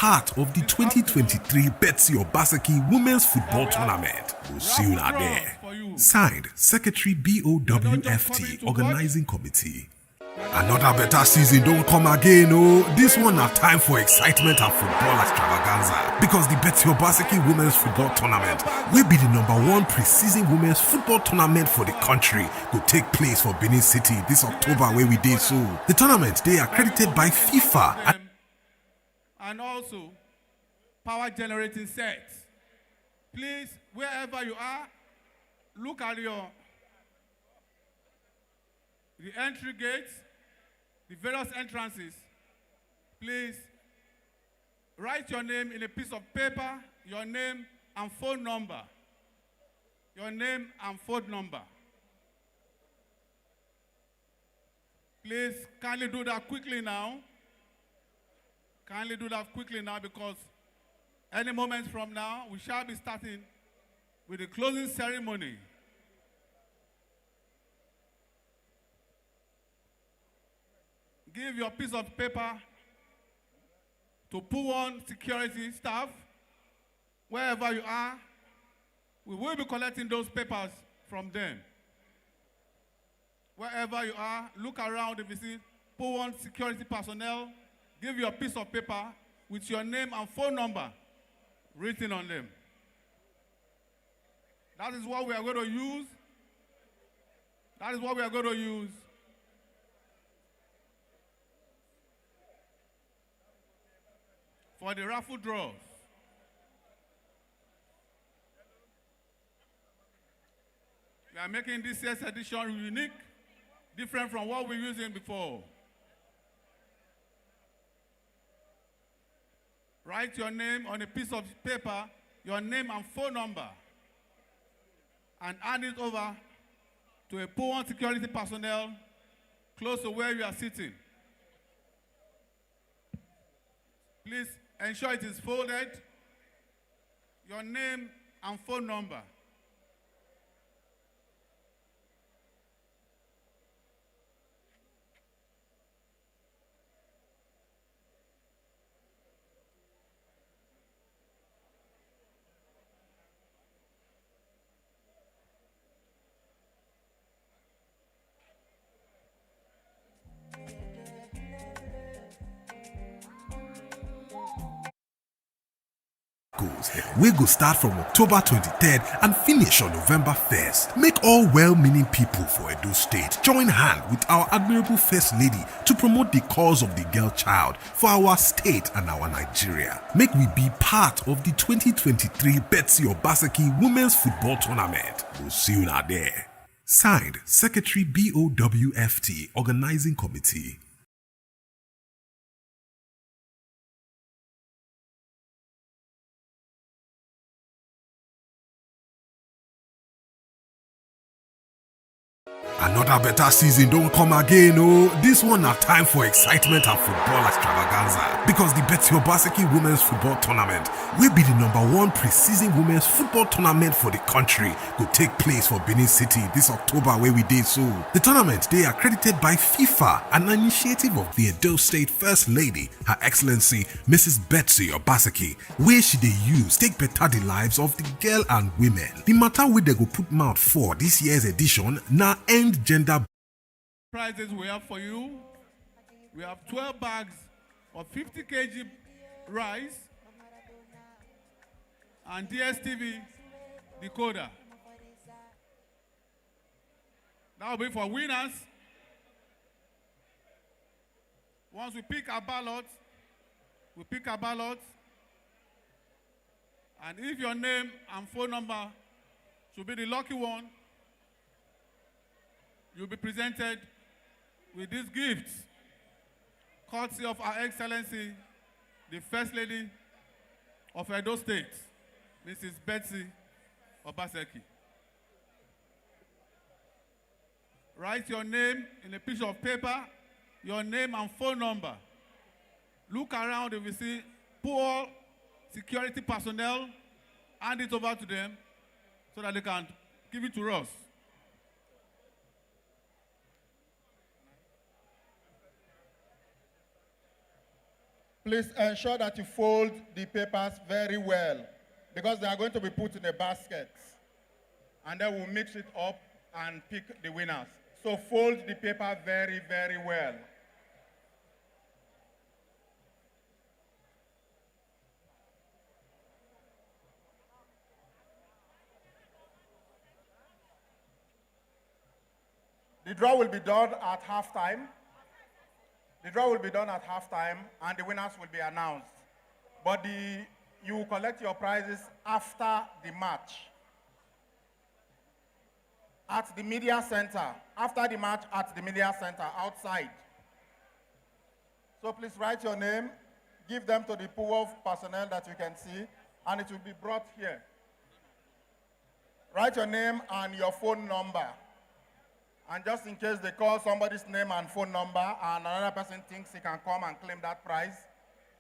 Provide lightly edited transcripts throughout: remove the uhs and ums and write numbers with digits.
part of the 2023 Betsy Obaseki Women's Football Tournament. We'll see you out there. Signed, Secretary BOWFT Organizing Committee. Another better season don't come again, oh. This one na time for excitement and football extravaganza. Because the Betsy Obaseki Women's Football Tournament will be the #1 pre-season women's football tournament for the country. Will take place for Benin City this October where we did so. The tournament, they are accredited by FIFA. And also, power generating sets. Please, wherever you are, look at the entry gates, the various entrances. Please write your name in a piece of paper, your name and phone number. Your name and phone number. Please kindly do that quickly now. Kindly do that quickly now, because any moment from now, we shall be starting with the closing ceremony. Give your piece of paper to Pool security staff. Wherever you are, we will be collecting those papers from them. Wherever you are, look around if you see Pool security personnel. Give your piece of paper with your name and phone number written on them. That is what we are going to use. That is what we are going to use for the raffle draws. We are making this year's edition unique, different from what we were using before. Write your name on a piece of paper, your name and phone number, and hand it over to a Pool security personnel close to where you are sitting. Please ensure it is folded, your name and phone number. We go start from October 23rd and finish on November 1st. Make all well-meaning people for Edo State join hand with our admirable First Lady to promote the cause of the girl child for our state and our Nigeria. Make we be part of the 2023 Betsy Obaseki Women's Football Tournament. We'll see you out there. Signed, Secretary BOWFT Organizing Committee. Another better season don't come again, oh. This one na time for excitement and football extravaganza. Because the Betsy Obaseki Women's Football Tournament will be the #1 pre-season women's football tournament for the country. Will take place for Benin City this October where we did so. The tournament, they are accredited by FIFA, an initiative of the Edo State First Lady, Her Excellency Mrs. Betsy Obaseki, where she they use take better the lives of the girl and women. The matter where they go put mouth for this year's edition na end gender prizes we have for you. We have 12 bags of 50 kg rice and DSTV decoder. That will be for winners. Once we pick our ballot, and if your name and phone number should be the lucky one, you'll be presented with these gifts, courtesy of Her Excellency, the First Lady of Edo State, Mrs. Betsy Obaseki. Write your name in a piece of paper, your name and phone number. Look around if you see poor security personnel, hand it over to them so that they can give it to us. Please ensure that you fold the papers very well because they are going to be put in a basket. And then we'll mix it up and pick the winners. So fold the paper very, very well. The draw will be done at halftime. The draw will be done at halftime, and the winners will be announced. But you will collect your prizes after the match. At the media center, after the match at the media center, outside. So please write your name, give them to the BOWFT personnel that you can see, and it will be brought here. Write your name and your phone number. And just in case they call somebody's name and phone number and another person thinks he can come and claim that prize,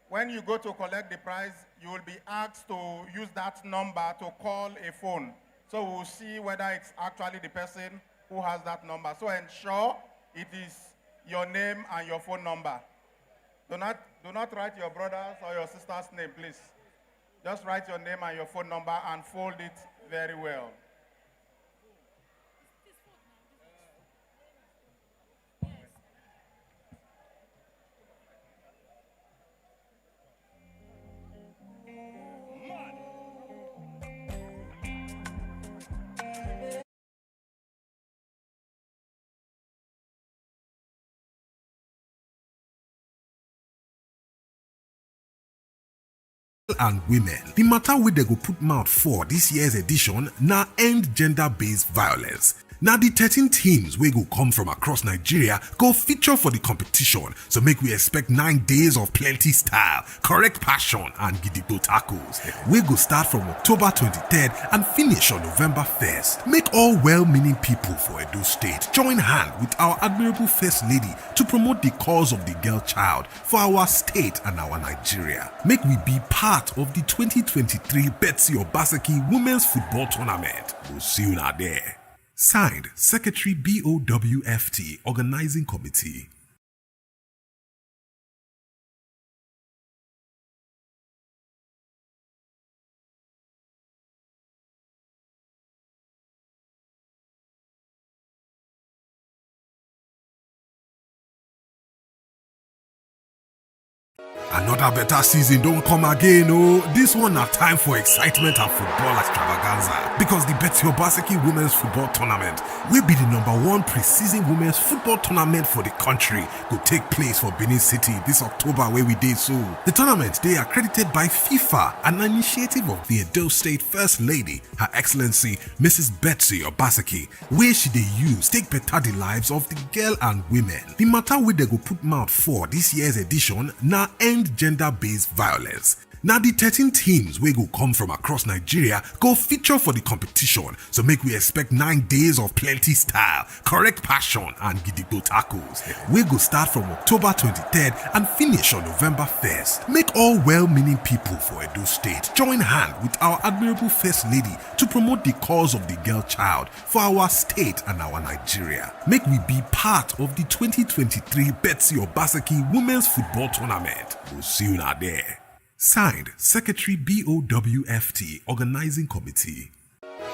when you go to collect the prize, you will be asked to use that number to call a phone. So we'll see whether it's actually the person who has that number. So ensure it is your name and your phone number. Do not write your brother's or your sister's name, please. Just write your name and your phone number and fold it very well. And women. The matter wey they go put mouth for this year's edition na end gender-based violence. Now the 13 teams wey go come from across Nigeria go feature for the competition, so make we expect 9 days of plenty style, correct passion and gidigbo tackles. We go start from October 23rd and finish on November 1st. Make all well-meaning people for Edo State join hand with our admirable First Lady to promote the cause of the girl child for our state and our Nigeria. Make we be part of the 2023 Betsy Obaseki Women's Football Tournament. We'll see you out there. Signed, Secretary BOWFT Organizing Committee. Another better season don't come again, oh. This one na time for excitement and football extravaganza because the Betsy Obaseki Women's Football Tournament will be the #1 pre-season women's football tournament for the country. Go take place for Benin City this October where we did so. The tournament they are accredited by FIFA, an initiative of the Edo State First Lady, Her Excellency Mrs. Betsy Obaseki, where she they use take better the lives of the girl and women. The matter where they go put mouth for this year's edition na end gender-based violence. Now the 13 teams wey go come from across Nigeria go feature for the competition, so make we expect 9 days of plenty style, correct passion and gidigbo tackles. We go start from October 23rd and finish on November 1st. Make all well-meaning people for Edo State join hand with our admirable First Lady to promote the cause of the girl child for our state and our Nigeria. Make we be part of the 2023 Betsy Obaseki Women's Football Tournament. We'll see you out there. Signed, Secretary BOWFT Organizing Committee.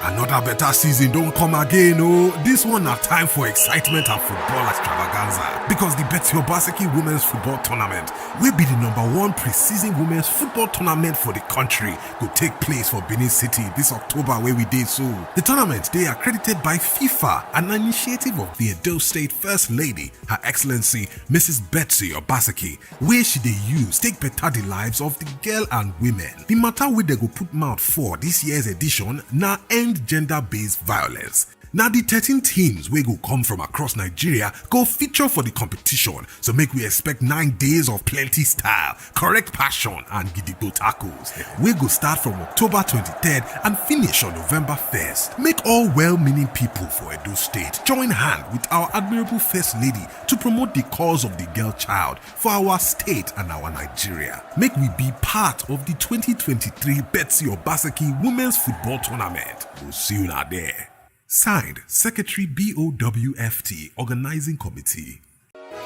Another better season don't come again, oh. This one na time for excitement and football extravaganza because the Betsy Obaseki Women's Football Tournament will be the #1 pre-season women's football tournament for the country. Go take place for Benin City this October where we did so. The tournament they are accredited by FIFA, an initiative of the Edo State First Lady, Her Excellency Mrs. Betsy Obaseki, where she they use take better the lives of the girl and women. The matter where they go put mouth for this year's edition na end gender-based violence. Now the 13 teams wey go come from across Nigeria go feature for the competition, so make we expect 9 days of plenty style, correct passion and gidigbo tackles. We go start from October 23rd and finish on November 1st. Make all well-meaning people for Edo State join hand with our admirable First Lady to promote the cause of the girl child for our state and our Nigeria. Make we be part of the 2023 Betsy Obaseki Women's Football Tournament. We'll see you out there. Signed, Secretary BOWFT Organizing Committee.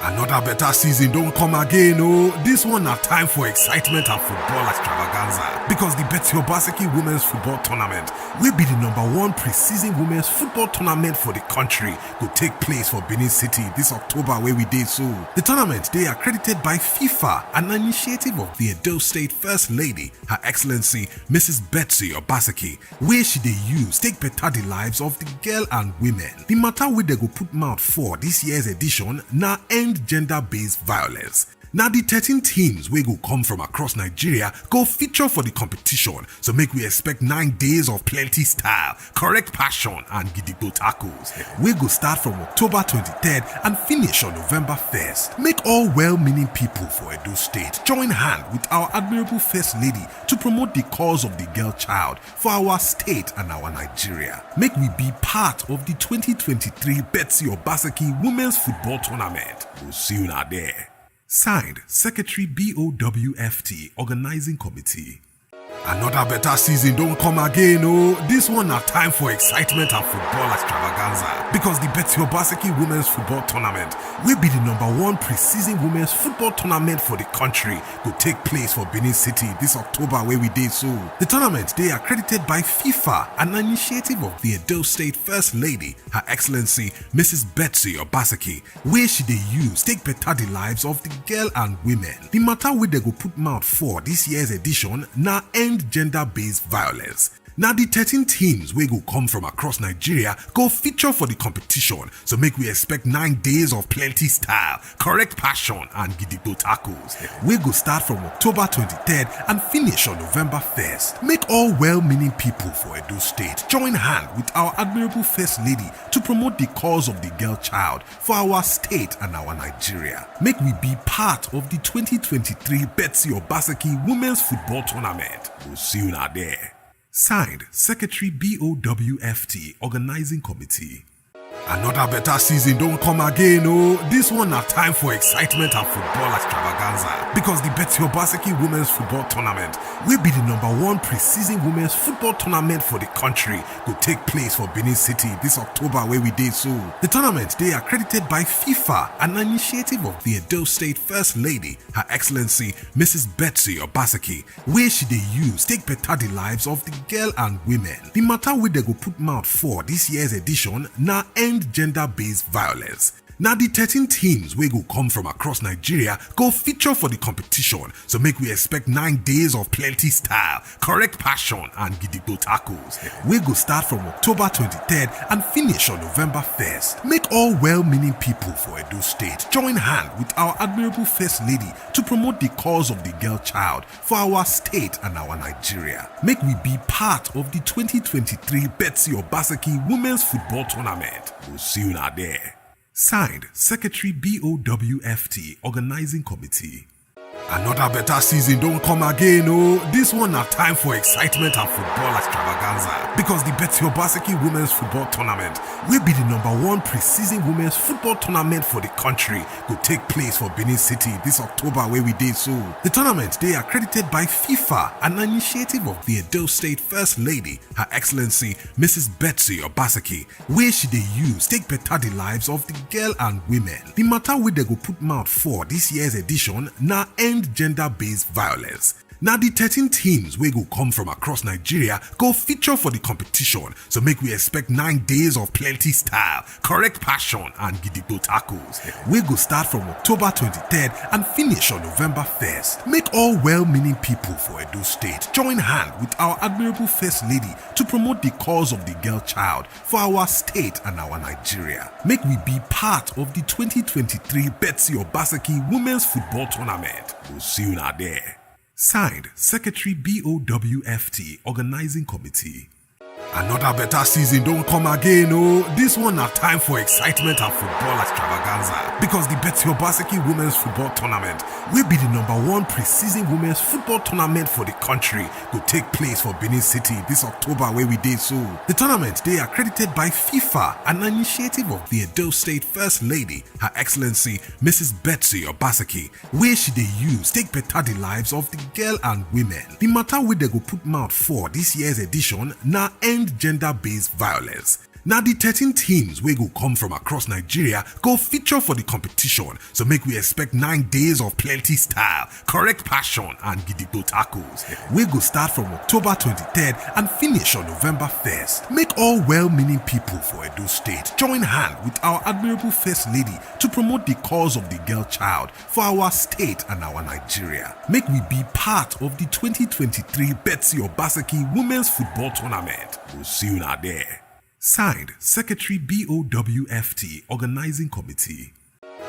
Another better season don't come again, oh. This one na time for excitement and football extravaganza because the Betsy Obaseki Women's Football Tournament will be the #1 pre-season women's football tournament for the country go take place for Benin City this October where we did so. The tournament they are accredited by FIFA, an initiative of the Edo State First Lady, Her Excellency Mrs. Betsy Obaseki, where she they use take better the lives of the girl and women. The matter where they go put mouth for this year's edition na end gender-based violence. Now the 13 teams wey go come from across Nigeria go feature for the competition, so make we expect 9 days of plenty style, correct passion and gidigbo tackles. We go start from October 23rd and finish on November 1st. Make all well-meaning people for Edo State join hand with our admirable First Lady to promote the cause of the girl child for our state and our Nigeria. Make we be part of the 2023 Betsy Obaseki Women's Football Tournament. We'll see you now there. Signed, Secretary BOWFT Organizing Committee. Another better season don't come again, oh. This one na time for excitement and football extravaganza because the Betsy Obaseki Women's Football Tournament will be the #1 pre-season women's football tournament for the country go take place for Benin City this October where we did so. The tournament they are accredited by FIFA, an initiative of the Edo State First Lady, Her Excellency Mrs. Betsy Obaseki, where she they use take better the lives of the girl and women. The matter where they go put mouth for this year's edition na end gender-based violence. Now the 13 teams wey go come from across Nigeria go feature for the competition, so make we expect 9 days of plenty style, correct passion and gidigbo tackles. We go start from October 23rd and finish on November 1st. Make all well-meaning people for Edo State join hand with our admirable First Lady to promote the cause of the girl child for our state and our Nigeria. Make we be part of the 2023 Betsy Obaseki Women's Football Tournament. We'll see you now there. Signed, Secretary BOWFT Organizing Committee. Another better season don't come again, oh. This one na time for excitement and football extravaganza because the Betsy Obaseki Women's Football Tournament will be the #1 pre-season women's football tournament for the country go take place for Benin City this October where we did so. The tournament they are accredited by FIFA, an initiative of the Edo State First Lady, Her Excellency Mrs. Betsy Obaseki, where she they use take better the lives of the girl and women. The matter where they go put mouth for this year's edition na end gender-based violence. Now the 13 teams wey go come from across Nigeria go feature for the competition, so make we expect 9 days of plenty style, correct passion and gidigbo tackles. We go start from October 23rd and finish on November 1st. Make all well-meaning people for Edo State join hand with our admirable First Lady to promote the cause of the girl child for our state and our Nigeria. Make we be part of the 2023 Betsy Obaseki Women's Football Tournament. We'll see you now there. Signed, Secretary BOWFT Organizing Committee. Another better season don't come again, oh. This one na time for excitement and football extravaganza because the Betsy Obaseki Women's Football Tournament will be the #1 pre-season women's football tournament for the country go take place for Benin City this October where we did so. The tournament they are accredited by FIFA, an initiative of the Edo State First Lady, Her Excellency Mrs. Betsy Obaseki, where she they use take better the lives of the girl and women. The matter where they go put mouth for this year's edition na end gender-based violence. Now the 13 teams wey go come from across Nigeria go feature for the competition, so make we expect 9 days of plenty style, correct passion and gidigbo tackles. We go start from October 23rd and finish on November 1st. Make all well-meaning people for Edo State join hand with our admirable First Lady to promote the cause of the girl child for our state and our Nigeria. Make we be part of the 2023 Betsy Obaseki Women's Football Tournament. We'll see you now there. Signed, Secretary BOWFT Organizing Committee. Another better season don't come again, oh. This one na time for excitement and football extravaganza because the Betsy Obaseki Women's Football Tournament will be the #1 pre-season women's football tournament for the country go take place for Benin City this October where we did so. The tournament they are accredited by FIFA, an initiative of the Edo State First Lady, Her Excellency Mrs. Betsy Obaseki, where she they use take better the lives of the girl and women. The matter where they go put mouth for this year's edition na end gender-based violence. Now the 13 teams wey go come from across Nigeria go feature for the competition, so make we expect 9 days of plenty style, correct passion and gidigbo tackles. We go start from October 23rd and finish on November 1st. Make all well-meaning people for Edo State join hand with our admirable First Lady to promote the cause of the girl child for our state and our Nigeria. Make we be part of the 2023 Betsy Obaseki Women's Football Tournament. We'll see you now there. Signed, Secretary BOWFT Organizing Committee.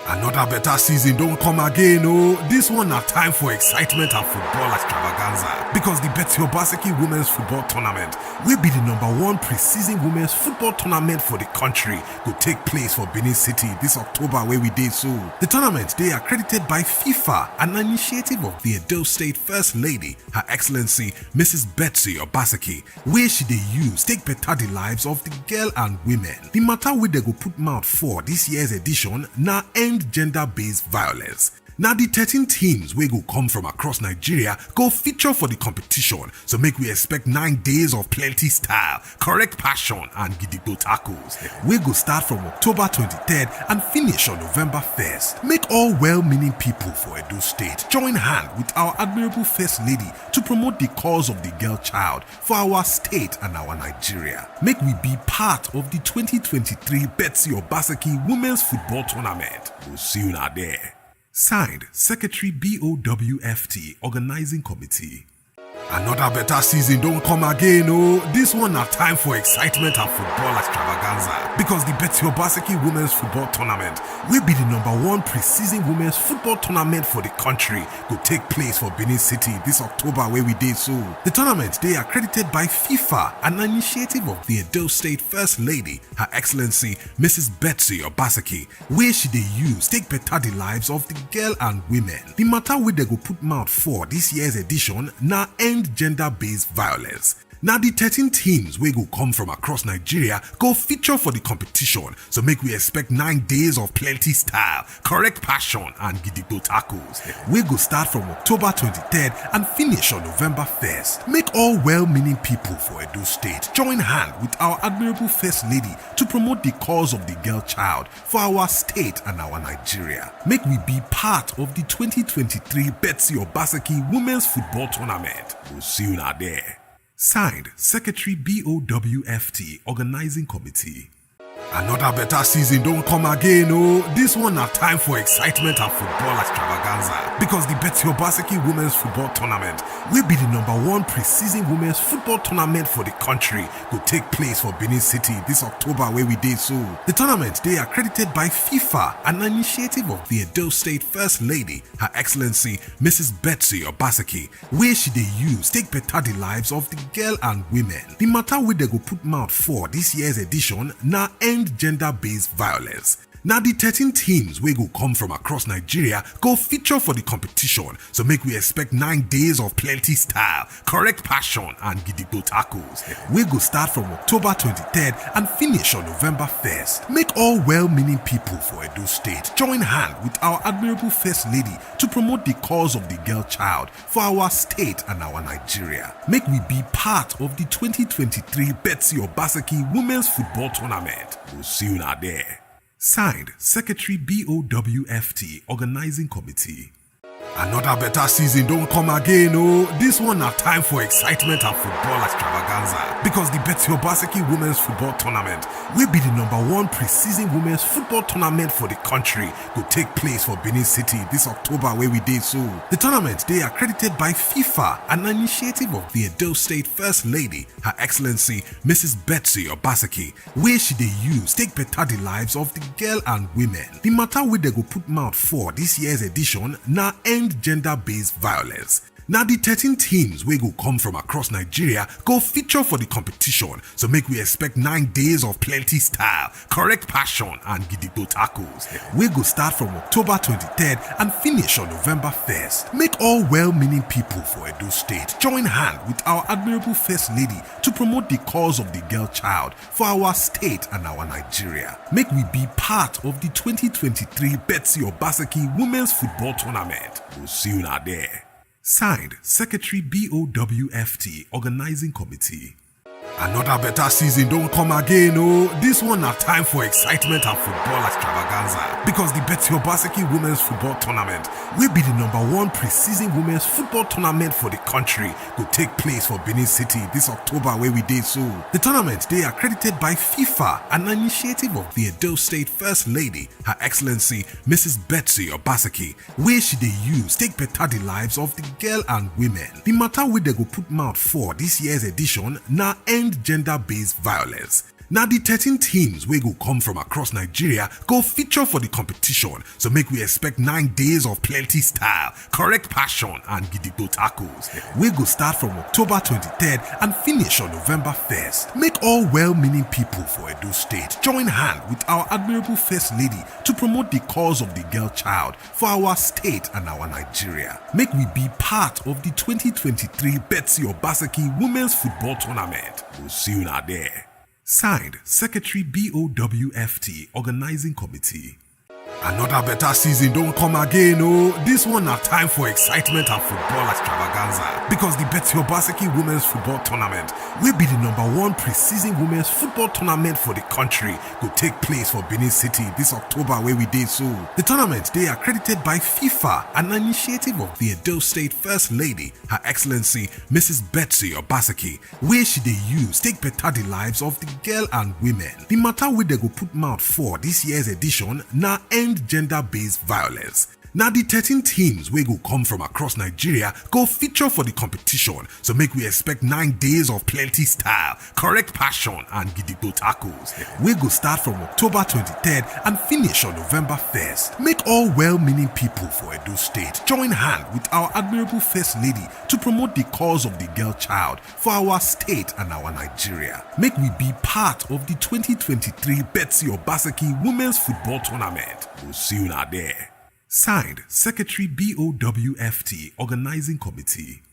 Another better season don't come again, oh. This one na time for excitement and football extravaganza, because the Betsy Obaseki Women's Football Tournament will be the #1 pre-season women's football tournament for the country. Go take place for Benin City this October where we dey so. The tournament they are accredited by FIFA, an initiative of the Edo State First Lady, Her Excellency Mrs. Betsy Obaseki, where she dey use take better the lives of the girl and women. The matter wey they go put mouth for this year's edition na end gender-based violence. Now the 13 teams wey go come from across Nigeria go feature for the competition, so make we expect 9 days of plenty style, correct passion and gidigbo tackles. We go start from October 23rd and finish on November 1st. Make all well-meaning people for Edo State join hand with our admirable First Lady to promote the cause of the girl child for our state and our Nigeria. Make we be part of the 2023 Betsy Obaseki Women's Football Tournament. We'll see you now there. Signed, Secretary BOWFT Organizing Committee. Another better season don't come again, oh. This one na time for excitement and football extravaganza, because the Betsy Obaseki Women's Football Tournament will be the #1 pre-season women's football tournament for the country. Go take place for Benin City this October where we dey so. The tournament they are accredited by FIFA, an initiative of the Edo State First Lady, Her Excellency Mrs. Betsy Obaseki, where she dey use take better the lives of the girl and women. The matter wey they go put mouth for this year's edition na end gender-based violence. Now the 13 teams wey go come from across Nigeria go feature for the competition, so make we expect 9 days of plenty style, correct passion and gidigbo tackles. We go start from October 23rd and finish on November 1st. Make all well-meaning people for Edo State join hand with our admirable First Lady to promote the cause of the girl child for our state and our Nigeria. Make we be part of the 2023 Betsy Obaseki Women's Football Tournament. We'll see you now there. Signed, Secretary BOWFT Organizing Committee. Another better season don't come again, oh. This one na time for excitement and football extravaganza, because the Betsy Obaseki Women's Football Tournament will be the #1 pre-season women's football tournament for the country. Go take place for Benin City this October where we dey so. The tournament they are accredited by FIFA, an initiative of the Edo State First Lady, Her Excellency Mrs. Betsy Obaseki, where she dey use take better the lives of the girl and women. The matter wey they go put mouth for this year's edition na end gender-based violence. Now the 13 teams wey go come from across Nigeria go feature for the competition, so make we expect 9 days of plenty style, correct passion and gidigbo tackles. We go start from October 23rd and finish on November 1st. Make all well-meaning people for Edo State join hand with our admirable First Lady to promote the cause of the girl child for our state and our Nigeria. Make we be part of the 2023 Betsy Obaseki Women's Football Tournament. We'll see you now there. Signed, Secretary BOWFT Organizing Committee. Another better season don't come again, oh. This one na time for excitement and football extravaganza, because the Betsy Obaseki Women's Football Tournament will be the #1 pre-season women's football tournament for the country. Go take place for Benin City this October where we dey so. The tournament they are accredited by FIFA, an initiative of the Edo State First Lady, Her Excellency Mrs. Betsy Obaseki, where she dey use take better the lives of the girl and women. The matter wey they go put mouth for this year's edition na end gender-based violence. Now the 13 teams wey go come from across Nigeria go feature for the competition, so make we expect 9 days of plenty style, correct passion and gidigbo tackles. We go start from October 23rd and finish on November 1st. Make all well-meaning people for Edo State join hand with our admirable First Lady to promote the cause of the girl child for our state and our Nigeria. Make we be part of the 2023 Betsy Obaseki Women's Football Tournament. We'll see you now there. Signed, Secretary BOWFT Organizing Committee. Another better season don't come again, oh. This one na time for excitement and football extravaganza because the Obaseki Women's Football Tournament will be the #1 pre-season women's football tournament for the country go take place for Benin City this October where we did so. The tournament they are accredited by FIFA, an initiative of the Edo State First Lady, Her Excellency Mrs. Betsy Obaseki, where she they use take better the lives of the girl and women. The matter we they go put mouth for this year's edition na end gender-based violence. Now the 13 teams we go come from across Nigeria go feature for the competition, so make we expect 9 days of plenty style, correct passion and gidigbo tackles. We go start from October 23rd and finish on November 1st. Make all well-meaning people for Edo State join hand with our admirable First Lady to promote the cause of the girl child for our state and our Nigeria. Make we be part of the 2023 Betsy Obaseki Women's Football Tournament. We'll see you now there. Signed, Secretary BOWFT Organizing Committee. Another better season don't come again, oh. This one na time for excitement and football extravaganza because the Betsy Obaseki Women's Football Tournament will be the #1 pre-season women's football tournament for the country go take place for Benin City this October where we did so. The tournament they are accredited by FIFA, an initiative of the Edo State First Lady, Her Excellency Mrs. Betsy Obaseki, where she they use take better the lives of the girl and women. The matter we they go put mouth for this year's edition na end gender-based violence. Now the 13 teams we go come from across Nigeria go feature for the competition, so make we expect 9 days of plenty style, correct passion and gidigbo tackles. We go start from October 23rd and finish on November 1st. Make all well-meaning people for Edo State join hand with our admirable First Lady to promote the cause of the girl child for our state and our Nigeria. Make we be part of the 2023 Betsy Obaseki Women's Football Tournament. We'll see you now there. Signed, Secretary BOWFT Organizing Committee.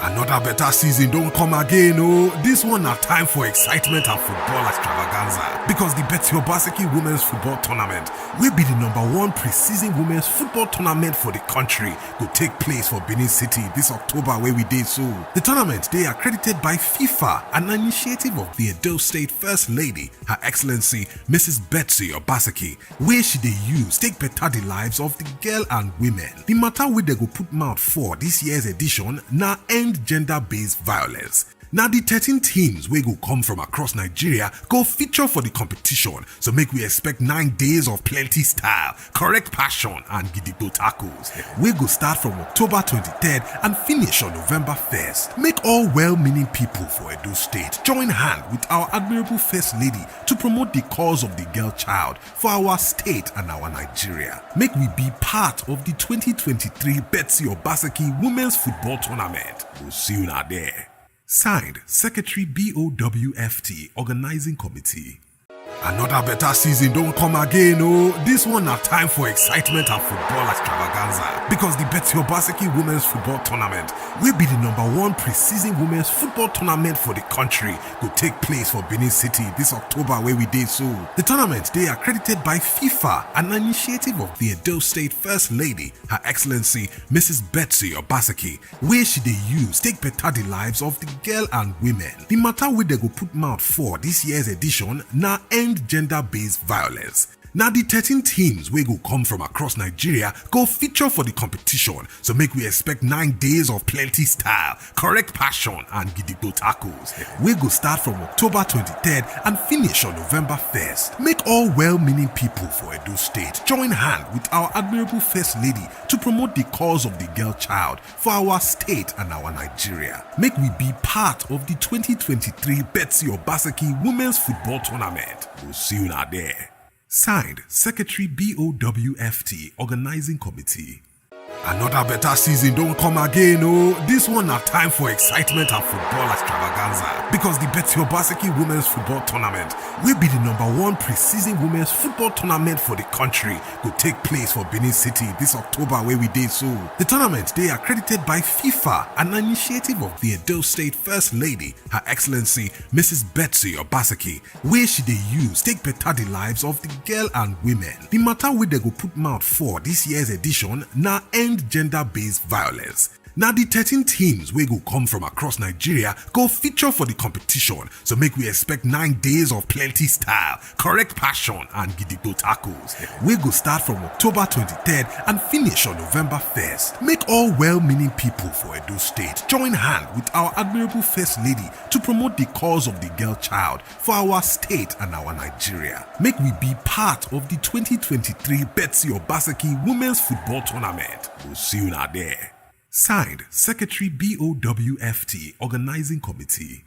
Another better season don't come again, oh. This one na time for excitement and football extravaganza because the Betsy Obaseki Women's Football Tournament will be the #1 pre-season women's football tournament for the country go take place for Benin City this October where we did so. The tournament they are accredited by FIFA, an initiative of the Edo State First Lady, Her Excellency Mrs. Betsy Obaseki, where she they use take better the lives of the girl and women. The matter we they go put mouth for this year's edition na end gender-based violence. Now the 13 teams we go come from across Nigeria go feature for the competition, so make we expect 9 days of plenty style, correct passion and gidigbo tackles. We go start from October 23rd and finish on November 1st. Make all well-meaning people for Edo State join hand with our admirable First Lady to promote the cause of the girl child for our state and our Nigeria. Make we be part of the 2023 Betsy Obaseki Women's Football Tournament. We'll see you now there. Signed, Secretary BOWFT Organizing Committee. Another better season don't come again, oh. This one na time for excitement and football extravaganza because the Betsy Obaseki Women's Football Tournament will be the #1 pre-season women's football tournament for the country go take place for Benin City this October where we did so. The tournament they are accredited by FIFA, an initiative of the Edo State First Lady, Her Excellency Mrs. Betsy Obaseki, where she they use take better the lives of the girl and women. The matter we they go put mouth for this year's edition na end gender-based violence. Now the 13 teams we go come from across Nigeria go feature for the competition, so make we expect 9 days of plenty style, correct passion and gidigbo tackles. We go start from October 23rd and finish on November 1st. Make all well-meaning people for Edo State join hand with our admirable First Lady to promote the cause of the girl child for our state and our Nigeria. Make we be part of the 2023 Betsy Obaseki Women's Football Tournament. We'll see you now there. Signed, Secretary BOWFT Organizing Committee. Another better season don't come again, oh. This one na time for excitement and football extravaganza because the Betsy Obaseki Women's Football Tournament will be the #1 pre-season women's football tournament for the country go take place for Benin City this October where we did so. The tournament they are accredited by FIFA, an initiative of the Edo State First Lady, Her Excellency Mrs. Betsy Obaseki, where she they use take better the lives of the girl and women. The matter we they go put mouth for this year's edition na end gender-based violence. Now the 13 teams wey go come from across Nigeria go feature for the competition, so make we expect 9 days of plenty style, correct passion and gidigbo tackles. We go start from October 23rd and finish on November 1st. Make all well-meaning people for Edo State join hand with our admirable First Lady to promote the cause of the girl child for our state and our Nigeria. Make we be part of the 2023 Betsy Obaseki Women's Football Tournament. We'll see you now there. Signed, Secretary BOWFT Organizing Committee.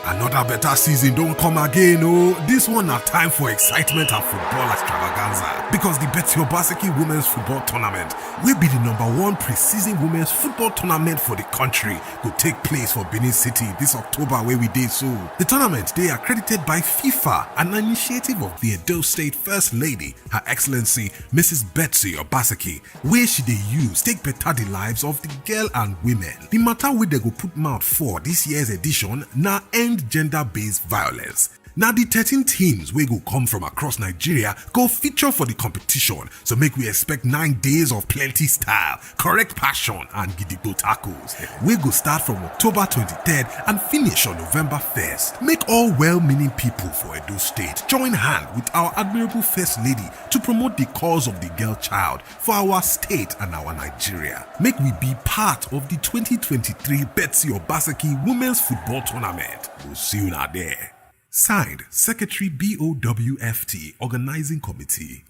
Another better season don't come again, oh. This one na time for excitement and football extravaganza, because the Betsy Obaseki Women's Football Tournament will be the #1 pre-season women's football tournament for the country. Go take place for Benin City this October where we did so. The tournament they are accredited by FIFA, an initiative of the Edo State First Lady, Her Excellency Mrs. Betsy Obaseki, where she they use take better the lives of the girl and women. The matter where they go put mouth for this year's edition na end gender-based violence. Now the 13 teams wey go come from across Nigeria go feature for the competition, so make we expect 9 days of plenty style, correct passion and gidigbo tackles. We go start from October 23rd and finish on November 1st. Make all well-meaning people for Edo State join hand with our admirable First Lady to promote the cause of the girl child for our state and our Nigeria. Make we be part of the 2023 Betsy Obaseki Women's Football Tournament. We'll see you now there. Signed, Secretary BOWFT Organizing Committee.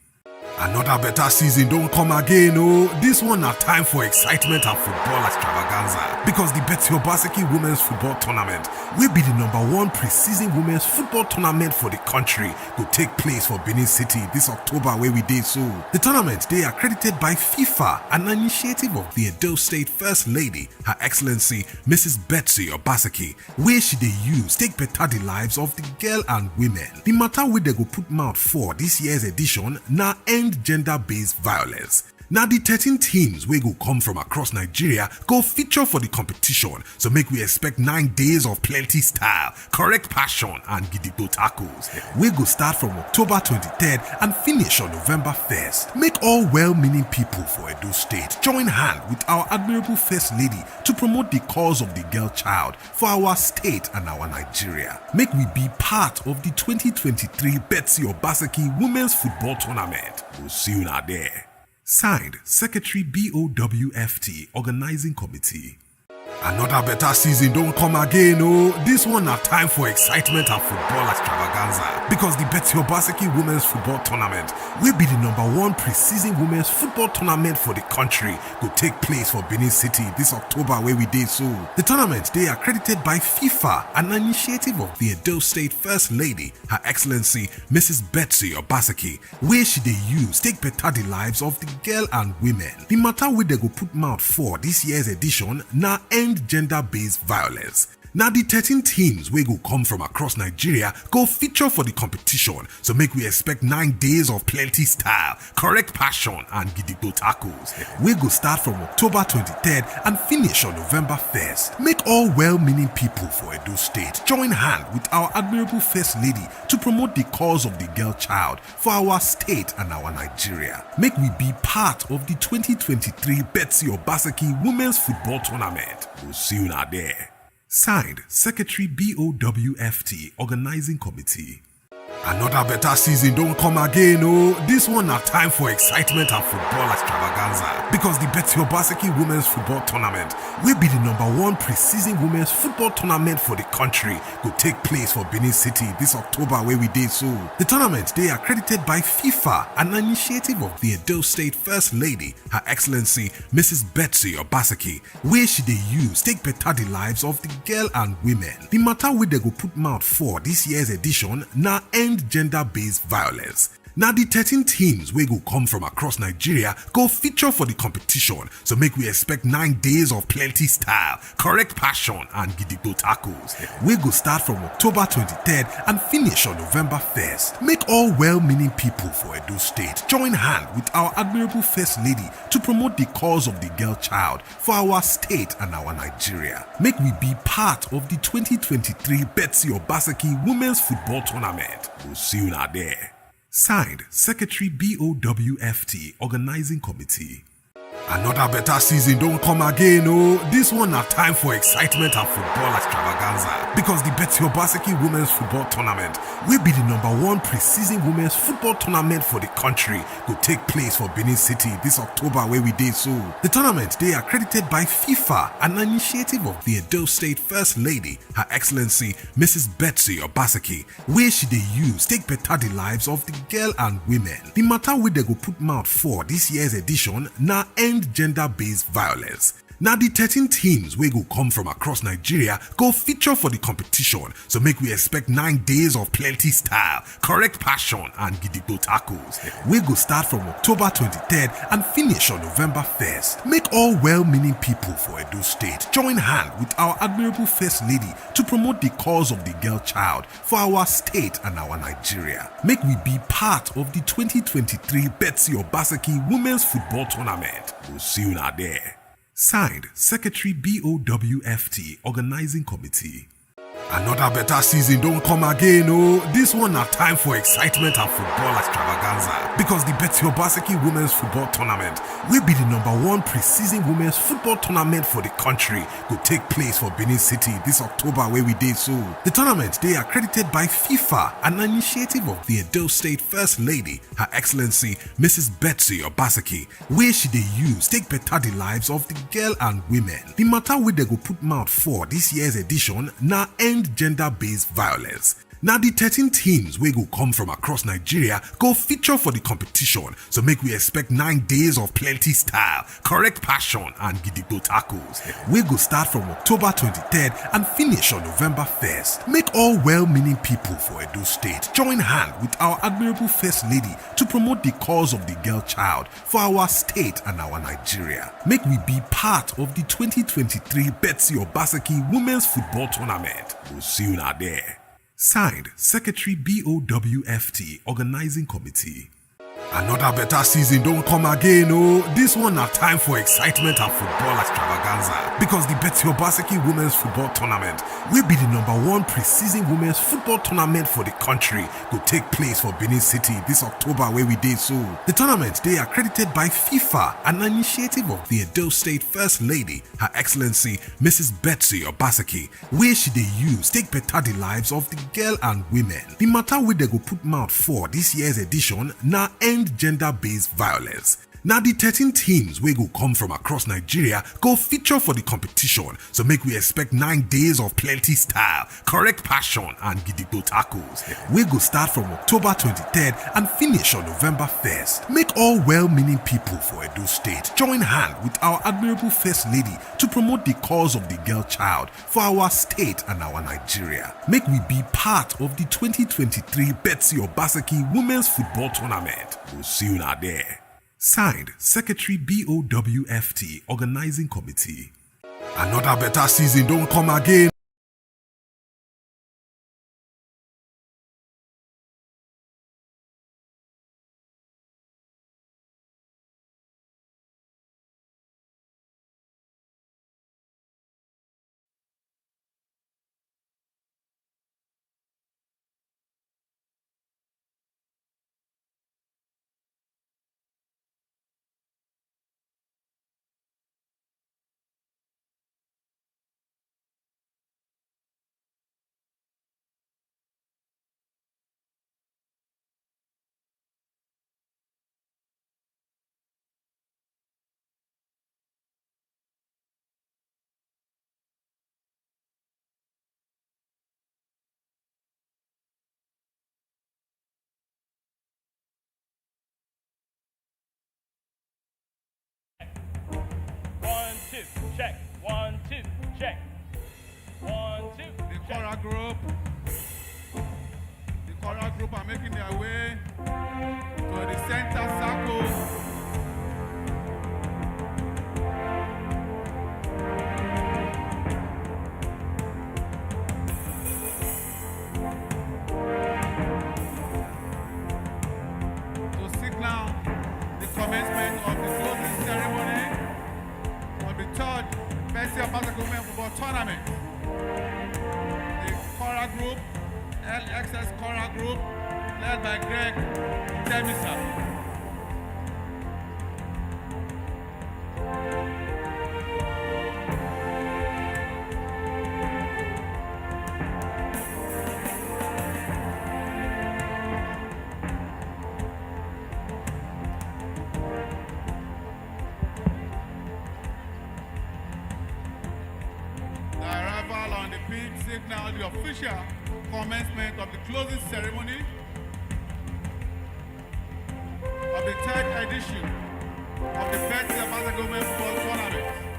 Another better season don't come again, oh. This one na time for excitement and football extravaganza, because the Betsy Obaseki Women's Football Tournament will be the #1 pre-season women's football tournament for the country. Go take place for Benin City this October where we did so. The tournament they are accredited by FIFA, an initiative of the Edo State First Lady, Her Excellency Mrs. Betsy Obaseki, where she they use take better the lives of the girl and women. The matter where they go put mouth for this year's edition na end gender-based violence. Now the 13 teams wey go come from across Nigeria go feature for the competition, so make we expect 9 days of plenty style, correct passion and gidigbo tackles. We go start from October 23rd and finish on November 1st. Make all well-meaning people for Edo State join hand with our admirable First Lady to promote the cause of the girl child for our state and our Nigeria. Make we be part of the 2023 Betsy Obaseki Women's Football Tournament. We'll see you now there. Signed, Secretary BOWFT Organizing Committee. Another better season don't come again, oh. This one na time for excitement and football extravaganza, because the Betsy Obaseki Women's Football Tournament will be the #1 pre-season women's football tournament for the country. Go take place for Benin City this October where we did so. The tournament they are accredited by FIFA, an initiative of the Edo State First Lady, Her Excellency Mrs. Betsy Obaseki, where she they use take better the lives of the girl and women. The matter where they go put mouth for this year's edition na end gender-based violence. Now the 13 teams wey go come from across Nigeria go feature for the competition, so make we expect 9 days of plenty style, correct passion and gidigbo tackles. We go start from October 23rd and finish on November 1st. Make all well-meaning people for Edo State join hand with our admirable First Lady to promote the cause of the girl child for our state and our Nigeria. Make we be part of the 2023 Betsy Obaseki Women's Football Tournament. We'll see you now there. Signed, Secretary BOWFT Organizing Committee. Another better season don't come again, oh. This one na time for excitement and football extravaganza, because the Betsy Obaseki Women's Football Tournament will be the #1 pre-season women's football tournament for the country. Go take place for Benin City this October where we did so. The tournament they are accredited by FIFA, an initiative of the Edo State First Lady, Her Excellency Mrs. Betsy Obaseki, where she they use take better the lives of the girl and women. The matter where they go put mouth for this year's edition na end gender-based violence. Now the 13 teams wey go come from across Nigeria go feature for the competition, so make we expect 9 days of plenty style, correct passion and gidigbo tackles. We go start from October 23rd and finish on November 1st. Make all well-meaning people for Edo State join hand with our admirable First Lady to promote the cause of the girl child for our state and our Nigeria. Make we be part of the 2023 Betsy Obaseki Women's Football Tournament. We'll see you now there. Signed, Secretary BOWFT Organizing Committee. Another better season don't come again, oh. This one na time for excitement and football extravaganza because the Obaseki Women's Football Tournament will be the #1 pre-season women's football tournament for the country go take place for Benin City this October where we dey so. The tournament they are accredited by FIFA, an initiative of the Edo State First Lady, Her Excellency Mrs. Betsy Obaseki, where she dey use take better the lives of the girl and women. The matter wey they go put mouth for this year's edition na end gender-based violence. Now the 13 teams wey go come from across Nigeria go feature for the competition, so make we expect 9 days of plenty style, correct passion and gidigbo tackles. We go start from October 23rd and finish on November 1st. Make all well-meaning people for Edo State join hand with our admirable First Lady to promote the cause of the girl child for our state and our Nigeria. Make we be part of the 2023 Betsy Obaseki Women's Football Tournament. We'll see you out there. Signed, Secretary BOWFT Organizing Committee. Another better season don't come again, oh. This one na time for excitement and football extravaganza because the Betsy Obaseki Women's Football Tournament will be the #1 pre-season women's football tournament for the country go take place for Benin City this October where we dey so. The tournament they are accredited by FIFA, an initiative of the Edo State First Lady, Her Excellency Mrs. Betsy Obaseki, where she dey use take better the lives of the girl and women. The matter wey they go put mouth for this year's edition na end gender-based violence. Now the 13 teams wey go come from across Nigeria go feature for the competition, so make we expect 9 days of plenty style, correct passion and gidigbo tackles. We go start from October 23rd and finish on November 1st. Make all well-meaning people for Edo State join hand with our admirable First Lady to promote the cause of the girl child for our state and our Nigeria. Make we be part of the 2023 Betsy Obaseki Women's Football Tournament. We'll see you out there. Signed, Secretary BOWFT Organizing Committee. Another better season don't come again, oh. This one na time for excitement and football extravaganza because the Betsy Obaseki Women's Football Tournament will be the #1 pre-season women's football tournament for the country go take place for Benin City this October where we dey so. The tournament they are accredited by FIFA, an initiative of the Edo State First Lady, Her Excellency Mrs. Betsy Obaseki, where she dey use take better the lives of the girl and women. The matter wey they go put mouth for this year's edition na end gender-based violence. Now the 13 teams wey go come from across Nigeria go feature for the competition, so make we expect 9 days of plenty style, correct passion and gidigbo tackles. We go start from October 23rd and finish on November 1st. Make all well-meaning people for Edo State join hand with our admirable First Lady to promote the cause of the girl child for our state and our Nigeria. Make we be part of the 2023 Betsy Obaseki Women's Football Tournament. We'll see you out there. Signed, Secretary BOWFT Organizing Committee. Another better season don't come again. Check. 1, 2, check. 1, 2. The choral group. The choral group are making their way to the center circle. To signal the commencement of the closing ceremony of the third Betsy Obaseki Women's Football Tournament. The choral group, LXS choral group, led by Greg Temisa. signal the official commencement of the closing ceremony of the 3rd edition of the Betsy Obaseki Women's Football Tournament.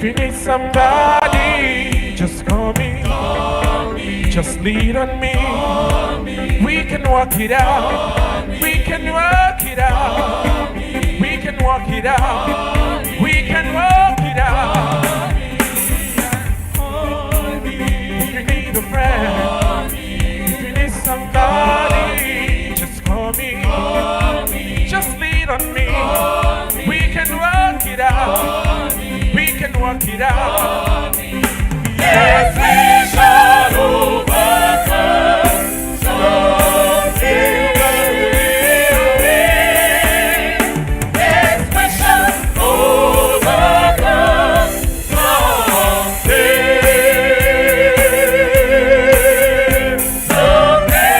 If you need somebody, just call me. Just lean on me. We can work it out. We can work it out. We can work it out. We can work it out. If you need a friend, if you need somebody, just call me. Just lean on me. We can work it out. We can work it out. Yes, we shall overcome. Something will win. Yes, we shall overcome. Someday.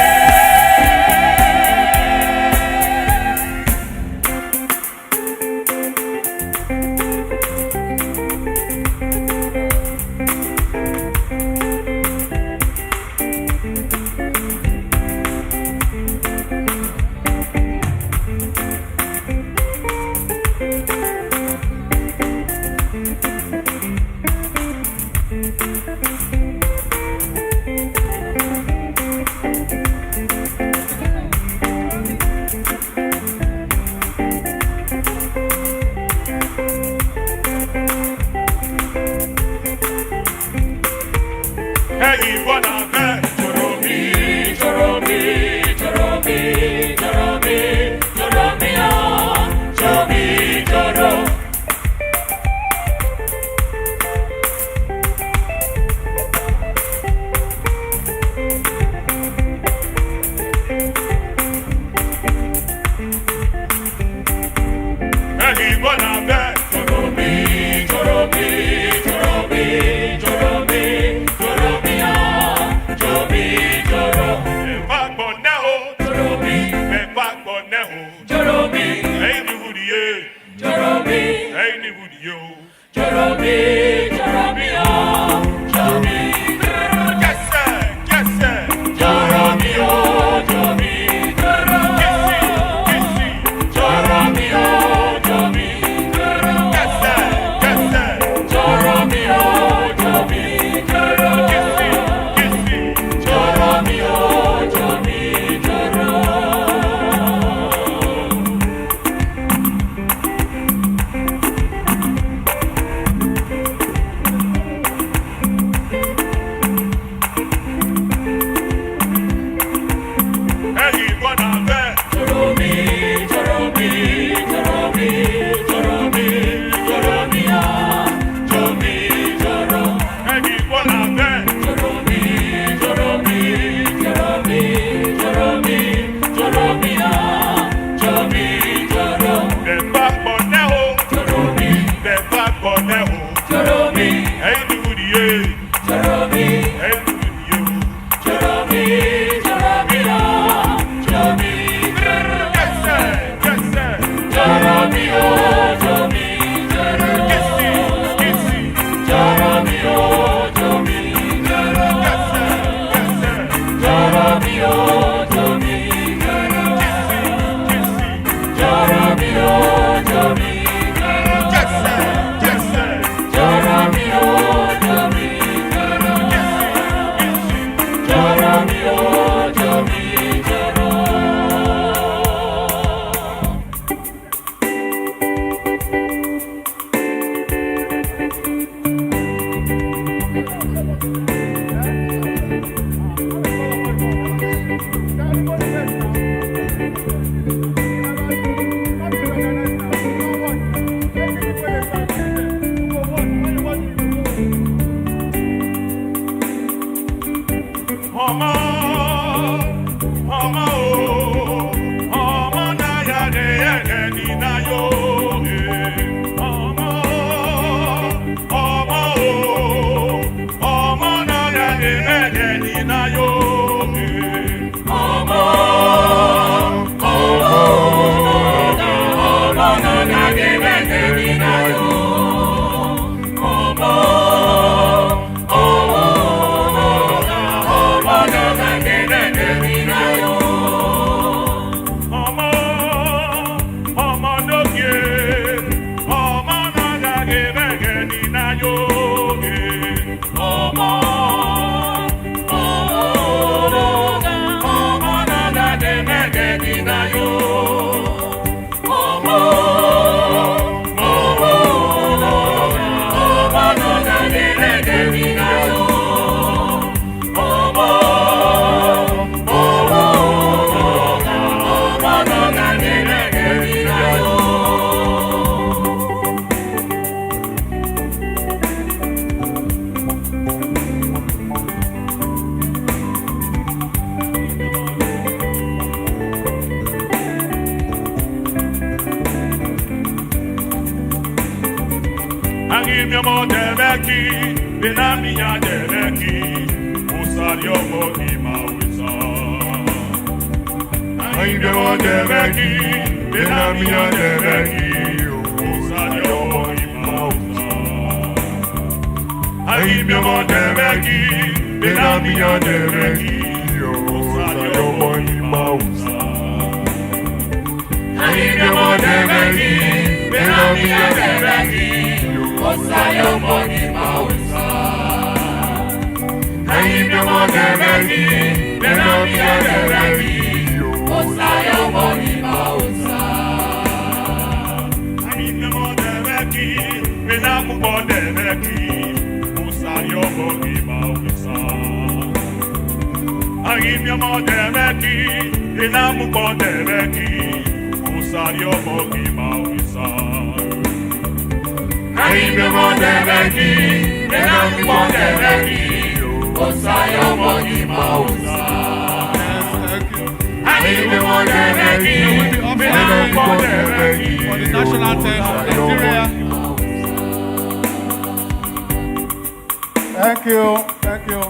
Thank you, thank you.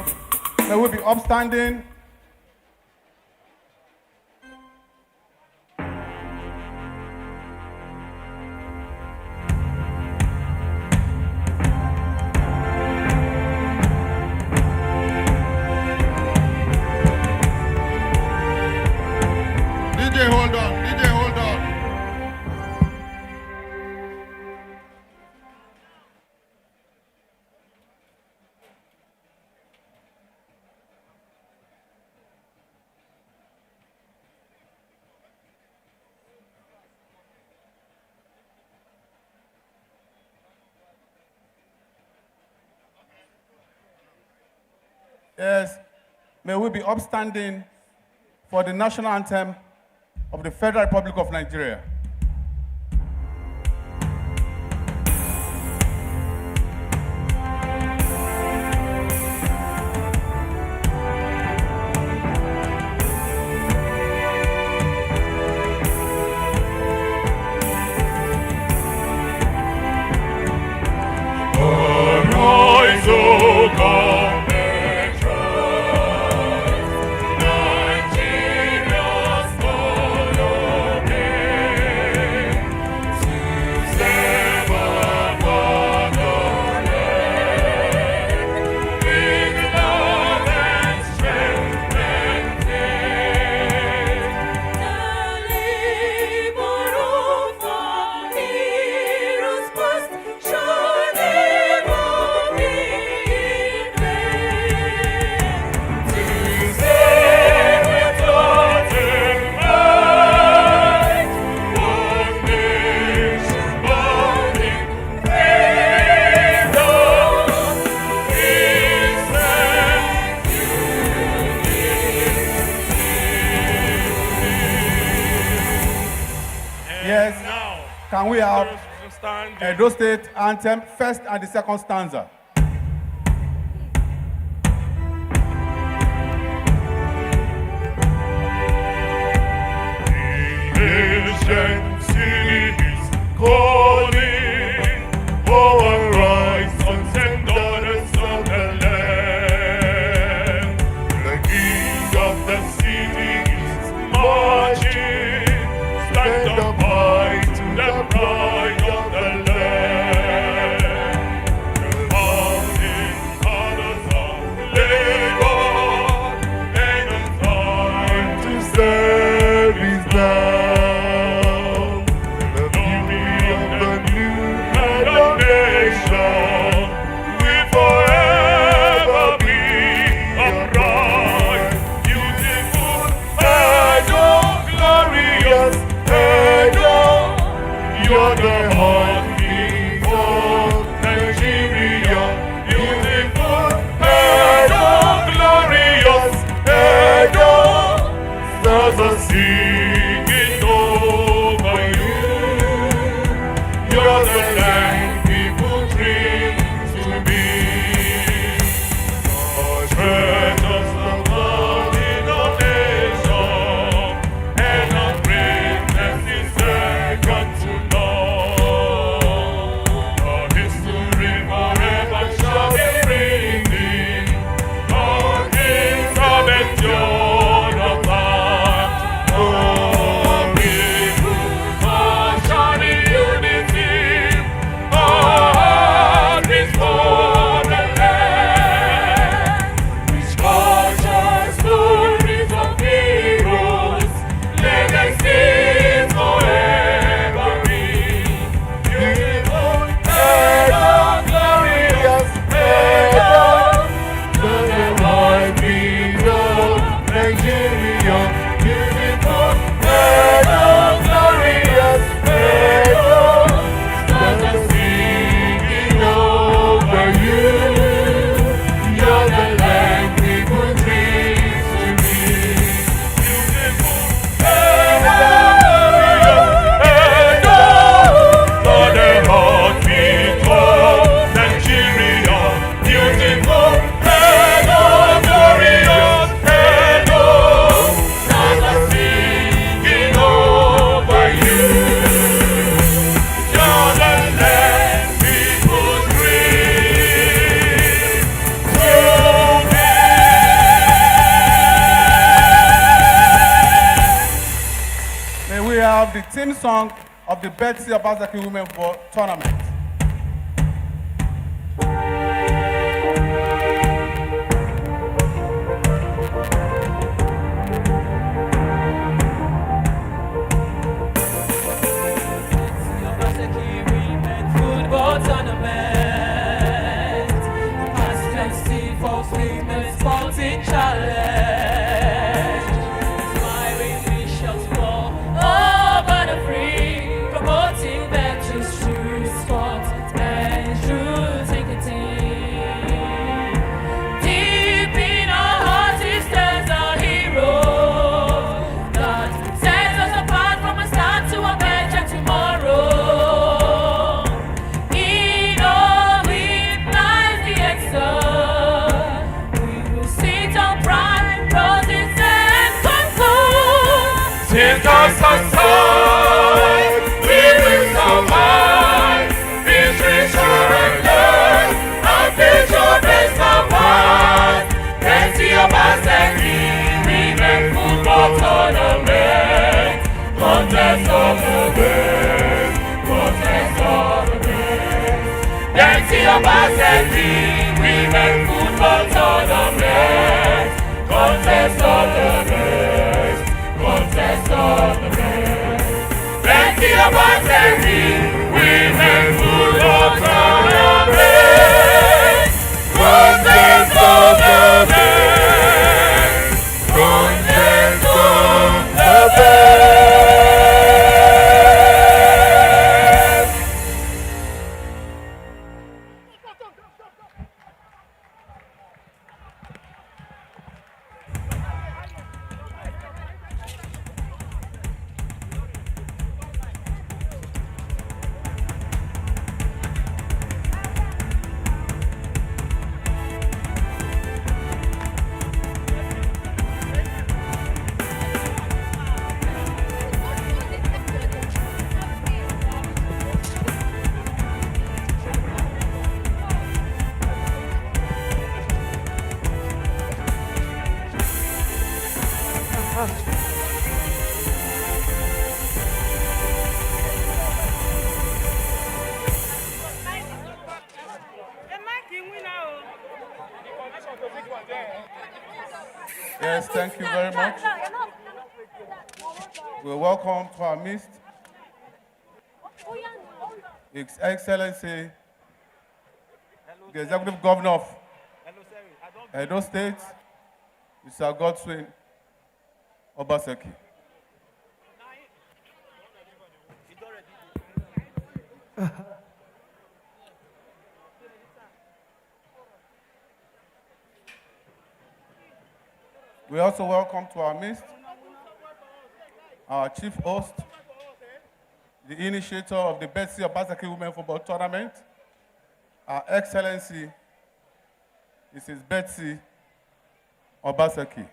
They will be upstanding. Yes, may we be upstanding for the national anthem of the Federal Republic of Nigeria. Arise, O God. Can we have Edo State anthem, first and the second stanza? Ancient cities calling, oh arise, sons and daughters of the land. The king of the city is marching, stand up high to the pride of the land. The mountain colors of labor, and a time to serve is now. You're the heartbeat of Nigeria, beautiful, Edo, glorious, Edo. Stars are singing over you. You're the land people dream to be. Our treasures are found in our nation, and our greatness is second to none. The team song of the Betsy Obaseki Women Football Tournament. Obaseki Women Football Tournament. Past 20 for women sporting challenge. Inspiring visions for all but free, promoting Betsy to Obaseki Women Football Tournament. Contest of the best. Contest of the best. Betsy Obaseki Women Football Tournament. Contest of the best. Contest of the best. Yes, thank you very much. We welcome to our midst His Excellency, the Executive Governor of Edo State, Mr. Godwin Obaseki. We also welcome to our midst our chief host, the initiator of the Betsy Obaseki Women Football Tournament, Our Excellency, Mrs. Betsy Obaseki.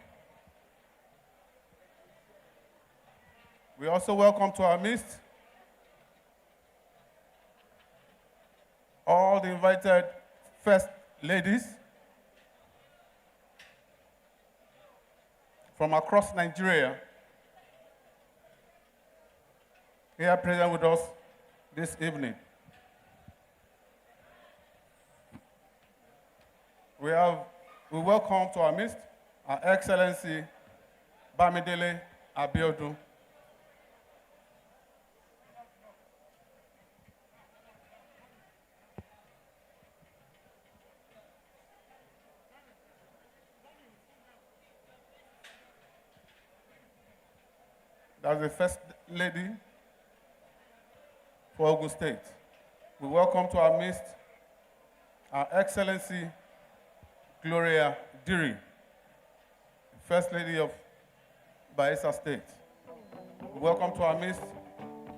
We also welcome to our midst all the invited first ladies from across Nigeria here present with us this evening. We welcome to our midst Our Excellency Bamidele Abiodun. That's the First Lady for Ogun State. We welcome to our midst Our Excellency Gloria Diri, First Lady of Bayelsa State. We welcome to our midst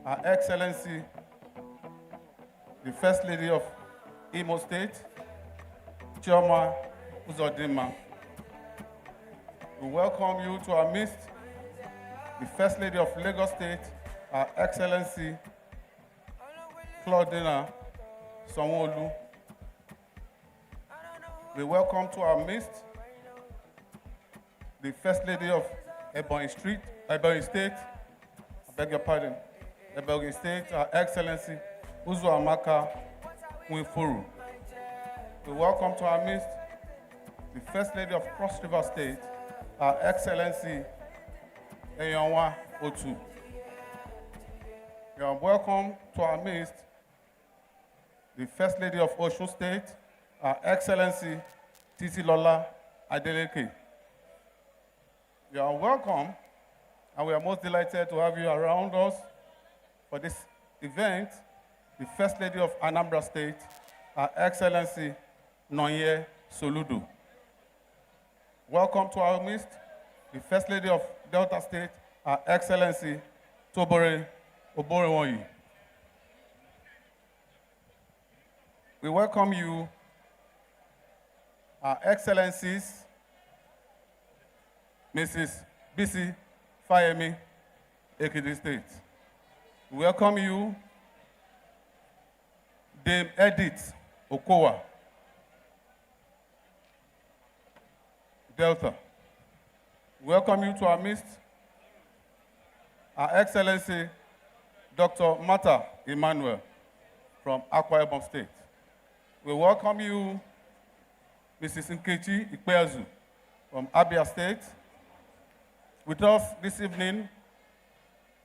Our Excellency, the First Lady of Imo State, Chioma Uzodinma. We welcome you to our midst the First Lady of Lagos State, Our Excellency Claudina Sanwo-Olu. We welcome to our midst the First Lady of Ebonyi State, I beg your pardon, Ebonyi State, Our Excellency Uzuamaka Nwifuru. We welcome to our midst the First Lady of Cross River State, Our Excellency Eyanwa Otu. You are welcome to our midst the First Lady of Osun State, Our Excellency Titilola Adeleke. You are welcome, and we are most delighted to have you around us for this event, the First Lady of Anambra State, Our Excellency Nonye Soludo. Welcome to our midst the First Lady of Delta State, Our Excellency Tobore Oborewonyi. We welcome you, Our Excellencies, Mrs. Bisi Fayemi, Ekiti State. We welcome you, Dame Edith Okowa, Delta. Welcome you to our midst, Our Excellency, Dr. Mata Emmanuel from Akwa Ibom State. We welcome you, Mrs. Nkechi Ikpeazu from Abia State. With us this evening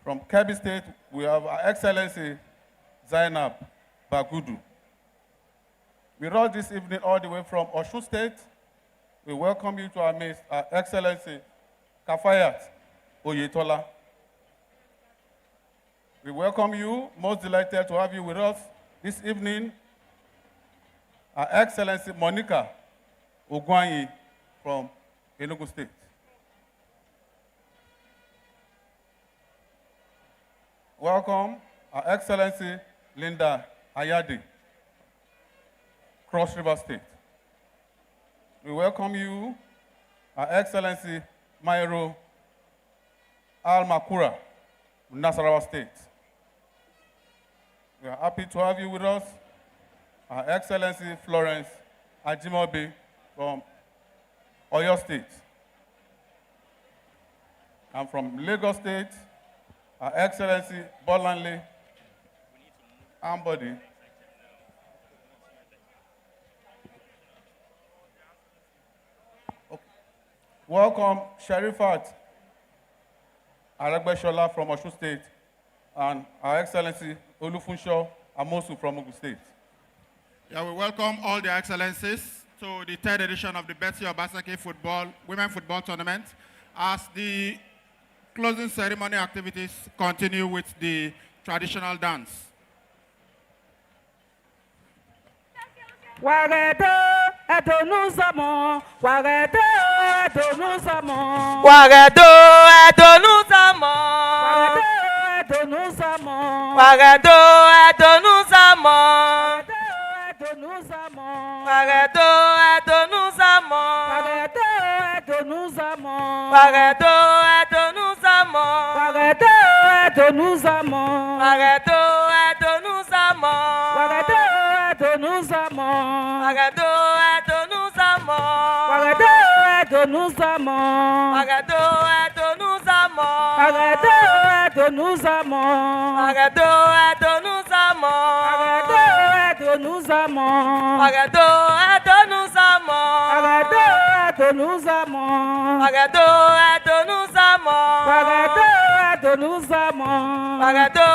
from Kebbi State, we have Her Excellency Zainab Bagudu. We rose this evening all the way from Osun State. We welcome you to our midst, Her Excellency Kafayat Oyetola. We welcome you, most delighted to have you with us this evening, Her Excellency Monica Ogwanyi from Enugu State. Welcome, Her Excellency Linda Ayadi, Cross River State. We welcome you, Her Excellency Mairo Al-Makura, Nasarawa State. We are happy to have you with us, Her Excellency Florence Ajimobi from Oyo State. And from Lagos State, Her Excellency Bolanle Ambody. Okay. Welcome, Sherifat Aragbeshola from Osun State, and Her Excellency Olufunsho Amosu from Ogun State. Yeah, we welcome all the excellencies to the third edition of the Betsy Obaseki Women Football Tournament. As the closing ceremony activities continue with the traditional dance. Wagado adonuzamo, wagado adonuzamo, Wagado adonuzamo, wagado Wagado adonuzamo, adonuzamo, wagado adonuzamo, Wagado wagado adonuzamo, adonuzamo, Wagado adonuzamo, wagado adonuzamo, Wagado adonuzamo, wagado adonuzamo, Wagado adonuzamo, wagado adonuzamo, Wagado adonuzamo, wagado adonuzamo, Wagado adonuzamo, wagado adonuzamo, Wagado adonuzamo, wagado adonuzamo, Wagado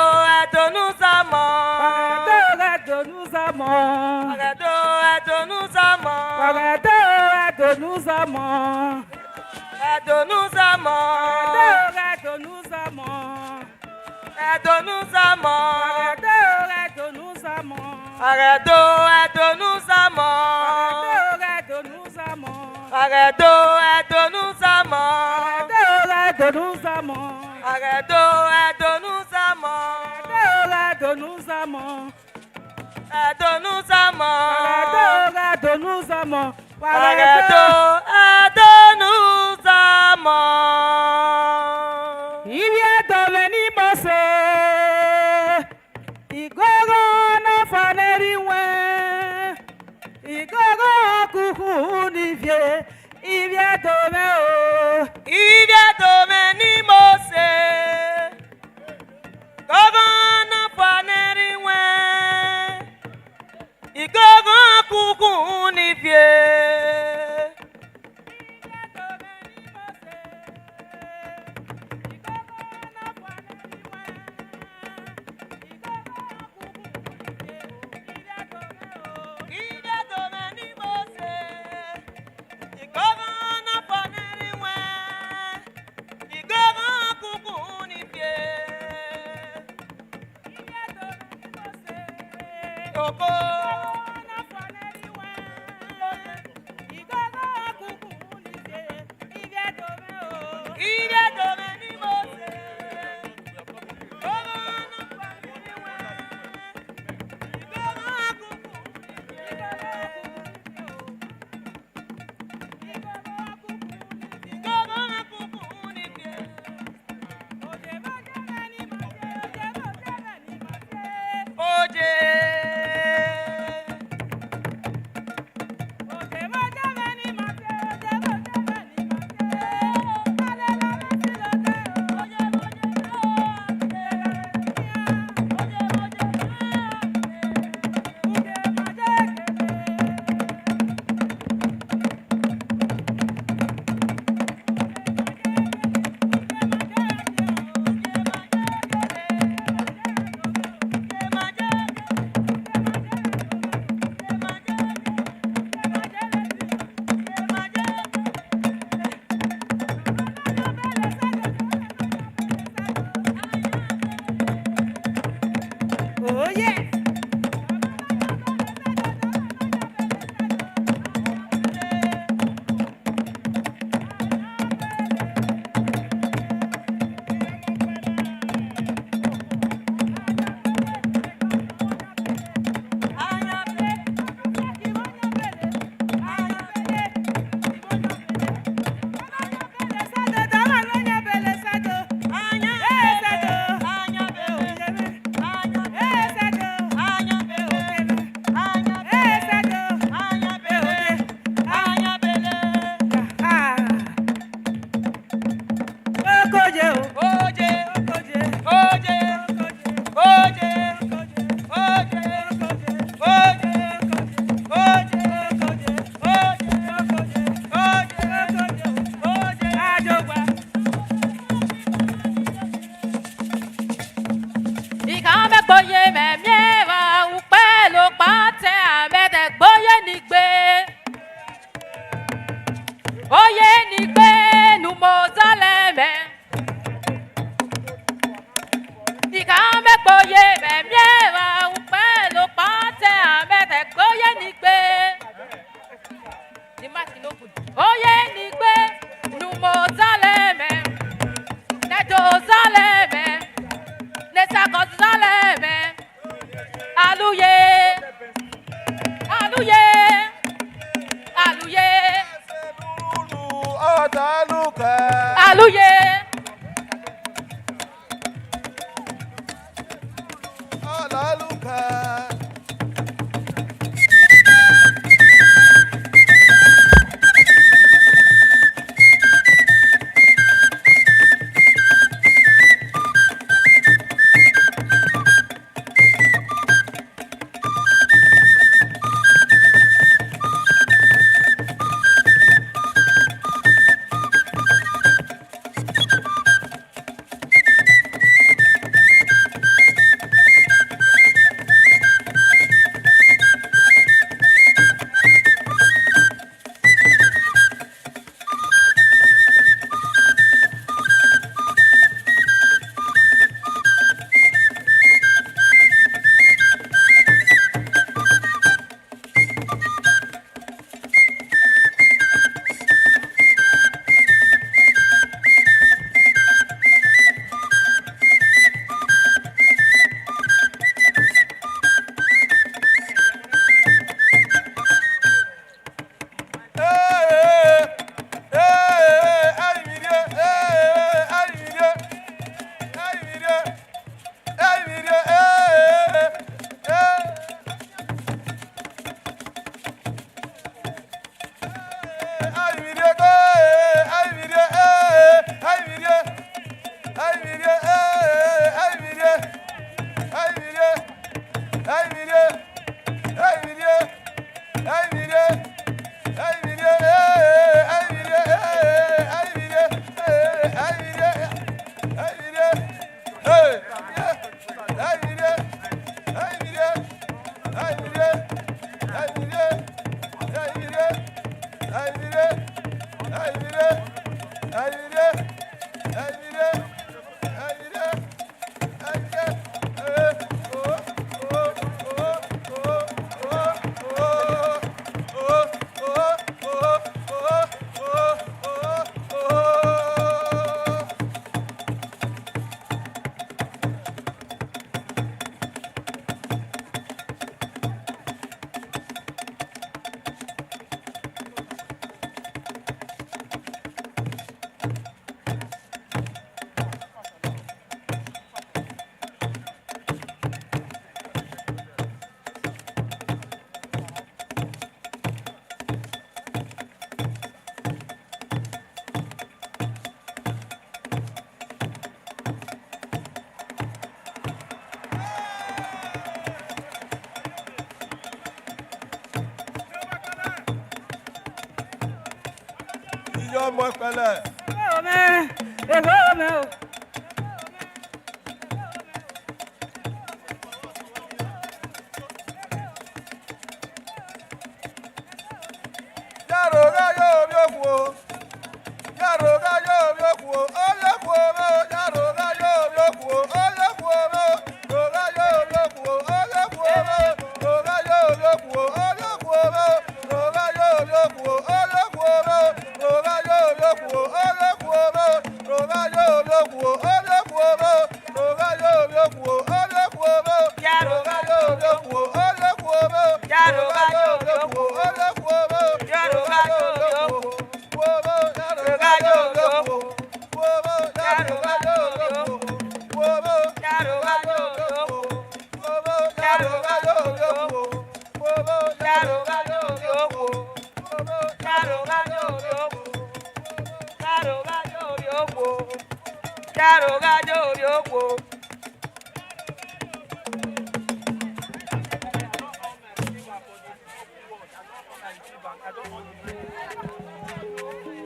adonuzamo, wagado adonuzamo, adonuzamo, adonuzamo, adonuzamo, adonuzamo, Wagado adonuzamo, adonuzamo, Wagado adonuzamo, adonuzamo, Wagado adonuzamo, adonuzamo, adonuzamo, adonuzamo, Wagado adonuzamo. Ibia doveni mose, igogo na faneri we, igogo kuku nivye, ibia dove o, Ibia domeni mose, gogo na paneri we, igogo kuku ni fie. Ibia domeni mose, igogo na paneri we, igogo kuku ni fie. Koko. Ibia domeni mose, gogo na paneri we, igogo kuku ni fie. Igogo kuku ni fie. Oje. nigbe. The mic no good. Oye nigbe. Numo zaleme. Neto zaleme. Nesako zaleme. Aluye. Aluye. Aluye. Aluye.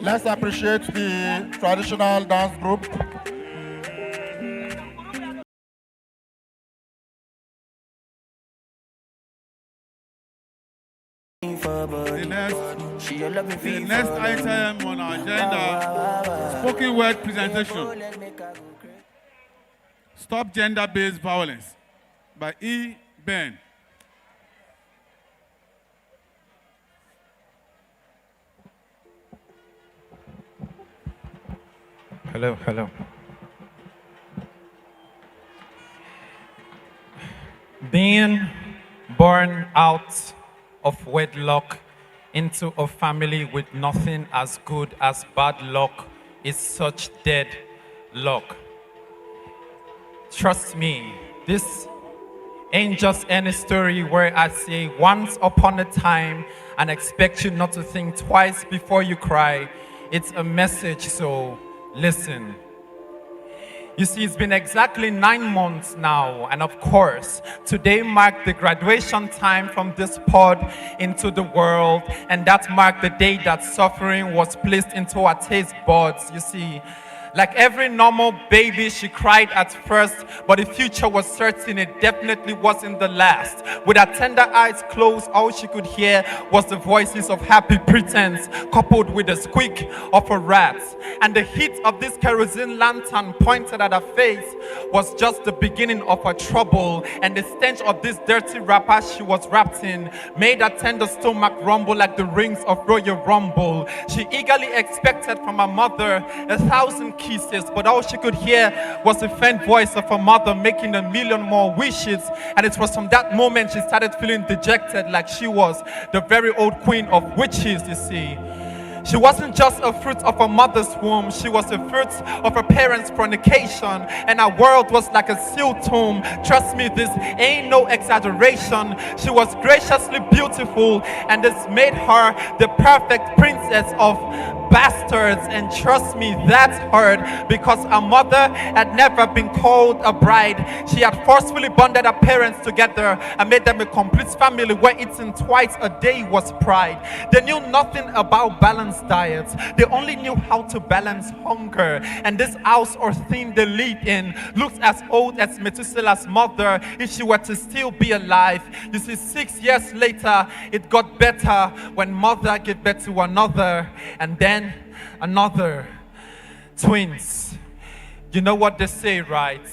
Let's appreciate the traditional dance group. The next item on our agenda, spoken word presentation. Stop Gender-Based Violence by E. Ben. Hello. Being born out of wedlock into a family with nothing as good as bad luck is such dead luck. Trust me, this ain't just any story where I say once upon a time and expect you not to think twice before you cry. It's a message, so listen. You see, it's been exactly 9 months now, and of course, today marked the graduation time from this pod into the world, and that marked the day that suffering was placed into our taste buds. You see, like every normal baby, she cried at first, but the future was certain it definitely wasn't the last. With her tender eyes closed, all she could hear was the voices of happy pretense, coupled with the squeak of a rat. And the heat of this kerosene lantern pointed at her face was just the beginning of her trouble. And the stench of this dirty wrapper she was wrapped in made her tender stomach rumble like the rings of Royal Rumble. She eagerly expected from her mother 1,000 kisses, but all she could hear was the faint voice of her mother making 1,000,000 more wishes. And it was from that moment she started feeling dejected, like she was the very old queen of witches, you see. She wasn't just a fruit of her mother's womb, she was a fruit of her parents' fornication, and her world was like a sealed tomb. Trust me, this ain't no exaggeration. She was graciously beautiful, and this made her the perfect princess of bastards. And trust me, that's hard, because her mother had never been called a bride. She had forcefully bonded her parents together and made them a complete family where eating twice a day was pride. They knew nothing about balanced diets. They only knew how to balance hunger. And this house or thing they lived in looked as old as Methuselah's mother if she were to still be alive. You see, 6 years later, it got better when mother gave birth to another, and then another. Twins. You know what they say, right?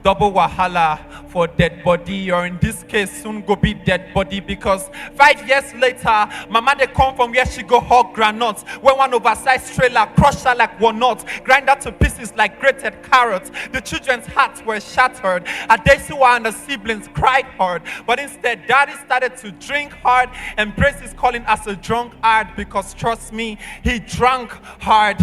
Double wahala for dead body, or in this case, soon go be dead body, because 5 years later, mama they come from where she go hog granuts, when one oversized trailer crushed her like walnuts, grind her to pieces like grated carrots. The children's hearts were shattered. Adesua and the siblings cried hard, but instead, daddy started to drink hard, embrace his calling as a drunkard, because trust me, he drank hard.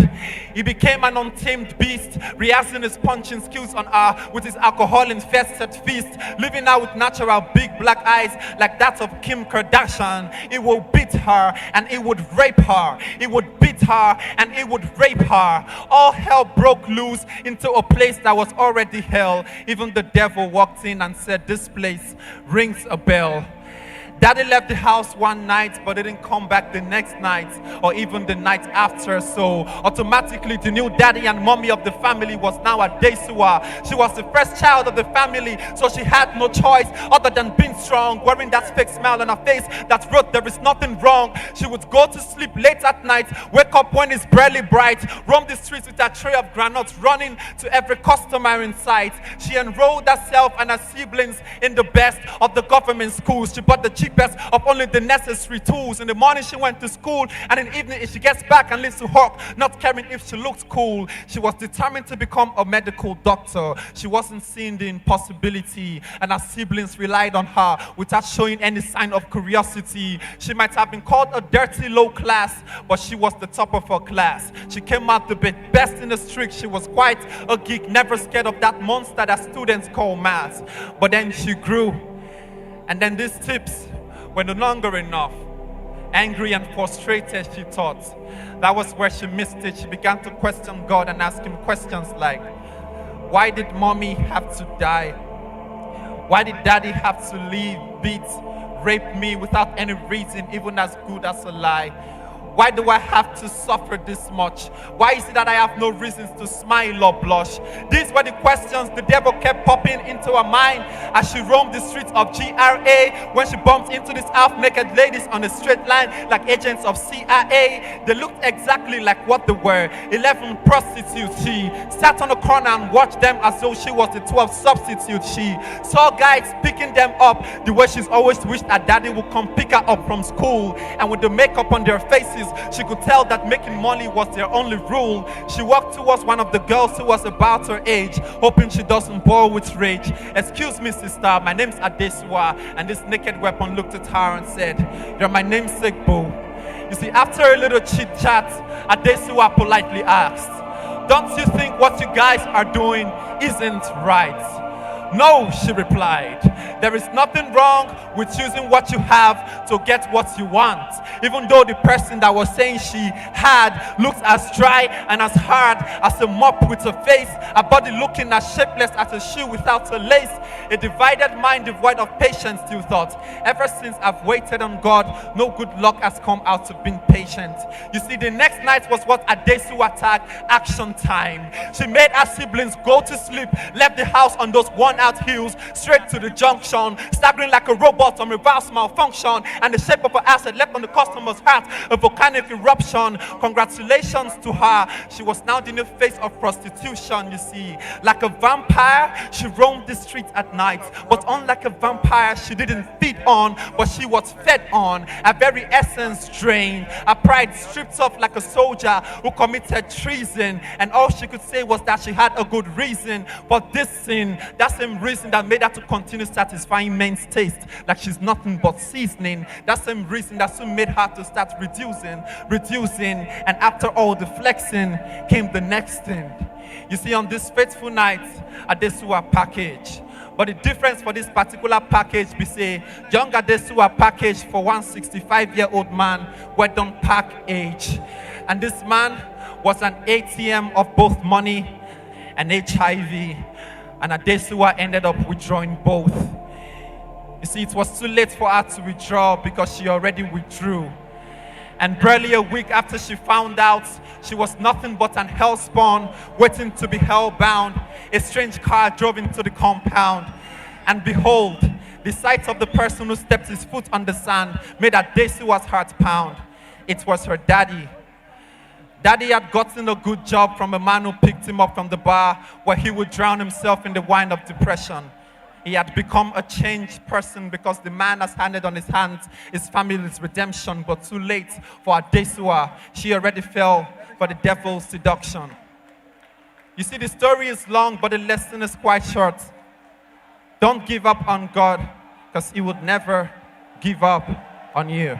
He became an untamed beast, rehearsing his punching skills on her with his alcohol-infested fist, living out with natural big black eyes like that of Kim Kardashian. He would beat her and he would rape her. He would beat her and he would rape her. All hell broke loose into a place that was already hell. Even the devil walked in and said, "This place rings a bell." Daddy left the house one night, but didn't come back the next night or even the night after. So automatically the new daddy and mommy of the family was now Adesua. She was the first child of the family, so she had no choice other than being strong, wearing that fake smile on her face that wrote "there is nothing wrong." She would go to sleep late at night, wake up when it's barely bright, roam the streets with a tray of granuts, running to every customer in sight. She enrolled herself and her siblings in the best of the government schools. She bought the cheapest of only the necessary tools. In the morning she went to school, and in the evening if she gets back and leaves to work, not caring if she looked cool. She was determined to become a medical doctor. She wasn't seeing the impossibility, and her siblings relied on her without showing any sign of curiosity. She might have been called a dirty low class, but she was the top of her class. She came out the best in the street. She was quite a geek, never scared of that monster that students call math. But then she grew, and then these tips were no longer enough. Angry and frustrated, she thought. That was where she missed it. She began to question God and ask him questions like, why did mommy have to die? Why did daddy have to leave, beat, rape me without any reason, even as good as a lie? Why do I have to suffer this much? Why is it that I have no reasons to smile or blush? These were the questions the devil kept popping into her mind as she roamed the streets of GRA, when she bumped into these half-naked ladies on a straight line like agents of CIA. They looked exactly like what they were, 11 prostitutes. She sat on the corner and watched them as though she was the 12th substitute. She saw guys picking them up the way she's always wished her daddy would come pick her up from school, and with the makeup on their faces, studies. She could tell that making money was their only rule. She walked towards one of the girls who was about her age, hoping she doesn't boil with rage. "Excuse me, sister, my name's Adesua." And this naked weapon looked at her and said, "You're my namesake, boo." You see, after a little chit chat, Adesua politely asked, "Don't you think what you guys are doing isn't right?" "No," she replied. "There is nothing wrong with using what you have to get what you want." Even though the person that was saying she had looks as dry and as hard as a mop with a face, her body looking as shapeless as a shoe without a lace. A divided mind devoid of patience still thought, "Ever since I've waited on God, no good luck has come out of being patient." You see, the next night was what Adesua tagged action time. She made her siblings go to sleep, left the house on those worn-out heels, straight to the junction, staggering like a robot on reverse malfunction, and the shape of her ass had left on the customer's heart a volcanic eruption. Congratulations to her. She was now the new face of prostitution, you see. Like a vampire, she roamed the streets at night. But unlike a vampire, she didn't feed on, but she was fed on. Her very essence drained. Her pride stripped off like a soldier who committed treason. And all she could say was that she had a good reason for this sin. That same reason that made her to continue satisfying men's taste like she's nothing but seasoning. That same reason that soon made her to start reducing. And after all the flexing came the next thing. You see, on this fateful night, Adesua package. But the difference for this particular package be say, young Adesua package for 165-year-old man were done pack age. And this man was an ATM of both money and HIV. And Adesua ended up withdrawing both. You see, it was too late for her to withdraw because she already withdrew. And barely a week after she found out she was nothing but an hellspawn waiting to be hellbound, a strange car drove into the compound. And behold, the sight of the person who stepped his foot on the sand made Adesua's heart pound. It was her daddy. Daddy had gotten a good job from a man who picked him up from the bar where he would drown himself in the wine of depression. He had become a changed person because the man has handed on his hands his family's redemption, but too late for Adesua. She already fell for the devil's seduction. You see, the story is long, but the lesson is quite short. Don't give up on God, because He would never give up on you.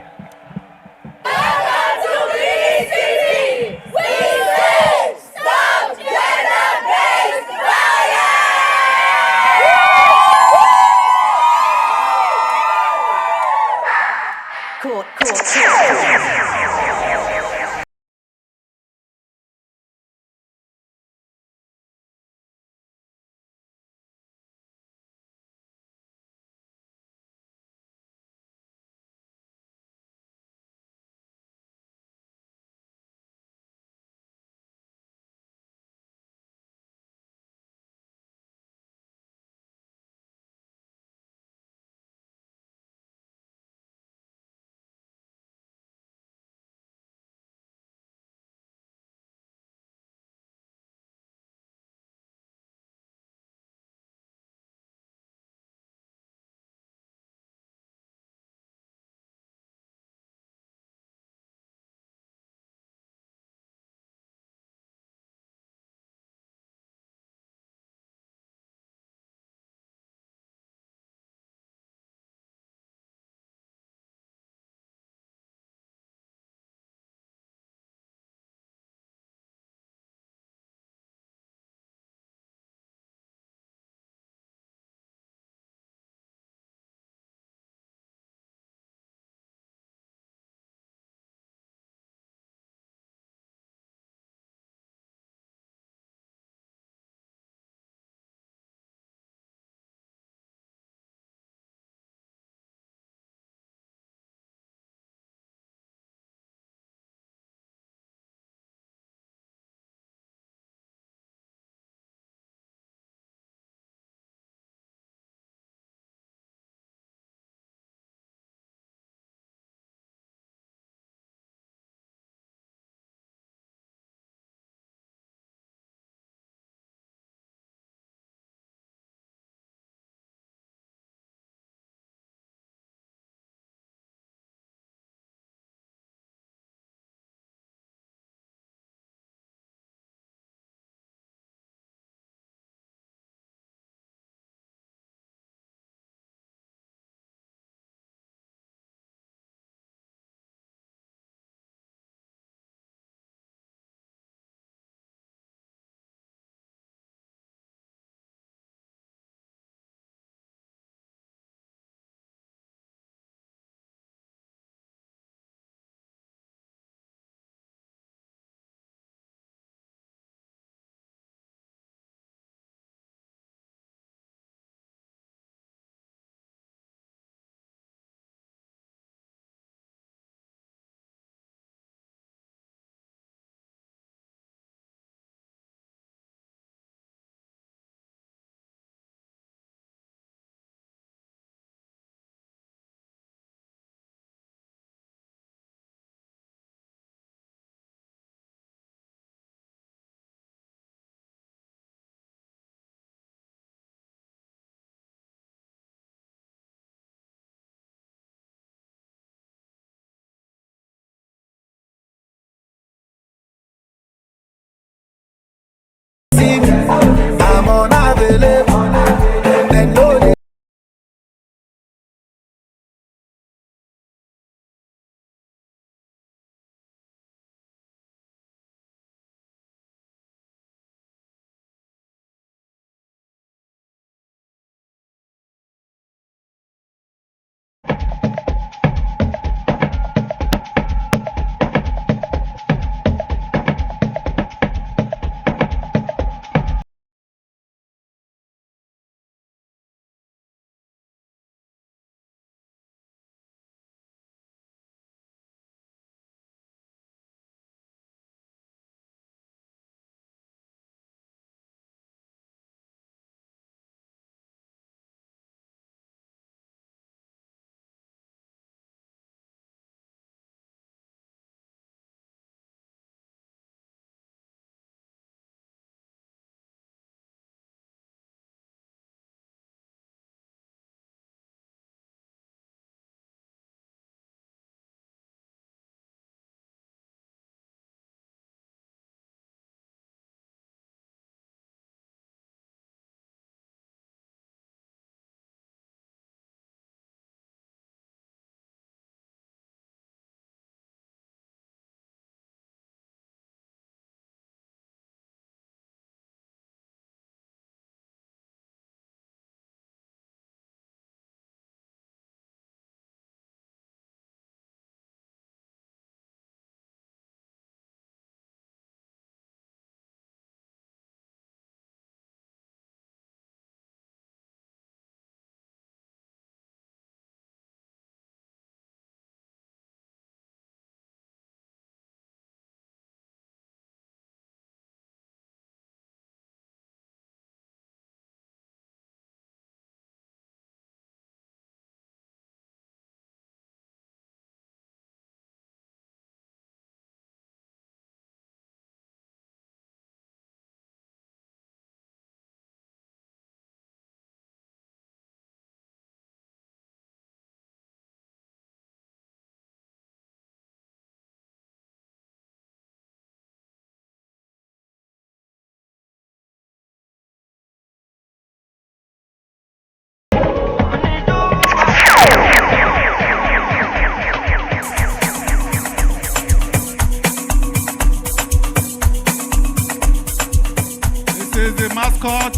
mascot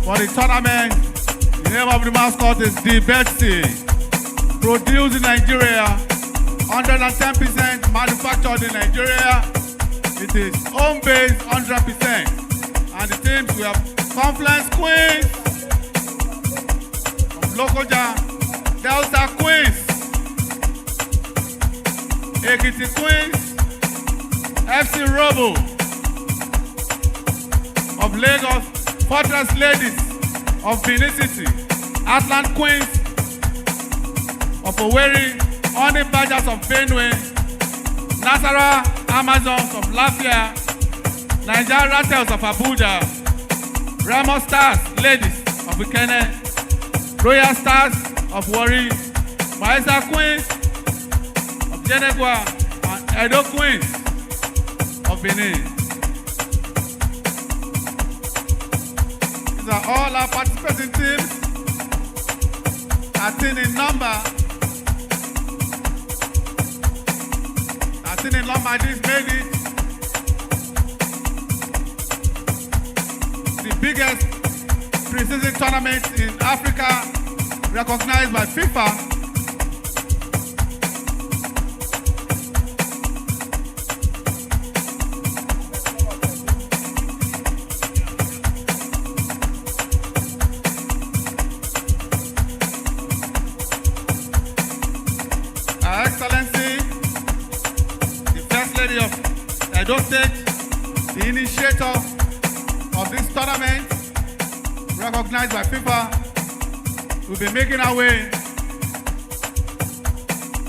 for the tournament. The name of the mascot is the Betsy. Produced in Nigeria, 110% manufactured in Nigeria. It is home-based 100%. And the teams we have Confluence Queens, from Lokoja, Delta Queens, Ekiti Queens, FC Robo of Lagos, Fortress Ladies of Benin City, Atlant Queens of Owerri, Honey Badgers of Benue, Nasarawa Amazons of Lafia, Nigeria Rattles of Abuja, Remo Stars Ladies of Ikene, Royal Stars of Warri, Maisa Queens of Jenegua, and Edo Queens of Benin. These are all our participating teams, 13 in number. 13 in number, this made it the biggest pre-season tournament in Africa, recognized by FIFA. Her Excellency, the First Lady of Edo State, the initiator of this tournament, recognized by FIFA, will be making our way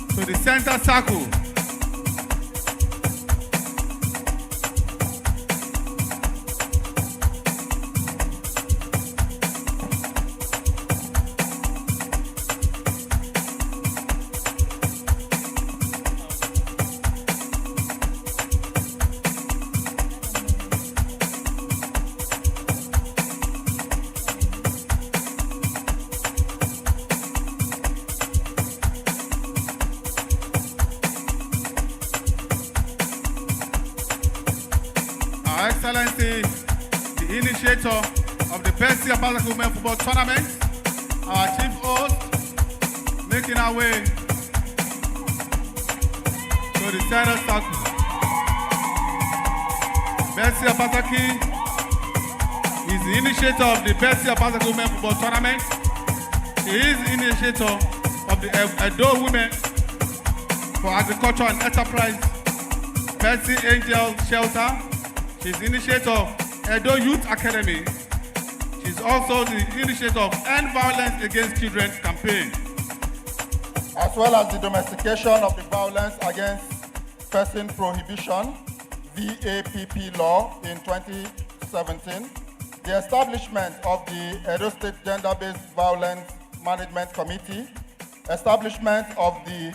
to the center circle. Her Excellency, the initiator of the Betsy Obaseki Women Football Tournament, our chief host, making our way to the center circle. Betsy Obaseki is the initiator of the Betsy Obaseki Women Football Tournament. She is the initiator of the Edo Women for Agriculture and Enterprise, Betsy Angel Shelter. She's the initiator of Edo Youth Academy. She's also the initiator of End Violence Against Children campaign. As well as the domestication of the Violence Against Person Prohibition, VAPP law in 2017, the establishment of the Edo State Gender-Based Violence Management Committee, establishment of the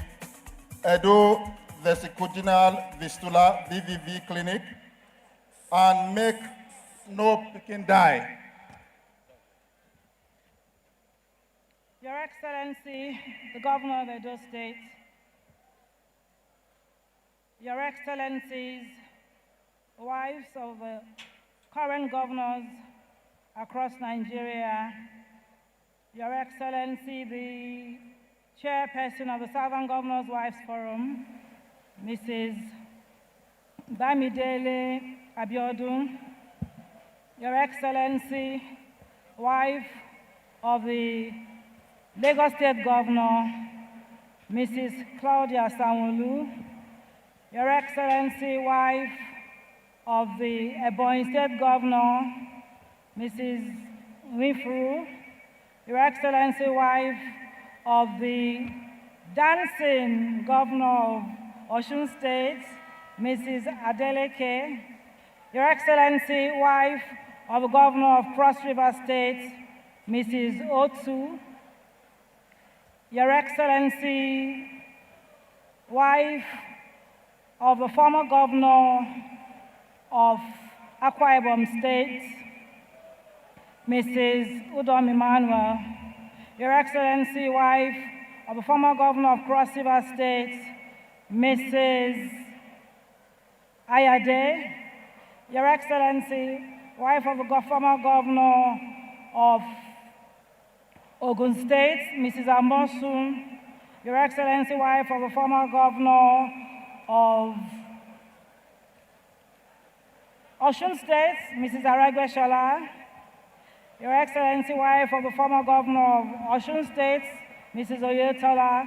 Edo Vesicuginal Vistula VVV Clinic, and Make No Pikin Die. Your Excellency, the Governor of Edo State, Your Excellencies, wives of the current governors across Nigeria, Your Excellency, the Chairperson of the Southern Governors' Wives Forum, Mrs. Bamidele Abiodun, Your Excellency, wife of the Lagos State Governor, Mrs. Claudia Sanwo-Olu, Your Excellency, wife of the Ebonyi State Governor, Mrs. Winfrey, Your Excellency, wife of the dancing Governor of Osun State, Mrs. Adeleke, Your Excellency, wife of the Governor of Cross River State, Mrs. Otu, Your Excellency, wife of the former Governor of Akwa Ibom State, Mrs. Udom Emmanuel, Your Excellency, wife of the former Governor of Cross River State, Mrs. Ayade, Your Excellency, wife of the former governor of Ogun State, Mrs. Amosun, Your Excellency, wife of the former governor of Osun State, Mrs. Aregbesola, Your Excellency, wife of the former governor of Osun State, Mrs. Oyetola,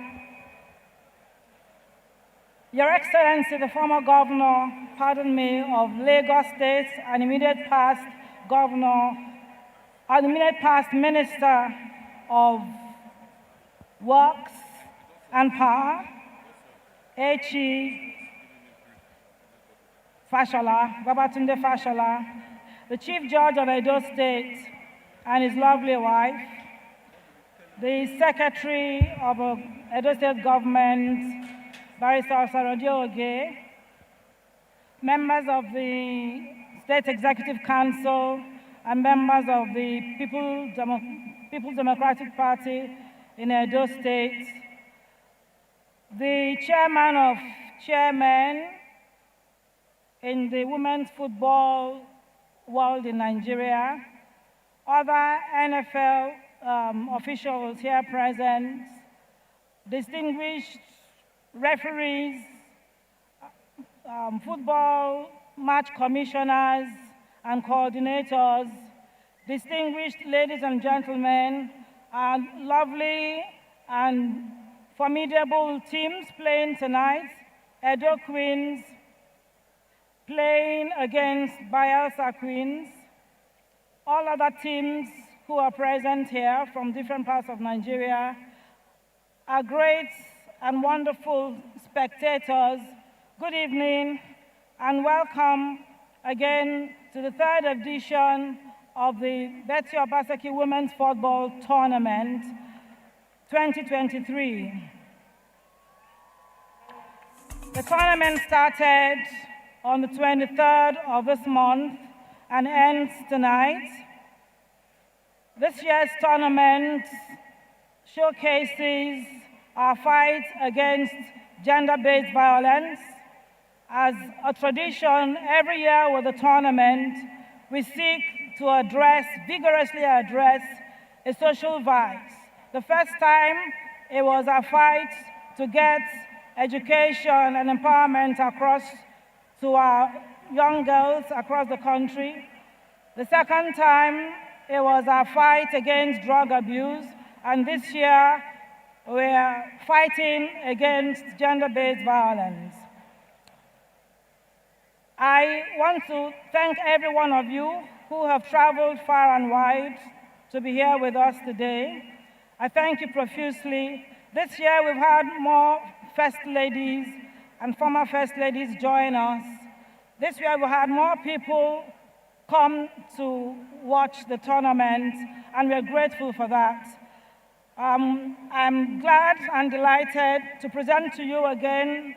Your Excellency, the former governor, pardon me, of Lagos State, and immediate past governor, and immediate past minister of Works and Power, H.E. Fashola, Babatunde Fashola, the Chief Judge of Edo State and his lovely wife, the Secretary of Edo State Government, Barrister Sarodio Oge, members of the State Executive Council, and members of the People's Democratic Party in Edo State, the chairman of chairmen in the women's football world in Nigeria, other NFL officials here present, distinguished referees, football match commissioners and coordinators, distinguished ladies and gentlemen, and lovely and formidable teams playing tonight, Edo Queens playing against Bayelsa Queens, all other teams who are present here from different parts of Nigeria, are great and wonderful spectators. Good evening and welcome again to the third edition of the Betsy Obaseki Women's Football Tournament 2023. The tournament started on the 23rd of this month and ends tonight. This year's tournament showcases our fight against gender-based violence. As a tradition, every year with the tournament, we seek to vigorously address a social vice. The first time, it was a fight to get education and empowerment across to our young girls across the country. The second time, it was a fight against drug abuse, and this year, we're fighting against gender-based violence. I want to thank every one of you who have traveled far and wide to be here with us today. I thank you profusely. This year we've had more First Ladies and former First Ladies join us. This year we had more people come to watch the tournament, and we're grateful for that. I'm glad and delighted to present to you again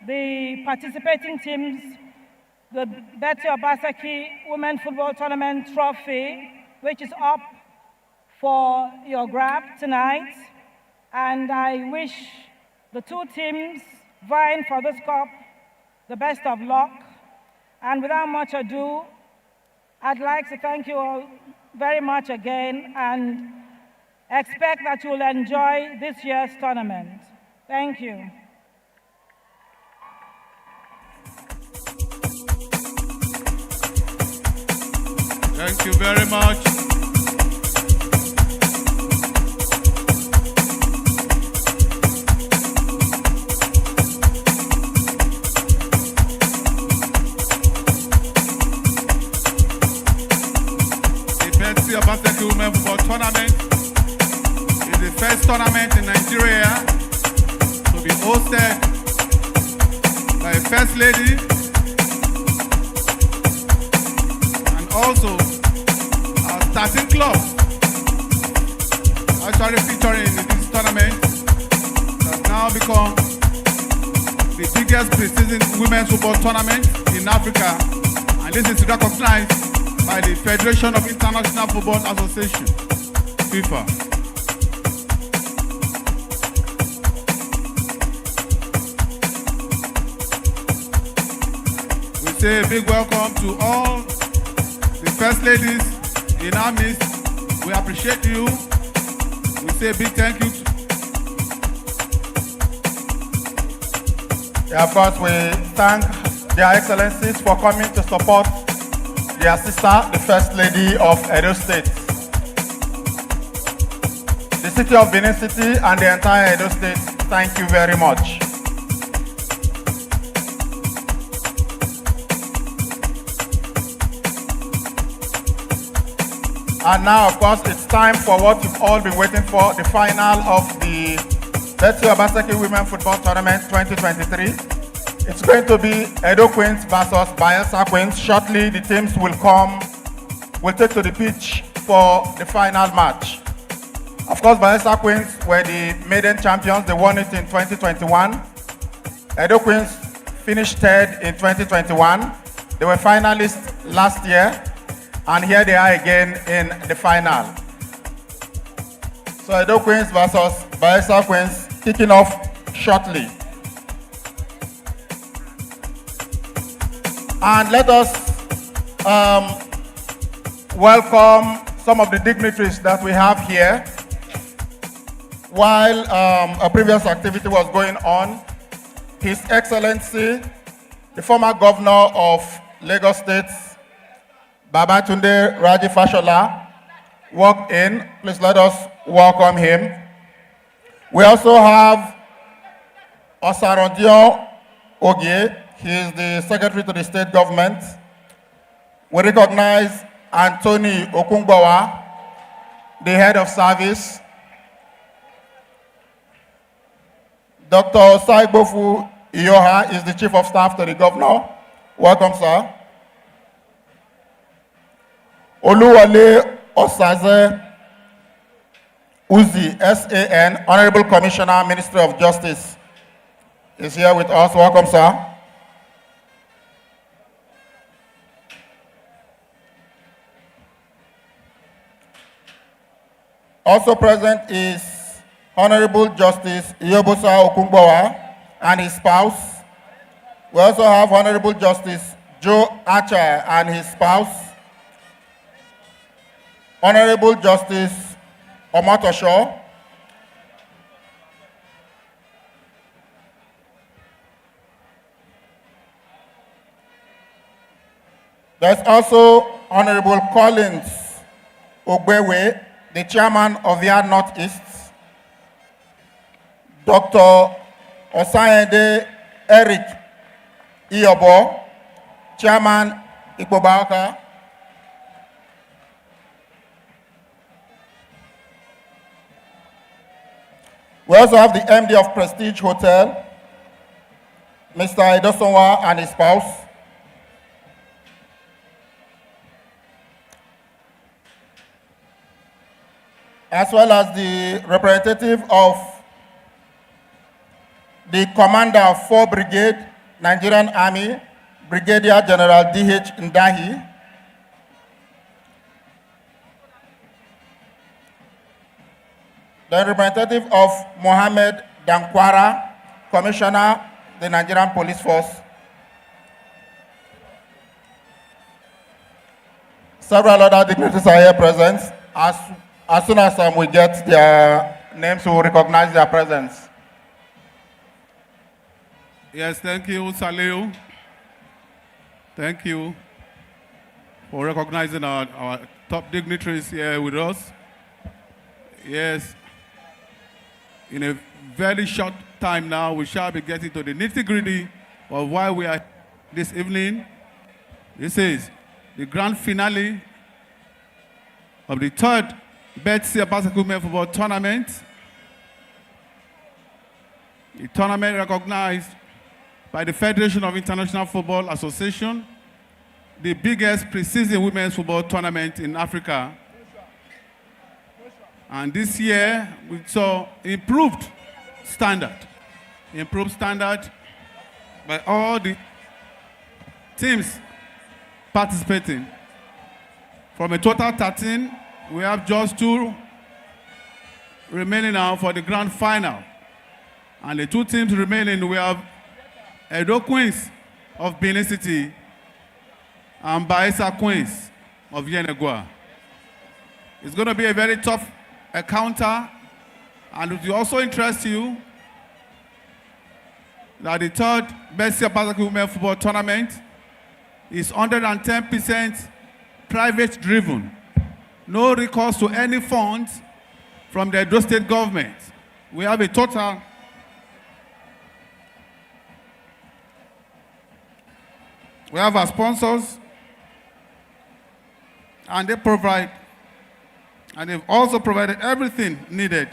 the participating teams, the Betsy Obaseki Women's Football Tournament Trophy, which is up for your grab tonight. And I wish the two teams vying for this cup the best of luck. And without much ado, I'd like to thank you all very much again and expect that you will enjoy this year's tournament. Thank you. Thank you very much. The Betsy Obaseki Women's Football Tournament is the first tournament in Nigeria to be hosted by a First Lady and also our starting club actually featuring in this tournament has now become the biggest preseason women's football tournament in Africa, and this is recognized by the Federation of International Football Association, FIFA. We say a big welcome to all the first ladies in our midst, we appreciate you. We say a big thank you. Yeah, of course, we thank their excellencies for coming to support their sister, the First Lady of Edo State. The city of Benin City and the entire Edo State, thank you very much. And now, of course, it's time for what you've all been waiting for, the final of the Betsy Obaseki Women Football Tournament 2023. It's going to be Edo Queens versus Bayelsa Queens. Shortly, the teams will take to the pitch for the final match. Of course, Bayelsa Queens were the maiden champions. They won it in 2021. Edo Queens finished third in 2021. They were finalists last year. And here they are again in the final. So Edo Queens versus Bayelsa Queens kicking off shortly. And let us welcome some of the dignitaries that we have here. While a previous activity was going on, His Excellency, the former governor of Lagos State, Babatunde Raji Fashola, walked in. Please let us welcome him. We also have Osarodion Ogie. He is the secretary to the state government. We recognize Anthony Okungbawa, the head of service. Dr. Osaibofu Iyoha is the chief of staff to the governor. Welcome, sir. Oluwale Osaze Uzi, SAN, Honorable Commissioner, Ministry of Justice, is here with us. Welcome, sir. Also present is Honorable Justice Iyobosa Okungbawa and his spouse. We also have Honorable Justice Joe Archer and his spouse. Honorable Justice Omotosho. There's also Honorable Collins Ogbewe, the chairman of the Northeast. Dr. Osayende Eric Iyobo, chairman Ikpobaoka. We also have the MD of Prestige Hotel, Mr. Edosonwa and his spouse. As well as the representative of the commander of 4 Brigade, Nigerian Army, Brigadier General D.H. Ndahi. The representative of Mohammed Dankwara, Commissioner, the Nigerian Police Force. Several other dignitaries are here present. As soon as we get their names, we will recognize their presence. Yes, thank you, Saleu. Thank you for recognizing our top dignitaries here with us. Yes. In a very short time now, we shall be getting to the nitty-gritty of why we are this evening. This is the grand finale of the 3rd Betsy Obaseki Women Football Tournament. The tournament recognized by the Federation of International Football Association, the biggest preseason women's football tournament in Africa. And this year, we saw improved standard by all the teams participating. From a total 13, we have just 2 remaining now for the grand final. And the 2 teams remaining, we have Edo Queens of Benin City and Bayelsa Queens of Yenegua. It's going to be a very tough encounter, and it will also interest you that the third Betsy Obaseki Women Football Tournament is 110% private driven. No recourse to any funds from the Edo State government. We have a total we have our sponsors, and they've also provided everything needed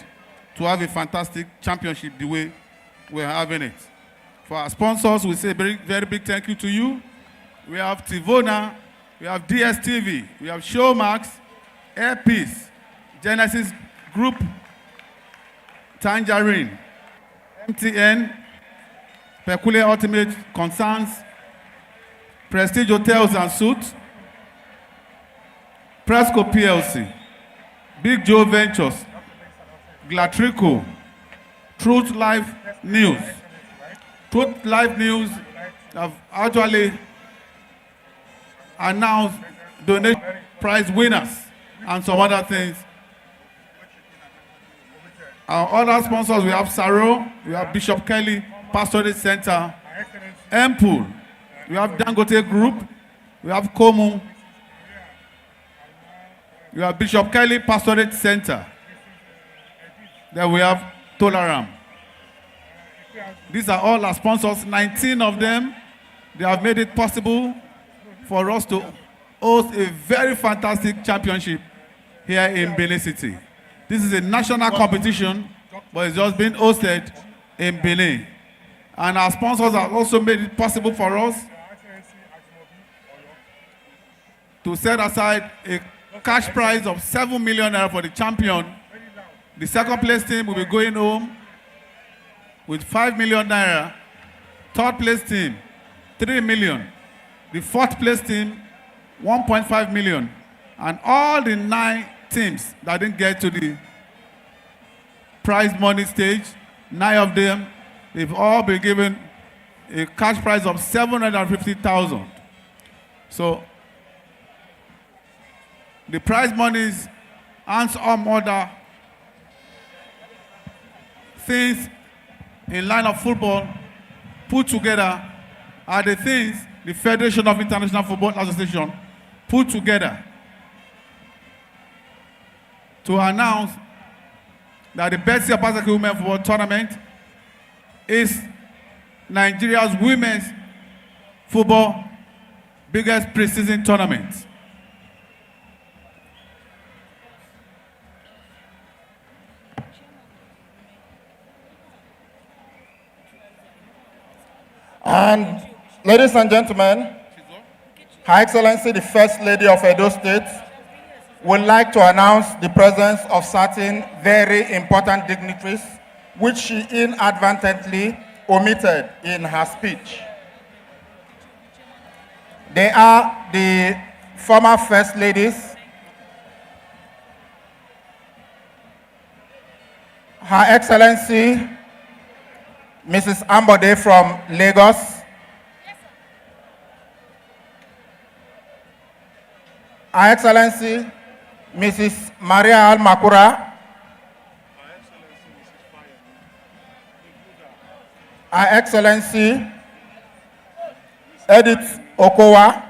to have a fantastic championship the way we're having it. For our sponsors, we say a very, very big thank you to you. We have Tivona, we have DSTV, we have Showmax, Airpeace, Genesis Group, Tangerine, MTN, Peculiar Ultimate Concerns, Prestige Hotels and Suites, Presco PLC, Big Joe Ventures, Glatrico, Truth Life News. Truth Life News have actually announced donation prize winners and some other things. Our other sponsors, we have Saro, we have Bishop Kelly Pastorate Center, Empul, we have Dangote Group, we have Komu, we have Bishop Kelly Pastorate Center, then we have Tolaram. These are all our sponsors, 19 of them. They have made it possible for us to host a very fantastic championship here in Benin City. This is a national competition, but it's just been hosted in Benin. And our sponsors have also made it possible for us to set aside a cash prize of 7 million naira for the champion. The second place team will be going home with 5 million naira. Third place team, 3 million. The fourth place team, 1.5 million. And all the 9 teams that didn't get to the prize money stage, 9 of them, they've all been given a cash prize of 750,000. So the prize monies and some other things in line of football put together are the things the Federation of International Football Association put together to announce that the Betsy Obaseki Women Football Tournament is Nigeria's women's football biggest preseason tournament. And ladies and gentlemen, Her Excellency the First Lady of Edo State would like to announce the presence of certain very important dignitaries which she inadvertently omitted in her speech. They are the former First Ladies, Her Excellency Mrs. Ambode from Lagos, Her Excellency Mrs. Maria Almakura, Her Excellency Edith Okowa,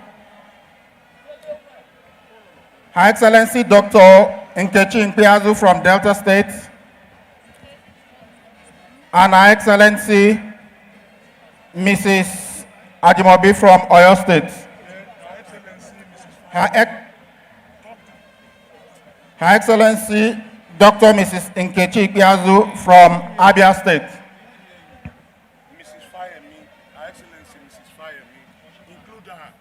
Her Excellency Dr. Nkechi Nkpiazu from Delta State, and Her Excellency Mrs. Ajimobi from Oyo State. Her Excellency Dr. Mrs. Nkechi Nkpiazu from Abia State. Mrs. Fayemi, Her Excellency Mrs. Fayemi, include her,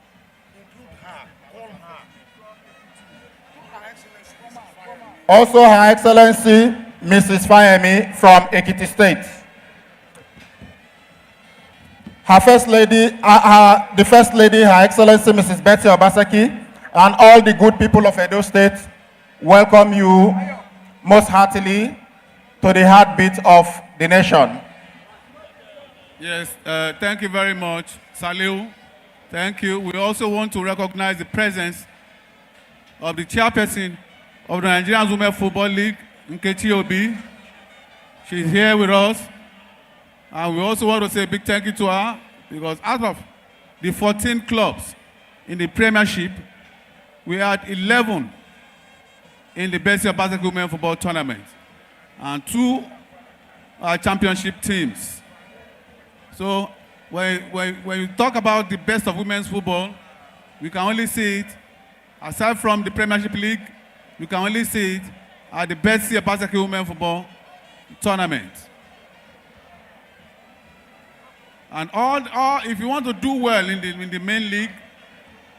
call her. Her Excellency Mrs. Fayemi. Also Her Excellency Mrs. Fayemi from Ekiti State. Her First Lady, the First Lady, Her Excellency Mrs. Betsy Obaseki, and all the good people of Edo State welcome you most heartily to the heartbeat of the nation. Yes, thank you very much, Saliu. Thank you. We also want to recognize the presence of the chairperson of the Nigerian Women Football League, Nkechi Obi. She's here with us. And we also want to say a big thank you to her because out of the 14 clubs in the Premiership, we had 11 in the Betsy Obaseki Women Football Tournament and 2 championship teams. So when you talk about the best of women's football, we can only see it, aside from the Premiership League, you can only see it at the Betsy Obaseki Women Football Tournament. And if you want to do well in the main league,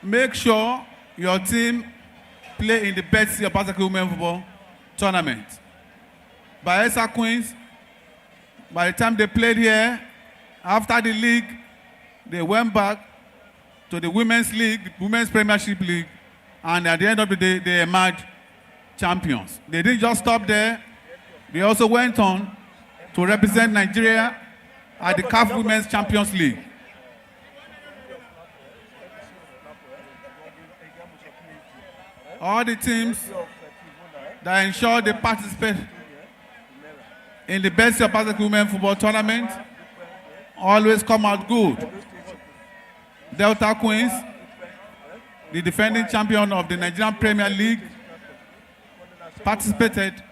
make sure your team play in the Betsy Obaseki Women Football Tournament. Bayelsa Queens, by the time they played here, after the league, they went back to the Women's League, the Women's Premiership League, and at the end of the day, they emerged champions. They didn't just stop there. They also went on to represent Nigeria at the CAF Women's Champions League. All the teams that ensure they participate in the Betsy Obaseki Women Football Tournament always come out good. Delta Queens, the defending champion of the Nigerian Premier League, participated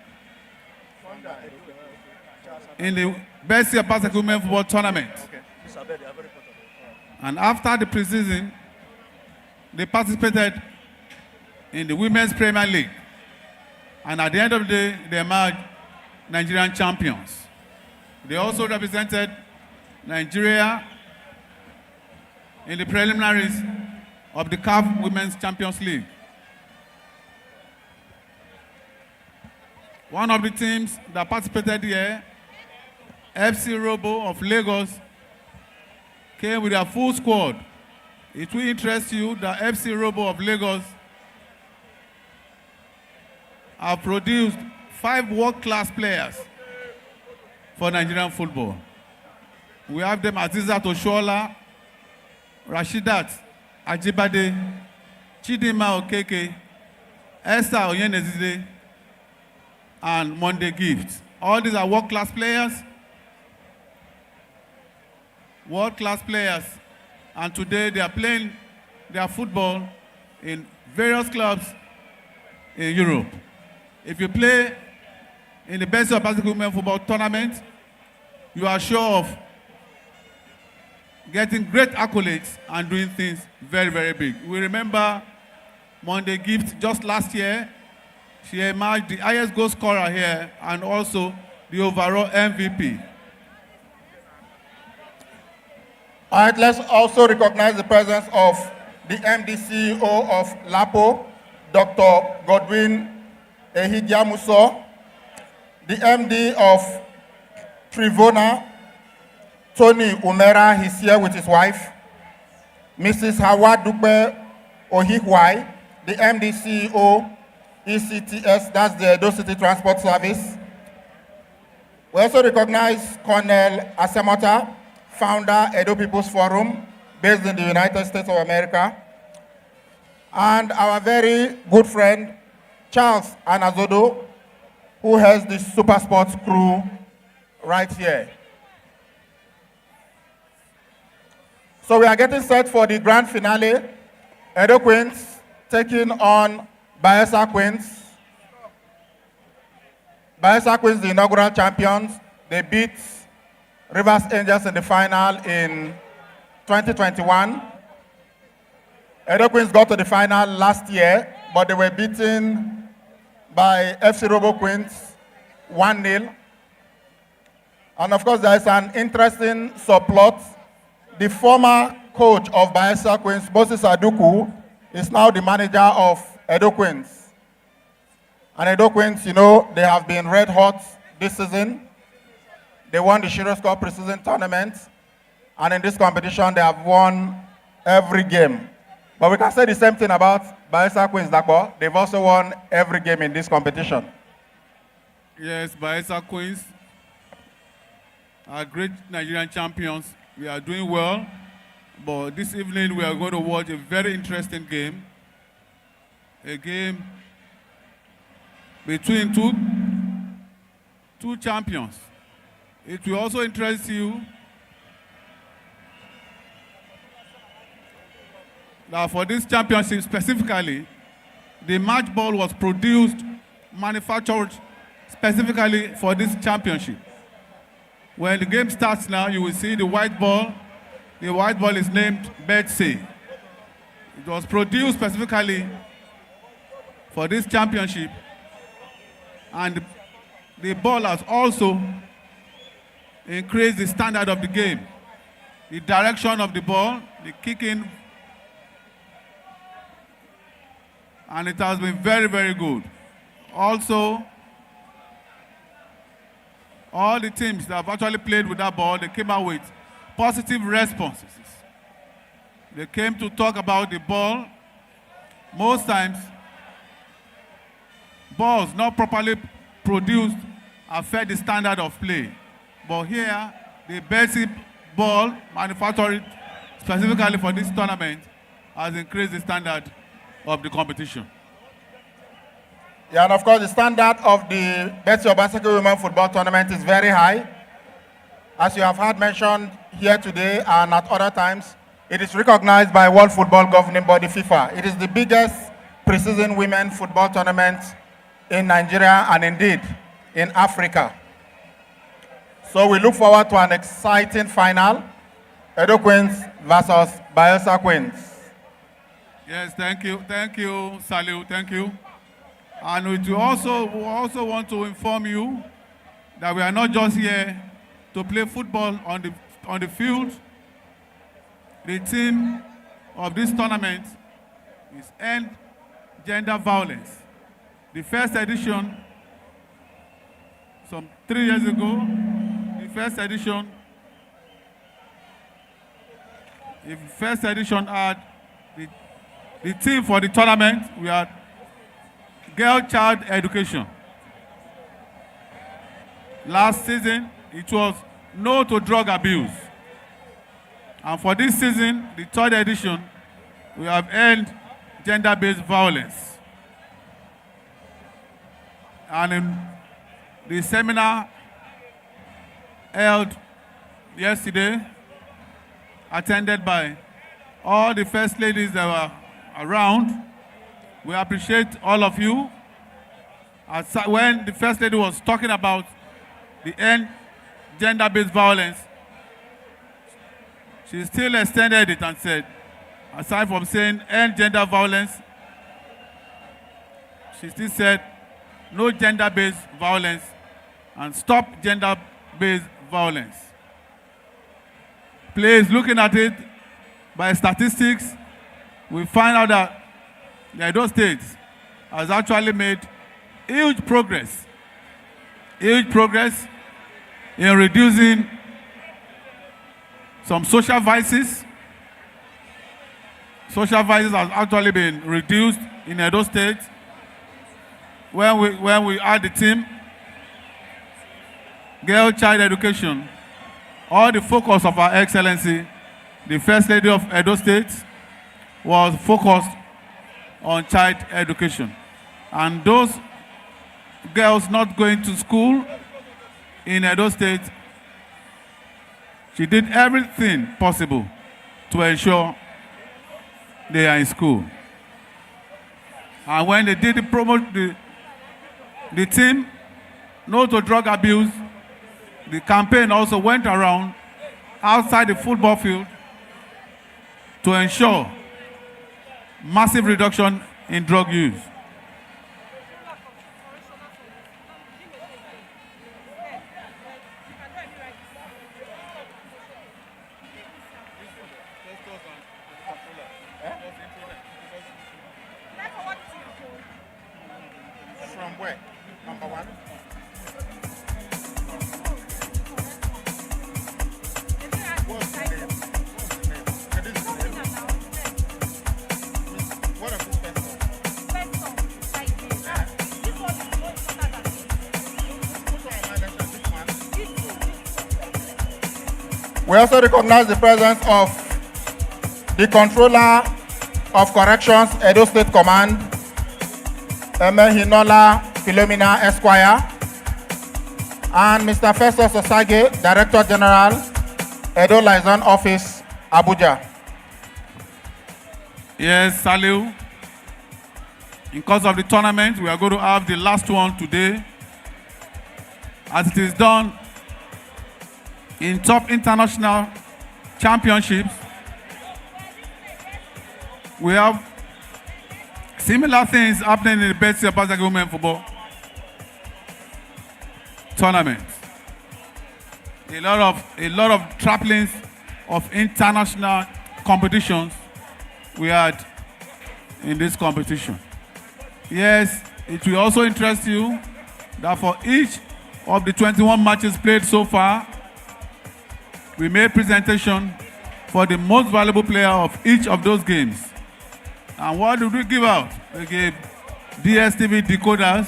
in the Betsy Obaseki Women Football Tournament. And after the preseason, they participated in the Women's Premier League. And at the end of the day, they emerged Nigerian champions. They also represented Nigeria in the preliminaries of the CAF Women's Champions League. One of the teams that participated here, FC Robo of Lagos, came with a full squad. It will interest you that FC Robo of Lagos have produced 5 world-class players for Nigerian football. We have them Azizat Oshola, Rashidat Ajibade, Chidima Okeke, Esther Oyenezide, and Monday Gift. All these are world-class players. World-class players. And today they are playing their football in various clubs in Europe. If you play in the Betsy Obaseki Women Football Tournament, you are sure of getting great accolades and doing things very, very big. We remember Monday Gift just last year. She emerged the highest goal scorer here and also the overall MVP. All right, let's also recognize the presence of the MD CEO of LAPO, Dr. Godwin Ehidiamuso, the MD of Trivona, Tony Umera, he's here with his wife, Mrs. Hawa Dupe Ohihwai, the MD CEO, ECTS, that's the Edo City Transport Service. We also recognize Colonel Asemota, founder, Edo People's Forum, based in the United States of America, and our very good friend, Charles Anazodo, who has the Super Sports crew right here. So we are getting set for the grand finale. Edo Queens taking on Bayelsa Queens. Bayelsa Queens, the inaugural champions. They beat Rivers Angels in the final in 2021. Edo Queens got to the final last year, but they were beaten by FC Robo Queens 1-0. And of course, there is an interesting subplot. The former coach of Bayelsa Queens, Moses Aduku, is now the manager of Edo Queens. And Edo Queens, you know, they have been red hot this season. They won the Shootout Cup preseason tournament. And in this competition, they have won every game. But we can say the same thing about Bayelsa Queens, Dakwa. They've also won every game in this competition. Yes, Bayelsa Queens are great Nigerian champions. We are doing well, but this evening we are going to watch a very interesting game. a game between two champions. It will also interest you that for this championship specifically, the match ball was produced, manufactured specifically for this championship. When the game starts now, you will see the white ball. The white ball is named Betsy. It was produced specifically for this championship. And the ball has also increased the standard of the game. The direction of the ball, the kicking, and it has been very, very good. Also, all the teams that have actually played with that ball, they came out with positive responses. They came to talk about the ball. Most times, balls not properly produced affect the standard of play. But here, the Betsy ball manufactured specifically for this tournament has increased the standard of the competition. Yeah, and of course, the standard of the Betsy Obaseki Women Football Tournament is very high. As you have heard mentioned here today and at other times, it is recognized by World Football Governing Body FIFA. It is the biggest preseason women football tournament in Nigeria and indeed in Africa. So we look forward to an exciting final, Edo Queens versus Bayelsa Queens. Yes, thank you, Saliu, thank you. And we also want to inform you that we are not just here to play football on the field. The theme of this tournament is End Gender Violence. The first edition, some 3 years ago, the first edition had the theme for the tournament. We had girl-child education. Last season, it was no to drug abuse. And for this season, the third edition, we have End Gender-Based Violence. And in the seminar held yesterday, attended by all the first ladies that were around, we appreciate all of you. When the first lady was talking about the End Gender-Based Violence, she still extended it and said, aside from saying end gender violence, she still said no gender-based violence and stop gender-based violence. Please, looking at it by statistics, we find out that the Edo State has actually made huge progress in reducing some social vices. Social vices have actually been reduced in Edo State. When we add the team, girl child education, all the focus of our excellency, the First Lady of Edo State, was focused on child education. And those girls not going to school in Edo State, she did everything possible to ensure they are in school. And when they did promote the team, No to Drug Abuse, the campaign also went around outside the football field to ensure massive reduction in drug use. From where? Number one? What's the name? Okay, this is the name. What of this person? We also recognize the presence of the Controller of Corrections, Edo State Command, Emehinola Philomena Esquire, and Mr. Festus Osage, Director General, Edo Liaison Office, Abuja. Yes, Saliu. In course of the tournament, we are going to have the last one today. As it is done in top international championships, we have similar things happening in the Betsy Obaseki women football tournament. A lot of trappings of international competitions we had in this competition. Yes, it will also interest you that for each of the 21 matches played so far, we made presentation for the most valuable player of each of those games. And what did we give out? We gave DSTV decoders,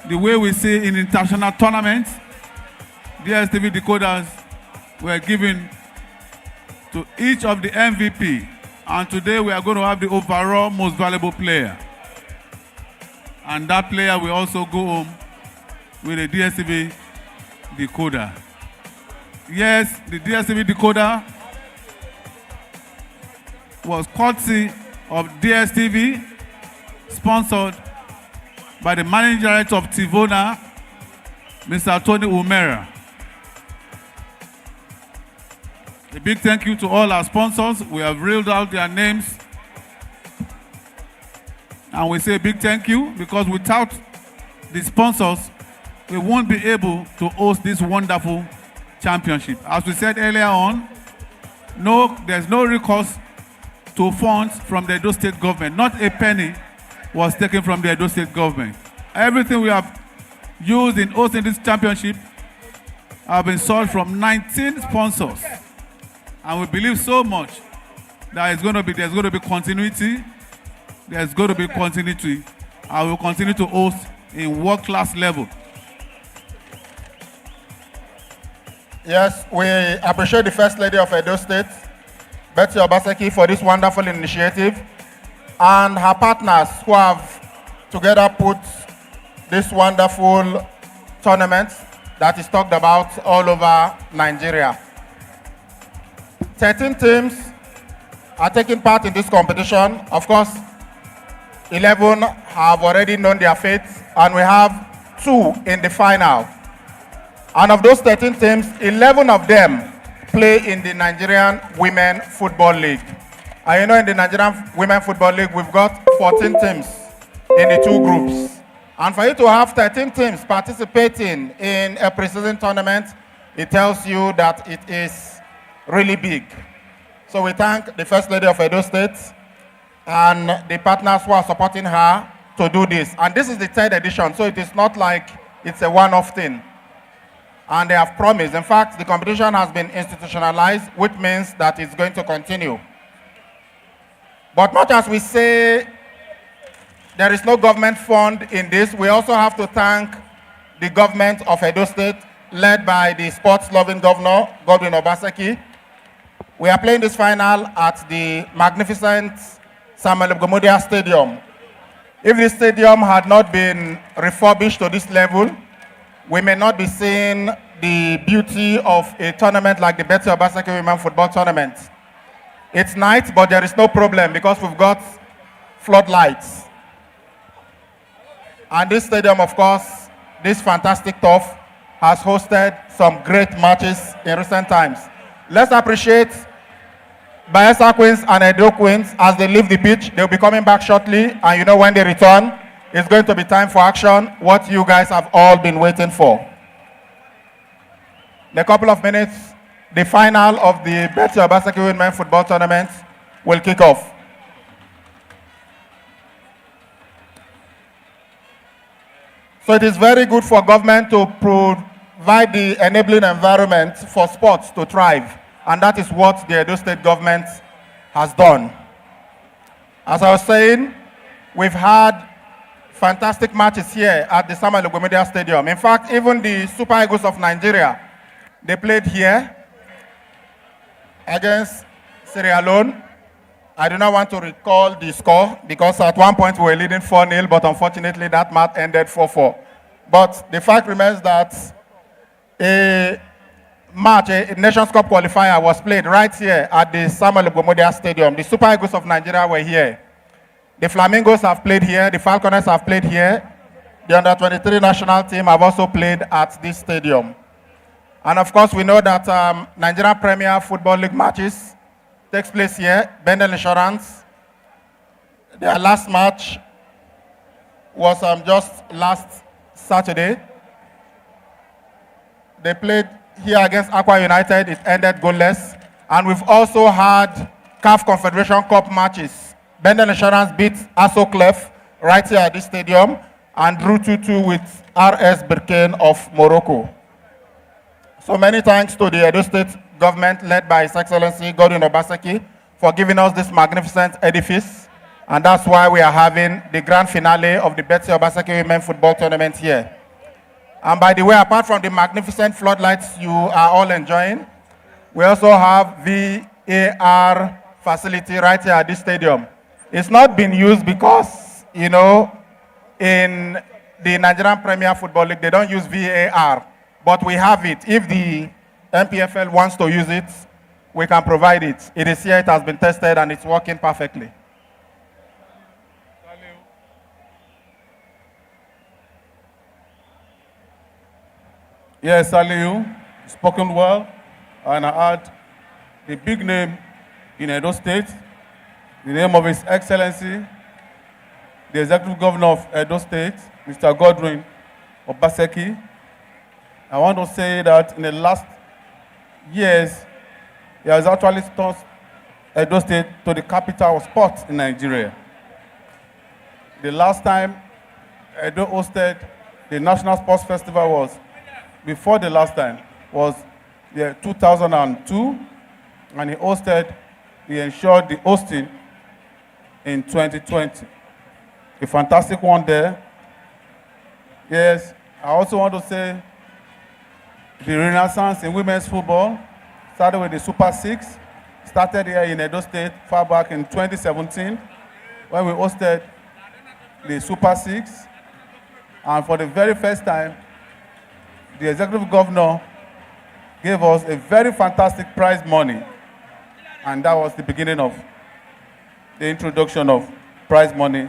the way we see in international tournaments. DSTV decoders were given to each of the MVP. And today we are going to have the overall most valuable player. And that player will also go home with a DSTV decoder. Yes, the DSTV decoder was courtesy of DSTV, sponsored by the managing director of Tivona, Mr. Tony Umera. A big thank you to all our sponsors. We have reeled out their names. And we say a big thank you because without the sponsors, we won't be able to host this wonderful championship. As we said earlier on, there's no recourse to funds from the Edo State government. Not a penny was taken from the Edo State government. Everything we have used in hosting this championship have been sourced from 19 sponsors. And we believe so much that there's going to be continuity. There's going to be continuity. I will continue to host in world-class level. Yes, we appreciate the First Lady of Edo State, Betsy Obaseki, for this wonderful initiative, and her partners who have together put this wonderful tournament that is talked about all over Nigeria. 13 teams are taking part in this competition. Of course, 11 have already known their fate, and we have 2 in the final. And of those 13 teams, 11 of them play in the Nigerian Women Football League. And you know, in the Nigerian Women Football League, we've got 14 teams in the 2 groups. And for you to have 13 teams participating in a preseason tournament, it tells you that it is really big. So we thank the First Lady of Edo State and the partners who are supporting her to do this. And this is the 3rd edition, so it is not like it's a one-off thing. And they have promised. In fact, the competition has been institutionalized, which means that it's going to continue. But much as we say there is no government fund in this, we also have to thank the government of Edo State, led by the sports-loving governor, Godwin Obaseki. We are playing this final at the magnificent Samuel Gomodia Stadium. If this stadium had not been refurbished to this level, we may not be seeing the beauty of a tournament like the Betsy Obaseki Women Football Tournament. It's night, but there is no problem because we've got floodlights. And this stadium, of course, this fantastic turf, has hosted some great matches in recent times. Let's appreciate Bayelsa Queens and Edo Queens as they leave the pitch. They'll be coming back shortly, and you know when they return, it's going to be time for action, what you guys have all been waiting for. In a couple of minutes, the final of the Betsy Obaseki Women Football Tournament will kick off. So it is very good for government to provide the enabling environment for sports to thrive. And that is what the Edo State government has done. As I was saying, we've had fantastic matches here at the Samuel Gomodia Stadium. In fact, even the Super Eagles of Nigeria, they played here against Sierra Leone. I do not want to recall the score because at one point we were leading 4-0, but unfortunately that match ended 4-4. But the fact remains that a match, a Nations Cup qualifier was played right here at the Samuel Ogbomodia Stadium. The Super Eagles of Nigeria were here. The Flamingos have played here. The Falconers have played here. The Under-23 national team have also played at this stadium. And of course, we know that Nigerian Premier Football League matches takes place here. Bendel Insurance. Their last match was just last Saturday. They played here against Aqua United. It ended goalless. And we've also had CAF Confederation Cup matches. Bendel Insurance beat Aso Clef right here at this stadium and drew 2-2 with RS Berkane of Morocco. So many thanks to the Edo State government led by His Excellency Godwin Obaseki for giving us this magnificent edifice. And that's why we are having the grand finale of the Betsy Obaseki Women Football Tournament here. And by the way, apart from the magnificent floodlights you are all enjoying, we also have VAR facility right here at this stadium. It's not been used because, you know, in the Nigerian Premier Football League, they don't use VAR, but we have it. If the MPFL wants to use it, we can provide it. It is here, it has been tested, and it's working perfectly. Yes, Aliu, spoken well, and I add a big name in Edo State, the name of His Excellency, the Executive Governor of Edo State, Mr. Godwin Obaseki. I want to say that in the last years, he has actually turned Edo State to the capital of sports in Nigeria. The last time Edo hosted the National Sports Festival was, before the last time, was 2002, and he ensured the hosting in 2020. A fantastic one there. Yes, I also want to say the renaissance in women's football started with the Super Six, started here in Edo State far back in 2017 when we hosted the Super Six. And for the very first time, the executive governor gave us a very fantastic prize money. And that was the beginning of the introduction of prize money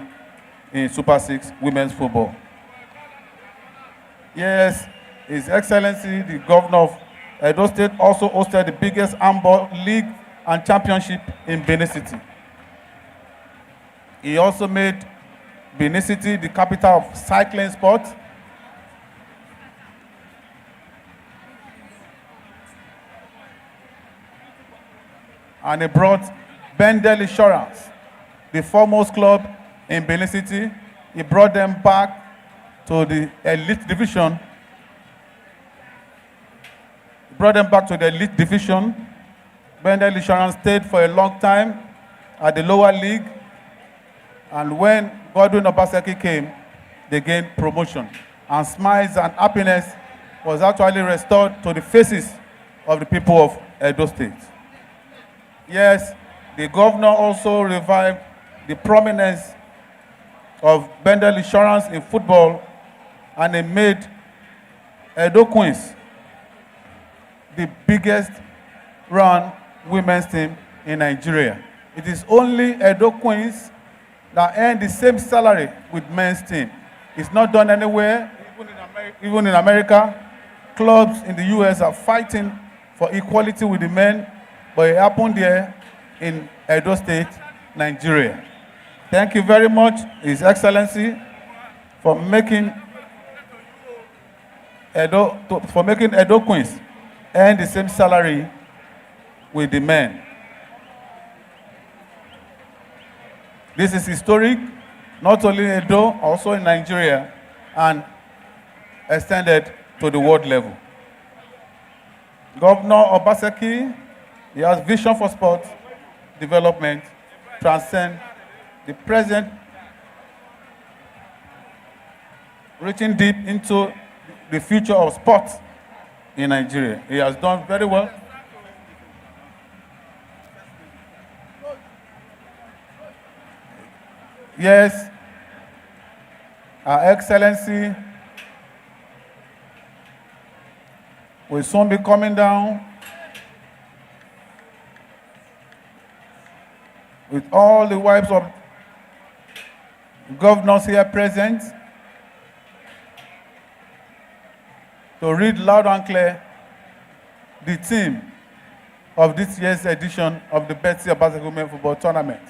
in Super Six women's football. Yes, His Excellency, the governor of Edo State, also hosted the biggest handball league and championship in Benin City. He also made Benin City the capital of cycling sport. And he brought Bendel Insurance, the foremost club in Benin City. He brought them back to the elite division. He brought them back to the elite division. Bendel Insurance stayed for a long time at the lower league. And when Godwin Obaseki came, they gained promotion. And smiles and happiness was actually restored to the faces of the people of Edo State. Yes, the governor also revived the prominence of Bendel Insurance in football, and he made Edo Queens the biggest run women's team in Nigeria. It is only Edo Queens that earn the same salary with men's team. It's not done anywhere, even in America. Clubs in the US are fighting for equality with the men, but it happened there in Edo State, Nigeria. Thank you very much, His Excellency, for making Edo Queens earn the same salary with the men. This is historic, not only in Edo, also in Nigeria, and extended to the world level. Governor Obaseki, he has vision for sport development, transcend the present, reaching deep into the future of sports in Nigeria. He has done very well. Yes, Her Excellency will soon be coming down with all the wives of governors here present to read loud and clear the theme of this year's edition of the Betsy Obaseki Women Football Tournament.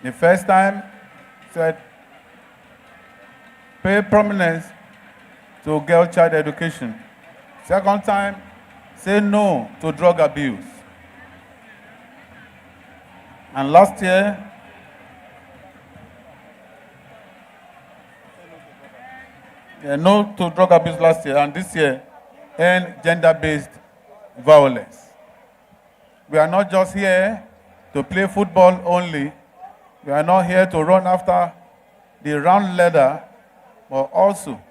The first time said, pay prominence to girl child education. Second time, say no to drug abuse. And last year, no to drug abuse last year, and this year, end gender-based violence. We are not just here to play football only. We are not here to run after the round ladder, but also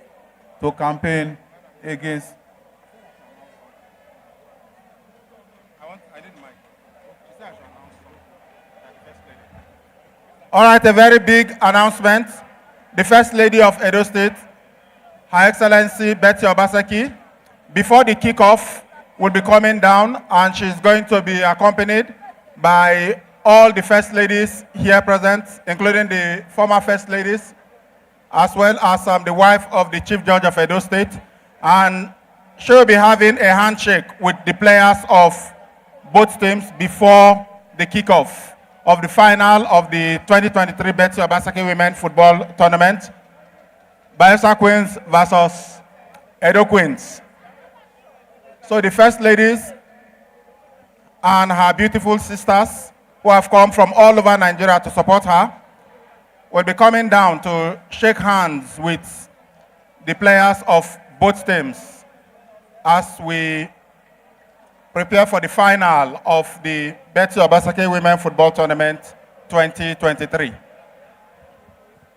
to campaign against. All right, a very big announcement. The First Lady of Edo State, Her Excellency Betsy Obaseki, before the kickoff, will be coming down, and she's going to be accompanied by all the First Ladies here present, including the former First Ladies, as well as the wife of the Chief Judge of Edo State. And she will be having a handshake with the players of both teams before the kickoff of the final of the 2023 Betsy Obaseki Women Football Tournament, Bayelsa Queens versus Edo Queens. So the First Ladies and her beautiful sisters who have come from all over Nigeria to support her will be coming down to shake hands with the players of both teams as we prepare for the final of the Betsy Obaseki Women Football Tournament 2023.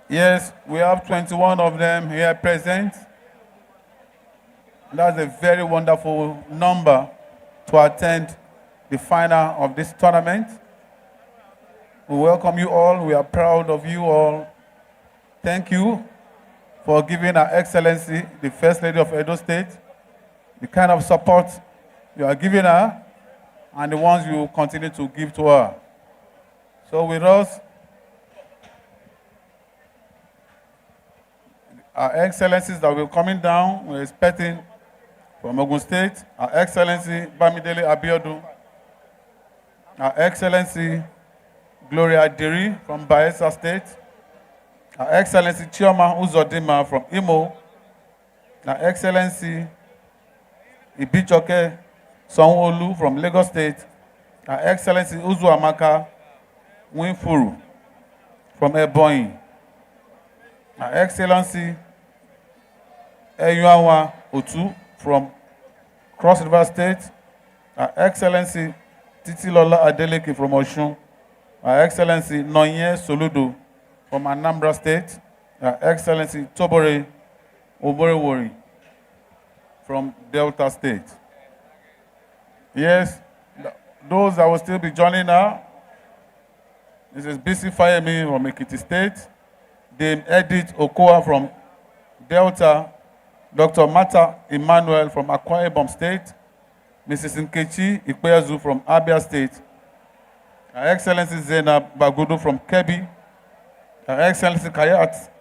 Yes, we have 21 of them here present. That's a very wonderful number to attend the final of this tournament. We welcome you all. We are proud of you all. Thank you for giving Her Excellency, the First Lady of Edo State, the kind of support you are giving her and the ones you will continue to give to her. So with us, Our Excellencies that will be coming down, we're expecting from Ogun State, Her Excellency Bamidele Abiodun, Her Excellency Gloria Diri from Bayelsa State, Her Excellency Chioma Uzodima from Imo, Her Excellency Ibichoke Sanwo-Olu from Lagos State, Her Excellency Uzuamaka Winfuru from Ebonyi, Her Excellency Eyuawa Otu from Cross River State, Her Excellency Titilola Adeleke from Osun, Her Excellency Nonye Soludo from Anambra State, Her Excellency Tobore Oborewori from Delta State. Yes, those that will still be joining her, Mrs. BC Fayemi from Ekiti State, Dame Edith Okoa from Delta, Dr. Mata Emmanuel from Akwa Ibom State, Mrs. Nkechi Ikpeazu from Abia State, Her Excellency Zainab Bagudu from Kebbi, Her Excellency Kafayat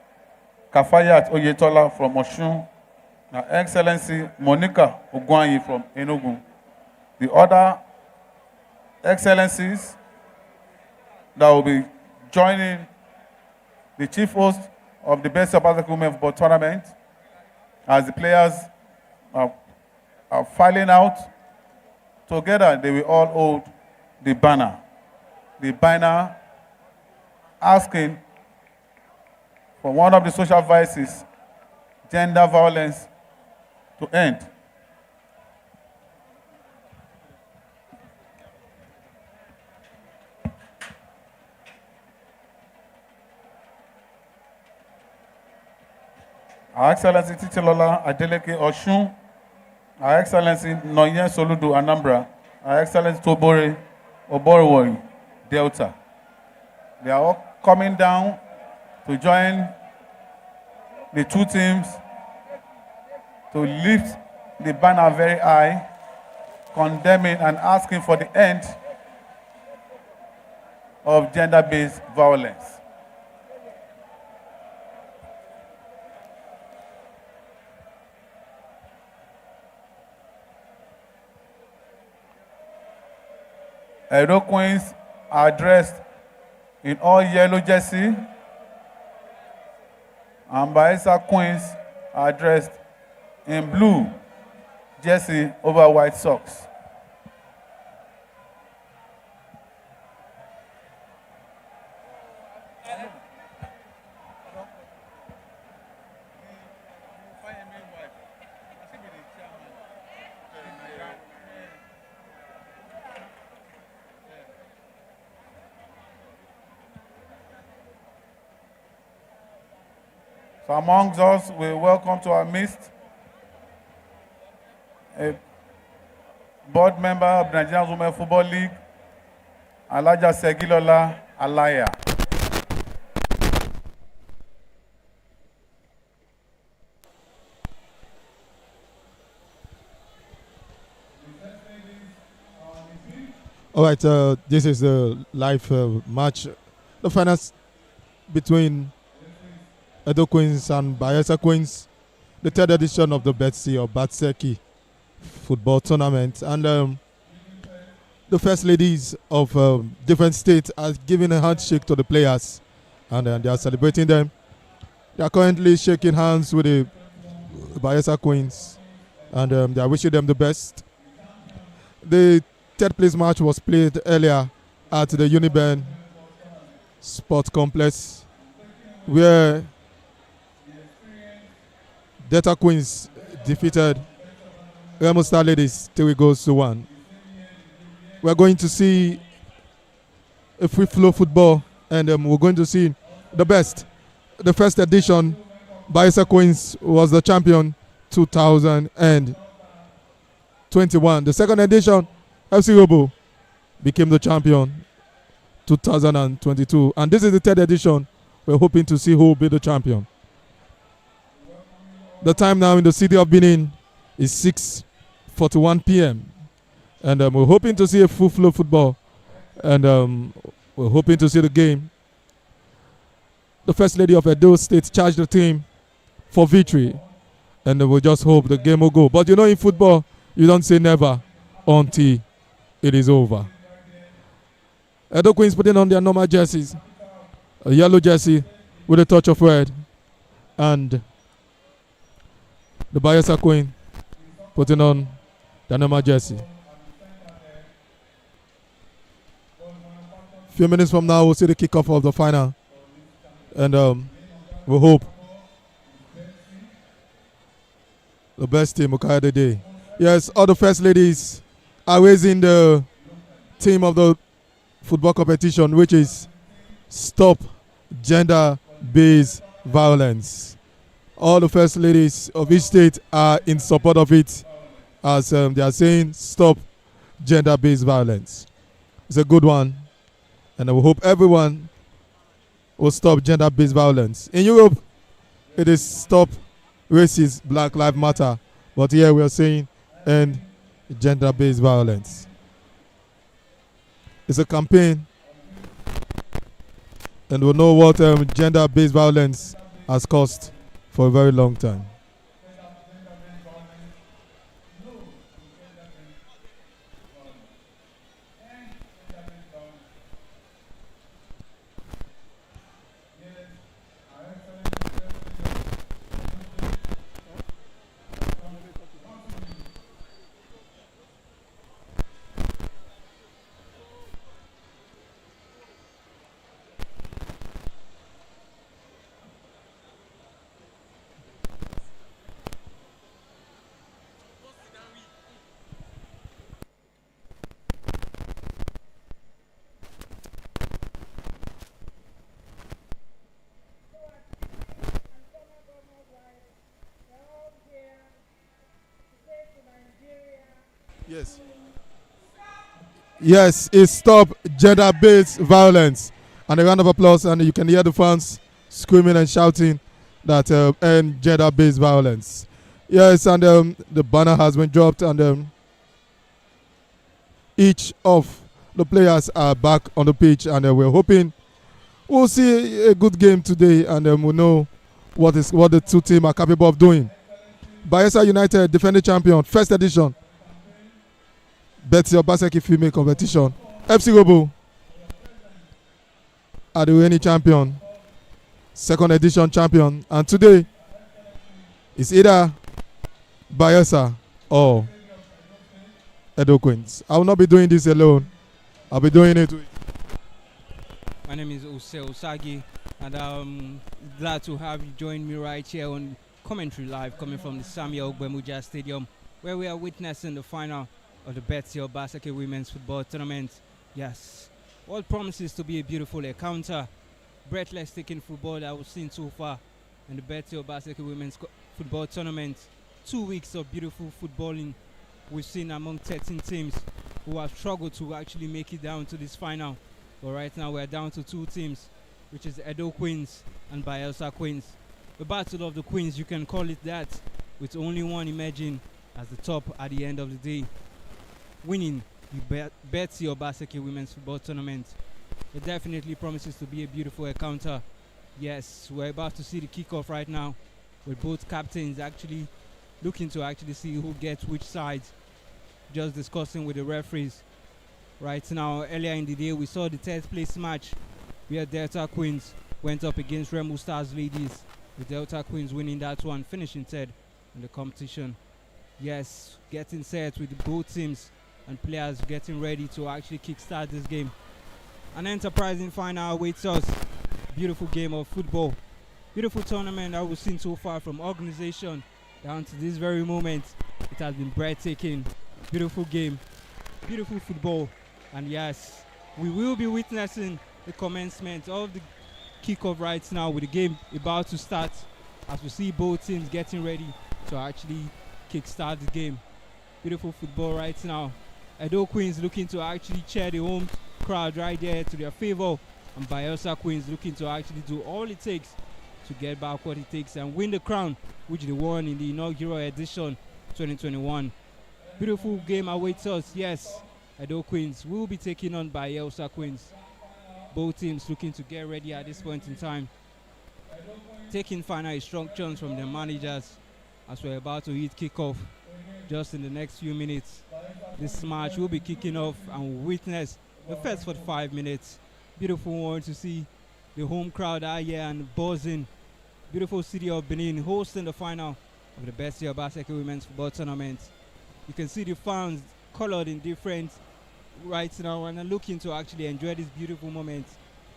Oyetola from Osun, Her Excellency Monica Ogwanyi from Enugu. The other excellencies that will be joining the chief host of the Betsy Obaseki Women Football Tournament as the players are filing out. Together, they will all hold the banner. The banner asking for one of the social vices, gender violence, to end. Her Excellency Titilola Adeleke Osun, Her Excellency Nonye Soludo Anambra, Her Excellency Tobore Oborewori Delta. They are all coming down to join the two teams to lift the banner very high, condemning and asking for the end of gender-based violence. Edo Queens are dressed in all yellow jersey, and Bayelsa Queens are dressed in blue jersey over white socks. So amongst us, we welcome to our midst a board member of the Nigerian Women Football League, Alaja Segilola Alaya. All right, this is the live match, the finals between Edo Queens and Bayelsa Queens, the third edition of the Betsy or Obaseki football tournament. And the first ladies of different states are giving a handshake to the players, and they are celebrating them. They are currently shaking hands with the Bayelsa Queens, and they are wishing them the best. The third place match was played earlier at the Uniben Sports Complex, where Delta Queens defeated Remo Star Ladies 3-1. We're going to see a free flow football, and we're going to see the best. The first edition, Bayelsa Queens was the champion 2021. The second edition, FC Robo became the champion 2022. And this is the third edition. We're hoping to see who will be the champion. The time now in the city of Benin is 6:41 p.m. And we're hoping to see a full flow football. And we're hoping to see the game. The First Lady of Edo State charged the team for victory. And we'll just hope the game will go. But you know, in football, you don't say never until it is over. Edo Queens putting on their normal jerseys. A yellow jersey with a touch of red. And the Bayelsa Queen putting on the normal jersey. Few minutes from now, we'll see the kickoff of the final. And we hope the best team will carry the day. Yes, all the first ladies are raising the theme of the football competition, which is Stop Gender-Based Violence. All the first ladies of each state are in support of it, as they are saying stop gender-based violence. It's a good one, and I will hope everyone will stop gender-based violence. In Europe, it is stop racist, Black Lives Matter, but here we are saying end gender-based violence. It's a campaign, and we'll know what gender-based violence has cost for a very long time. Yes, it stopped gender-based violence. And a round of applause, and you can hear the fans screaming and shouting that end gender-based violence. Yes, and the banner has been dropped, and each of the players are back on the pitch, and we're hoping we'll see a good game today, and we'll know what the two teams are capable of doing. Bayelsa United, defending champion, first edition. Betsy Obaseki female competition. FC Robo are the reigning champion, second edition champion, and today it's either Bayelsa or Edo Queens. I will not be doing this alone. I'll be doing it with. My name is Osagi, and I'm glad to have you join me right here on commentary live, coming from the Samuel Gbemuja Stadium, where we are witnessing the final of the Betsy Obaseki Women's Football Tournament. Yes, what promises to be a beautiful encounter, breathtaking football that we've seen so far in the Betsy Obaseki Women's Football Tournament. 2 weeks of beautiful footballing we've seen among 13 teams who have struggled to actually make it down to this final. But right now we're down to 2 teams, which is Edo Queens and Bayelsa Queens. The battle of the Queens, you can call it that, with only one emerging as the top at the end of the day, winning the Betsy Obaseki Women's Football Tournament. It definitely promises to be a beautiful encounter. Yes, we're about to see the kickoff right now, with both captains actually looking to actually see who gets which side, just discussing with the referees. Right now, earlier in the day, we saw the third place match where Delta Queens went up against Remo Stars Ladies, with Delta Queens winning that one, finishing third in the competition. Yes, getting set with both teams and players getting ready to actually kickstart this game. An enterprising final awaits us. Beautiful game of football. Beautiful tournament that we've seen so far, from organization down to this very moment. It has been breathtaking. Beautiful game. Beautiful football. And yes, we will be witnessing the commencement of the kickoff right now, with the game about to start, as we see both teams getting ready to actually kickstart the game. Beautiful football right now. Edo Queens looking to actually cheer the home crowd right there to their favor, and Bayelsa Queens looking to actually do all it takes to get back what it takes and win the crown, which they won in the inaugural edition 2021. Beautiful game awaits us. Yes, Edo Queens will be taking on Bayelsa Queens. Both teams looking to get ready at this point in time, taking final instructions from their managers as we're about to hit kickoff just in the next few minutes. This match will be kicking off, and we'll witness the first 45 minutes. Beautiful one to see the home crowd out here and buzzing. Beautiful city of Benin hosting the final of the Betsy Obaseki Women's Football Tournament. You can see the fans colored in different right now and are looking to actually enjoy this beautiful moment.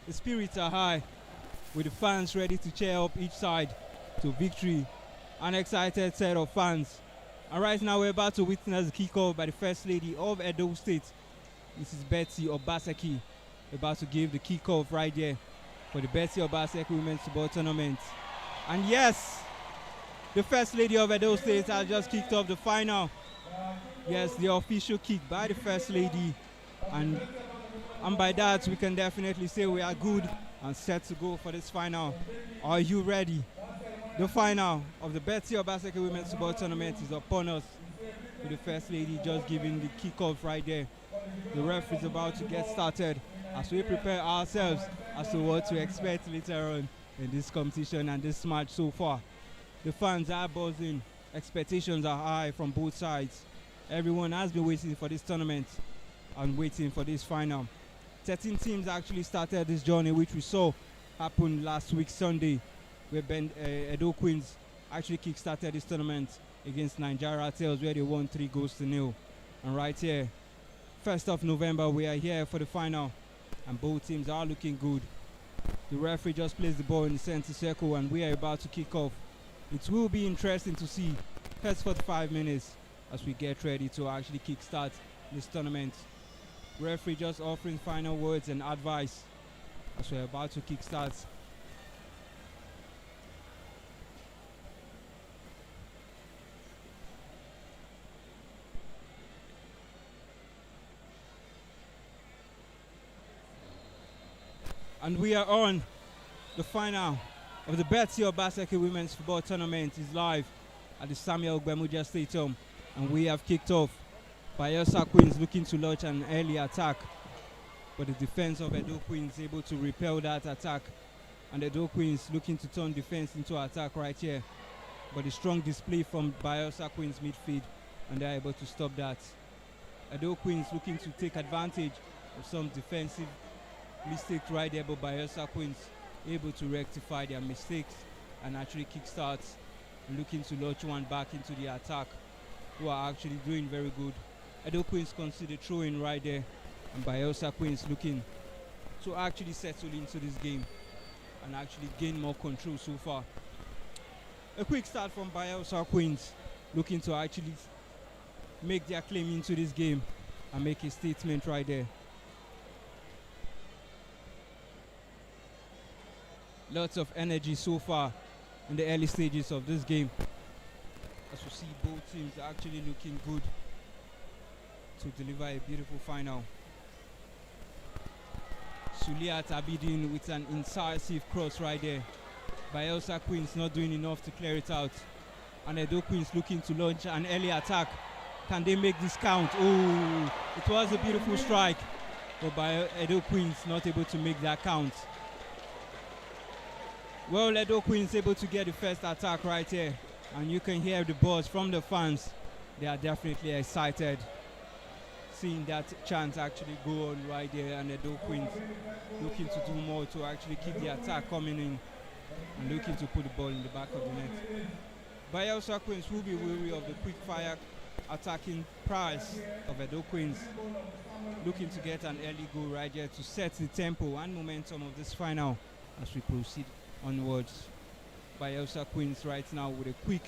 The spirits are high, with the fans ready to cheer up each side to victory. An excited set of fans. And right now we're about to witness the kickoff by the First Lady of Edo State. This is Betsy Obaseki, about to give the kickoff right there for the Betsy Obaseki Women's Football Tournament. And yes, the First Lady of Edo State has just kicked off the final. Yes, the official kick by the First Lady. And by that, we can definitely say we are good and set to go for this final. Are you ready? The final of the Betsy Obaseki Women's Football Tournament is upon us, with the First Lady just giving the kickoff right there. The ref is about to get started as we prepare ourselves as to what to expect later on in this competition and this match so far. The fans are buzzing. Expectations are high from both sides. Everyone has been waiting for this tournament and waiting for this final. 13 teams actually started this journey, which we saw happen last week Sunday, where Edo Queens actually kick-started this tournament against Nigeria Tales, where they won 3-0. And right here, 1st of November, we are here for the final, and both teams are looking good. The referee just placed the ball in the center circle, and we are about to kick off. It will be interesting to see first 45 minutes as we get ready to actually kick-start this tournament. Referee just offering final words and advice as we're about to kick-start. And we are on. The final of the Betsy Obaseki Women's Football Tournament is live at the Samuel Gbemuja Stadium, and we have kicked off. Bayelsa Queens looking to launch an early attack, but the defense of Edo Queens able to repel that attack, and Edo Queens looking to turn defense into attack right here. But the strong display from Bayelsa Queens midfield, and they're able to stop that. Edo Queens looking to take advantage of some defensive mistakes right there, but Bayelsa Queens able to rectify their mistakes and actually kickstart, looking to launch one back into the attack, who are actually doing very good. Edo Queens consider throwing right there, and Bayelsa Queens looking to actually settle into this game and actually gain more control so far. A quick start from Bayelsa Queens, looking to actually make their claim into this game and make a statement right there. Lots of energy so far in the early stages of this game. As you see, both teams are actually looking good to deliver a beautiful final. Suliat Abidin with an incisive cross right there. Bayelsa Queens not doing enough to clear it out. And Edo Queens looking to launch an early attack. Can they make this count? Oh, it was a beautiful strike, but Edo Queens not able to make that count. Well, Edo Queens able to get the first attack right here, and you can hear the buzz from the fans. They are definitely excited seeing that chance actually go on right there, and Edo Queens looking to do more to actually keep the attack coming in and looking to put the ball in the back of the net. Bayelsa Queens will be weary of the quick fire attacking prowess of Edo Queens, looking to get an early goal right here to set the tempo and momentum of this final as we proceed onwards. Bayelsa Queens right now with a quick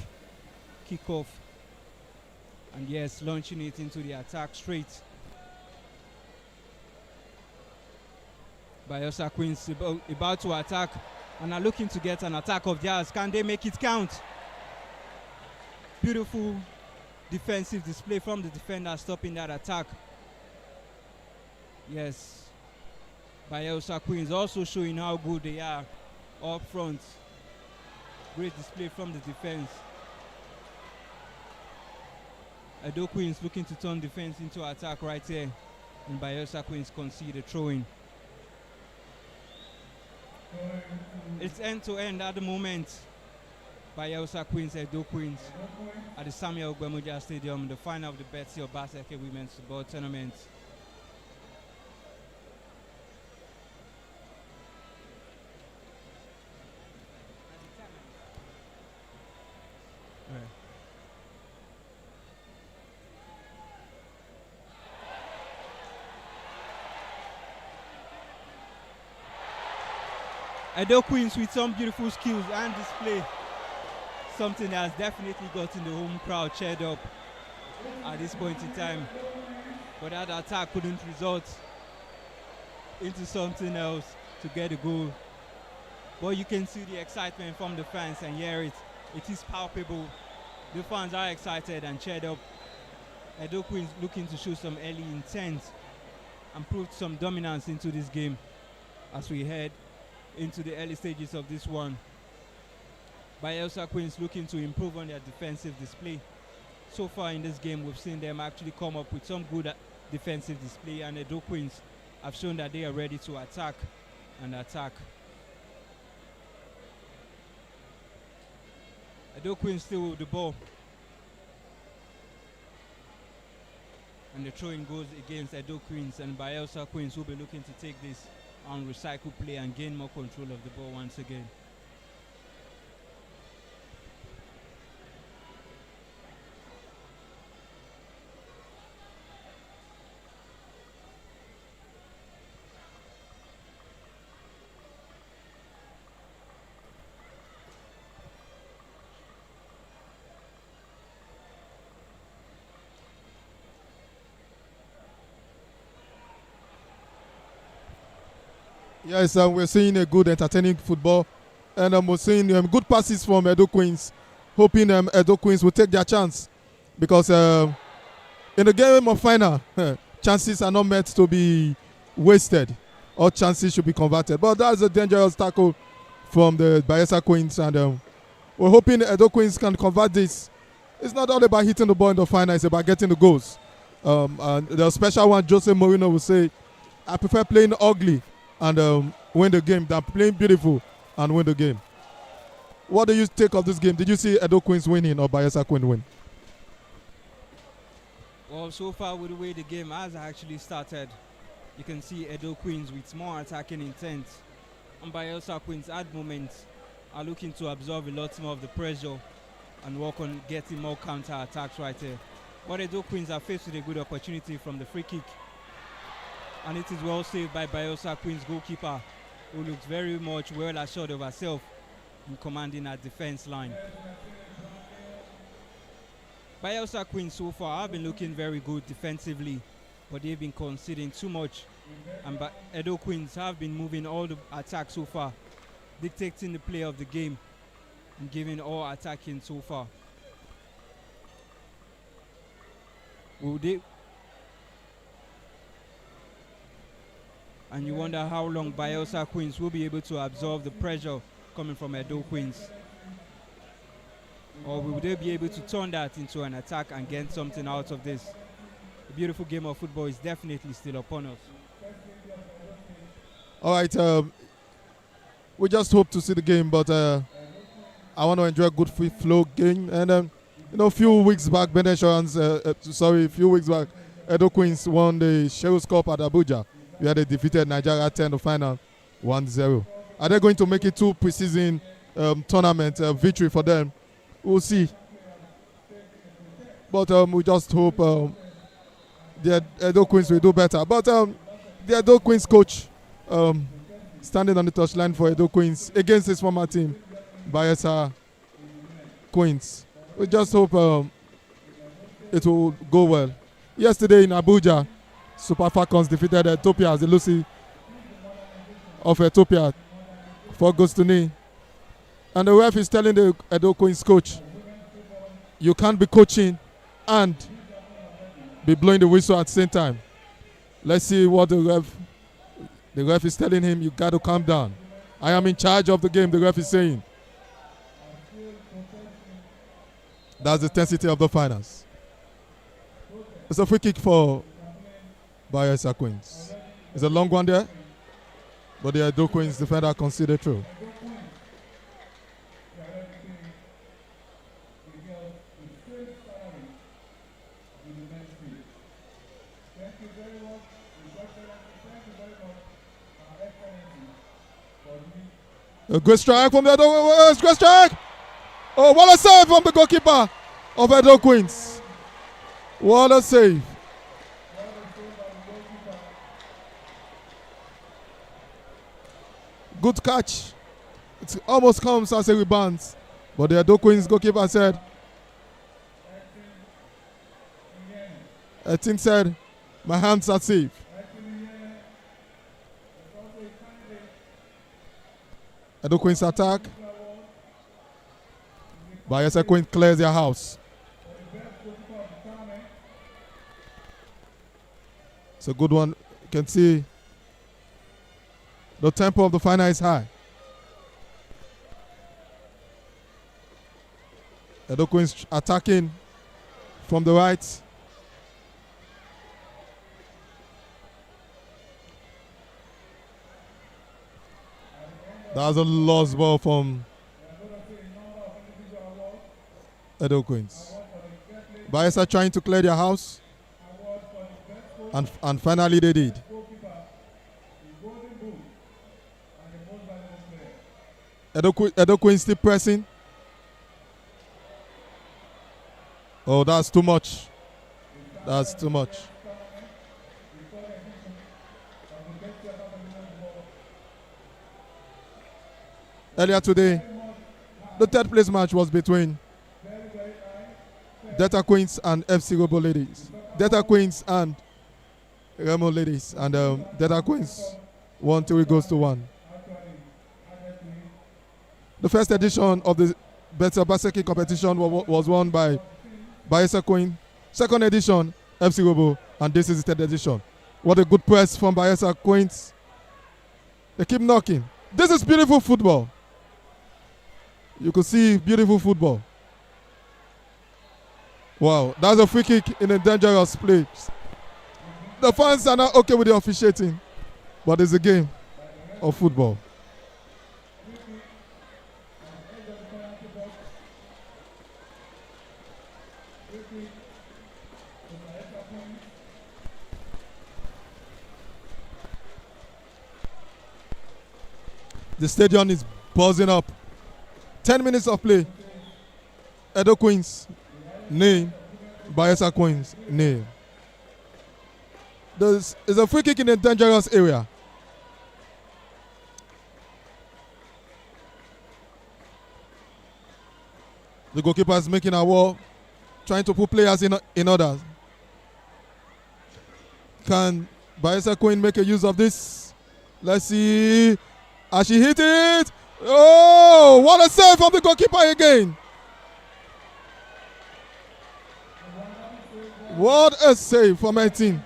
kickoff, and yes, launching it into the attack straight. Bayelsa Queens about to attack and are looking to get an attack of theirs. Can they make it count? Beautiful defensive display from the defender stopping that attack. Yes, Bayelsa Queens also showing how good they are up front. Great display from the defense. Edo Queens looking to turn defense into attack right here, and Bayelsa Queens concede a throw-in. It's end-to-end at the moment. Bayelsa Queens, Edo Queens at the Samuel Gbemuja Stadium, the final of the Betsy Obaseki Women's Football Tournament. Edo Queens with some beautiful skills and display. Something that has definitely gotten the home crowd cheered up at this point in time. But that attack couldn't result into something else to get a goal. But you can see the excitement from the fans and hear it. It is palpable. The fans are excited and cheered up. Edo Queens looking to show some early intent and prove some dominance into this game as we head into the early stages of this one. Bayelsa Queens looking to improve on their defensive display. So far in this game, we've seen them actually come up with some good defensive display, and Edo Queens have shown that they are ready to attack and attack. Edo Queens still with the ball, and the throwing goes against Edo Queens, and Bayelsa Queens will be looking to take this on recycle play and gain more control of the ball once again. Yes, we're seeing a good, entertaining football, and we're seeing good passes from Edo Queens, hoping Edo Queens will take their chance, because in the game of final, chances are not meant to be wasted. all chances should be converted. But that's a dangerous tackle from the Bayelsa Queens, and we're hoping Edo Queens can convert this. It's not all about hitting the ball in the final, it's about getting the goals. And the special one, Jose Mourinho will say, I prefer playing ugly and win the game than playing beautiful and win the game. What do you take of this game? Did you see Edo Queens winning or Bayelsa Queen win? Well, so far with the way the game has actually started, you can see Edo Queens with more attacking intent. And Bayelsa Queens at moments are looking to absorb a lot more of the pressure and work on getting more counter attacks right here. But Edo Queens are faced with a good opportunity from the free kick. And it is well saved by Bayelsa Queens goalkeeper, who looks very much well assured of herself in commanding her defense line. Bayelsa Queens so far have been looking very good defensively, but they've been conceding too much. And Edo Queens have been moving all the attacks so far, dictating the play of the game and giving all attacking so far. And you wonder how long Bayelsa Queens will be able to absorb the pressure coming from Edo Queens. Or will they be able to turn that into an attack and get something out of this? The beautiful game of football is definitely still upon us. All right, we just hope to see the game, but I want to enjoy a good free flow game. And a few weeks back, a few weeks back, Edo Queens won the Sheriff's Cup at Abuja, where they defeated Nigeria 10 in the final 1-0. Are they going to make it two preseason tournament victory for them? We'll see. But we just hope the Edo Queens will do better. But the Edo Queens coach standing on the touchline for Edo Queens against his former team, Bayelsa Queens. We just hope it will go well. Yesterday in Abuja, Super Falcons defeated Ethiopia, the Lucy of Ethiopia, 4 goals to 0. And the ref is telling the Edo Queens coach, you can't be coaching and be blowing the whistle at the same time. Let's see what the ref is telling him. You got to calm down. I am in charge of the game, the ref is saying. That's the intensity of the finals. It's a free kick for Bayelsa Queens. It's a long one there, but the Edo Queens defender considered through. A good strike from the Edo. Great strike! Oh, what a save from the goalkeeper of Edo Queens. What a save. Good catch. It almost comes as a rebound. But the Edo Queens goalkeeper said, my hands are safe. Edo Queens attack. Bayelsa Queens clears their house. It's a good one. You can see the tempo of the final is high. Edo Queens attacking from the right. That was a lost ball from Edo Queens. Bayelsa trying to clear their house. And finally they did. Edo Queens still pressing. Oh, that's too much. That's too much. Earlier today, the third place match was between Delta Queens and FC Robo Ladies. Delta Queens and Remo Ladies. And Delta Queens won 3 goals to 1. The first edition of the Betsy Obaseki competition was won by Bayelsa Queen. Second edition, FC Robo. And this is the third edition. What a good press from Bayelsa Queens. They keep knocking. This is beautiful football. You could see beautiful football. Wow, that's a free kick in a dangerous place. The fans are not okay with the officiating, but it's a game of football. The stadium is buzzing up. 10 minutes of play. Edo Queens, name. Bayelsa Queens, name. There's a free kick in a dangerous area. The goalkeeper is making a wall, trying to put players in order. Can Bayelsa Queen make a use of this? Let's see. As she hit it. Oh, what a save from the goalkeeper again. What a save from my team.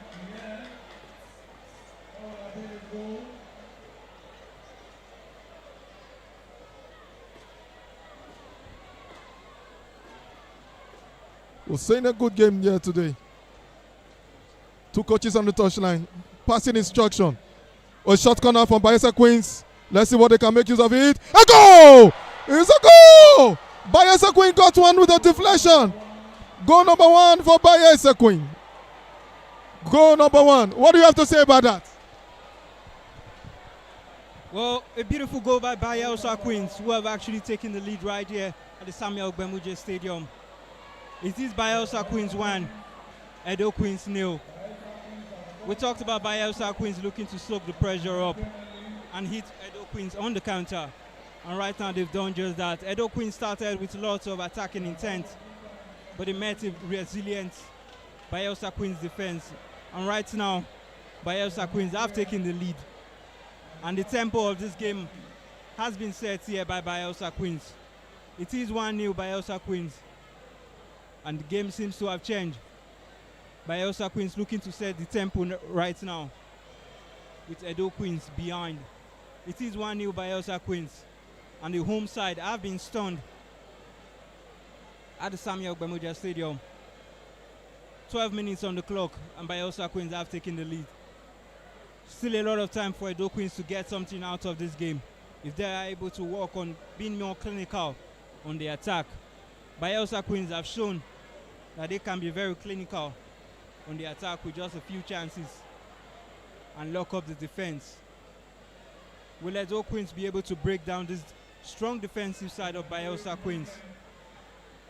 We're seeing a good game here today. Two coaches on the touchline. Passing instruction. A short corner from Bayelsa Queens. Let's see what they can make use of it. A goal! It's a goal! Bayelsa Queen got one with a deflection. Goal number 1 for Bayelsa Queen. Goal number 1. What do you have to say about that? Well, a beautiful goal by Bayelsa Queens, who have actually taken the lead right here at the Samuel Ogbemudia Stadium. It is Bayelsa Queens 1, Edo Queens 0. We talked about Bayelsa Queens looking to soak the pressure up and hit Edo Queens on the counter. And right now they've done just that. Edo Queens started with lots of attacking intent, but they met a resilient Bayelsa Queens defense. And right now, Bayelsa Queens have taken the lead. And the tempo of this game has been set here by Bayelsa Queens. It is 1-0 Bayelsa Queens. And the game seems to have changed. Bayelsa Queens looking to set the tempo right now, with Edo Queens behind. It is 1-0 Bayelsa Queens. And the home side have been stunned at the Samuel Ogbemudia Stadium. 12 minutes on the clock, and Bayelsa Queens have taken the lead. Still a lot of time for Edo Queens to get something out of this game if they are able to work on being more clinical on the attack. Bayelsa Queens have shown that they can be very clinical on the attack with just a few chances and lock up the defense. Will Edo Queens be able to break down this strong defensive side of Bayelsa Queens?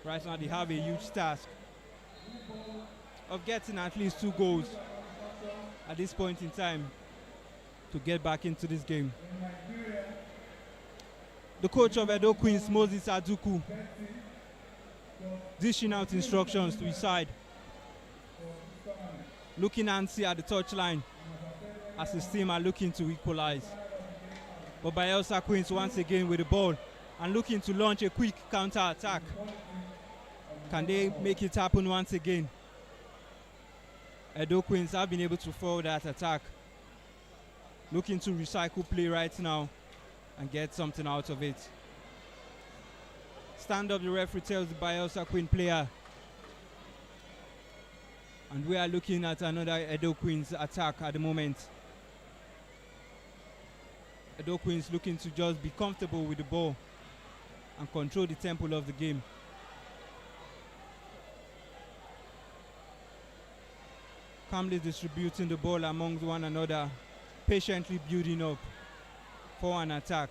Right now they have a huge task of getting at least 2 goals at this point in time to get back into this game. The coach of Edo Queens, Moses Aduku, dishing out instructions to his side, looking antsy at the touchline as his team are looking to equalize. But Bayelsa Queens once again with the ball and looking to launch a quick counter attack. Can they make it happen once again? Edo Queens have been able to foil that attack. Looking to recycle play right now and get something out of it. Stand up, the referee tells the Bayelsa Queen player. And we are looking at another Edo Queens attack at the moment. Edo Queens looking to just be comfortable with the ball and control the tempo of the game. Calmly distributing the ball among one another, patiently building up for an attack.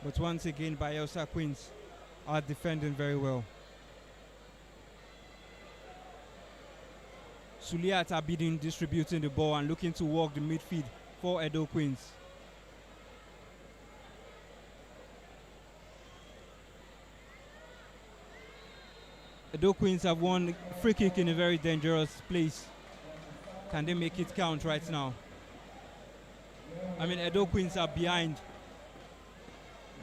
But once again, Bayelsa Queens are defending very well. Suliat Abidin distributing the ball and looking to walk the midfield for Edo Queens. Edo Queens have won free kick in a very dangerous place. Can they make it count right now? I mean, Edo Queens are behind.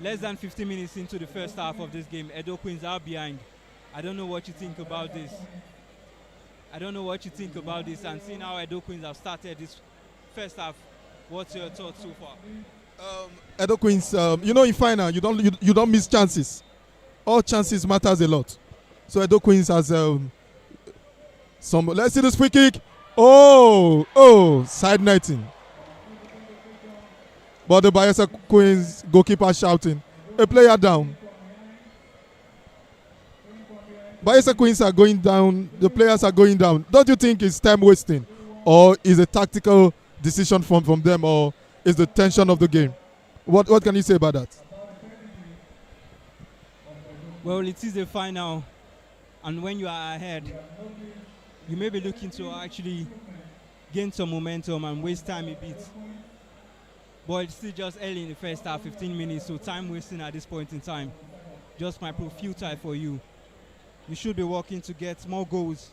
Less than 15 minutes into the first half of this game, Edo Queens are behind. I don't know what you think about this. I don't know what you think about this, and seeing how Edo Queens have started this first half What's your thoughts so far? Edo Queens, in final, you don't miss chances. All chances matters a lot. So Edo Queens has some. Let's see this free kick. Oh, side netting. But the Bayelsa Queens goalkeeper shouting, a player down. Bayelsa Queens are going down. The players are going down. Don't you think it's time wasting, or is a tactical decision from them, or is the tension of the game? What can you say about that? Well, it is the final, and when you are ahead, you may be looking to actually gain some momentum and waste time a bit. But it's still just early in the first half, 15 minutes, so time wasting at this point in time just might prove futile for you. You should be working to get more goals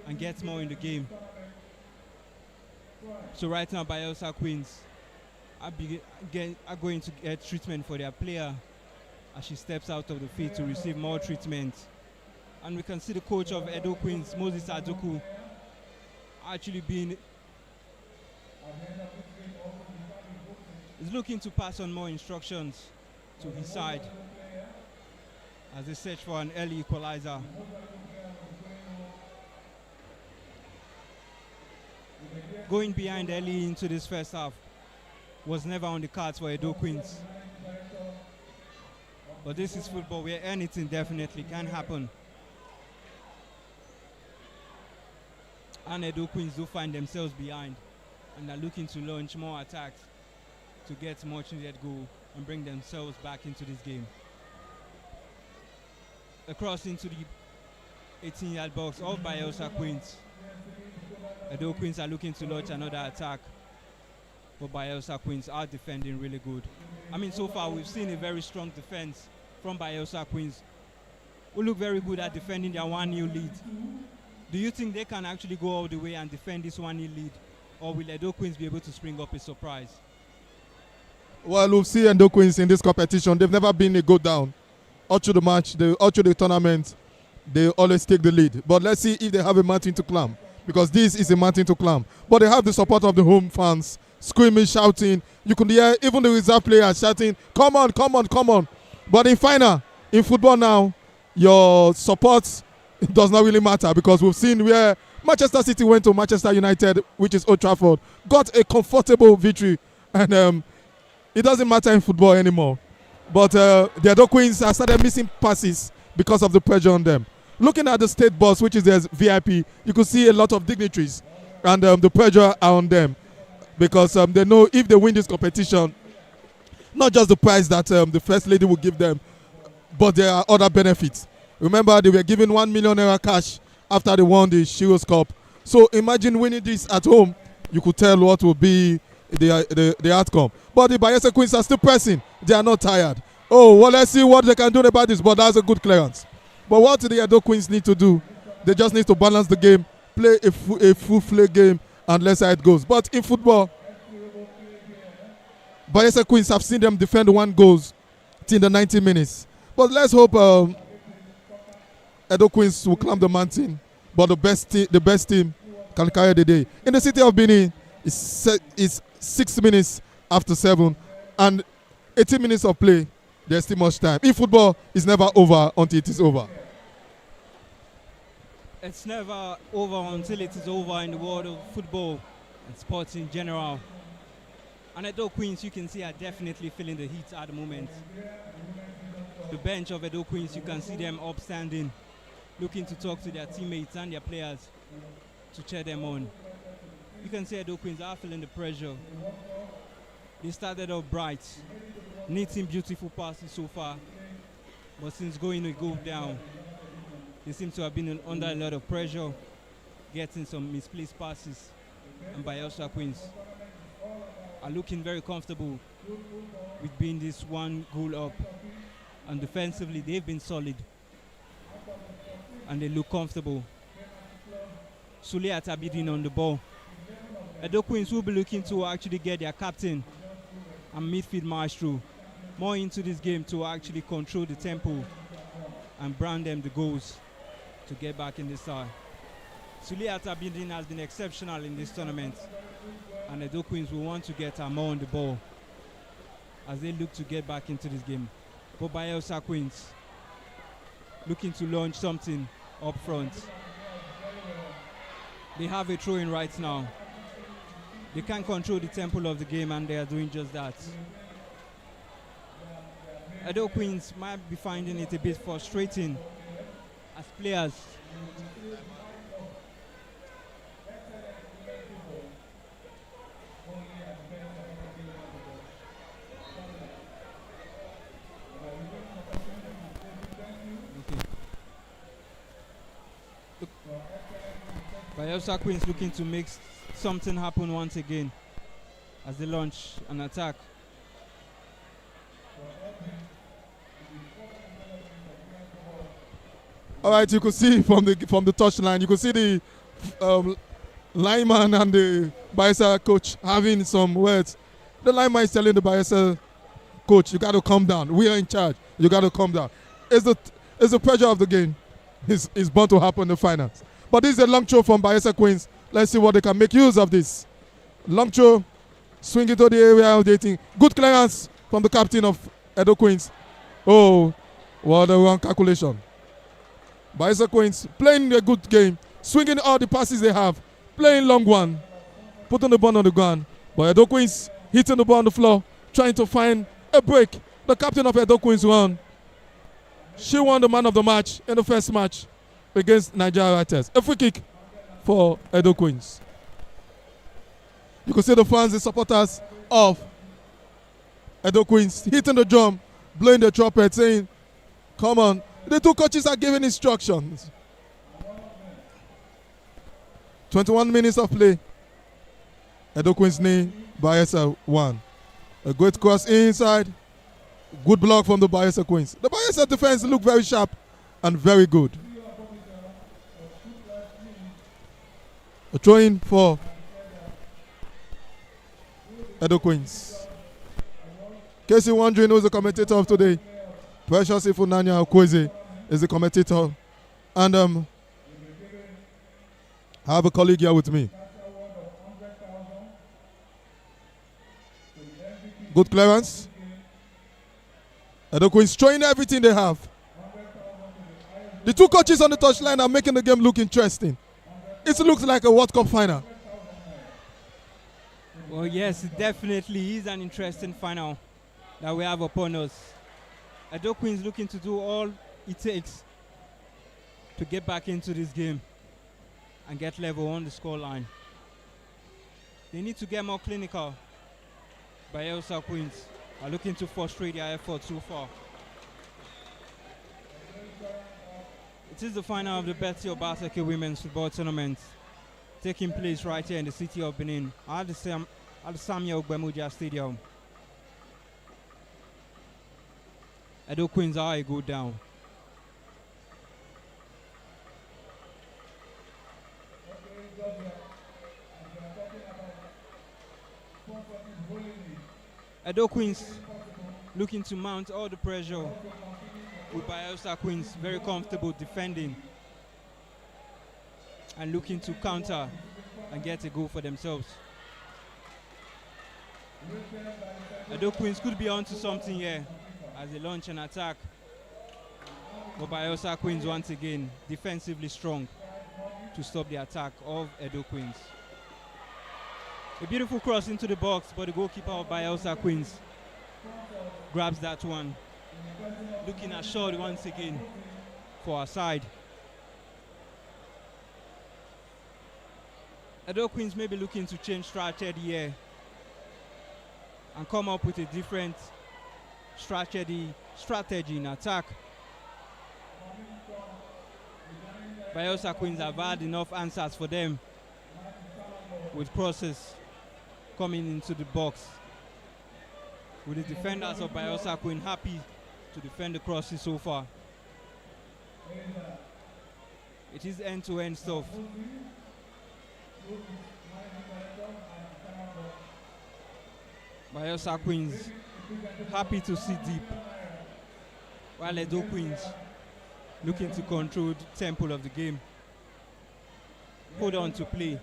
and get more in the game. So right now, Bayelsa Queens are going to get treatment for their player as she steps out of the field to receive more treatment. And we can see the coach of Edo Queens, Moses Adoku, actually is looking to pass on more instructions to his side as they search for an early equalizer. Going behind early into this first half was never on the cards for Edo Queens. But this is football where anything definitely can happen. And Edo Queens do find themselves behind and are looking to launch more attacks to get much needed goal and bring themselves back into this game. Across into the 18-yard box of Bayelsa Queens. Edo Queens are looking to launch another attack, but Bayelsa Queens are defending really good. I mean, so far we've seen a very strong defense from Bayelsa Queens, who look very good at defending their 1-0 lead. Do you think they can actually go all the way and defend this 1-0 lead, or will Edo Queens be able to spring up a surprise? Well, we'll see Edo Queens in this competition. They've never been a go down. All through the match, all through the tournament, they always take the lead. But let's see if they have a mountain to climb, because this is a mountain to climb. But they have the support of the home fans, screaming, shouting. You can hear even the reserve players shouting, come on, come on, come on. But in final, in football now, your support does not really matter, because we've seen where Manchester City went to Manchester United, which is Old Trafford, got a comfortable victory, and it doesn't matter in football anymore. But the Edo Queens have started missing passes because of the pressure on them. Looking at the state bus, which is their VIP, you could see a lot of dignitaries, and the pressure are on them, because they know if they win this competition, not just the prize that the First Lady will give them, but there are other benefits. Remember, they were given €1 million cash after they won the Shiros Cup. So imagine winning this at home. You could tell what will be the outcome. But the Bayelsa Queens are still pressing. They are not tired. Oh, well, let's see what they can do about this. But that's a good clearance. But what the Edo Queens need to do, they just need to balance the game, play a full-fledged game, and let's see how it goes. But in football, Bayelsa Queens have seen them defend 1 goal till the 90 minutes. But let's hope Edo Queens will climb the mountain, but the best team can carry the day. In the city of Benin, it's 6 minutes after 7, and 18 minutes of play. There's still much time. In football, it's never over until it is over. It's never over until it is over in the world of football and sports in general. And Edo Queens, you can see, are definitely feeling the heat at the moment. The bench of Edo Queens, you can see them upstanding, looking to talk to their teammates and their players to cheer them on. You can see Edo Queens are feeling the pressure. They started off bright, knitting beautiful passes so far, but since going to go down, they seem to have been under a lot of pressure, getting some misplaced passes, and Bayelsa Queens are looking very comfortable with being this 1 goal up. And defensively, they've been solid, and they look comfortable. Suliat Abidin on the ball. Edo Queens will be looking to actually get their captain and midfield maestro more into this game to actually control the tempo and brand them the goals to get back in the side. Suliat Abidin has been exceptional in this tournament, And Edo Queens will want to get more on the ball as they look to get back into this game. But Bayelsa Queens looking to launch something up front. They have a throw-in right now. They can't control the tempo of the game, and they are doing just that. Edo Queens might be finding it a bit frustrating as players. Bayelsa Queens looking to make something happen once again as they launch an attack. All right, you could see from the touchline, you could see the lineman and the Bayelsa coach having some words. The lineman is telling the Bayelsa coach, "You got to calm down. We are in charge. You got to calm down." It's the pressure of the game. It's bound to happen in the finals. But this is a long throw from Bayelsa Queens. Let's see what they can make use of this. Long throw, swing it to the area of dating. Good clearance from the captain of Edo Queens. Oh, what a wrong calculation. Bayelsa Queens playing a good game, swinging all the passes they have, playing long one, putting the ball on the ground. But Edo Queens hitting the ball on the floor, trying to find a break. The captain of Edo Queens won. She won the man of the match in the first match against Nigeria Writers. A free kick for Edo Queens. You can see the fans, the supporters of Edo Queens hitting the drum, blowing the trumpet, saying, "Come on." The two coaches are giving instructions. 21 minutes of play. Edo Queens name, Bayelsa 1. A great cross inside. Good block from the Bayelsa Queens. The Bayelsa defense look very sharp and very good. A throw-in for Edo Queens. In case you're wondering who's the commentator of today, Precious Ifunanya Okweze is the commentator. And I have a colleague here with me. Good clearance. Edo Queens throwing everything they have. The two coaches on the touchline are making the game look interesting. It looks like a World Cup final. Well, yes, it definitely is an interesting final that we have upon us. Edo Queens looking to do all it takes to get back into this game and get level on the scoreline. They need to get more clinical. Bayelsa Queens are looking to frustrate their efforts so far. It is the final of the Betsy Obaseki Women's Football Tournament taking place right here in the city of Benin at the Samuel Ogbemudia Stadium. Edo Queens are a go down. Edo Queens looking to mount all the pressure with Bayelsa Queens very comfortable defending and looking to counter and get a goal for themselves. Edo Queens could be onto something here as they launch an attack. But Bayelsa Queens once again defensively strong to stop the attack of Edo Queens. A beautiful cross into the box, but the goalkeeper of Bayelsa Queens grabs that one. Looking assured once again for our side. Edo Queens may be looking to change strategy here and come up with a different strategy in attack. Bayelsa Queens have had enough answers for them with crosses coming into the box. With the defenders of Bayelsa Queens happy to defend the crosses so far. It is end-to-end stuff. Bayelsa Queens happy to see deep, while Edo Queens looking to control the tempo of the game. Hold on to play.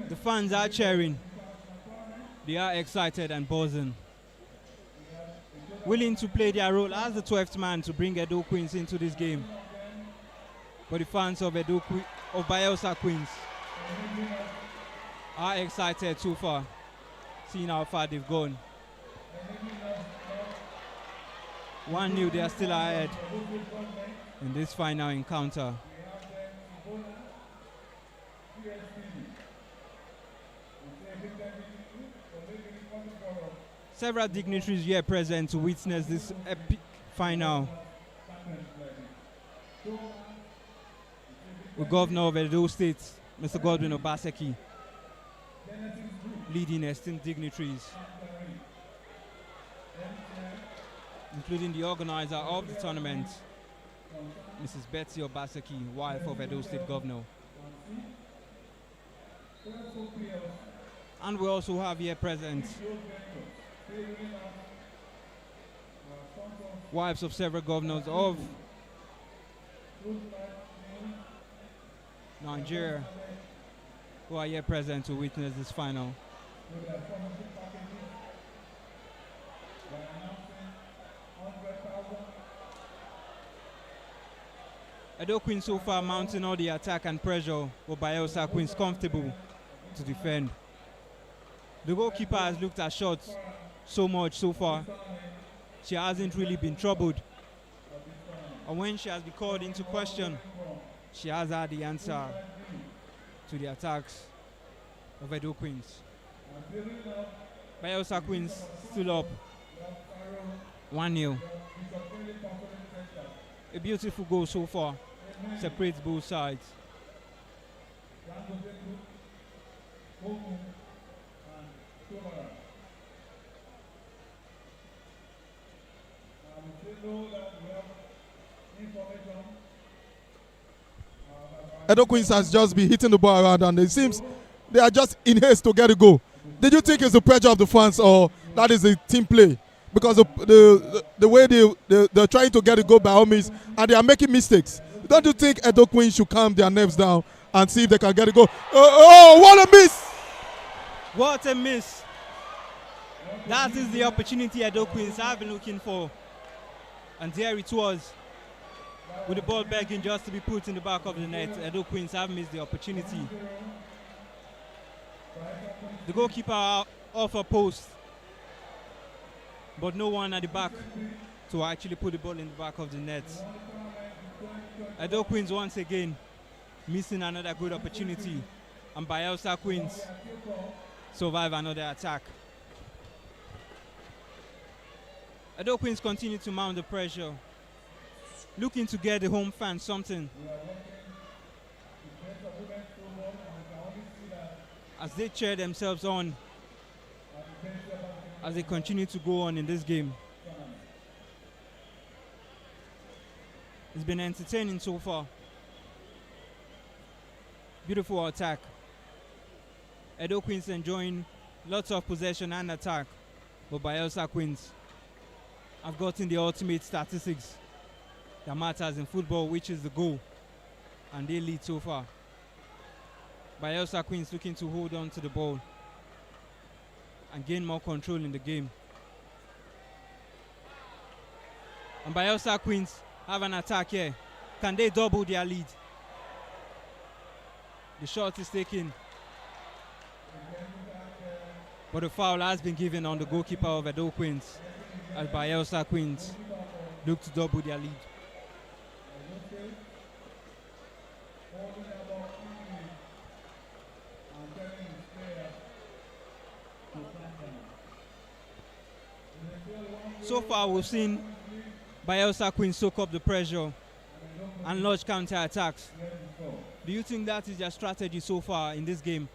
The fans are cheering. They are excited and buzzing. Willing to play their role as the 12th man to bring Edo Queens into this game. But the fans of Bayelsa Queens are excited so far, seeing how far they've gone. 1-0, they are still ahead in this final encounter. Several dignitaries here present to witness this epic final. The Governor of Edo State, Mr. Godwin Obaseki, leading esteemed dignitaries, including the organizer of the tournament, Mrs. Betsy Obaseki, wife of Edo State Governor. And we also have here present wives of several governors of Nigeria who are here present to witness this final. Edo Queens so far mounting all the attack and pressure, but Bayelsa Queens comfortable to defend. The goalkeeper has looked at shots so much so far. She hasn't really been troubled. And when she has been called into question, she has had the answer to the attacks of Edo Queens. Bayelsa Queens still up 1-0. A beautiful goal so far, separates both sides. Edo Queens has just been hitting the ball around, and it seems they are just in haste to get a goal. Did you think it's the pressure of the fans, or that is the team play? Because the way they're trying to get a goal by all means, and they are making mistakes. Don't you think Edo Queens should calm their nerves down and see if they can get a goal? Oh, what a miss! What a miss! That is the opportunity Edo Queens have been looking for. And there it was. With the ball begging just to be put in the back of the net, Edo Queens have missed the opportunity. The goalkeeper off a post, but no one at the back to actually put the ball in the back of the net. Edo Queens once again missing another good opportunity, and Bayelsa Queens survive another attack. Edo Queens continue to mount the pressure, looking to get the home fans something. As they cheer themselves on, as they continue to go on in this game. It's been entertaining so far. Beautiful attack. Edo Queens enjoying lots of possession and attack, but Bayelsa Queens have gotten the ultimate statistics that matters in football, which is the goal, and they lead so far. Bayelsa Queens looking to hold on to the ball and gain more control in the game. And Bayelsa Queens have an attack here. Can they double their lead? The shot is taken, but the foul has been given on the goalkeeper of Edo Queens as Bayelsa Queens look to double their lead. So far, we've seen Bayelsa Queens soak up the pressure and launch counter-attacks. Do you think that is their strategy so far in this game?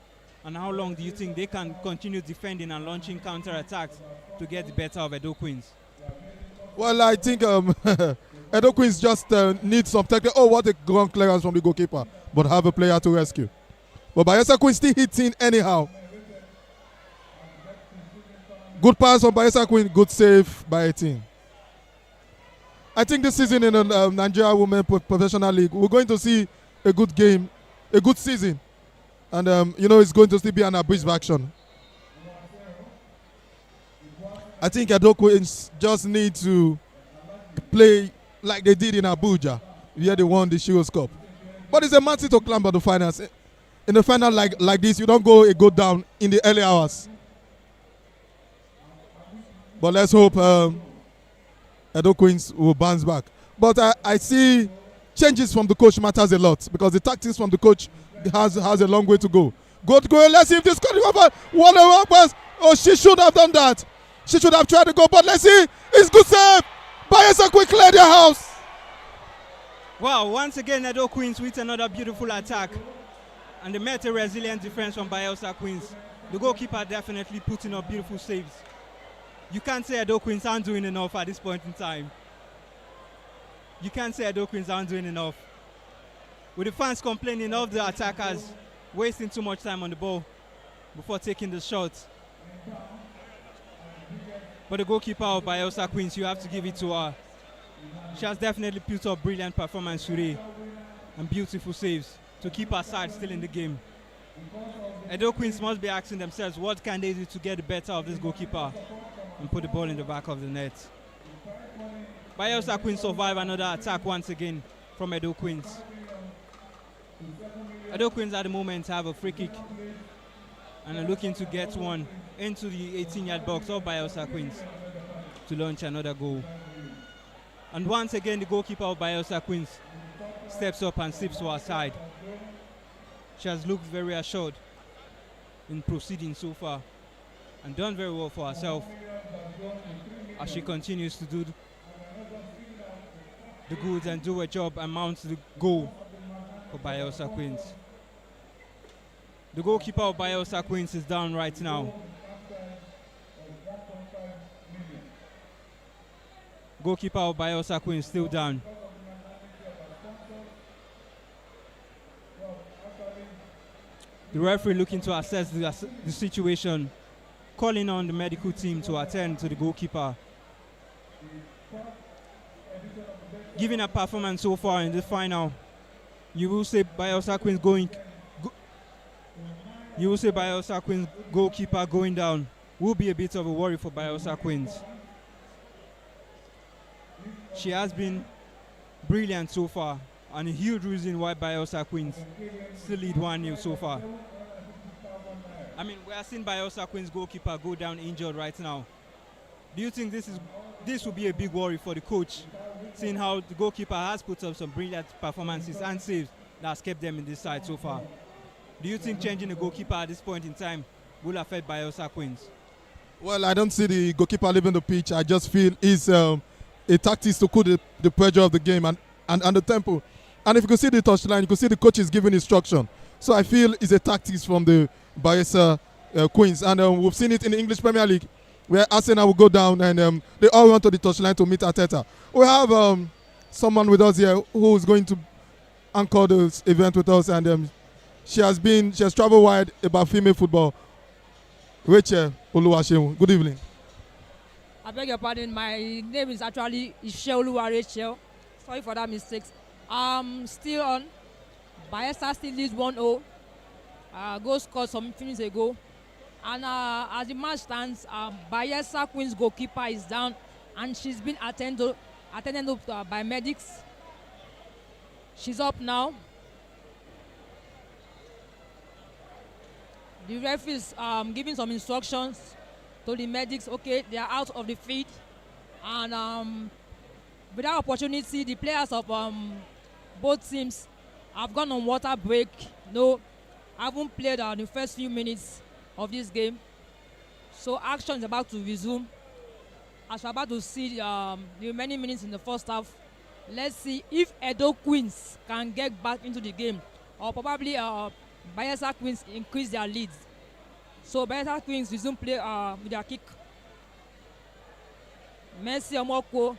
And how long do you think they can continue defending and launching counter-attacks to get the better of Edo Queens? Well, I think Edo Queens just need some technical. Oh, what a ground clearance from the goalkeeper, but have a player to rescue. But Bayelsa Queens still hitting anyhow. Good pass from Bayelsa Queens, good save by 18. I think this season in the Nigeria Women Professional League, we're going to see a good game a good season. And, it's going to still be an abridged action. I think Edo Queens just need to play like they did in Abuja, where they won the Shields Cup. But it's a matter to climb the finals. In the final like this, you don't go down in the early hours. But let's hope Edo Queens will bounce back. But I see changes from the coach matters a lot, because the tactics from the coach has a long way to go. Good goal. Let's see if this could go. One pass. Oh, she should have done that. She should have tried to go. But let's see. It's good save. Bayelsa quick clear their house. Wow, once again, Edo Queens with another beautiful attack. And they met a resilient defense from Bayelsa Queens. The goalkeeper definitely putting up beautiful saves. You can't say Edo Queens aren't doing enough at this point in time. You can't say Edo Queens aren't doing enough. With the fans complaining of the attackers wasting too much time on the ball before taking the shot. But the goalkeeper of Bayelsa Queens, you have to give it to her. She has definitely put up brilliant performance today and beautiful saves to keep her side still in the game. Edo Queens must be asking themselves, what can they do to get the better of this goalkeeper and put the ball in the back of the net. Bayelsa Queens survive another attack once again from Edo Queens. Edo Queens at the moment have a free kick and are looking to get one into the 18-yard box of Bayelsa Queens to launch another goal. And once again, the goalkeeper of Bayelsa Queens steps up and steps to her side. She has looked very assured in proceeding so far and done very well for herself as she continues to do the goods and do her job and mount the goal for Bayelsa Queens. The goalkeeper of Bayelsa Queens is down right now. Goalkeeper of Bayelsa Queens still down. The referee looking to assess the situation, calling on the medical team to attend to the goalkeeper. Given a performance so far in the final, you will say Bayelsa Queens goalkeeper going down will be a bit of a worry for Bayelsa Queens. She has been brilliant so far, and a huge reason why Bayelsa Queens still lead 1-0 so far. I mean, we are seeing Bayelsa Queens goalkeeper go down injured right now. Do you think this will be a big worry for the coach, seeing how the goalkeeper has put up some brilliant performances and saves that has kept them in this side so far? Do you think changing the goalkeeper at this point in time will affect Bayelsa Queens? Well, I don't see the goalkeeper leaving the pitch. I just feel it's a tactics to cool the pressure of the game and the tempo. And if you can see the touchline, you can see the coach is giving instruction. So I feel it's a tactics from the Bayelsa Queens. And we've seen it in the English Premier League, where Arsenal will go down and they all went to the touchline to meet Arteta. We have someone with us here who is going to anchor this event with us, and she has traveled wide about female football. Rachel Oluwaseun, good evening. I beg your pardon, my name is actually Isheoluwa Rachel. Sorry for that mistake. Still on. Bayelsa still leads 1-0. Goal scored some minutes ago. And as the match stands, Bayelsa Queens goalkeeper is down, and she's been attended by medics. She's up now. The referee is giving some instructions to the medics. Okay, they are out of the field, and with that opportunity, the players of both teams have gone on water break. No, haven't played the first few minutes of this game, so action is about to resume. As we're about to see the remaining minutes in the first half, let's see if Edo Queens can get back into the game, or probably Bayelsa Queens increase their leads. So Bayelsa Queens resume play with their kick. Mercy Omoko,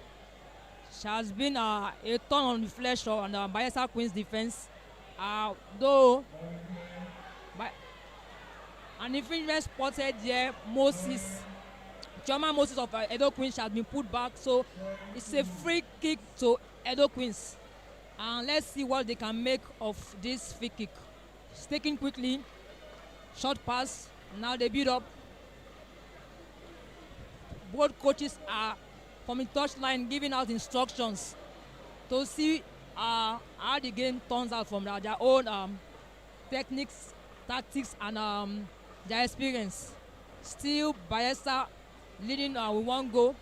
she has been a thorn on the flesh on the Bayelsa Queens defense. Though, and if we spotted there, German Moses of Edo Queens has been put back. So it's a free kick to Edo Queens. And let's see what they can make of this free kick. It's taken quickly. Short pass. Now they build up. Both coaches are from the touchline giving out instructions to see how the game turns out from their own techniques, tactics, and their experience. Still, Bayelsa leading with 1 goal.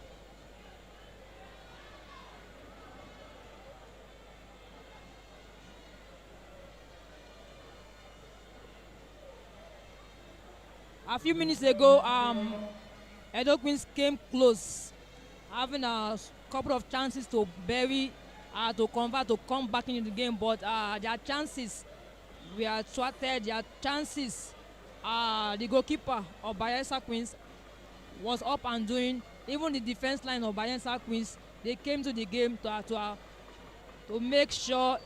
A few minutes ago, Edo Queens came close, having a couple of chances to bury, to convert, to come back into the game, but their chances were thwarted. Their chances, the goalkeeper of Bayelsa Queens was up and doing. Even the defense line of Bayelsa Queens, they came to the game to make sure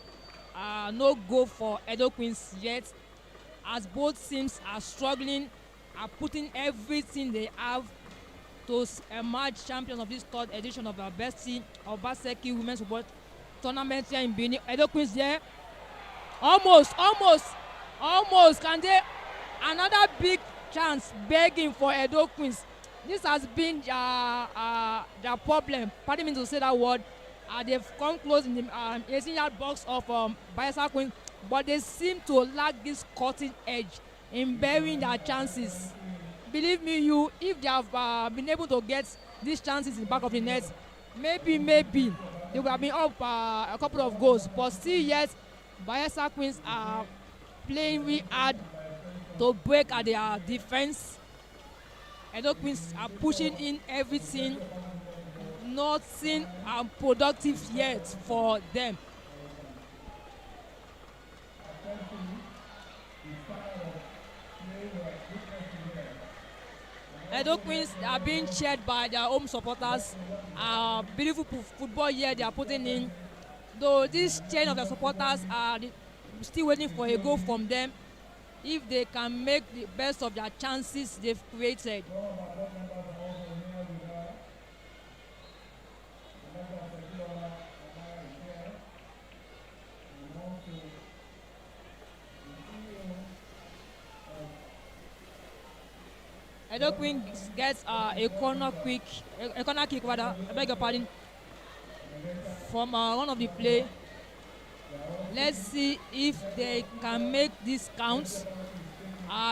no goal for Edo Queens yet, as both teams are struggling, are putting everything they have to emerge champions of this 3rd edition of our Betsy Obaseki Women's Football Tournament here in Benin. Edo Queens there. Almost. Can they? Another big chance begging for Edo Queens. This has been their problem. Pardon me to say that word. They've come close in the 18-yard box of Bayelsa Queens, but they seem to lack this cutting edge in burying their chances. Believe me, if they have been able to get these chances in the back of the net, maybe they would have been up a couple of goals. But still yet, Bayelsa Queens are playing really hard to break at their defense. Edo Queens are pushing in everything. Nothing productive yet for them. Edo Queens are being cheered by their home supporters. Beautiful football here they are putting in. Though this chain of the supporters are still waiting for a goal from them, if they can make the best of their chances they've created. Edo Queens gets a corner kick, rather, I beg your pardon, from one of the play. Let's see if they can make this count.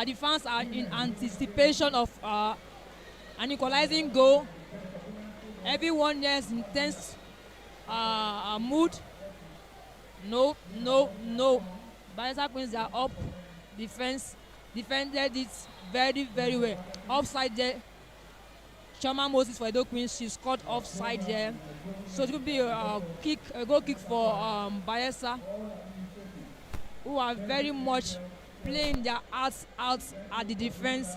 The fans are in anticipation of an equalizing goal. Everyone here is in tense mood. No. Bayelsa Queens are up. Defended it very, very well. Offside there. Chama Moses for Edo Queens, she scored offside there. So it will be a goal kick for Bayelsa, who are very much playing their hearts out at the defense,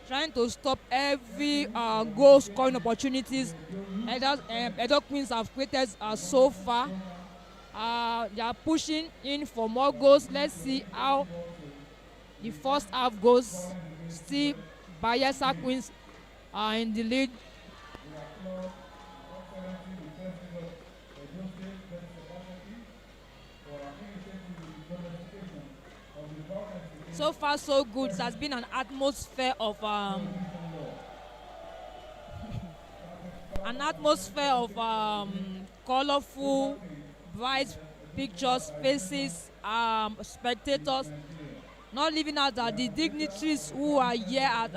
trying to stop every goal scoring opportunities Edo Queens have created so far. They are pushing in for more goals. Let's see how the first half goes. Still, Bayelsa Queens are in the lead. So far, so good. It has been an atmosphere of colorful, bright pictures, faces, spectators. Not leaving out the dignitaries who are here at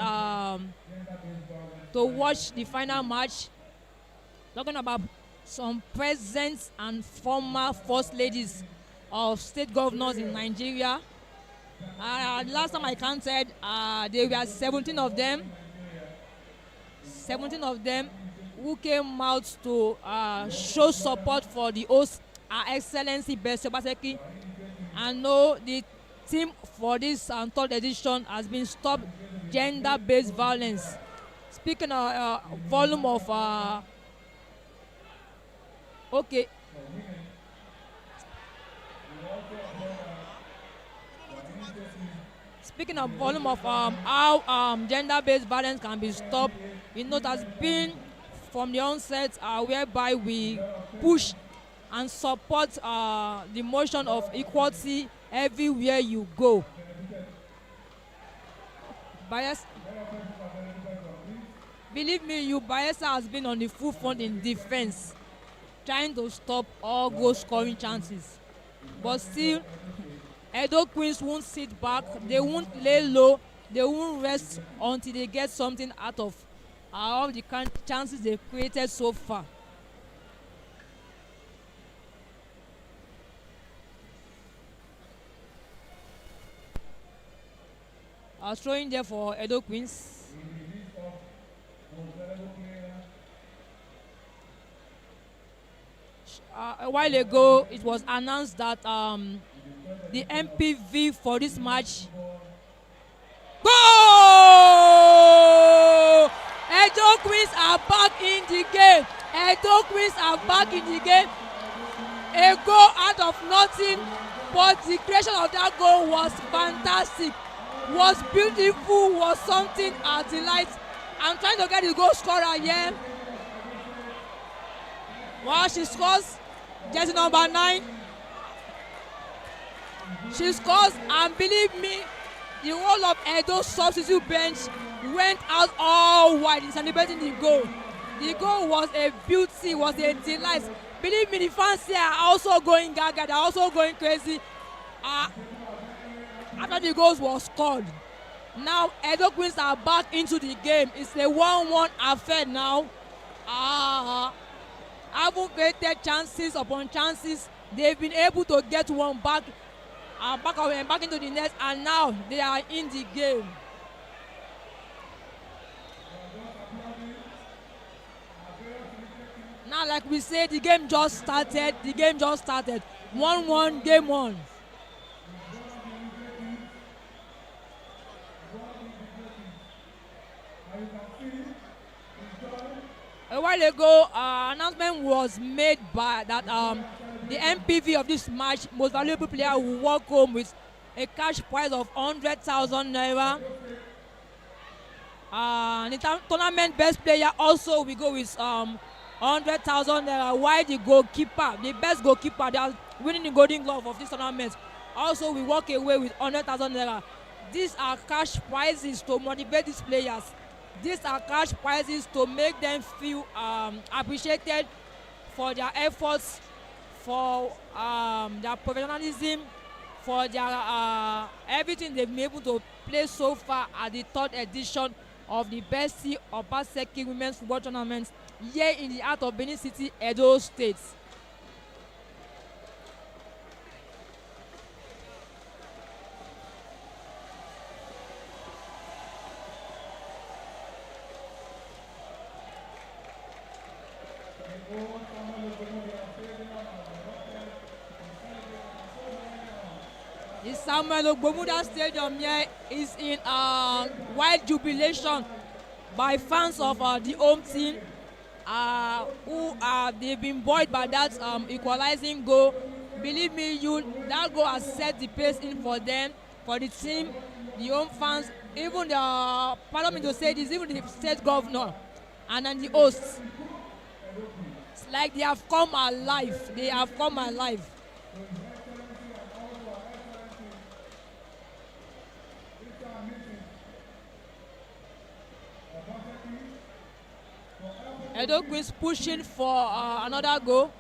to watch the final match. Talking about some presidents and former first ladies of state governors in Nigeria. Last time I counted, there were 17 of them. 17 of them who came out to show support for the host, Her Excellency Betsy Obaseki. And no, the theme for this 3rd edition has been Stop Gender-Based Violence. Speaking of volume of okay. Speaking of volume of how gender-based violence can be stopped, you know, it has been from the onset whereby we push and support the motion of equality everywhere you go. Bayelsa. Believe me, Bayelsa has been on the full front in defense, trying to stop all goal scoring chances. But still, Edo Queens won't sit back, they won't lay low, they won't rest until they get something out of all the chances they've created so far. I was throwing there for Edo Queens. A while ago, it was announced that the MPV for this match. Goal! Edo Queens are back in the game. Edo Queens are back in the game. A goal out of nothing, but the creation of that goal was fantastic, was beautiful, was something a delight. I'm trying to get the goal scorer here. Wow, she scores. Jersey number 9. She scores, and believe me, the whole of Edo's substitute bench went out all wide in celebrating the goal. The goal was a beauty, was a delight. Believe me, the fans here are also going gaga, they're also going crazy. After the goals were scored, now Edo Queens are back into the game. It's a 1-1 affair now. Haven't created chances upon chances. They've been able to get one back into the net, and now they are in the game. Now, like we said, the game just started. 1-1, game on. A while ago, announcement was made by that the MPV of this match, most valuable player, will walk home with a cash prize of 100,000 naira. The tournament best player also will go with 100,000 naira. While the goalkeeper, the best goalkeeper, they are winning the Golden Glove of this tournament, also will walk away with 100,000 naira. These are cash prizes to motivate these players. These are cash prizes to make them feel appreciated for their efforts, for their professionalism, for their everything they've been able to play so far at the 3rd edition of the Betsy Obaseki Women's Football Tournament here in the heart of Benin City, Edo State. The Samuel Ogbomuda Stadium here is in wild jubilation by fans of the home team they've been buoyed by that equalizing goal. Believe me, that goal has set the pace in for them, for the team, the home fans, even the, pardon me to say this, even the state governor and then the hosts. It's like they have come alive. They have come alive. Edo Queens pushing for another goal.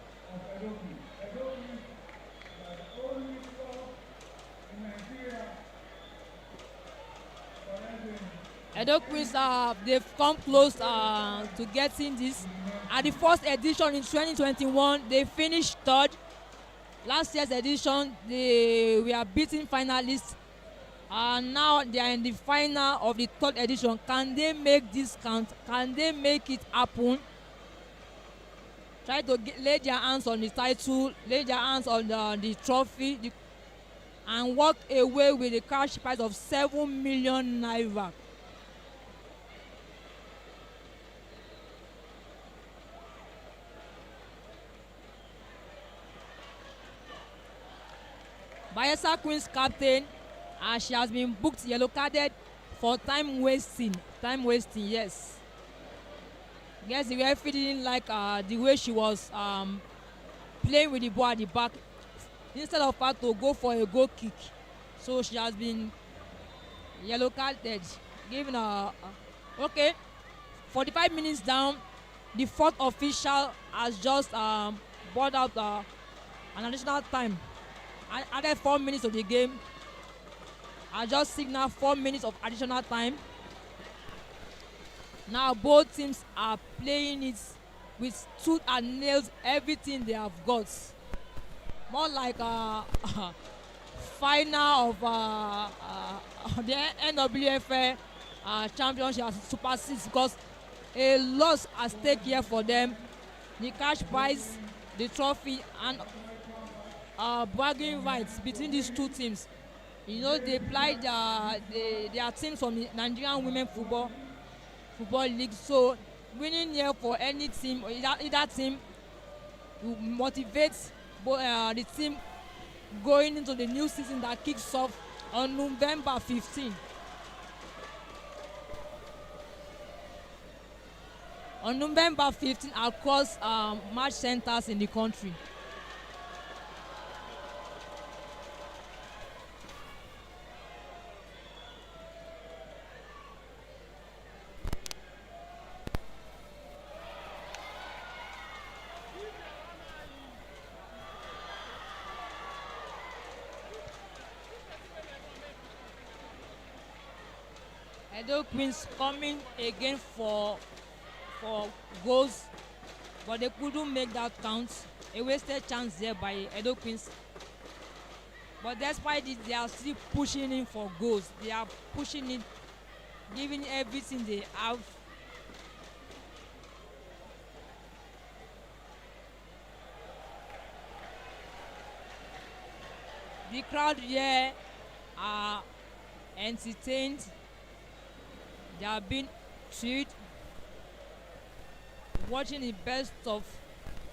Edo Queens, they've come close to getting this. At the first edition in 2021, they finished 3rd. Last year's edition, they were beaten finalists. Now they are in the final of the 3rd edition. Can they make this count? Can they make it happen? Try to lay their hands on the title, lay their hands on the trophy, and walk away with a cash prize of 7 million naira. Bayelsa Queens captain, she has been booked yellow carded for time wasting. Yes. Yes, the referee didn't like the way she was playing with the ball at the back instead of her to go for a goal kick. So she has been yellow carded. giving okay, 45 minutes down, the fourth official has just brought out an additional time. And added 4 minutes of the game. I just signaled 4 minutes of additional time. Now both teams are playing it with tooth and nails, everything they have got. More like a final of the NWFA Championship Super 6, because a loss at stake here for them. The cash prize, the trophy, and bargaining rights between these two teams. You know, they played their teams from the Nigerian Women Football League. So winning here for any team, or either team, will motivate the team going into the new season that kicks off on November 15. On November 15 across match centers in the country. Edo Queens coming again for goals, but they couldn't make that count. A wasted chance there by Edo Queens. But despite it, they are still pushing in for goals. They are pushing it, giving everything they have. The crowd here are entertained. They have been thrilled watching the best of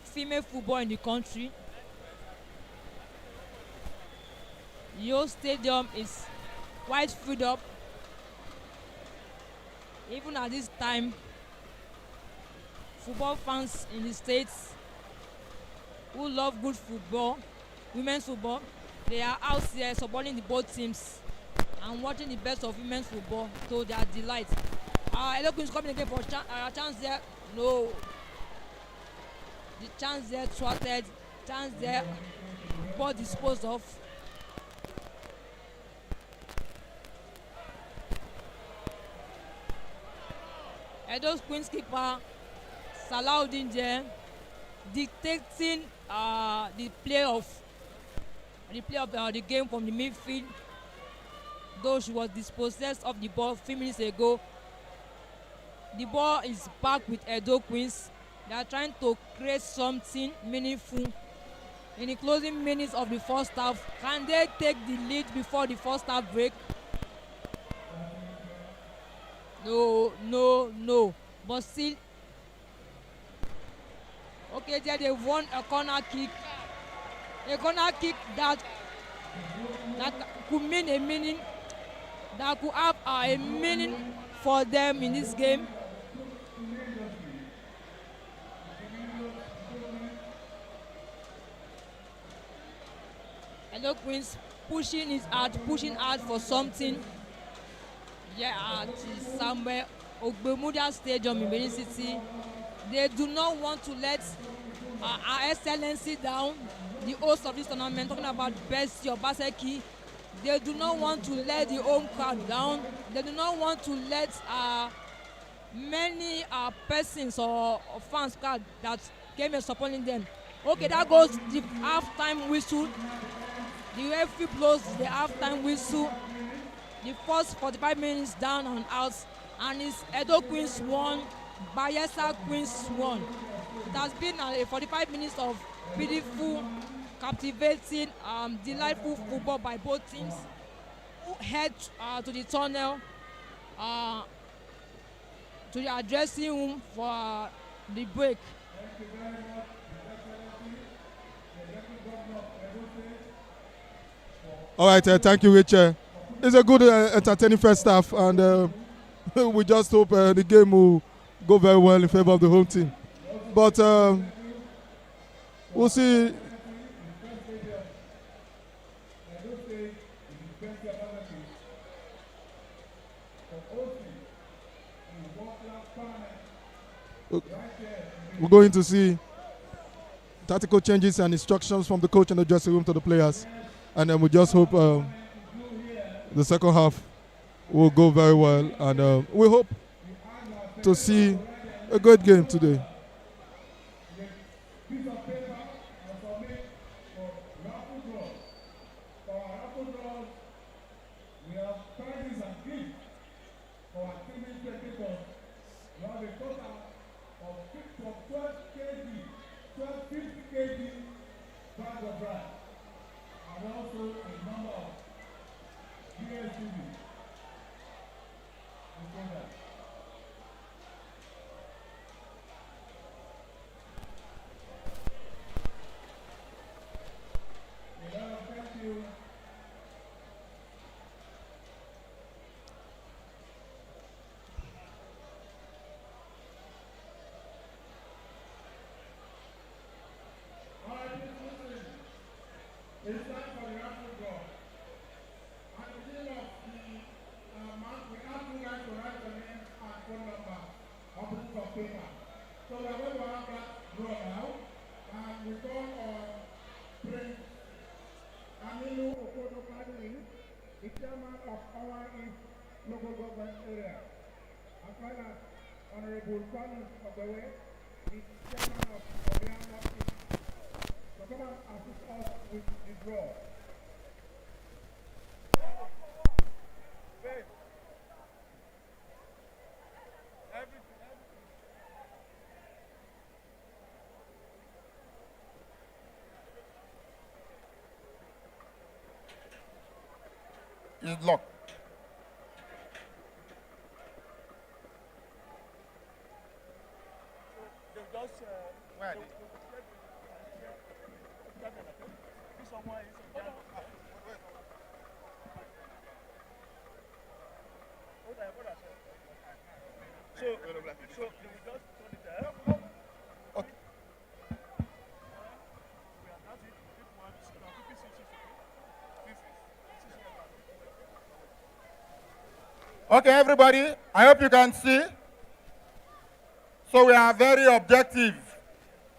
female football in the country. Your stadium is quite filled up. Even at this time, football fans in the States who love good football, women's football, they are out there supporting the both teams and watching the best of women's football to their delight. Edo Queens coming again for a chance there. No. The chance there thwarted. Chance there ball disposed of. Edo Queens keeper Salahuddin there dictating the play of the game from the midfield. Though she was dispossessed of the ball 3 minutes ago, the ball is back with Edo Queens. They are trying to create something meaningful in the closing minutes of the first half. Can they take the lead before the first half break? No. But still, okay, there they won a corner kick. A corner kick that could mean a meaning. That could have a meaning for them in this game. Edo Queens pushing hard for something. Yeah, at somewhere Ogbemudia Stadium in Benin City. They do not want to let our excellency down, the host of this tournament, talking about Betsy Obaseki. They do not want to let the home crowd down. They do not want to let many persons or fans crowd that came here supporting them. Okay, that goes the half-time whistle. The referee blows the half-time whistle. The first 45 minutes down and out, and it's Edo Queens 1, Bayelsa Queens 1. It has been a 45 minutes of beautiful, captivating, delightful football by both teams, who head to the tunnel, to the dressing room for the break. All right, thank you, Richard. It's a good, entertaining first half, and we just hope the game will go very well in favor of the home team. But we'll see. We're going to see tactical changes and instructions from the coach in the dressing room to the players. And then we just hope the second half will go very well. And we hope to see a good game today. It's time for the Raffle draw. At the beginning of the month, we ask you guys to write your name and phone number on pieces of paper. So we are going to have that draw now. And we call on Prince Aminu Okodo Kadri, the chairman of our East local government area, as well as Honorable Collins of the Way, the chairman of Obia North East. So come and assist us with the draw. It's locked. Okay, everybody, I hope you can see. So we are very objective.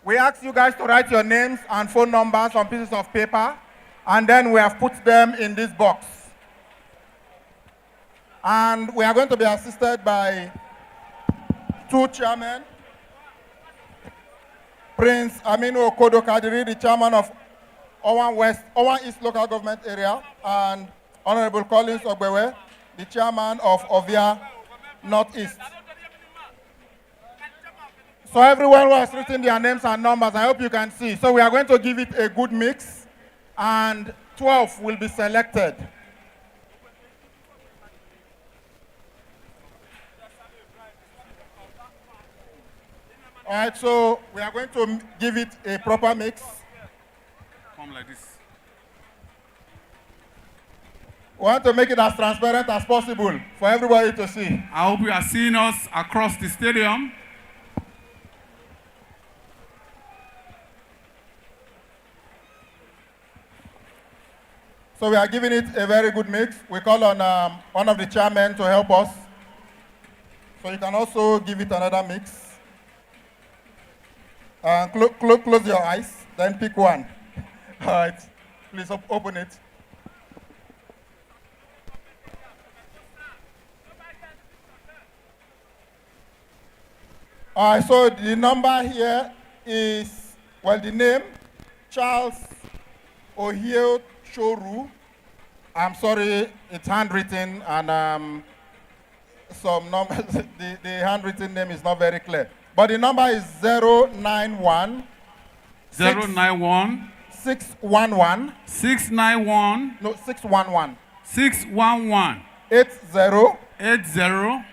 We ask you guys to write your names and phone numbers on pieces of paper, and then we have put them in this box. And we are going to be assisted by two chairmen, Prince Aminu Okodo Kadiri, the chairman of Owan East local government area, and Honorable Collins Ogbewe, the chairman of Ovia Northeast. So everyone who has written their names and numbers, I hope you can see. So we are going to give it a good mix, and 12 will be selected. All right, so we are going to give it a proper mix. Come like this. We want to make it as transparent as possible for everybody to see. I hope you are seeing us across the stadium. So we are giving it a very good mix. We call on one of the chairmen to help us. So you can also give it another mix. Close your eyes, then pick one. All right, please open it. All right, so the number here is, well, the name, Charles Ohio Choru. I'm sorry, it's handwritten, and some numbers, the handwritten name is not very clear. But the number is 091 091 611 691 no 611 611 80 80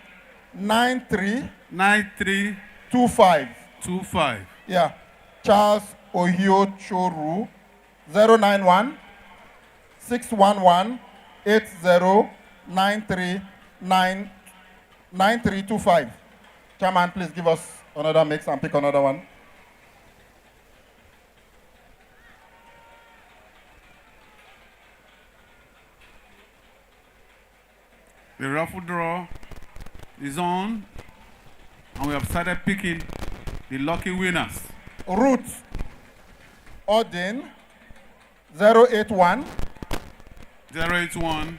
93 93 25. 25. Yeah, Charles Ohio Choru, 091 611 80 93 9325. Chairman, please give us another mix and pick another one. The raffle draw is on, and we have started picking the lucky winners. Ruth Odin 081 081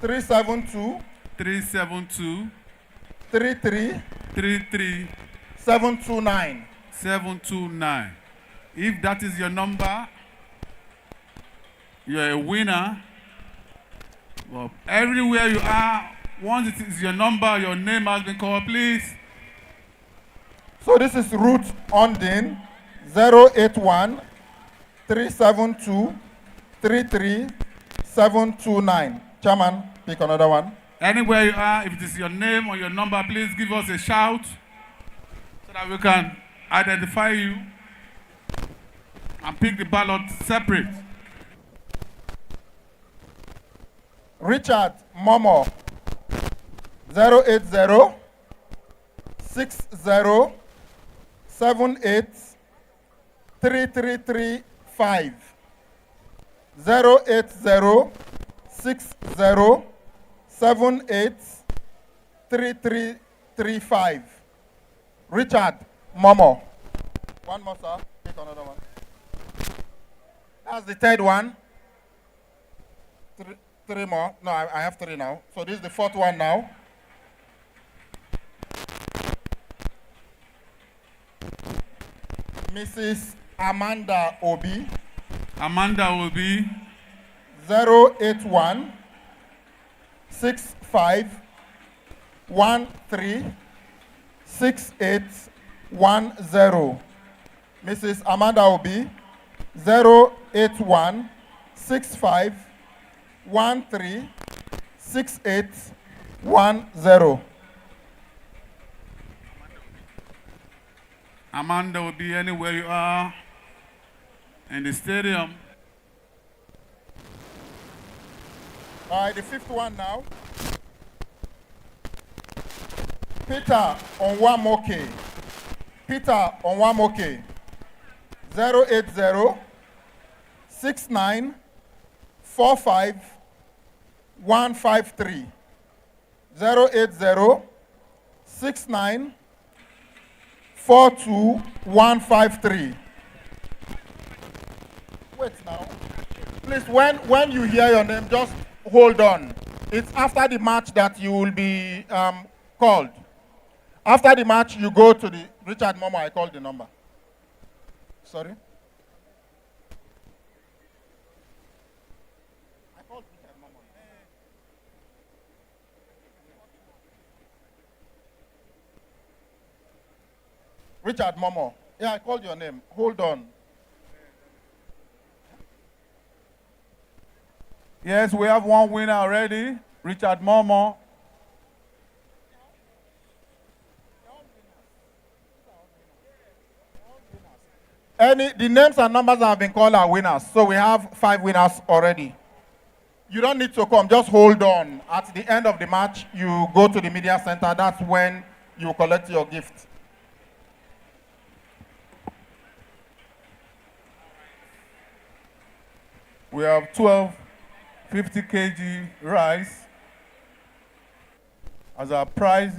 372 372 33 33 729. 729. If that is your number, you're a winner. Well, everywhere you are, once it is your number, your name has been called, please. So this is Ruth Ondin 081 372 33 729. Chairman, pick another one. Anywhere you are, if it is your name or your number, please give us a shout so that we can identify you and pick the ballot separate. Richard Momo 080 60 78 3335 080 60 78 3335. Richard Momo. One more, sir. Pick another one. That's the third one. Three more. No, I have three now. So this is the fourth one now. Mrs. Amanda Obi. Amanda Obi. 081 65 13 6810. Mrs. Amanda Obi. 081 65 13 6810. Amanda will be anywhere you are in the stadium. All right, the fifth one now. Peter Onwamoke. Peter Onwamoke. 080 69 45 153. 080 69 42 153. Wait now. Please, when you hear your name, just hold on. It's after the match that you will be called. After the match, you go to the Richard Momo. I called the number. Sorry? I called Richard Momo. Richard Momo. Yeah, I called your name. Hold on. Yes, we have one winner already, Richard Momo. The names and numbers that have been called are winners. So we have 5 winners already. You don't need to come, just hold on. At the end of the match, you go to the media center. That's when you collect your gift. We have 12 50 kg rice as our prize,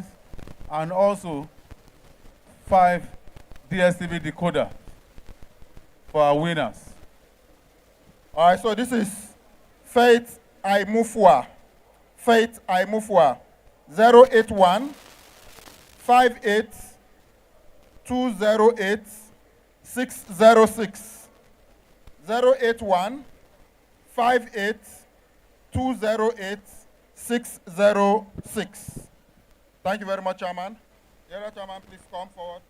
and also 5 DSTV decoder for our winners. All right, so this is Faith Aimufua. Faith Aimufua. 081 58 208 606. 081 58 208 606. Thank you very much, Chairman. The other Chairman, please come forward.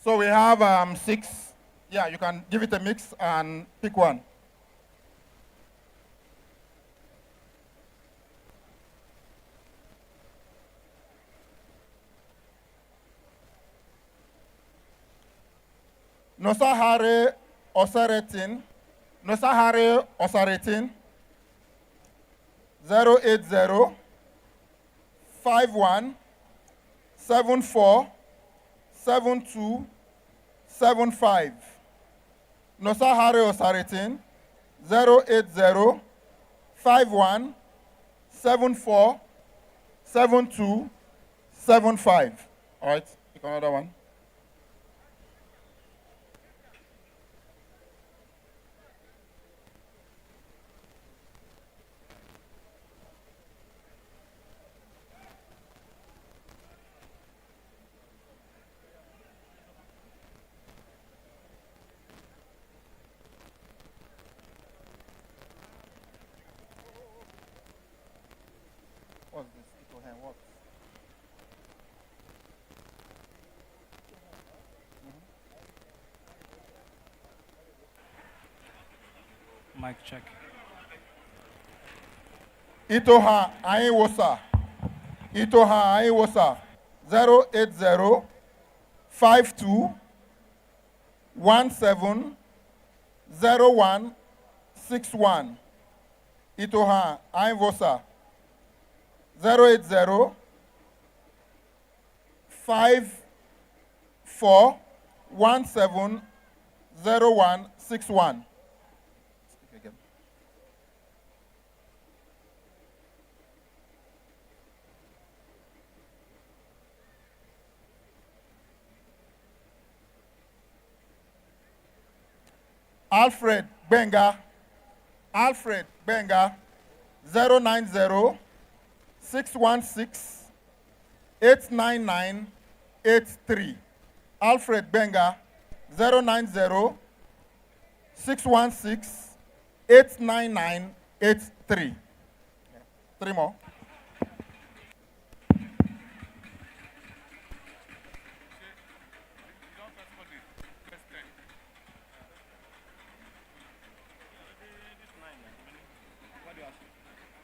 So we have 6. Yeah, you can give it a mix and pick one. Nosahare Osaretin. Nosahare Osaretin. 080 51 74 72 75. Nosahare Osaretin. 080 51 74 7275. All right, pick another one. What's this? Ito hand, what? Mic check. Itoha Aiwosa. Itoha Aiwosa. 080 52 17 01 61. Itoha Aiwosa. 080 54 17 01 61. Alfred Benga, 090 616 899 83. Alfred Benga, 090 616 899 83. Three more.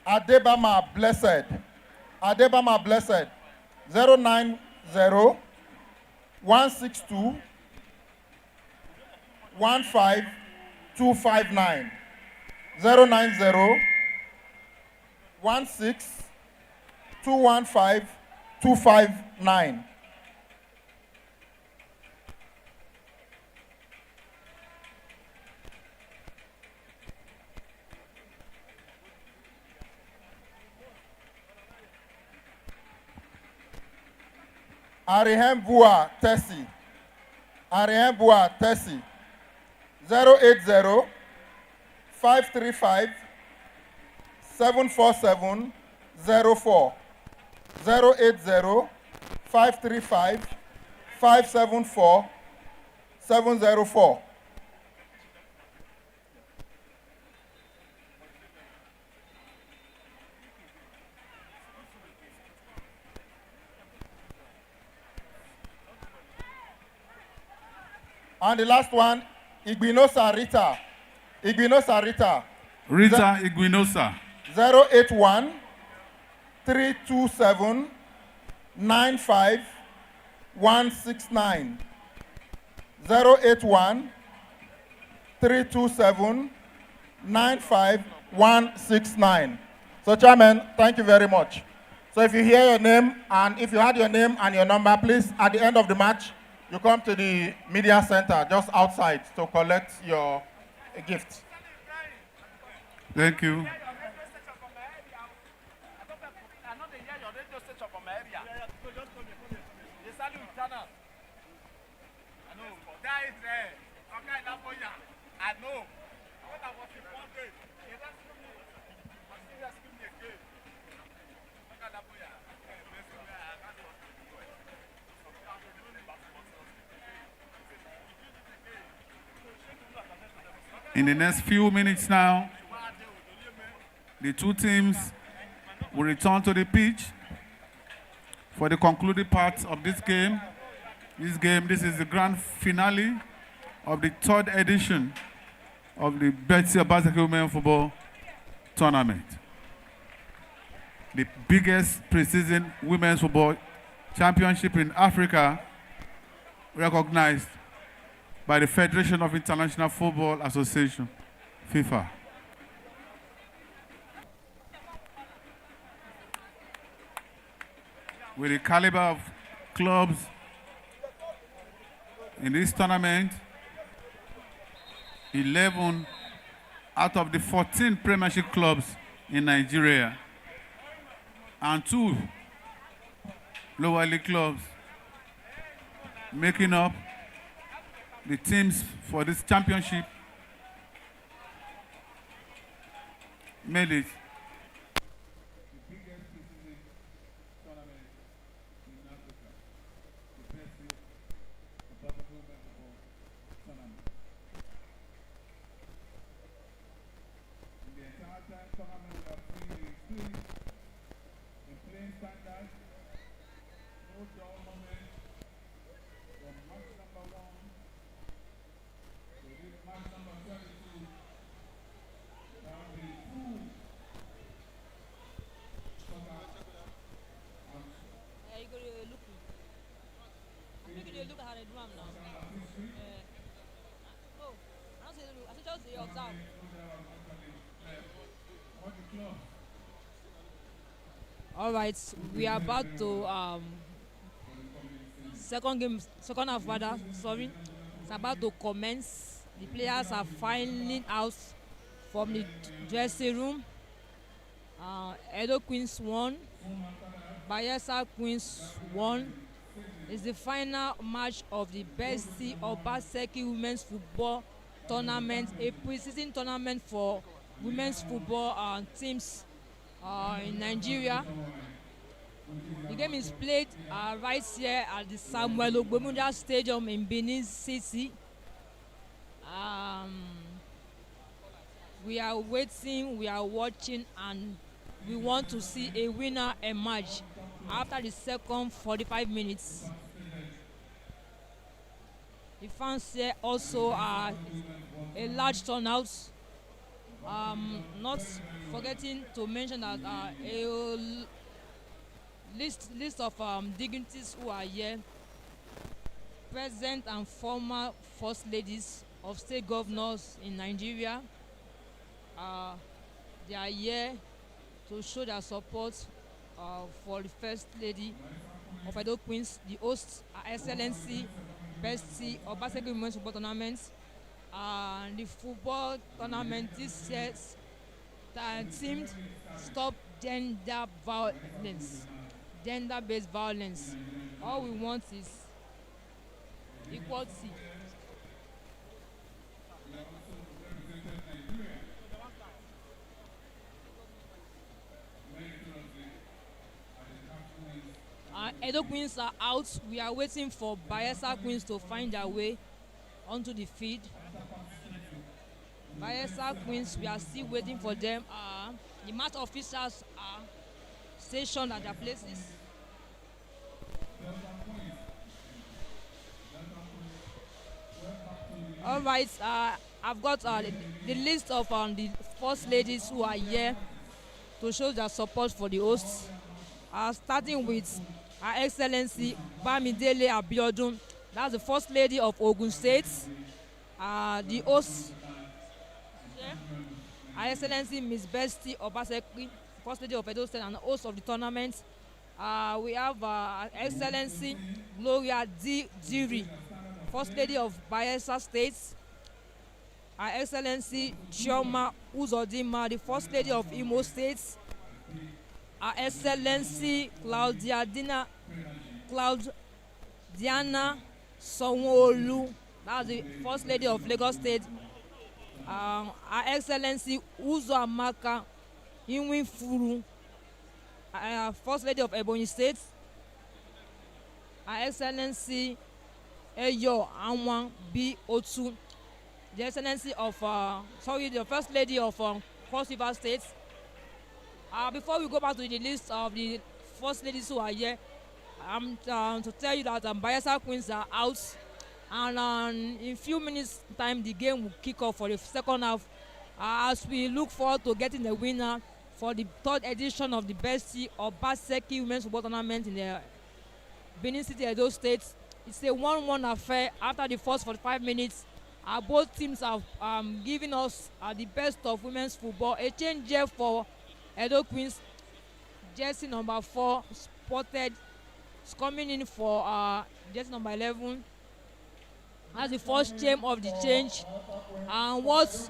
Adebama Blessed. Adebama Blessed. 090 162 15259. 090 16 215 259. Arihem Bua Tessie. Arihem Bua Tessie. 080 535 747 04. 080 535 574 704. And the last one, Igbinosa Rita. Igbinosa Rita. Rita Iguinosa. 081 327 95 169. 081 327 95 169. So, Chairman, thank you very much. So, if you hear your name and if you had your name and your number, please, at the end of the match, you come to the media center just outside to collect your gift. Thank you. In the next few minutes now, the two teams will return to the pitch for the concluding part of this game. This is the grand finale of the third edition of the Betsy Obaseki Women's Football Tournament. The biggest preseason women's football championship in Africa, recognized by the Federation of International Football Association, FIFA. With the caliber of clubs in this tournament, 11 out of the 14 Premiership clubs in Nigeria and 2 lower league clubs making up the teams for this championship made it the biggest preseason tournament in Africa, the Betsy Obaseki Women's Football Tournament. In the entire tournament, we have seen the increase in playing standards, no dull moment from match number 1 to this match number 32. There will be 2 soccer and You go to look. I think you look at the drum now. Oh, I don't say look. I just say observe. All right, we are about to second half rather. Sorry, it's about to commence. The players are filing out from the dressing room. Edo Queens won. Bayelsa Queens won. It's the final match of the Betsy Obaseki Women's Football Tournament, a preseason tournament for women's football teams in Nigeria. The game is played right here at the Samuel Ogbemudia Stadium in Benin City. We are waiting, we are watching, and we want to see a winner emerge after the second 45 minutes. The fans here also are a large turnout. Not forgetting to mention that a list of dignitaries who are here, present and former first ladies of state governors in Nigeria. They are here to show their support for the First Lady of Edo Queens, the host, Her Excellency Betsy Obaseki Women's Football Tournament. The football tournament this year themed Stop Gender Violence, gender-based violence. All we want is equality. Edo Queens are out. We are waiting for Bayelsa Queens to find their way onto the field. Bayelsa Queens, we are still waiting for them. The match officials are stationed at their places. All right, I've got the list of the first ladies who are here to show their support for the hosts. Starting with Her Excellency Bamidele Abiodun, that's the First Lady of Ogun State. The host, Her Excellency Miss Betsy Obaseki, First Lady of Edo State and host of the tournament. We have Her Excellency Gloria D. Diri, First Lady of Bayelsa State. Her Excellency Chioma Uzodima, the First Lady of Imo State. Her Excellency Diana Sonwo-Olu, that's the First Lady of Lagos State. Her Excellency Uzoamaka Inwifuru, First Lady of Ebonyi State. Her Excellency Eyo Anwan B. Otu, the Excellency of the First Lady of Cross River State. Before we go back to the list of the first ladies who are here, I'm to tell you that Bayelsa Queens are out, and in a few minutes time the game will kick off for the second half as we look forward to getting the winner for the third edition of the Betsy Obaseki Women's Football Tournament in the Benin City, Edo State. It's a 1-1 affair. After the first 45 minutes, both teams have given us the best of women's football. A change here for Edo Queens, jersey number 4 spotted, is coming in for jersey number 11. That's the first change of the change. And what's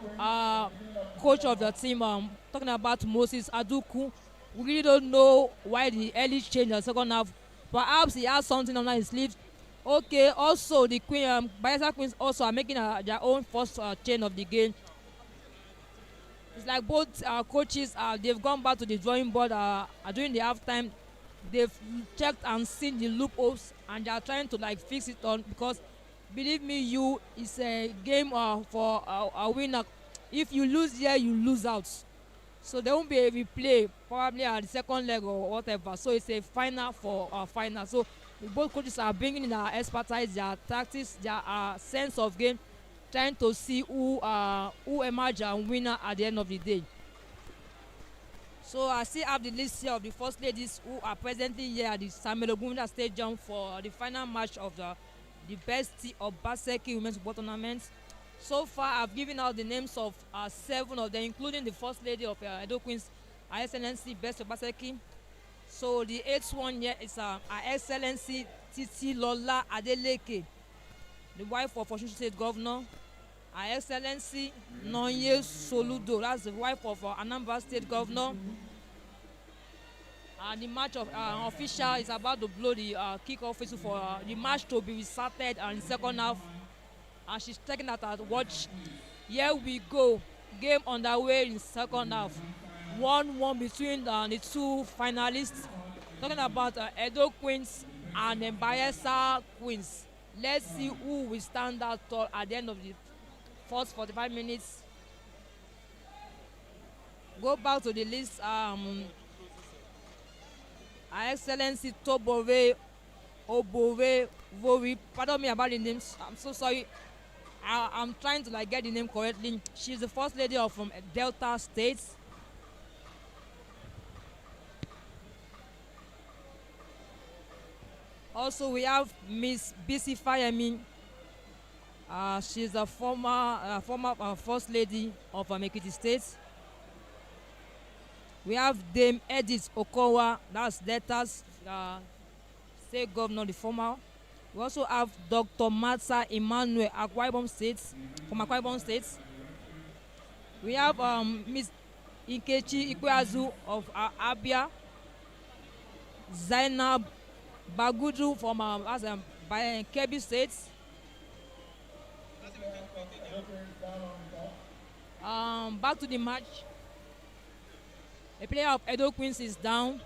coach of the team talking about Moses Aduku, we really don't know why the early change in the second half Perhaps he has something under his sleeve. Okay, also the Bayelsa Queens also are making their own first chain of the game. It's like both coaches, they've gone back to the drawing board during the halftime. They've checked and seen the loopholes, and they are trying to like fix it on, because believe me, it's a game for a winner. If you lose here, you lose out. So there won't be a replay probably at the second leg or whatever. So it's a final for final. So both coaches are bringing in their expertise, their tactics, their sense of game, trying to see who emerge and winner at the end of the day. So I still have the list here of the first ladies who are presently here at the Samuel Ogumina Stadium for the final match of the BOWFT Obaseki Women's Football Tournament. So far, I've given out the names of 7 of them, including the first lady of Edo Queens, Her Excellency Betsy Obaseki. So the 8th one here is Her Excellency Titi Lola Adeleke, the wife of Osun State Governor. Her Excellency Nonye Soludo, that's the wife of Anambra State Governor. And the match of official is about to blow the kick-off whistle for the match to be restarted in the second half. And she's taking that at watch. Here we go. Game underway in the second half. 1-1 between the two finalists. Talking about Edo Queens and Bayelsa Queens. Let's see who will stand out tall at the end of the first 45 minutes. Go back to the list. Her Excellency Tobore Obore Vori. Pardon me about the names. I'm so sorry. I'm trying to get the name correctly. She's the first lady from Delta State. Also, we have Miss Bisi Fayemi. She's a former first lady of Ekiti State. We have Dame Edith Okowa, that's Delta's state governor, the former. We also have Dr. Matsa Emmanuel Akwa Ibom State, from Akwa Ibom State. We have Miss Nkechi Ikweazu of Abia. Zainab Bagudu from Kebbi State. Back to the match. A player of Edo Queens is down.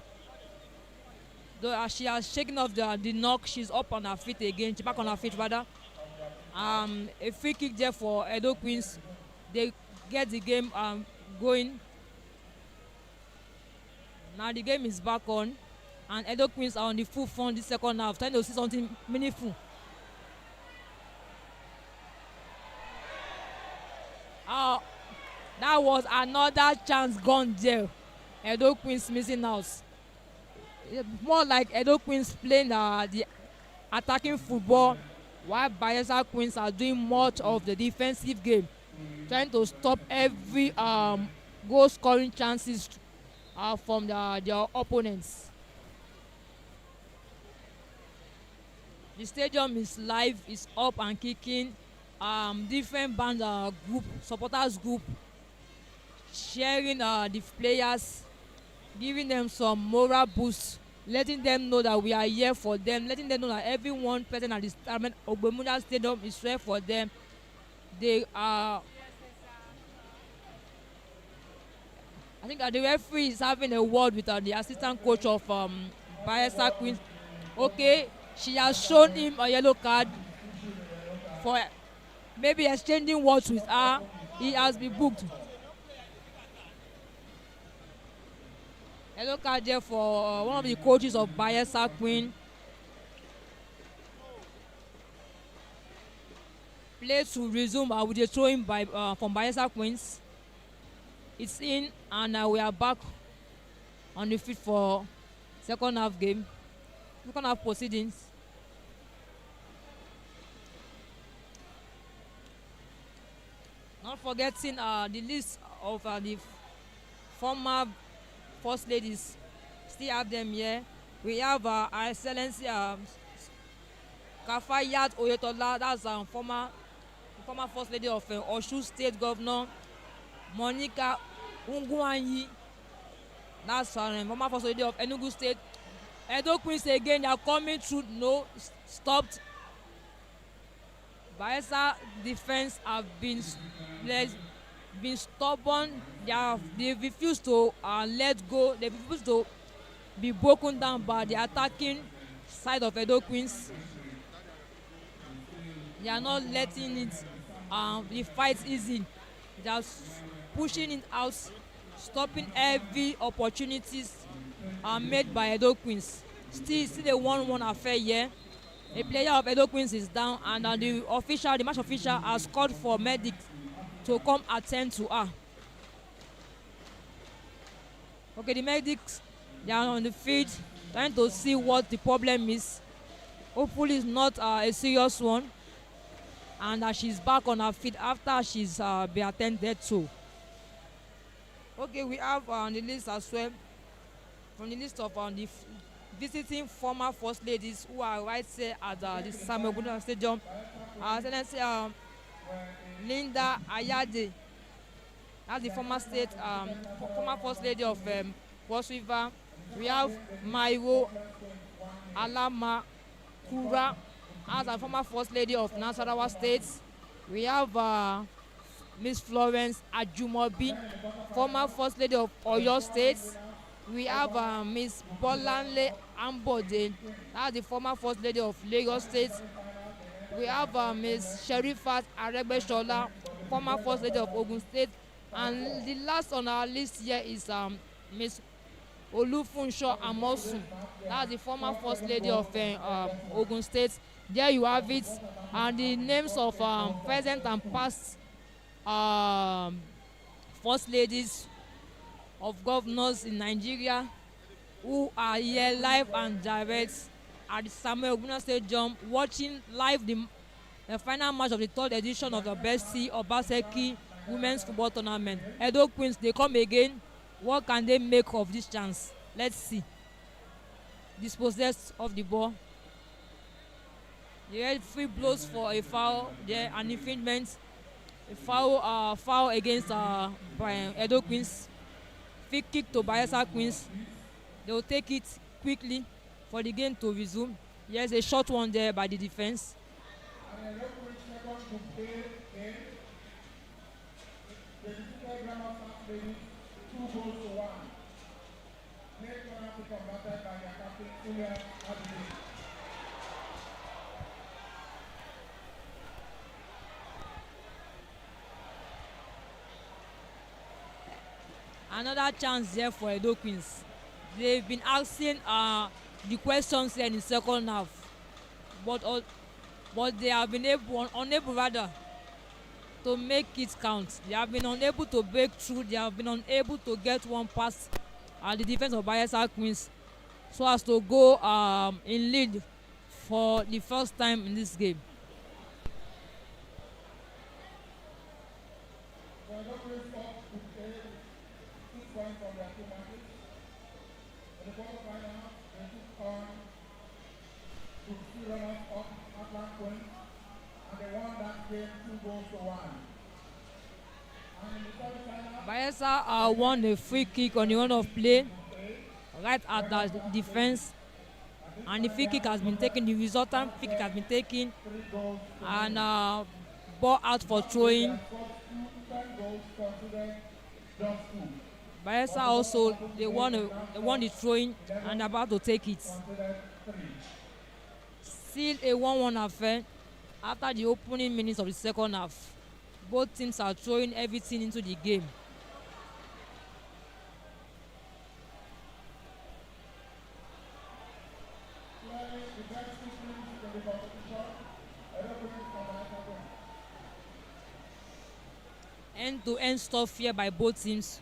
Though she has shaken off the knock, she's up on her feet again. She's back on her feet rather. A free kick there for Edo Queens. They get the game going. Now the game is back on, and Edo Queens are on the full front this second half, trying to see something meaningful. That was another chance gone there. Edo Queens missing out. More like Edo Queens playing the attacking football, while Bayelsa Queens are doing much of the defensive game, trying to stop every goal scoring chances from their opponents. The stadium is live, is up and kicking. Different band group, supporters group, sharing the players, giving them some moral boost, letting them know that we are here for them, letting them know that everyone present at this Ogbemudia Stadium is here for them. They are. I think the referee is having a word with the assistant coach of Bayelsa Queens. Okay, she has shown him a yellow card for maybe exchanging words with her. He has been booked. Yellow card there for one of the coaches of Bayelsa Queen. Play to resume with a throwing from Bayelsa Queens. It's in, and we are back on the field for second half game. Second half proceedings. Not forgetting the list of the former first ladies. Still have them here. We have Her Excellency Kafayat Oyetola, that's former first lady of Osun State Governor. Monica Ungwanyi, that's former first lady of Enugu State. Edo Queens again, they are coming through. No, stopped. Bayelsa defense have been stubborn. They refuse to let go. They refuse to be broken down by the attacking side of Edo Queens. They are not letting it the fight easy. They are pushing it out, stopping every opportunities made by Edo Queens. Still a 1-1 affair here. A player of Edo Queens is down, and the match official has called for medics to come attend to her. Okay, the medics, they are on the field trying to see what the problem is. Hopefully it's not a serious one, and that she's back on her feet after she's been attended to. Okay, we have on the list as well, from the list of the visiting former first ladies who are right there at the Samuel Ogunlose Stadium. Linda Ayade, that's the former first lady of Cross River. We have Maiwo Alama Kura, as a former first lady of Nasarawa State. We have Miss Florence Ajumobi, former first lady of Oyo State. We have Miss Bolanle Ambode, that's the former first lady of Lagos State. We have Miss Sherifat Arebeshola, former first lady of Ogun State. And the last on our list here is Miss Olufunsho Amosun, that's the former first lady of Ogun State. There you have it, and the names of present and past first ladies of governors in Nigeria who are here live and direct at the Samuel Ogunlose Stadium, watching live the final match of the third edition of the Betsy Obaseki Women's Football Tournament. Edo Queens, they come again. What can they make of this chance? Let's see. Dispossessed of the ball. They had free blows for a foul there, an infringement. A foul against Edo Queens. Free kick to Bayelsa Queens. They will take it quickly for the game to resume. Yes, a short one there by the defense. Another chance there for Edo Queens. They've been asking the questions here in the second half, but they have been unable rather to make it count. They have been unable to break through. They have been unable to get one pass at the defense of Bayelsa Queens, so as to go in lead for the first time in this game. Bayelsa won a free kick on the run of play right at the defense, and the free kick has been taken. The resultant free kick has been taken, and ball out for throwing. Bayelsa also they won the throwing and about to take it. Still a 1-1 affair after the opening minutes of the second half. Both teams are throwing everything into the game. End-to-end stuff here by both teams,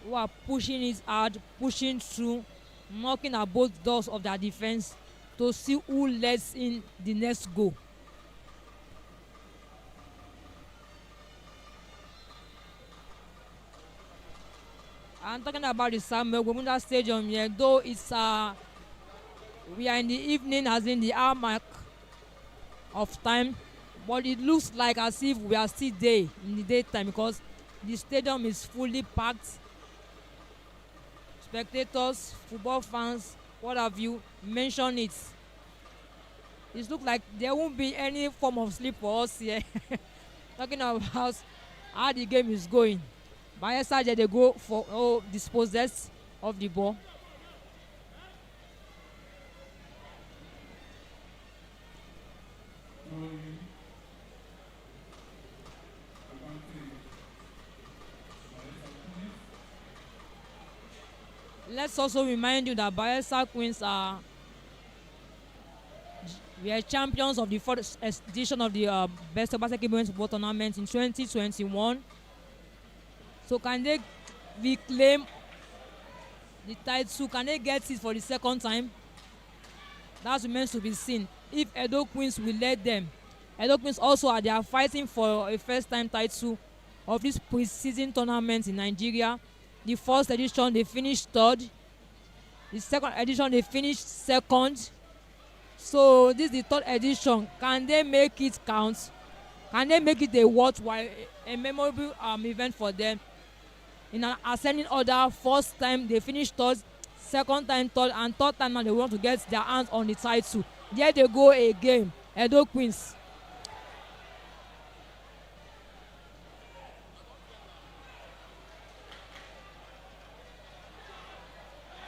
who are pushing it hard, pushing through, knocking at both doors of their defense to see who lets in the next goal. I'm talking about the Samuel Ogunlose Stadium here, though it's we are in the evening, as in the hour mark of time, but it looks like as if we are still there in the daytime because the stadium is fully packed. Spectators, football fans what have you, mentioned it. It looks like there won't be any form of sleep for us here. Talking about how the game is going. Bayelsa, they go for dispossessed of the ball. Let's also remind you that Bayelsa Queens were champions of the fourth edition of the Best Obaseki Women's Football Tournament in 2021. So can they reclaim the title? Can they get it for the second time? That remains to be seen. If Edo Queens will let them. Edo Queens also they are fighting for a first-time title of this pre-season tournament in Nigeria. The first edition they finished third. The second edition they finished second. So this is the third edition. Can they make it count? Can they make it a worthwhile, a memorable event for them? In an ascending order, first time they finished third, second time third, and third time now they want to get their hands on the title. There they go again, Edo Queens.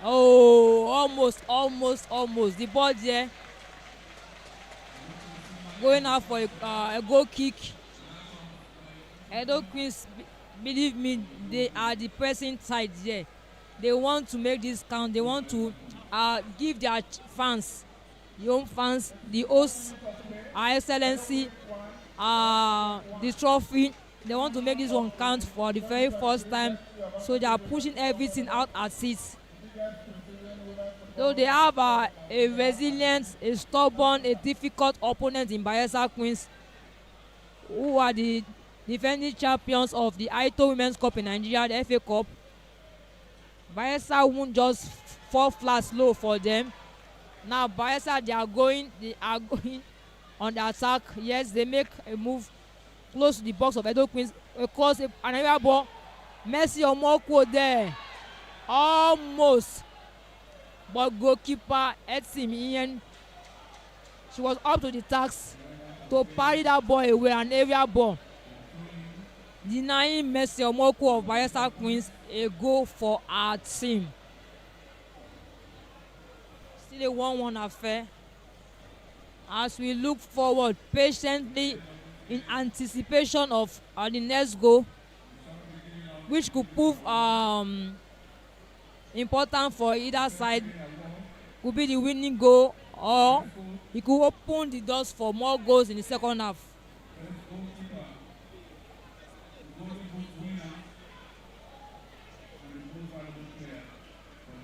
Oh, almost. The ball there going out for a goal kick. Edo Queens, believe me, they are the pressing side there. They want to make this count. They want to give their fans, the home fans, the hosts, our excellency, the trophy. They want to make this one count for the very first time. So they are pushing everything out at it. So they have a resilient, a stubborn, a difficult opponent in Bayelsa Queens, who are the defending champions of the Aito Women's Cup in Nigeria, the FA Cup. Bayelsa won't just fall flat low for them. Now Bayelsa, they are going on the attack. Yes, they make a move close to the box of Edo Queens. Across another ball. Mercy Omoko there. Almost. But goalkeeper Etsim Ian, she was up to the task to parry that ball away, an area ball, denying Mercy Omoko of Bayelsa Queens a goal for our team. Still a 1-1 affair as we look forward patiently in anticipation of the next goal, which could prove important for either side. Could be the winning goal, or it could open the doors for more goals in the second half.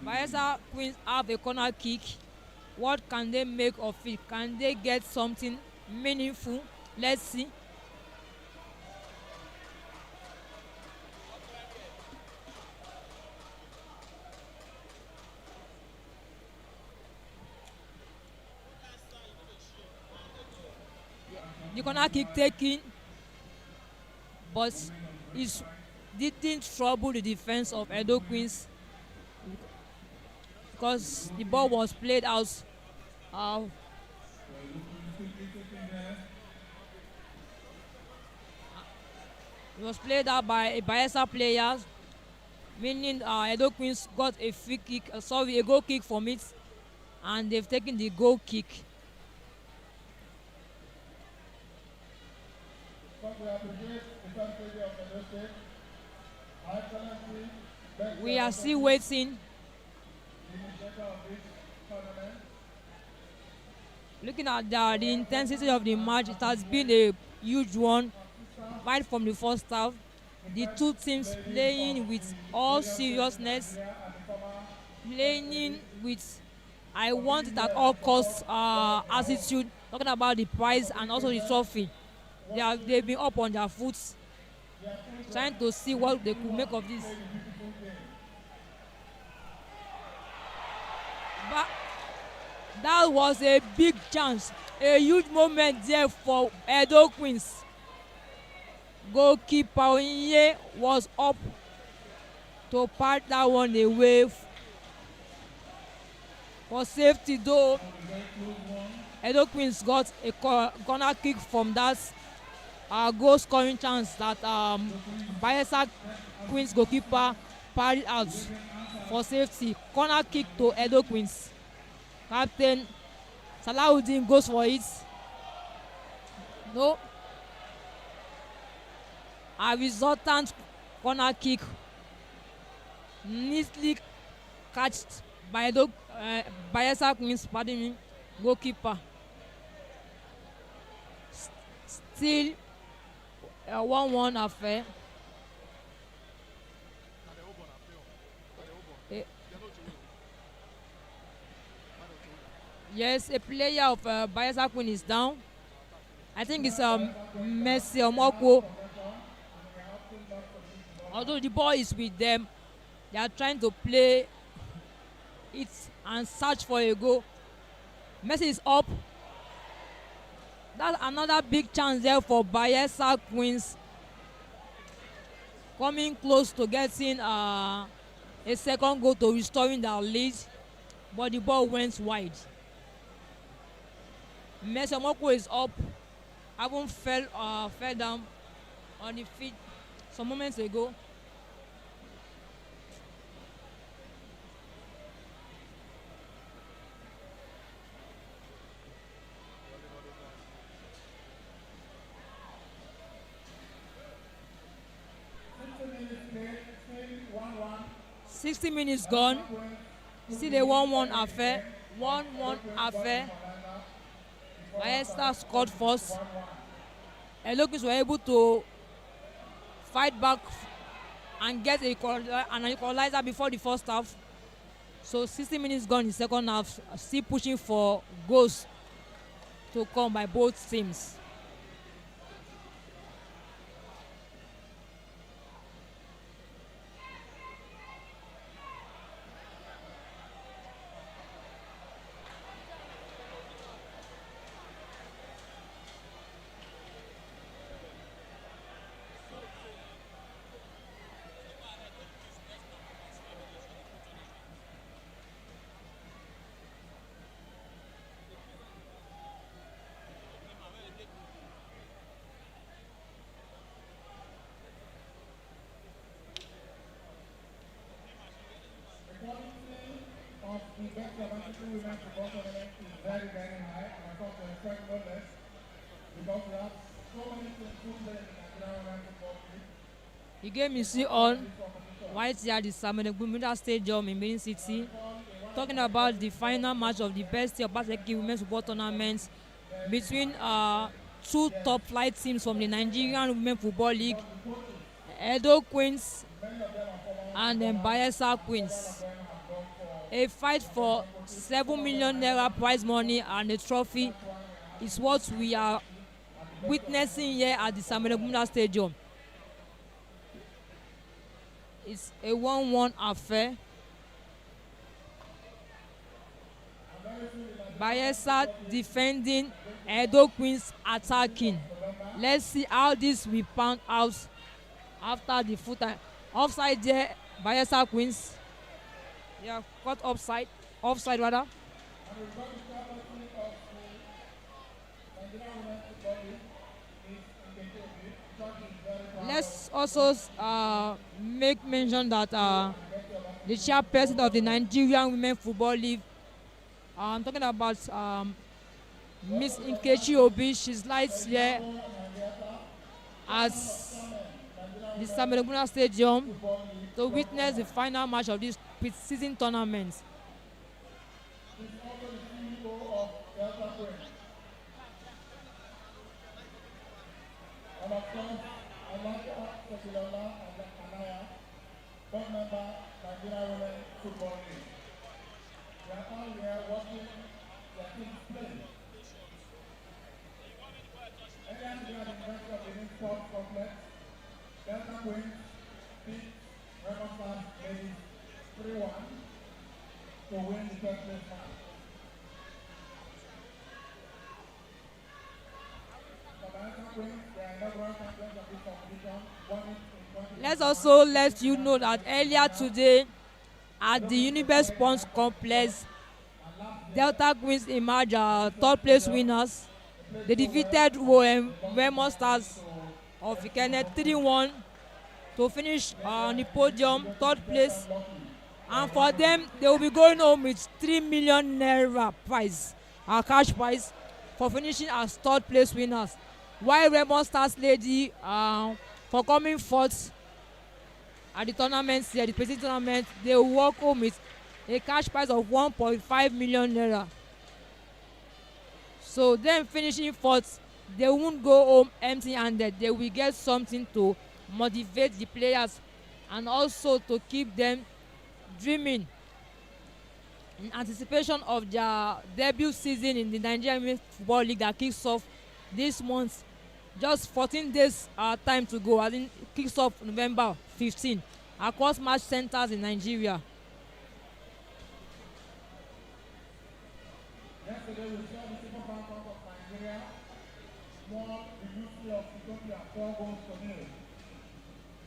Bayelsa Queens have a corner kick. What can they make of it? Can they get something meaningful? Let's see. The corner kick taken, but it didn't trouble the defense of Edo Queens because the ball was played out. It was played out by Bayelsa players, meaning Edo Queens got a free kick, a goal kick from it, and they've taken the goal kick. We are still waiting. Looking at the intensity of the match, it has been a huge one right from the first half. The two teams playing with all seriousness, playing with I want it at all costs attitude, talking about the prize and also the trophy. They've been up on their foot, trying to see what they could make of this. But that was a big chance, a huge moment there for Edo Queens. Goalkeeper Onye was up to part that one away. for safety, though Edo Queens got a corner kick from that goal scoring chance that Bayelsa Queens goalkeeper parried out for safety. Corner kick to Edo Queens. Captain Salahuddin goes for it. No. A resultant corner kick neatly catched by Bayelsa Queens, pardon me, goalkeeper. Still a 1-1 affair. Yes, a player of Bayelsa Queen is down. I think it's Messi Omoko. Although the ball is with them, they are trying to play it and search for a goal. Messi is up. That's another big chance there for Bayelsa Queens. Coming close to getting a second goal to restoring their lead, but the ball went wide. Messi Omoko is up. Having fell down on the feet some moments ago. "60 minutes gone, still a 1-1 affair. 1-1 affair. Bayelsa scored first. Elokis were able to fight back and get an equalizer before the first half. So 60 minutes gone in the second half, still pushing for goals to come by both teams. The best Obaseki women's football tournament is very, very high, and I thought to expect no less, because we have so many teams who play in the Nigerian women's football league. The game is still on right here at the Ceremonial Stadium in Benin City. Talking about the final match of the best Obaseki women's football tournament between two top flight teams from the Nigerian Women's Football League, Edo Queens and then Bayelsa Queens. A fight for 7 million naira prize money and a trophy is what we are witnessing here at the Ceremonial Stadium. It's a 1-1 affair. Bayelsa defending, Edo Queens attacking. Let's see how this will pan out after the full time. Offside there, Bayelsa Queens. They are caught offside rather. Let's also make mention that the chairperson of the Nigerian Women's Football League, I'm talking about Miss Nkechi Obi, she's lights here at the Ceremonial Stadium to witness the final match of this pre-season tournament. To win the first place match. Let's also let you know that earlier today at the Unibet Sports Complex, Delta Queens emerged third place winners. They defeated Remo Stars of Ikene 3-1 to finish on the podium, third place. And for them, they will be going home with 3 million naira prize, cash prize, for finishing as third place winners. While Remo Stars Lady, for coming fourth at the tournament here, the president tournament, they will walk home with a cash prize of 1.5 million naira. So them finishing fourth, they won't go home empty-handed. They will get something to motivate the players and also to keep them dreaming in anticipation of their debut season in the Nigerian Women's Football League that kicks off this month. Just 14 days time to go. I think it kicks off November 15 across match centers in Nigeria. Yesterday we saw the Super Falcons of Nigeria won the University of Ethiopia 4 goals to nil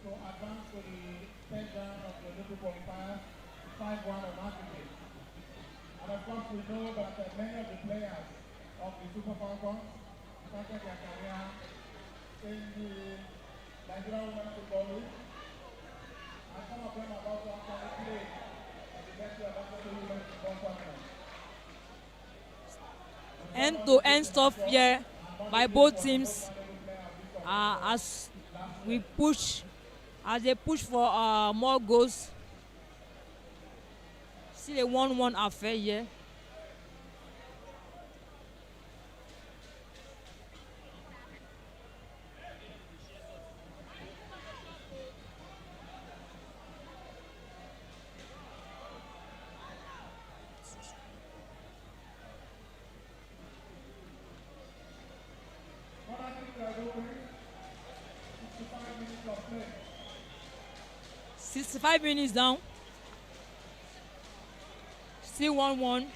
to advance to the third round of the Olympic qualifiers, 5-1 on aggregate. And of course we know that many of the players of the Super Falcons started their career in the Nigerian Women's Football League, and some of them are about to actually play in the Betsy Women's Football Tournament. End-to-end stuff here by both teams as they push for more goals. Still a 1-1 affair here. Minutes down. Still 1-1.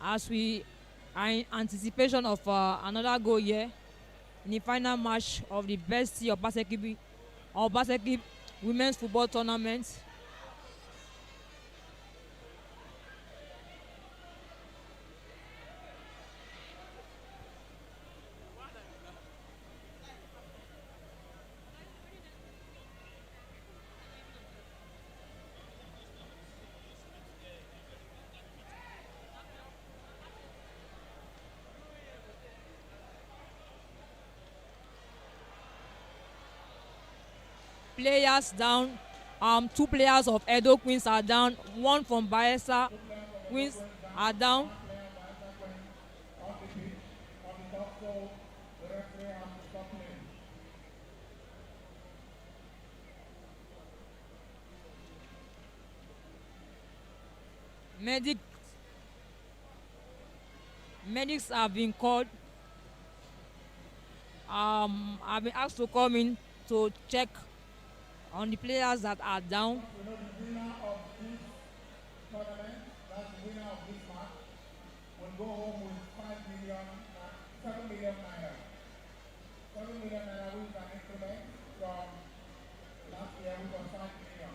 As we are in anticipation of another goal here in the final match of the Betsy Obaseki Women's Football Tournament. Players down. 2 players of Edo Queens are down. 1 from Bayelsa Queens are down. Medics have been called. I've been asked to come in to check on the players that are down. The winner of this tournament, that's the winner of this match, will go home with 7 million naira. 7 million naira, which is an increment from last year, which was 5 million.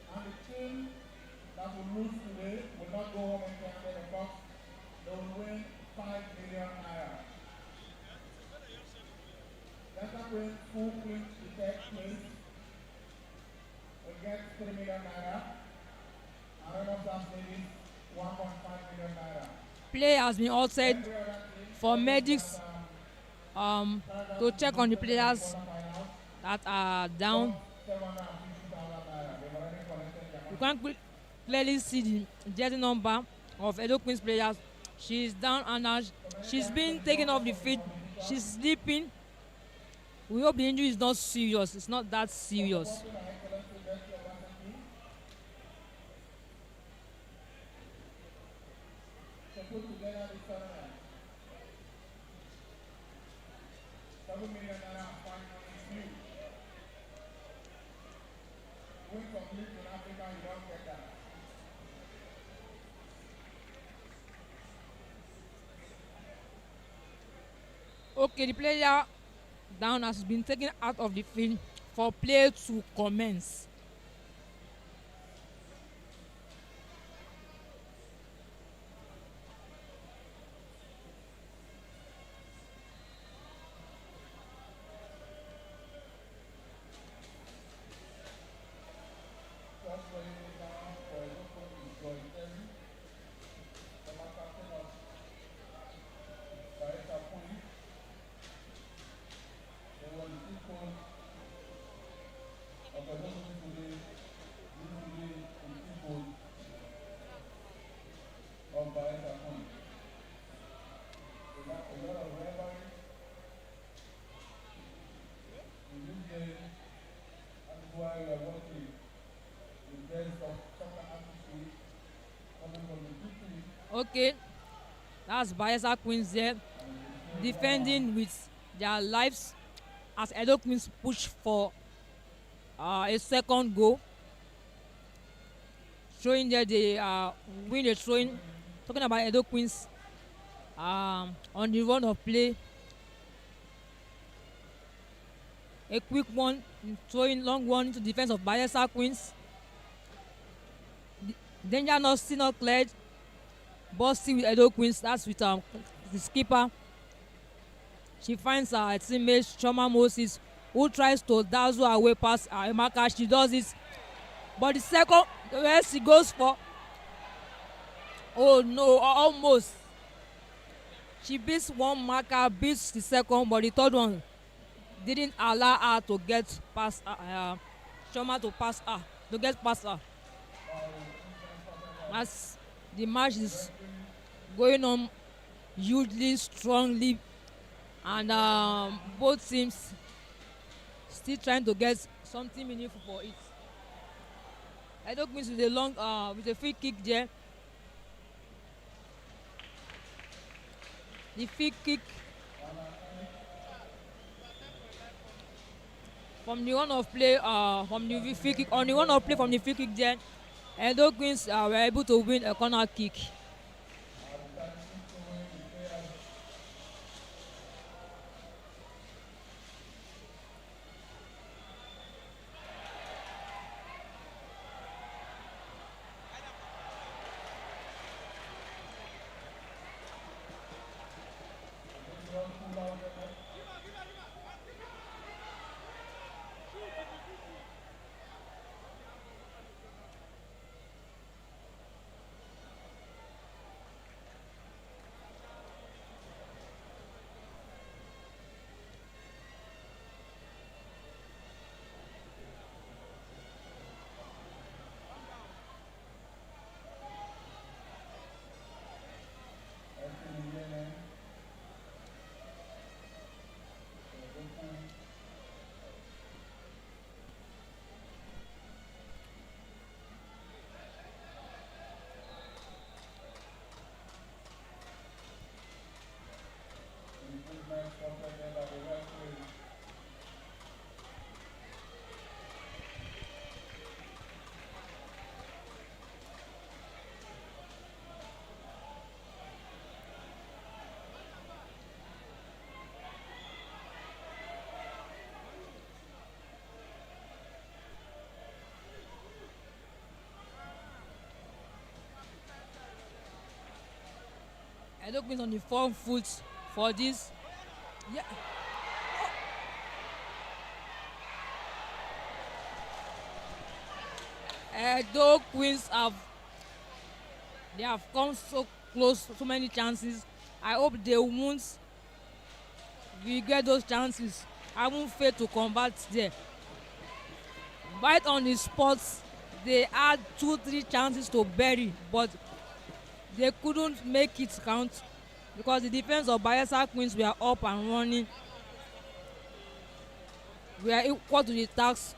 And the team that will lose today will not go home empty-handed, of course. They will win 5 million naira. Delta Queens, who wins the third place, will get 3 million naira. And Remo Stars Ladies, 1.5 million naira. Play has been altered for medics to check on the players that are down. You can clearly see the jersey number of Edo Queens players. She's down and she's been taken off the field. She's sleeping. We hope the injury is not serious. It's not that serious. put together this tournament. 7 million naira fine money is due. Win complete in Africa, you don't get that. Okay, the player down has been taken out of the field for play to commence. Okay, that's Bayelsa Queens there, defending with their lives as Edo Queens push for a second goal. Showing there they win the throwing. Talking about Edo Queens on the run of play. A quick one, throwing long one into defense of Bayelsa Queens. Danger not still not cleared. Ball still with Edo Queens. That's with the skipper. She finds her teammate Choma Moses, who tries to dazzle her way past Emeka. She does it, but the second where she goes for, oh no, almost. She beats one marker, beats the second, but the third one didn't allow her to get past Choma to pass her, to get past her. As the match is going on hugely strongly, and both teams still trying to get something meaningful for it. Edo Queens with a long with a free kick there. The free kick from the run of play from the free kick on the run of play from the free kick there. Edo Queens were able to win a corner kick. Edo Queens on the front foot for this. Yeah. Edo Queens have come so close, so many chances. I hope they won't regret those chances. I won't fail to convert there. Right on the spot, they had 2-3 chances to bury, but they couldn't make it count because the defense of Bayelsa Queens were up and running. We are equal to the task.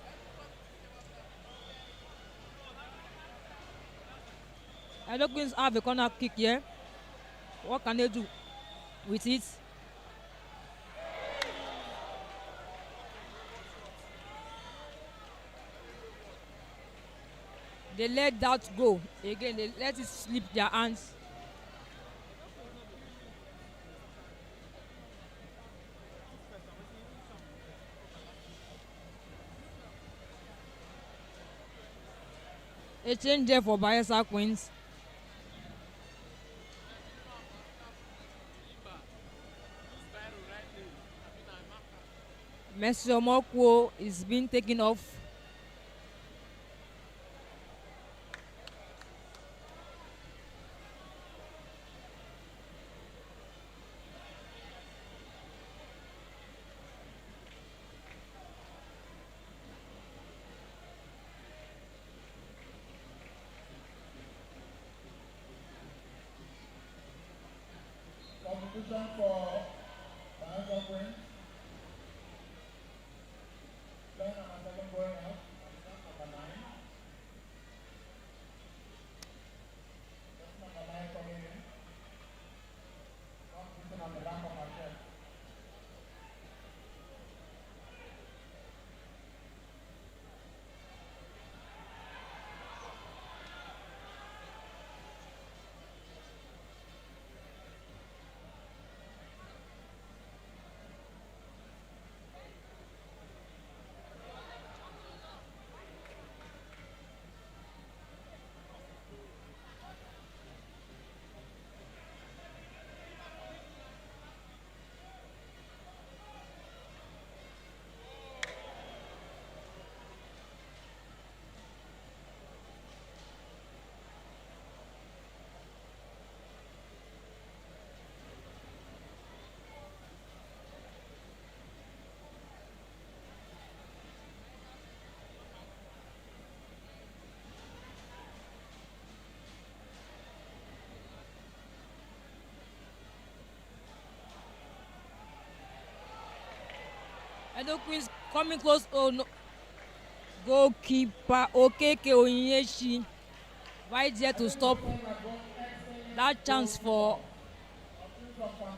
Edo Queens have a corner kick here. What can they do with it? They let that go. Again, they let it slip their hands. A change there for Bayelsa Queens. Messi Omokwo is being taken off. Substitution for Bayelsa Queens. Player number 7 going out. Number 9. That's number 9 coming in. Not sitting on the back of our chest. Edo Queens coming close. Oh no. Goalkeeper Okeke Onyeshi right there to stop that chance for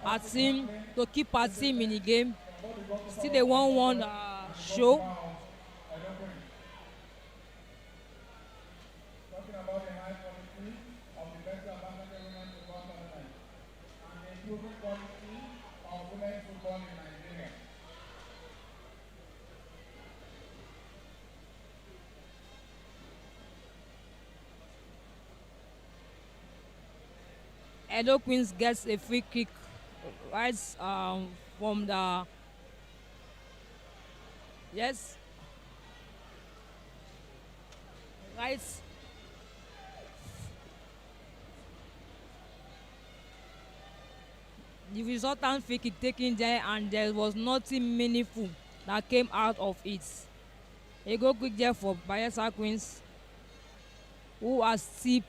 our team to keep our team in the game. Still the 1-1 show. Talking about the high quality of the Betsy Obaseki women's football tournament and the improving quality of women's football in Nigeria. Edo Queens gets a free kick right from the right. The resultant free kick taken there, and there was nothing meaningful that came out of it. A goal quick there for Bayelsa Queens, who are still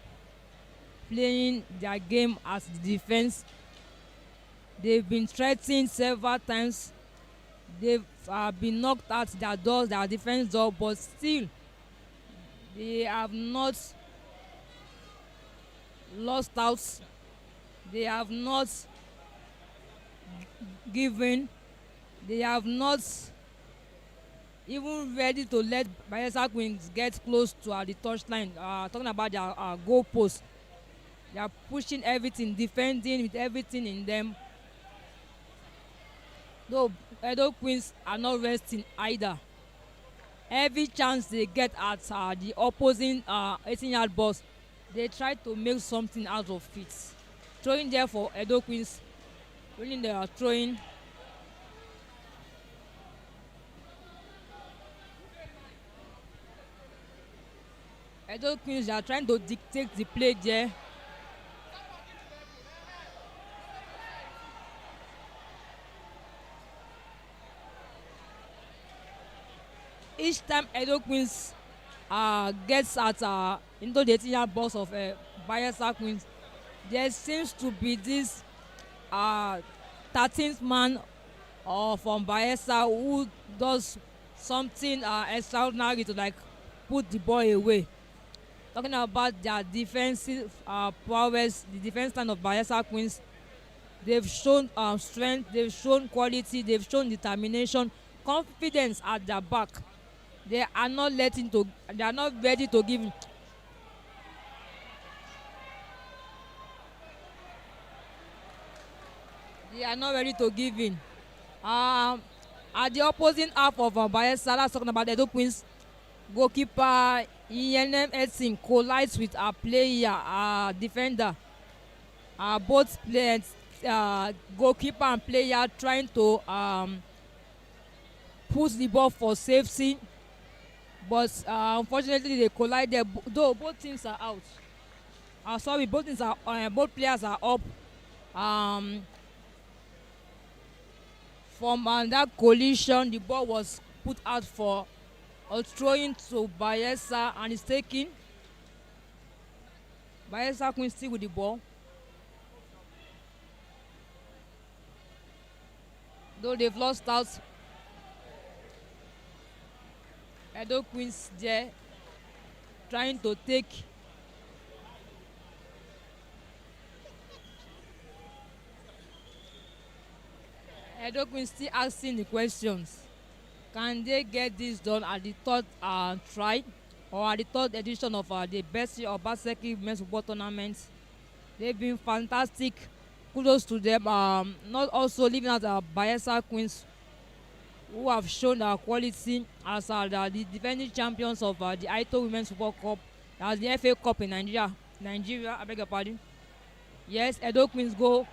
playing their game as the defense. They've been threatened several times. They've been knocked at their doors, their defense door, but still they have not lost out. They have not given. They have not even ready to let Bayelsa Queens get close to the touchline. Talking about their goal post. They are pushing everything, defending with everything in them. Though Edo Queens are not resting either. Every chance they get at the opposing 18-yard box, they try to make something out of it. Throwing there for Edo Queens, winning their throwing. Edo Queens are trying to dictate the play there. Each time Edo Queens gets at into the 18-yard box of Bayelsa Queens, there seems to be this 13th man from Bayelsa who does something extraordinary to like put the ball away. Talking about their defensive prowess, the defense line of Bayelsa Queens, They've shown strength, they've shown quality, they've shown determination, confidence at their back. They are not ready to give. They are not ready to give in. At the opposing half of Bayelsa, that's talking about the Edo Queens, goalkeeper Iyenem Edson collides with a player, defender. Both players, goalkeeper and player, trying to push the ball for safety, but unfortunately they collided. Though both teams are out. Both players are up. From that collision, the ball was put out for a throw-in to Bayelsa, and it's taken. Bayelsa Queens still with the ball. Though they've lost out, Edo Queens there trying to take. Edo Queens still asking the questions. Can they get this done at the third try or at the third edition of the Betsy Obaseki men's football tournament? They've been fantastic. Kudos to them. Not also leaving out Bayelsa Queens, who have shown their quality as the defending champions of the Aito Women's Football Cup. That's the FA Cup in Nigeria. I beg your pardon. Yes, Edo Queens go.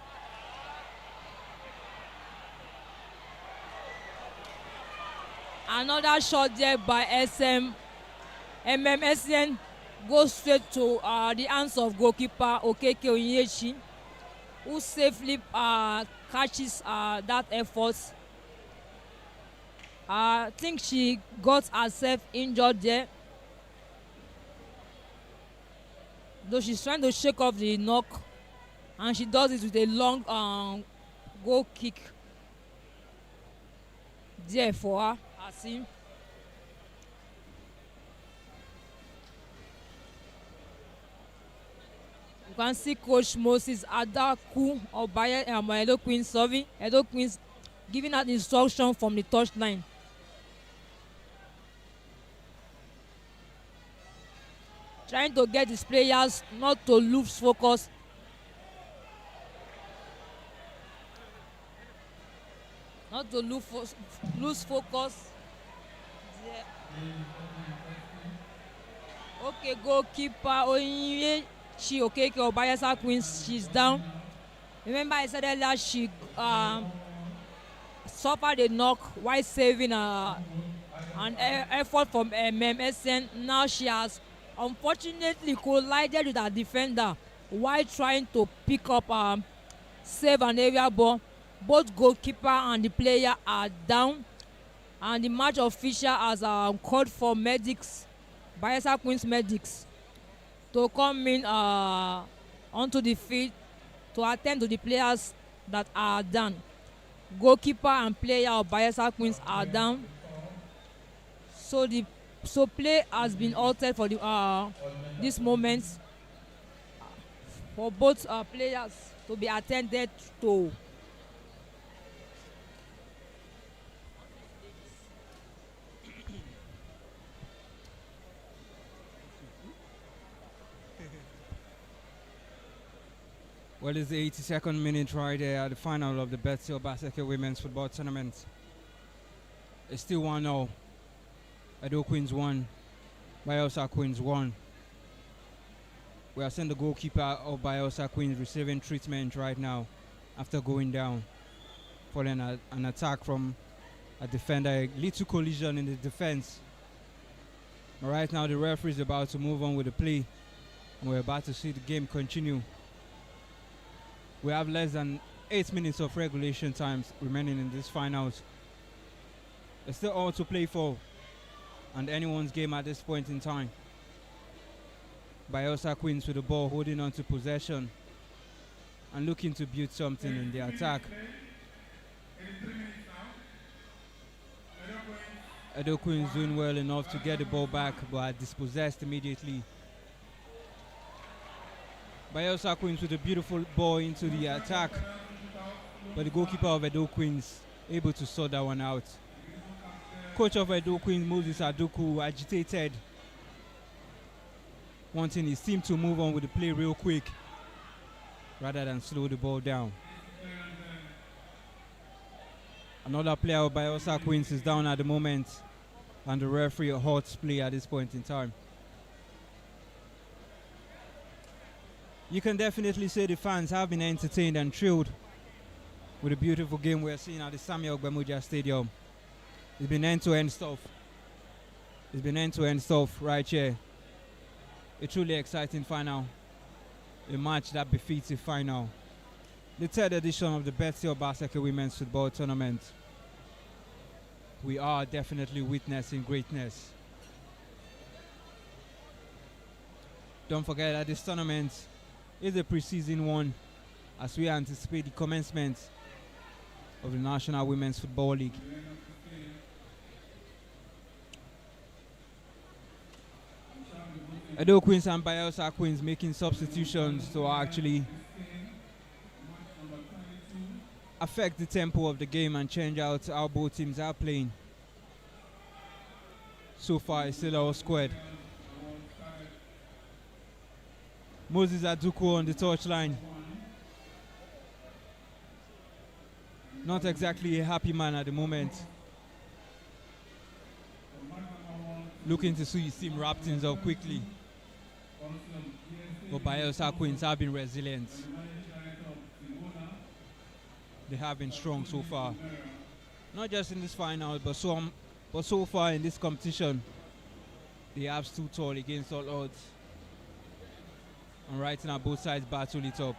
Another shot there by MMSN goes straight to the hands of goalkeeper Okeke Onyechi, who safely catches that effort. I think she got herself injured there, though she's trying to shake off the knock, and she does it with a long goal kick there for her. I see. You can see Coach Moses Adaku of Edo Queens serving. Edo Queens giving out instruction from the touchline. Trying to get his players not to lose focus. Not to lose focus. Yeah. Okay, goalkeeper Onyechi Okeke of Bayelsa Queens, she's down. Remember I said earlier she suffered a knock while saving an effort from MMSN. Now she has unfortunately collided with her defender while trying to pick up save an area ball. Both goalkeeper and the player are down, and the match official has called for medics, Bayelsa Queens medics, to come in onto the field to attend to the players that are down. Goalkeeper and player of Bayelsa Queens are down, so play has been altered for this moment for both players to be attended to. Well, it's the 82nd minute right there at the final of the Betsy Obaseki Women's Football Tournament. It's still 1-0. Edo Queens 1. Bayelsa Queens 1. We are seeing the goalkeeper of Bayelsa Queens receiving treatment right now after going down, following an attack from a defender. A little collision in the defense. Right now, the referee is about to move on with the play, and we're about to see the game continue. We have less than 8 minutes of regulation times remaining in this finals. There's still all to play for, and anyone's game at this point in time. Bayelsa Queens with the ball, holding on to possession and looking to build something in the attack. Edo Queens doing well enough to get the ball back, but dispossessed immediately. Bayelsa Queens with a beautiful ball into the attack. but the goalkeeper of Edo Queens able to sort that one out. Coach of Edo Queens, Moses Aduku, agitated, wanting his team to move on with the play real quick rather than slow the ball down. Another player of Bayelsa Queens is down at the moment, and the referee halts play at this point in time. You can definitely say the fans have been entertained and thrilled with the beautiful game we're seeing at the Samuel Gbemuja Stadium. It's been end-to-end stuff. It's been end-to-end stuff right here. A truly exciting final. A match that befits a final. The third edition of the Betsy Obaseki Women's Football Tournament. We are definitely witnessing greatness. Don't forget that this tournament is a pre-season one as we anticipate the commencement of the National Women's Football League. Edo Queens and Bayelsa Queens making substitutions to actually affect the tempo of the game and change out how both teams are playing. So far, it's still all squared. Moses Aduku on the touchline. Not exactly a happy man at the moment. Looking to see his team wrap things up quickly. But Bayelsa Queens have been resilient. They have been strong so far. Not just in this final, but so far in this competition. They have stood tall against all odds. And right now, both sides battle it up.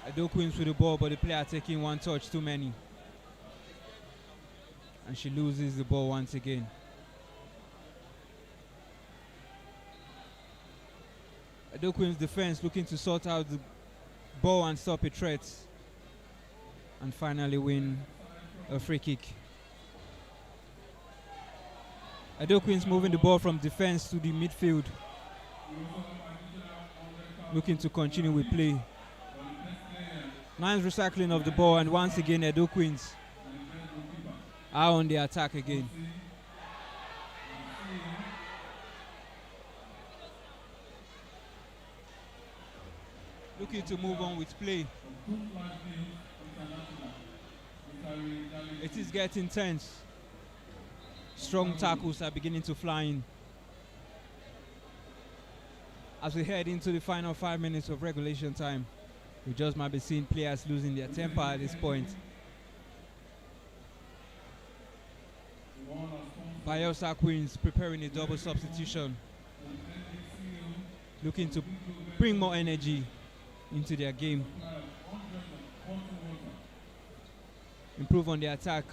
Edo Queens with the ball, but the player taking one touch too many. And she loses the ball once again. Edo Queens defense looking to sort out the ball and stop a threat. And finally win a free kick. Edo Queens moving the ball from defense to the midfield. Looking to continue with play. Nice recycling of the ball, and once again Edo Queens are on the attack again. Looking to move on with play. It is getting tense. Strong tackles are beginning to fly in. As we head into the final 5 minutes of regulation time, we just might be seeing players losing their temper at this point. Bayelsa Queens preparing a double substitution. Looking to bring more energy into their game. Improve on the attack.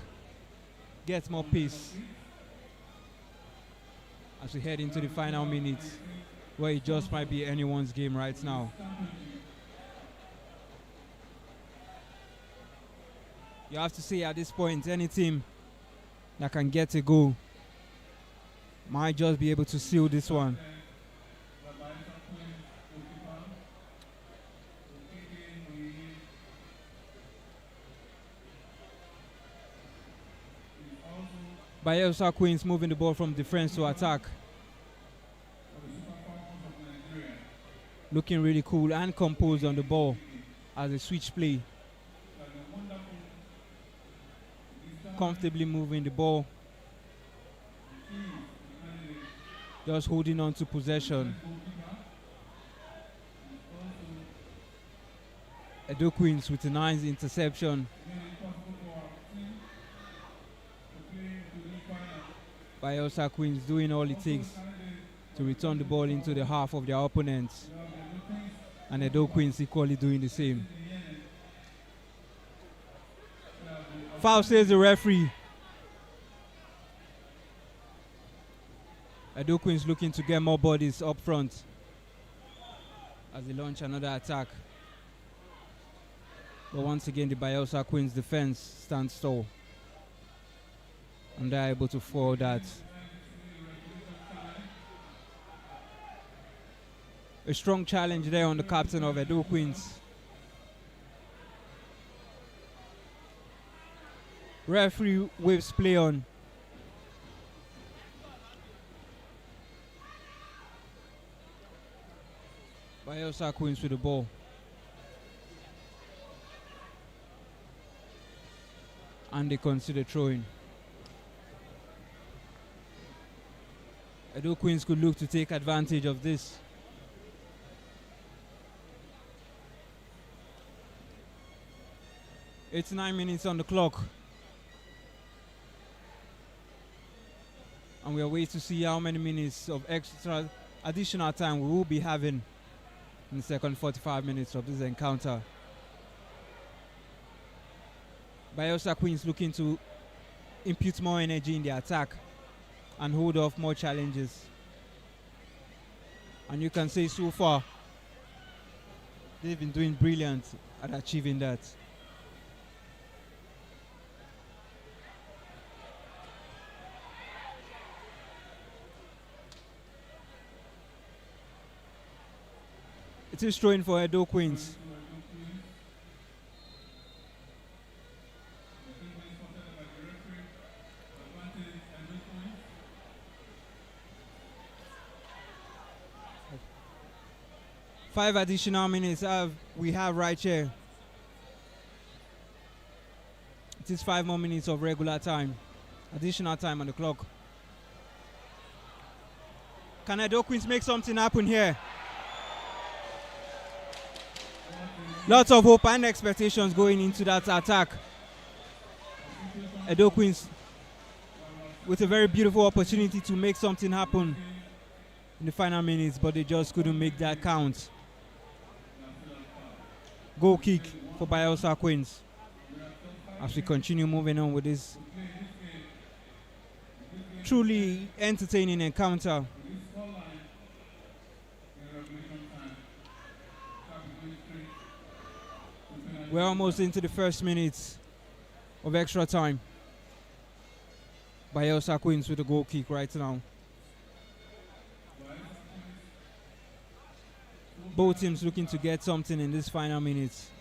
Get more pace. As we head into the final minutes, where it just might be anyone's game right now. You have to say at this point, any team that can get a goal might just be able to seal this one. Bayelsa Queens moving the ball from defense to attack. Looking really cool and composed on the ball as they switch play. Comfortably moving the ball. Just holding on to possession. Edo Queens with a nice interception. Bayelsa Queens doing all it takes to return the ball into the half of their opponents. And Edo Queens equally doing the same. Foul, says the referee. Edo Queens looking to get more bodies up front as they launch another attack. But once again, the Bayelsa Queens defense stands tall. And they're able to foil that. A strong challenge there on the captain of Edo Queens. Referee waves play on. Bayelsa Queens with the ball. And they consider throwing. Edo Queens could look to take advantage of this. It's 9 minutes on the clock. And we are waiting to see how many minutes of extra additional time we will be having in the second 45 minutes of this encounter. Bayelsa Queens looking to impute more energy in the attack and hold off more challenges. And you can say so far, they've been doing brilliant at achieving that. It is throwing for Edo Queens. Five additional minutes we have right here. It is 5 more minutes of regular time. Additional time on the clock. Can Edo Queens make something happen here? Lots of hope and expectations going into that attack. Edo Queens with a very beautiful opportunity to make something happen in the final minutes, but they just couldn't make that count. Goal kick for Bayelsa Queens as we continue moving on with this truly entertaining encounter. We're almost into the first minutes of extra time. Bayelsa Queens with a goal kick right now. Both teams looking to get something in this final minutes.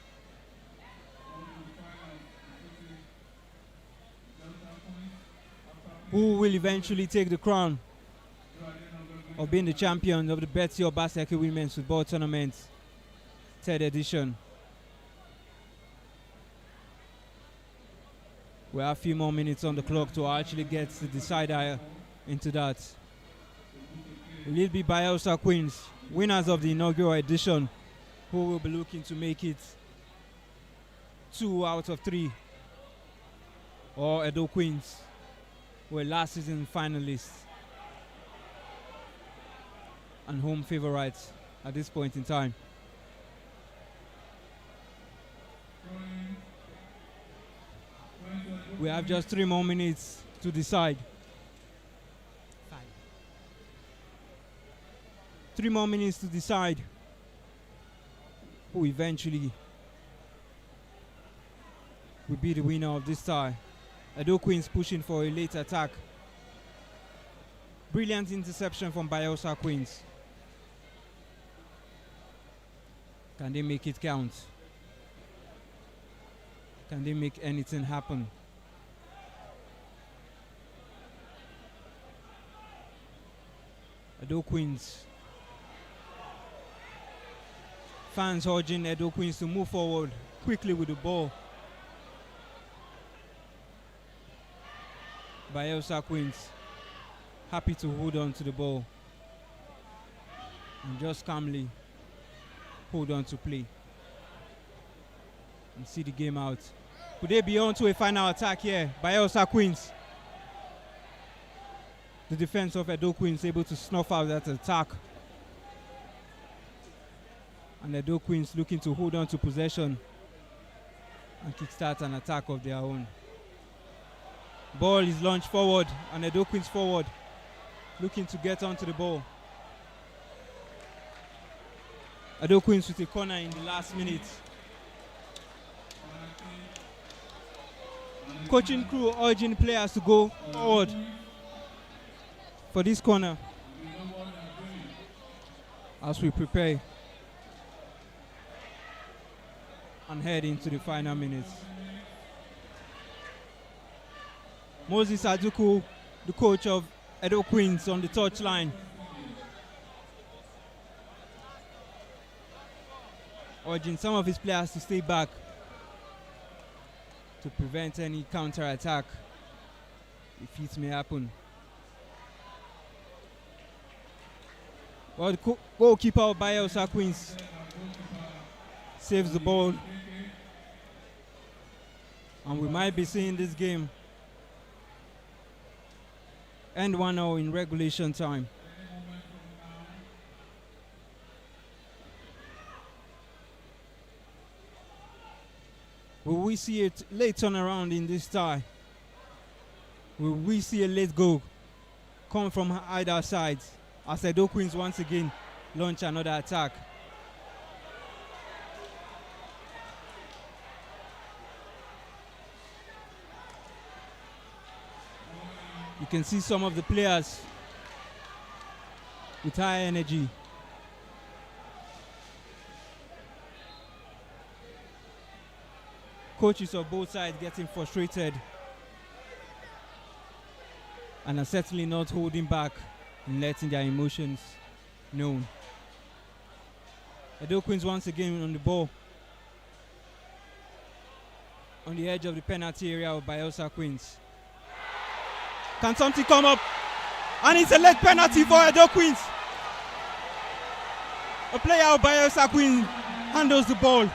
Who will eventually take the crown of being the champion of the Betsy Obaseki Women's Football Tournament 3rd edition? We have a few more minutes on the clock to actually get the decider into that. Will it be Bayelsa Queens, winners of the inaugural edition, who will be looking to make it 2 out of 3? Or Edo Queens, who were last season finalists and home favorites at this point in time? We have just 3 more minutes to decide. 3 more minutes to decide who eventually will be the winner of this tie. Edo Queens pushing for a late attack. Brilliant interception from Bayelsa Queens. Can they make it count? Can they make anything happen? Edo Queens. Fans urging Edo Queens to move forward quickly with the ball. Bayelsa Queens happy to hold on to the ball and just calmly hold on to play and see the game out. Could they be on to a final attack here? Bayelsa Queens. The defense of Edo Queens able to snuff out that attack. And Edo Queens looking to hold on to possession and kickstart an attack of their own. Ball is launched forward and Edo Queens forward, looking to get onto the ball. Edo Queens with a corner in the last minute. Coaching crew urging players to go forward for this corner as we prepare and head into the final minutes. Moses Aduku, the coach of Edo Queens, on the touchline. Urging some of his players to stay back to prevent any counter-attack if it may happen. Well, the goalkeeper of Bayelsa Queens saves the ball. And we might be seeing this game end 1-0 in regulation time. Will we see a late turnaround in this tie? Will we see a late goal come from either side as Edo Queens once again launch another attack? You can see some of the players with high energy. Coaches of both sides getting frustrated and are certainly not holding back and letting their emotions known. Edo Queens once again on the ball, on the edge of the penalty area of Bayelsa Queens. Can something come up? And it's a late penalty for Edo Queens. A player of Bayelsa Queens handles the ball.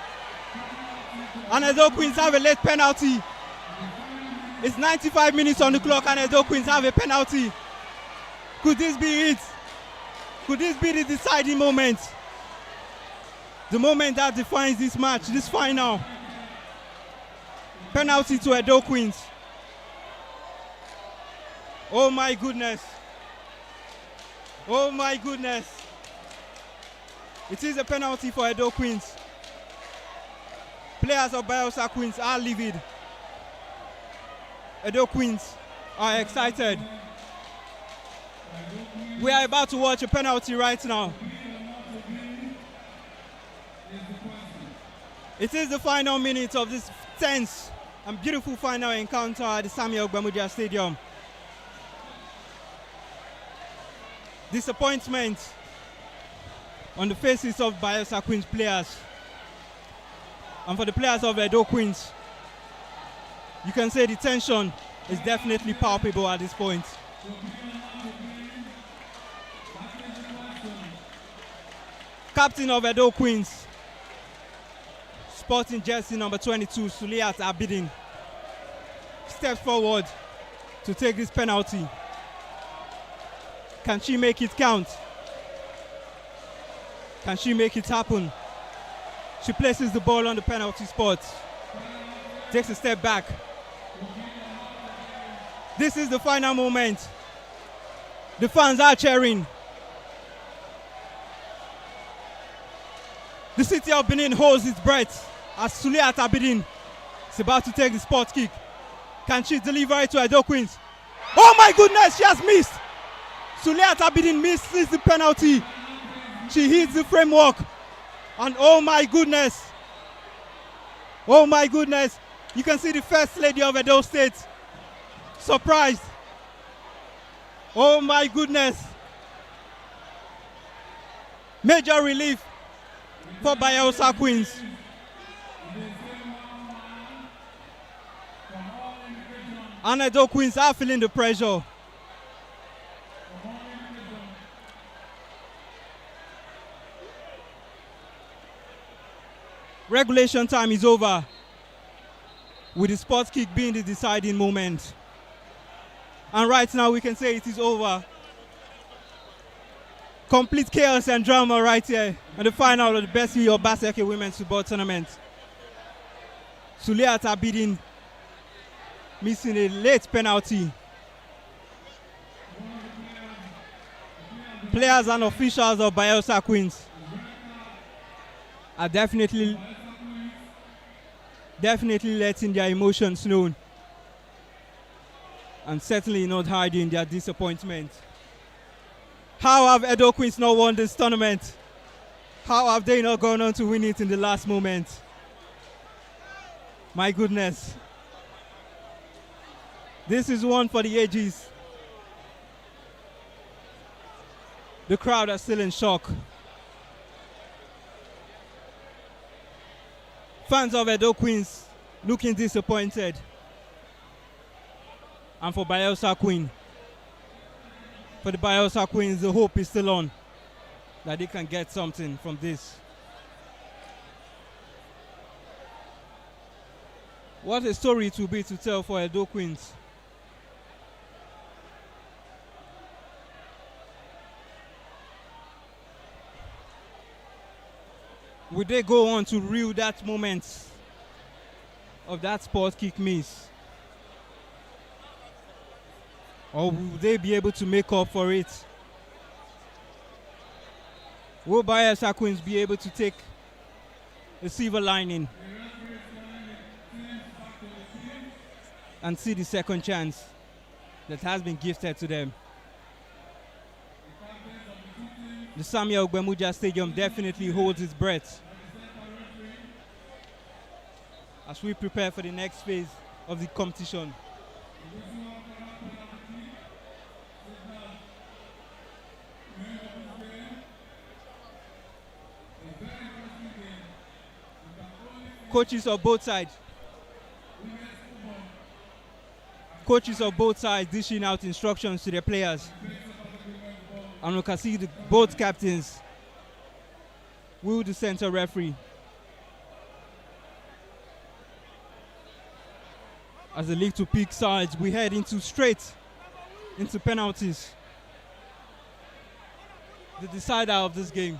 And Edo Queens have a late penalty. It's 95 minutes on the clock and Edo Queens have a penalty. Could this be it? Could this be the deciding moment? The moment that defines this match, this final. Penalty to Edo Queens. Oh my goodness. Oh my goodness. It is a penalty for Edo Queens. Players of Bayelsa Queens are livid. Edo Queens are excited. We are about to watch a penalty right now. It is the final minute of this tense and beautiful final encounter at the Samuel Ogbemudia Stadium. Disappointment on the faces of Bayelsa Queens players. And for the players of Edo Queens, you can say the tension is definitely palpable at this point. Captain of Edo Queens, sporting jersey number 22, Suliat Abidin, steps forward to take this penalty. Can she make it count? Can she make it happen? She places the ball on the penalty spot. Takes a step back. This is the final moment. The fans are cheering. The city of Benin holds its breath as Suliat Abidin is about to take the spot kick. Can she deliver it to Edo Queens? Oh my goodness, she has missed. Suliat Abidin misses the penalty. She hits the framework. And oh my goodness. Oh my goodness. You can see the First Lady of Edo State. Surprised. Oh my goodness. Major relief for Bayelsa Queens. And Edo Queens are feeling the pressure. Regulation time is over, with the spot kick being the deciding moment. And right now we can say it is over. Complete chaos and drama right here in the final of the Betsy Obaseki Women's Football Tournament. Suliat Abidin missing a late penalty. Players and officials of Bayelsa Queens are definitely letting their emotions known and certainly not hiding their disappointment. How have Edo Queens not won this tournament? How have they not gone on to win it in the last moment? My goodness. This is one for the ages. The crowd are still in shock. Fans of Edo Queens looking disappointed. And for Bayelsa Queen, for the Bayelsa Queens, the hope is still on that they can get something from this. What a story it will be to tell for Edo Queens. Would they go on to reel that moment of that sport kick miss? Or will they be able to make up for it? Will Bayelsa Queens be able to take the silver lining and see the second chance that has been gifted to them? The Samuel Ogbemudia Stadium definitely holds its breath as we prepare for the next phase of the competition. Coaches of both sides dishing out instructions to their players. And we can see both captains, Will the center referee. As the league to pick sides, we head straight into penalties. The decider of this game.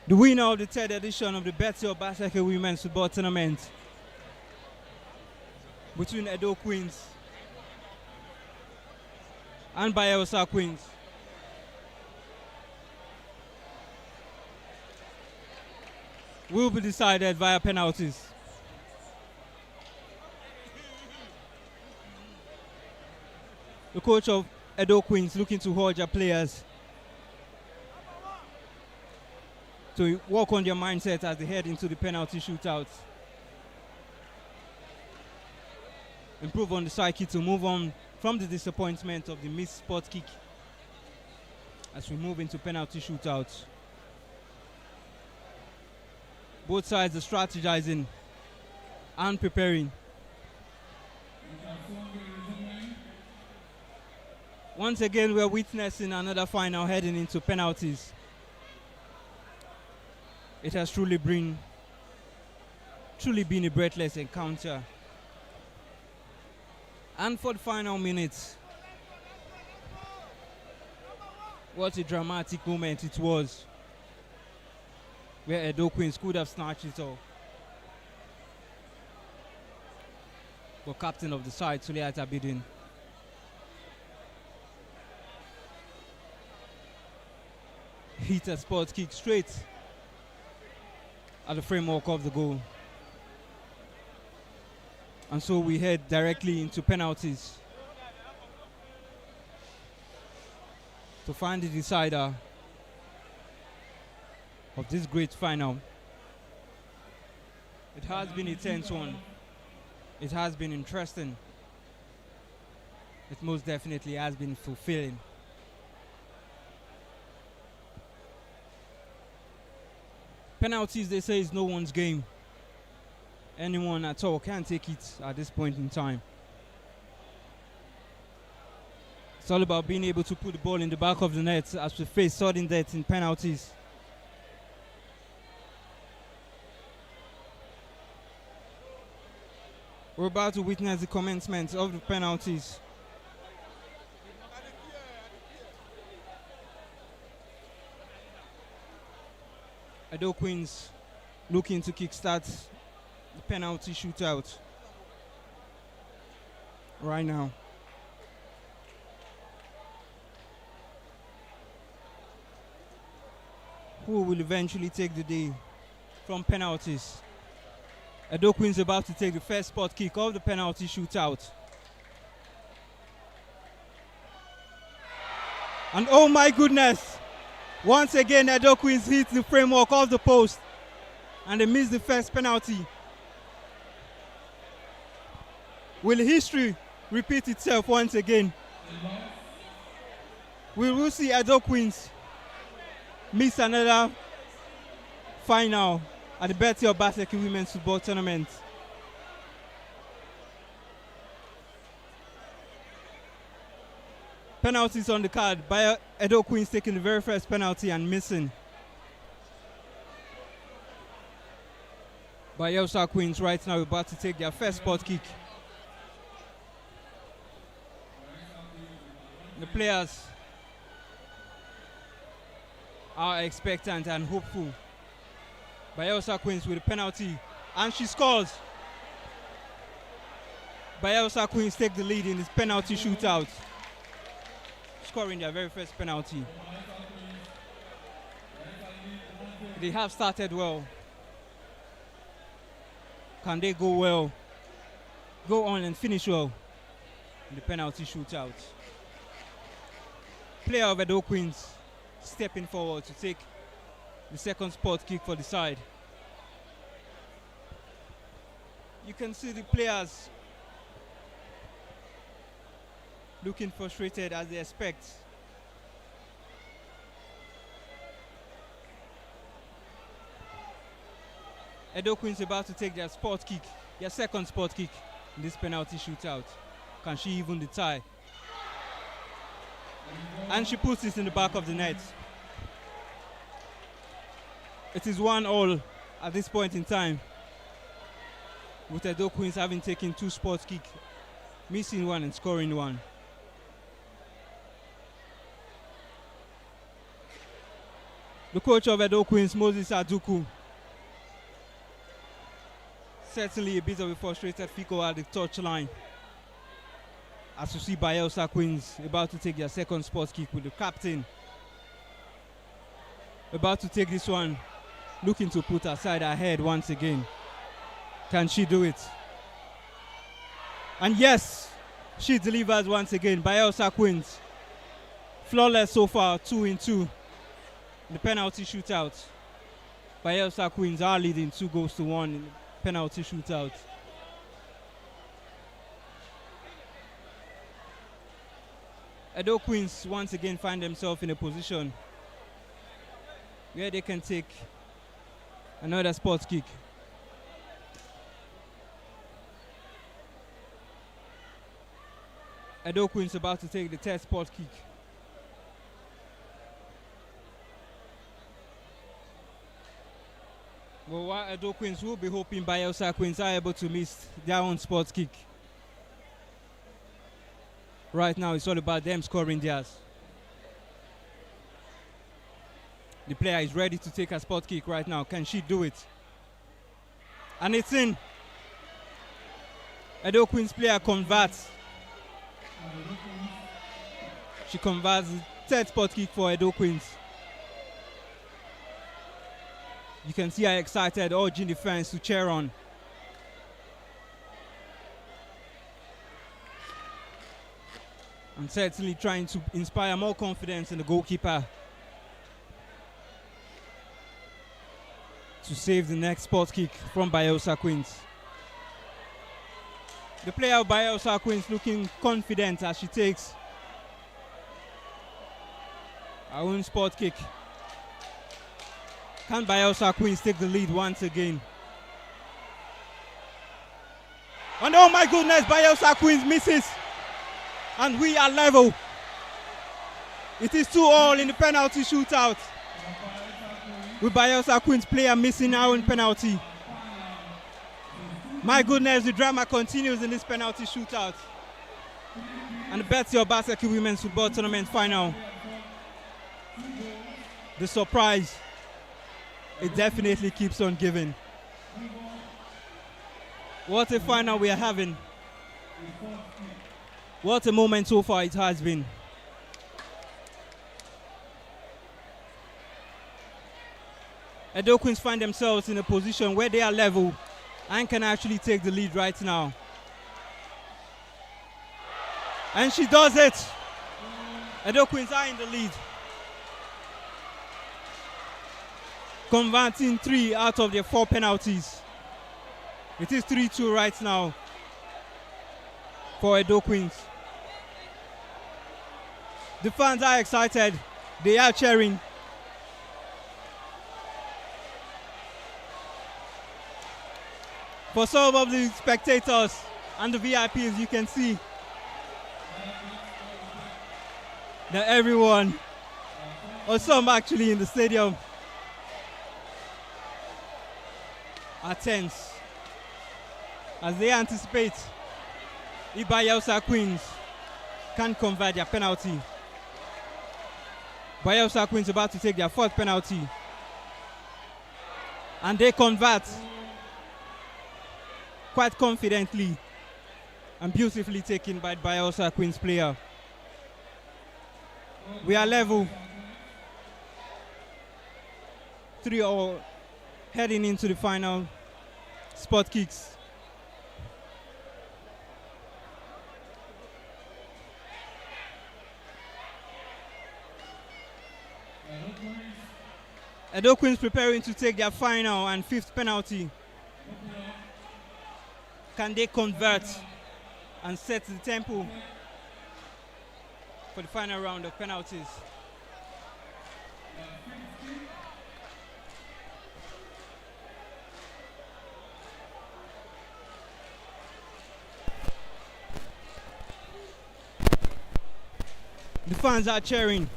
The winner of the third edition of the Betsy Obaseki Women's Football Tournament between Edo Queens and Bayelsa Queens will be decided via penalties. The coach of Edo Queens looking to hold their players to work on their mindset as they head into the penalty shootouts. Improve on the psyche to move on from the disappointment of the missed spot kick as we move into penalty shootouts. Both sides are strategizing and preparing. Once again, we're witnessing another final heading into penalties. It has truly been a breathless encounter. And for the final minutes, what a dramatic moment it was, where Edo Queens could have snatched it all. But captain of the side, Suliat Abidin, hit a spot kick straight at the framework of the goal. And so we head directly into penalties to find the decider of this great final. It has been a tense one. It has been interesting. It most definitely has been fulfilling. Penalties, they say, is no one's game. Anyone at all can take it at this point in time. It's all about being able to put the ball in the back of the net as we face sudden death in penalties. We're about to witness the commencement of the penalties. Edo Queens looking to kickstart the penalty shootout right now. Who will eventually take the day from penalties? Edo Queens about to take the first spot kick of the penalty shootout. And oh my goodness, once again Edo Queens hit the framework of the post. and they missed the first penalty. Will history repeat itself once again? Will we see Edo Queens miss another final at the Betsy Obaseki Women's Football Tournament? Penalties on the card. By Edo Queens taking the very first penalty and missing. Bayelsa Queens right now about to take their first spot kick. The players are expectant and hopeful. Bayelsa Queens with a penalty, and she scores. Bayelsa Queens take the lead in this penalty shootout, scoring their very first penalty. They have started well. Can they go on and finish well in the penalty shootout? Player of Edo Queens stepping forward to take the second spot kick for the side. You can see the players looking frustrated as they expect. Edo Queens about to take their spot kick, their second spot kick in this penalty shootout. Can she even the tie? And she puts it in the back of the net. It is 1-1 at this point in time, with Edo Queens having taken 2 spot kicks, missing 1 and scoring 1. The coach of Edo Queens, Moses Aduku, certainly a bit of a frustrated Fico at the touchline. As you see Bayelsa Queens about to take their second spot kick with the captain about to take this one, looking to put her side ahead once again. Can she do it? And yes, she delivers once again. Bayelsa Queens, flawless so far, 2-2 in the penalty shootout. Bayelsa Queens are leading 2-1 in the penalty shootout. Edo Queens once again find themselves in a position where they can take another spot kick. Edo Queens about to take the third spot kick. Well, while Edo Queens will be hoping Bayelsa Queens are able to miss their own spot kick. Right now, it's all about them scoring theirs. The player is ready to take a spot kick right now. Can she do it? And it's in. Edo Queens player converts. She converts the third spot kick for Edo Queens. You can see her excited, urging the fans to cheer on. And certainly trying to inspire more confidence in the goalkeeper to save the next spot kick from Bayelsa Queens. The player of Bayelsa Queens looking confident as she takes her own spot kick. Can Bayelsa Queens take the lead once again? And oh my goodness, Bayelsa Queens misses. And we are level. It is 2-2 in the penalty shootout, with Bayelsa Queens player missing our own penalty. My goodness, the drama continues in this penalty shootout. And the Betsy Obaseki Women's Football Tournament final. The surprise, it definitely keeps on giving. What a final we are having. What a moment so far it has been. Edo Queens find themselves in a position where they are level and can actually take the lead right now. And she does it. Edo Queens are in the lead. converting 3 out of their 4 penalties. It is 3-2 right now for Edo Queens. The fans are excited. They are cheering. For some of the spectators and the VIPs, you can see that everyone, or some actually in the stadium, are tense as they anticipate if Bayelsa Queens can convert their penalty. Bayelsa Queens about to take their 4th penalty, and they convert quite confidently and beautifully taken by Bayelsa Queens player. We are level 3-all heading into the final spot kicks. Edo Queens preparing to take their final and 5th penalty. Can they convert and set the tempo for the final round of penalties? The fans are cheering.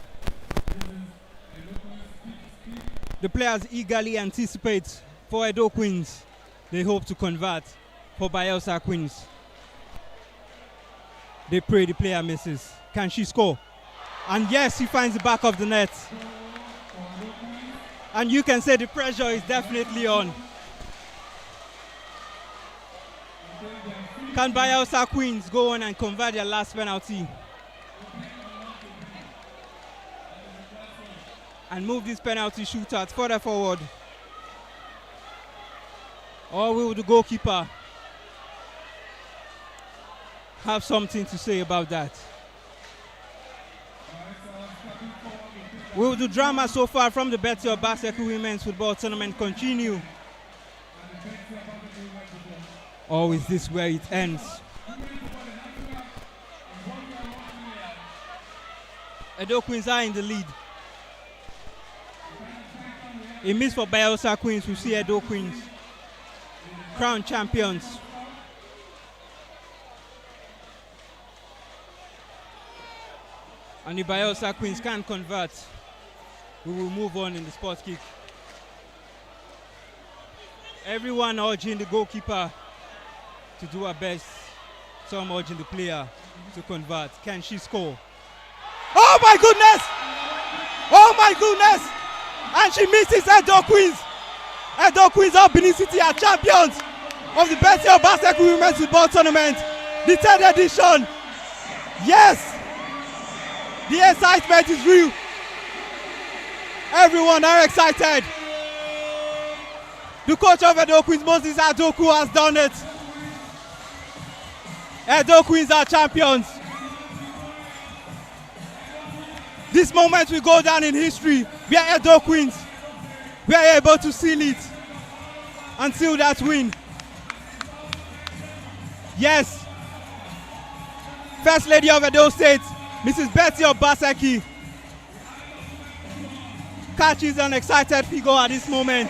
The players eagerly anticipate for Edo Queens. They hope to convert for Bayelsa Queens. They pray the player misses. Can she score? And yes, she finds the back of the net. And you can say the pressure is definitely on. Can Bayelsa Queens go on and convert their last penalty and move this penalty shootout further forward? Or will the goalkeeper have something to say about that? Will the drama so far from the Betsy Obaseki Women's Football Tournament continue? Or is this where it ends? Edo Queens are in the lead. A miss for Bayelsa Queens. We see Edo Queens crowned champions. And the Bayelsa Queens can convert. We will move on in the sports kick. Everyone urging the goalkeeper to do her best. Some urging the player to convert. Can she score? Oh my goodness! Oh my goodness! And she misses Edo Queens. Edo Queens of Benin City are champions of the Betsy Obaseki Women's Football Tournament, the 3rd edition. Yes! The excitement is real. Everyone are excited. The coach of Edo Queens, Moses Adoku, has done it. Edo Queens are champions. This moment will go down in history. We are Edo Queens. We are able to seal it and seal that win. Yes. First Lady of Edo State, Mrs. Betsy Obaseki, catches an excited figure at this moment.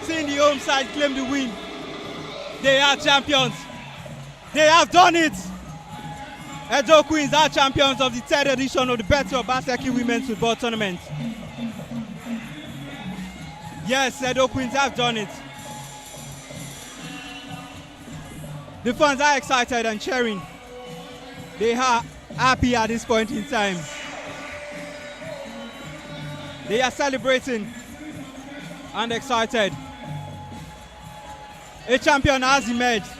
Seeing the home side claim the win. They are champions. They have done it. Edo Queens are champions of the 3rd edition of the Betsy Obaseki Women's Football Tournament. Yes, Edo Queens have done it. The fans are excited and cheering. They are happy at this point in time. They are celebrating and excited. A champion has emerged,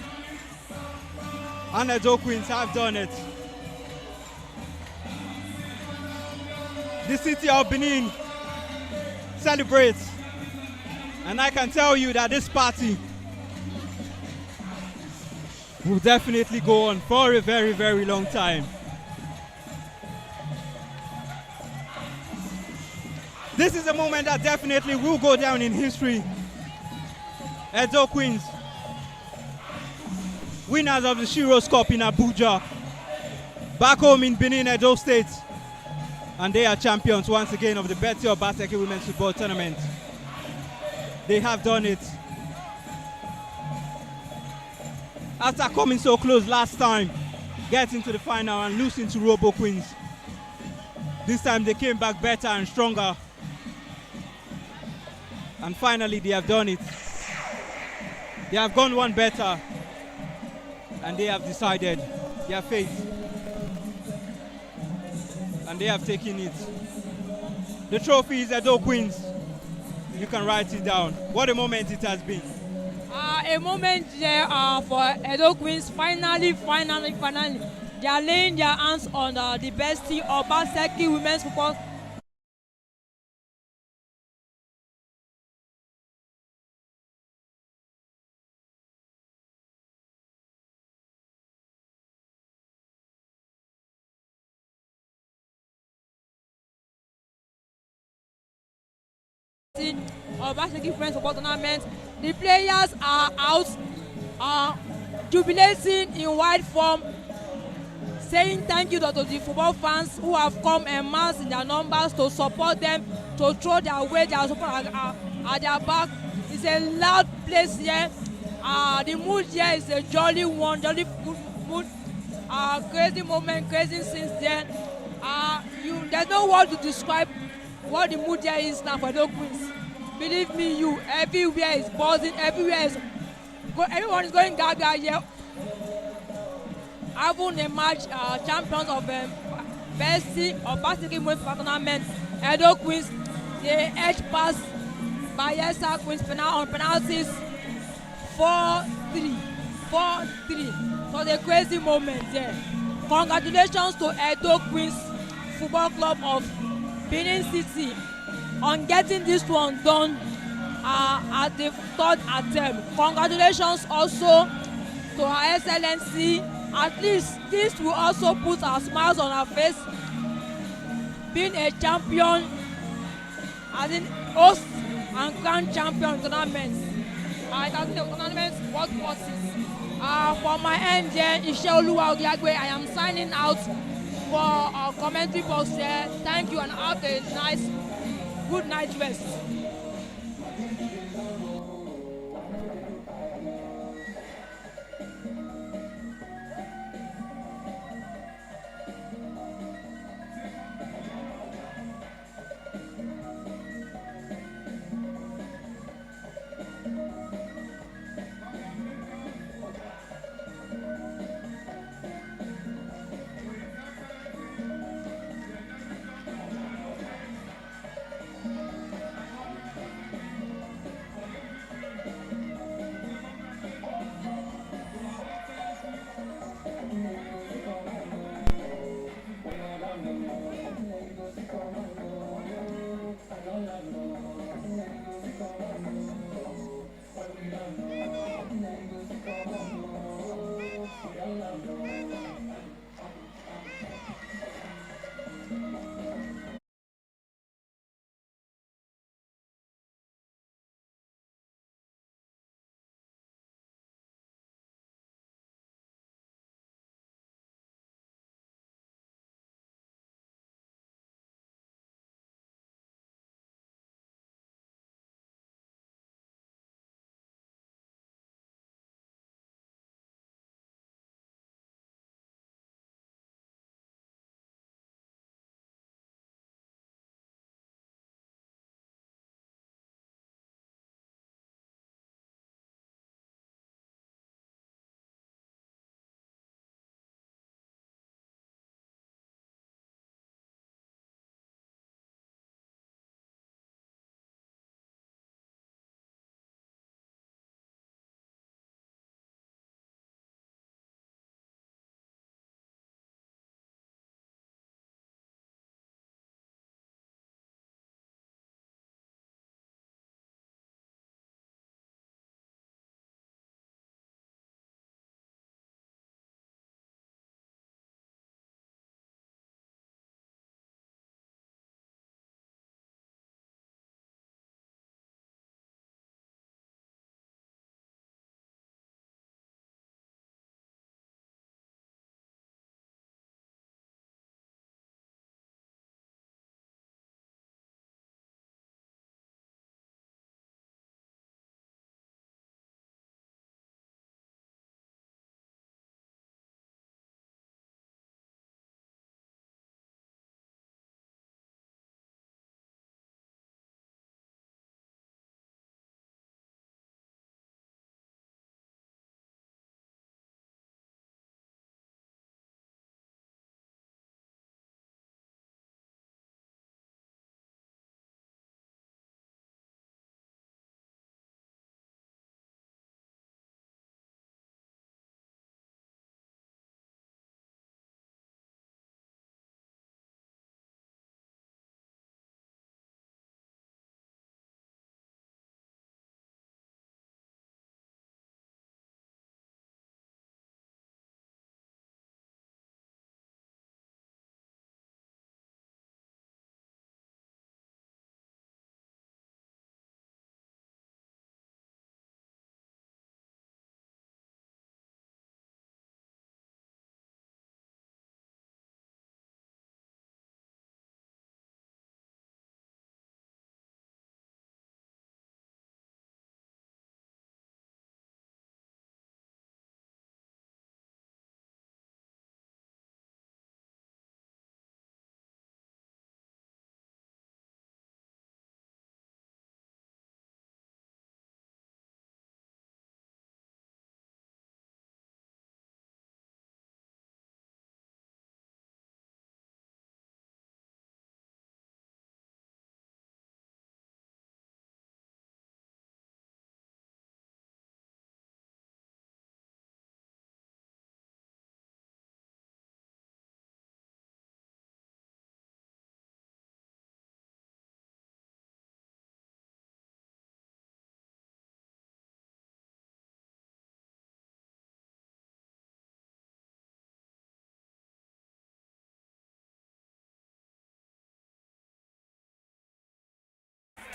and Edo Queens have done it. The city of Benin celebrates, and I can tell you that this party will definitely go on for a very, very long time. This is a moment that definitely will go down in history. Edo Queens, winners of the Shiros Cup in Abuja, back home in Benin, Edo State, and they are champions once again of the Betsy Obaseki Women's Football Tournament. They have done it. After coming so close last time, getting to the final and losing to Robo Queens, this time they came back better and stronger. And finally they have done it. They have gone one better and they have decided their fate. And they have taken it. The trophy is Edo Queens. You can write it down. What a moment it has been. A moment there for Edo Queens. Finally, they are laying their hands on the Betsy Obaseki Women's Football. Obaseki Women's Football Tournament. The players are out jubilating in wide form, saying thank you to the football fans who have come en masse in their numbers to support them, to throw their weight, their support at their back. It's a loud place here. The mood here is a jolly one, jolly good mood. Crazy moment, crazy scenes there. There's no word to describe what the mood here is now for Edo Queens. Believe me, everywhere is buzzing, everyone is going gaga here. Having a match, champions of Betsy Obaseki Women's Tournament, Edo Queens, they edge past Bayelsa Queens on penalties 4-3. So the crazy moment there. Congratulations to Edo Queens Football Club of Benin City on getting this one done at the third attempt. Congratulations also to Her Excellency. At least this will also put our smiles on our face. Being a champion, as in host and grand champion tournaments. I can say tournaments what forces. For my end here, Isheoluwa Ogiagwe, I am signing out for our commentary box here. Thank you and have a nice, good night rest.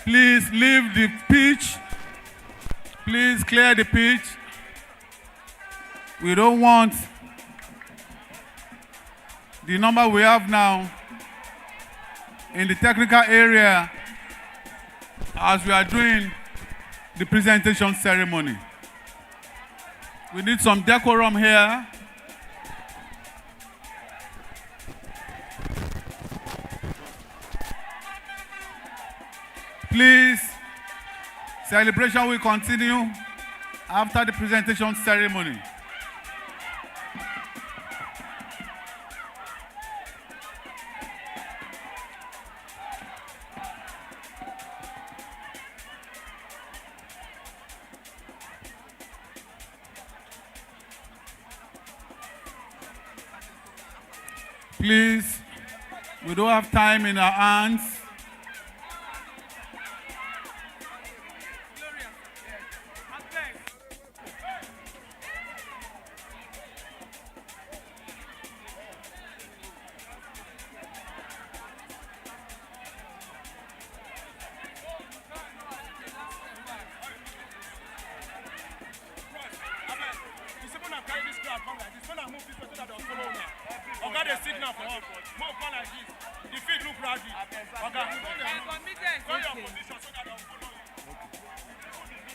Please leave the pitch. Please clear the pitch. We don't want the number we have now in the technical area as we are doing the presentation ceremony. We need some decorum here. Please, celebration will continue after the presentation ceremony. Please, we don't have time in our hands.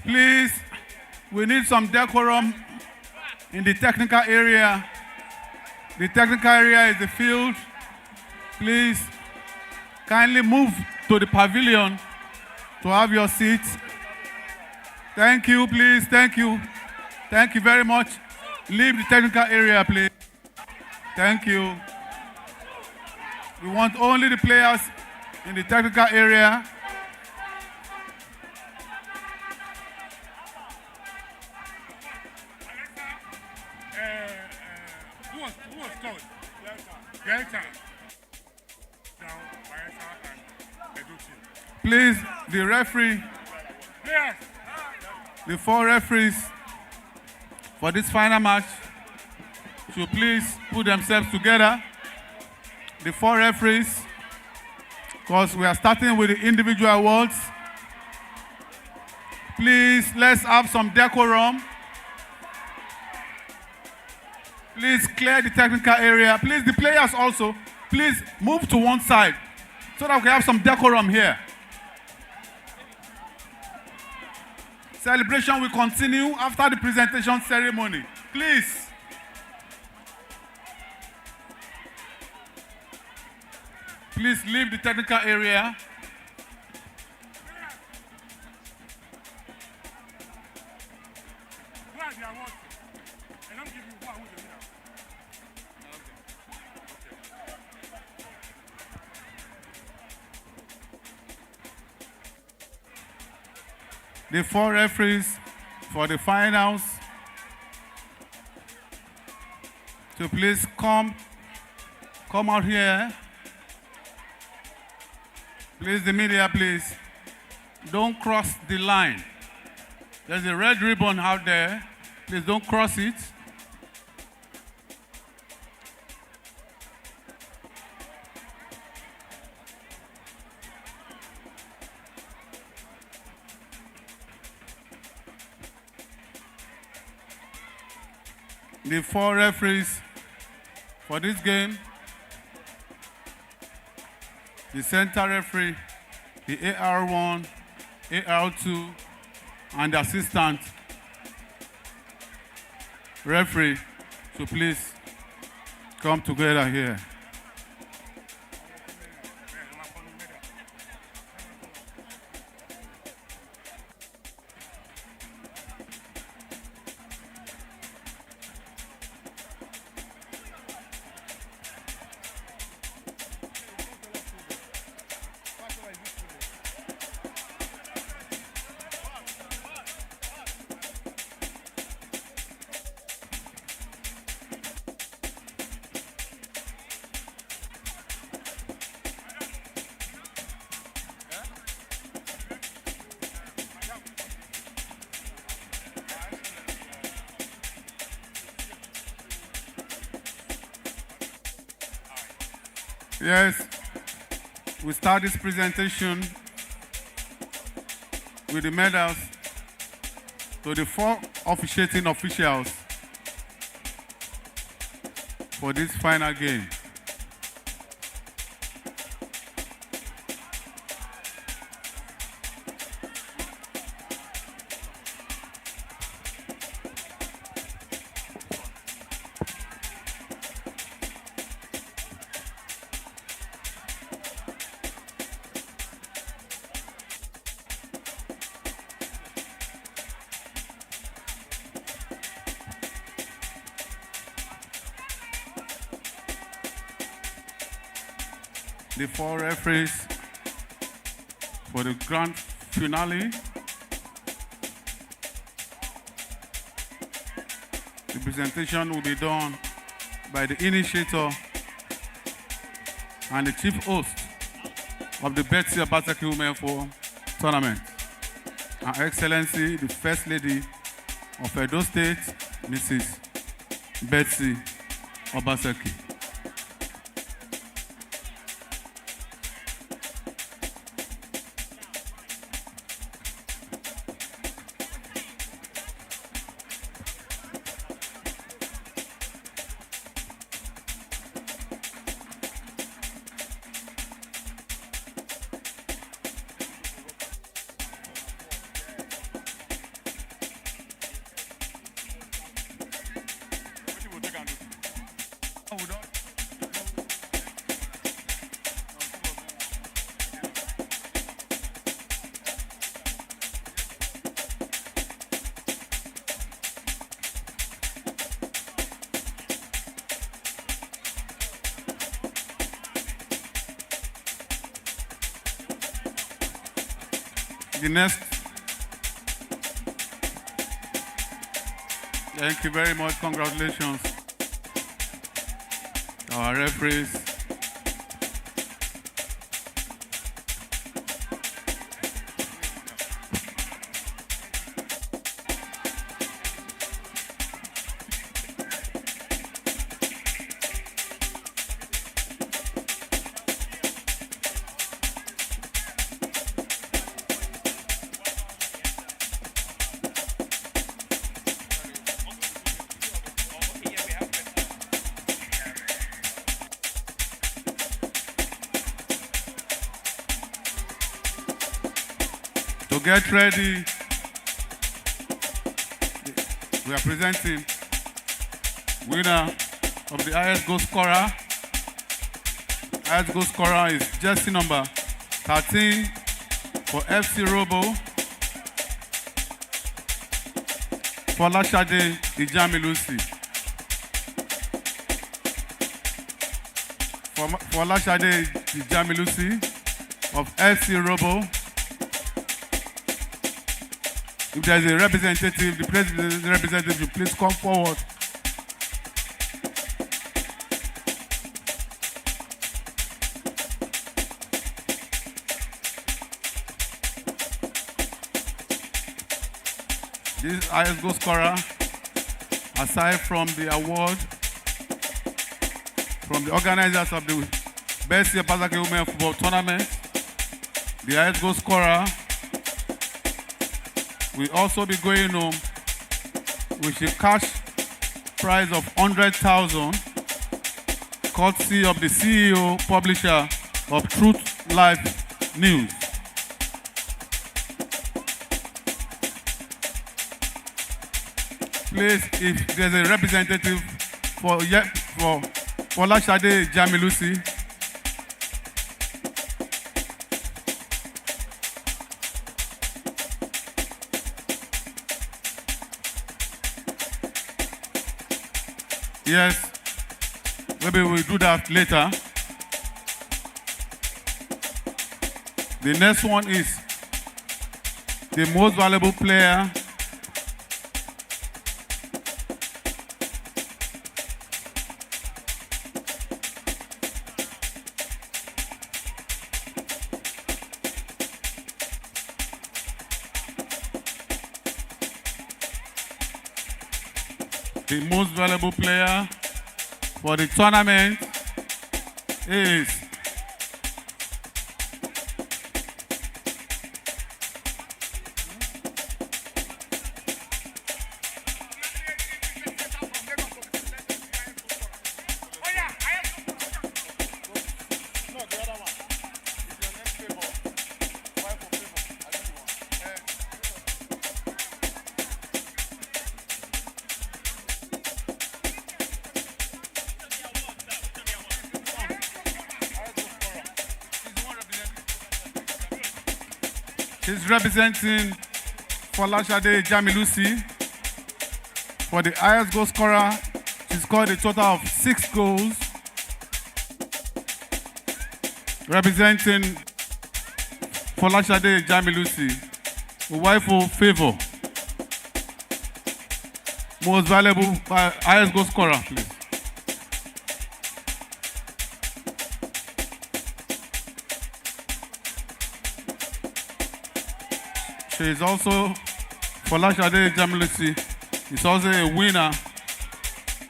Please, we need some decorum in the technical area. The technical area is the field. Please, kindly move to the pavilion to have your seats. Thank you, please. Thank you. Thank you very much. Leave the technical area, please. Thank you. We want only the players in the technical area. Who was called? Delta. Down, Bayelsa and Edo. Please, the referee, Players. the 4 referees for this final match should please put themselves together. The 4 referees, because we are starting with the individual awards. Please, let's have some decorum. Please clear the technical area. Please, the players also, please move to one side so that we can have some decorum here. Celebration will continue after the presentation ceremony. Please. Please leave the technical area. The 4 referees for the finals to please come out here. Please, the media, please. Don't cross the line. There's a red ribbon out there. Please don't cross it. The 4 referees for this game, the center referee, the AR1, AR2, and the assistant referee, so please come together here. Yes, we start this presentation with the medals to the 4 officiating officials for this final game. The 4 referees for the grand finale. The presentation will be done by the initiator and the chief host of the Betsy Obaseki Women Football Tournament, Her Excellency, the First Lady of Edo State, Mrs. Betsy Obaseki. The next, thank you very much, congratulations, our referees. To get ready, we are presenting winner of the highest goal scorer. Highest goal scorer is jersey number 13 for FC Robo, Folashade Ijamilusi. Folashade Ijamilusi of FC Robo. If there is a representative, the president representative should please come forward. This highest goal scorer, aside from the award from the organizers of the Betsy Obaseki Women Football Tournament, the highest goal scorer will also be going home with a cash prize of 100,000, courtesy of the CEO, publisher of Truth Life News. Please, if there's a representative for Folashade Jamilusi, yes, maybe we'll do that later. The next one is the most valuable player. The most valuable player for the tournament is She's representing Folashade Jamilusi. For the highest goal scorer, she scored a total of 6 goals. Representing Folashade Jamilusi, Uwaifu Favor. Most valuable highest goal scorer, please. She is also, Folashade Jamilusi, is also a winner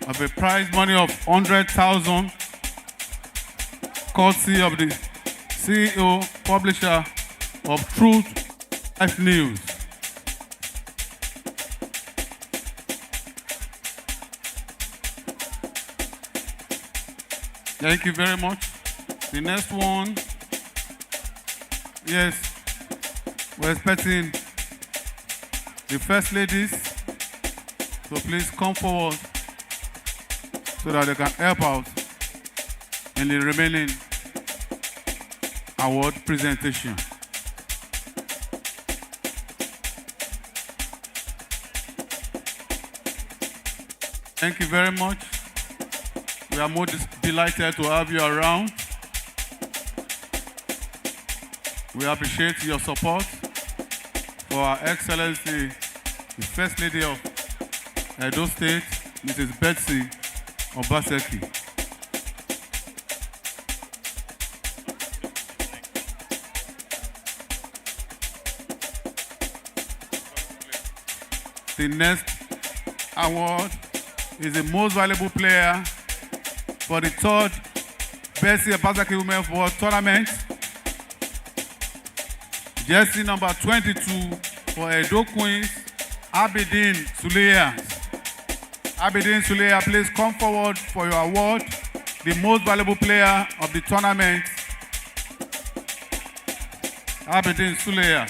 of a prize money of 100,000, courtesy of the CEO, publisher of Truth Life News. Thank you very much. The next one, yes, we're expecting the first ladies, so please come forward so that they can help out in the remaining award presentation. Thank you very much. We are more delighted to have you around. We appreciate your support for Our Excellency, the First Lady of Edo State, Mrs. Betsy Obaseki. The next award is the most valuable player for the 3rd Betsy Obaseki Women Football Tournament. Jersey number 22 for Edo Queens, Abidin Suleya. Abidin Suleya, please come forward for your award, the most valuable player of the tournament. Abidin Suleya.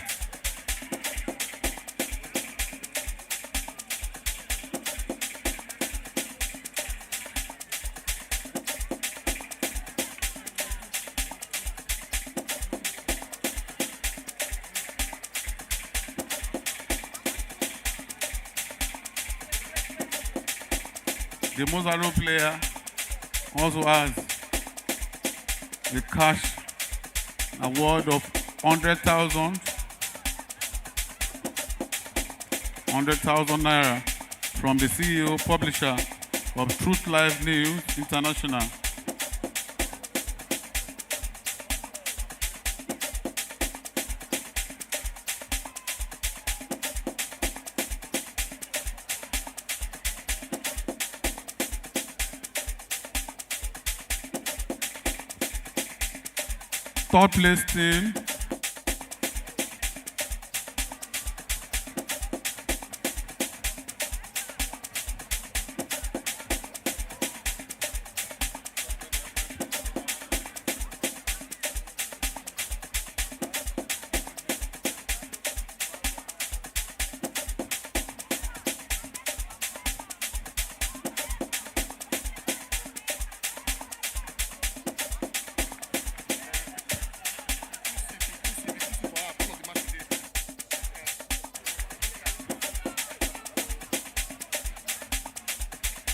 The most valuable player also has the cash award of 100,000 naira from the CEO, publisher of Truth Life News International. Third place team,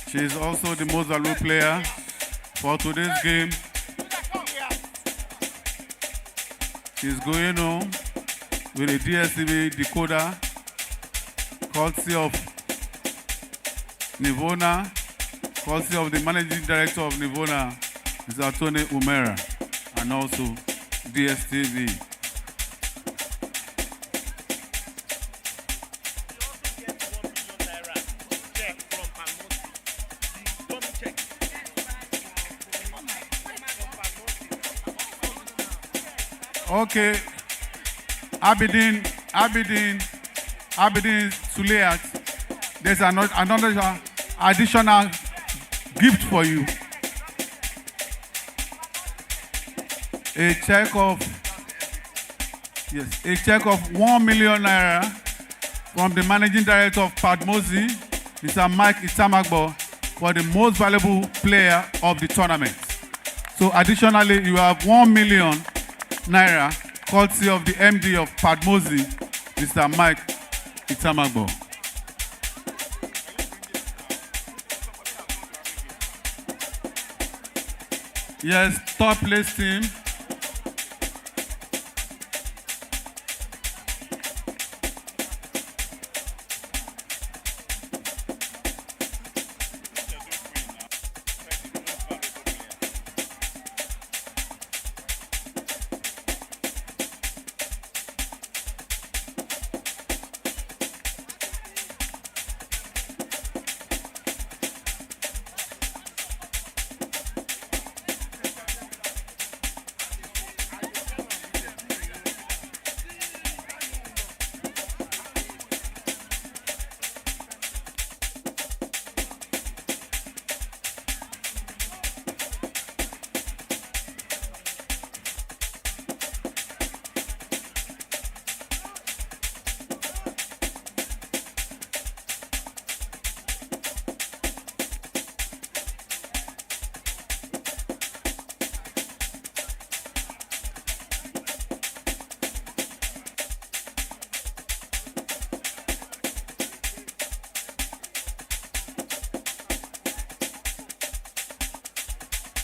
she is also the most valuable player for today's game. She's going home with a DSTV decoder, courtesy of Nivona, courtesy of the Managing Director of Nivona, Mr. Tony Umera, and also DSTV. Okay, Abidin Suleyat, there's another additional gift for you. A check of 1 million naira from the Managing Director of Padmozi, Mr. Mike Itamagbo, for the most valuable player of the tournament. So additionally, you have 1 million naira courtesy of the MD of Padmozi, Mr. Mike Itamagbo. Yes, top place team.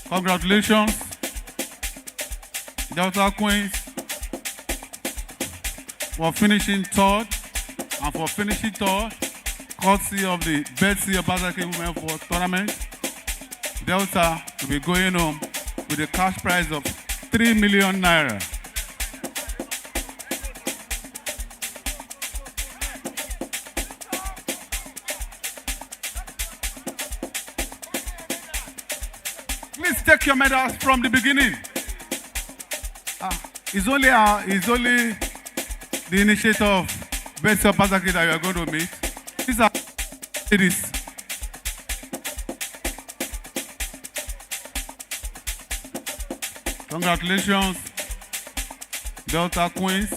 Congratulations, Delta Queens, for finishing third, and for finishing third, courtesy of the Betsy Obaseki Women Football Tournament, Delta will be going home with a cash prize of 3 million naira. Please take your medals from the beginning. It's only the initiator of Betsy Obaseki that you are going to meet. These are ladies. Congratulations, Delta Queens.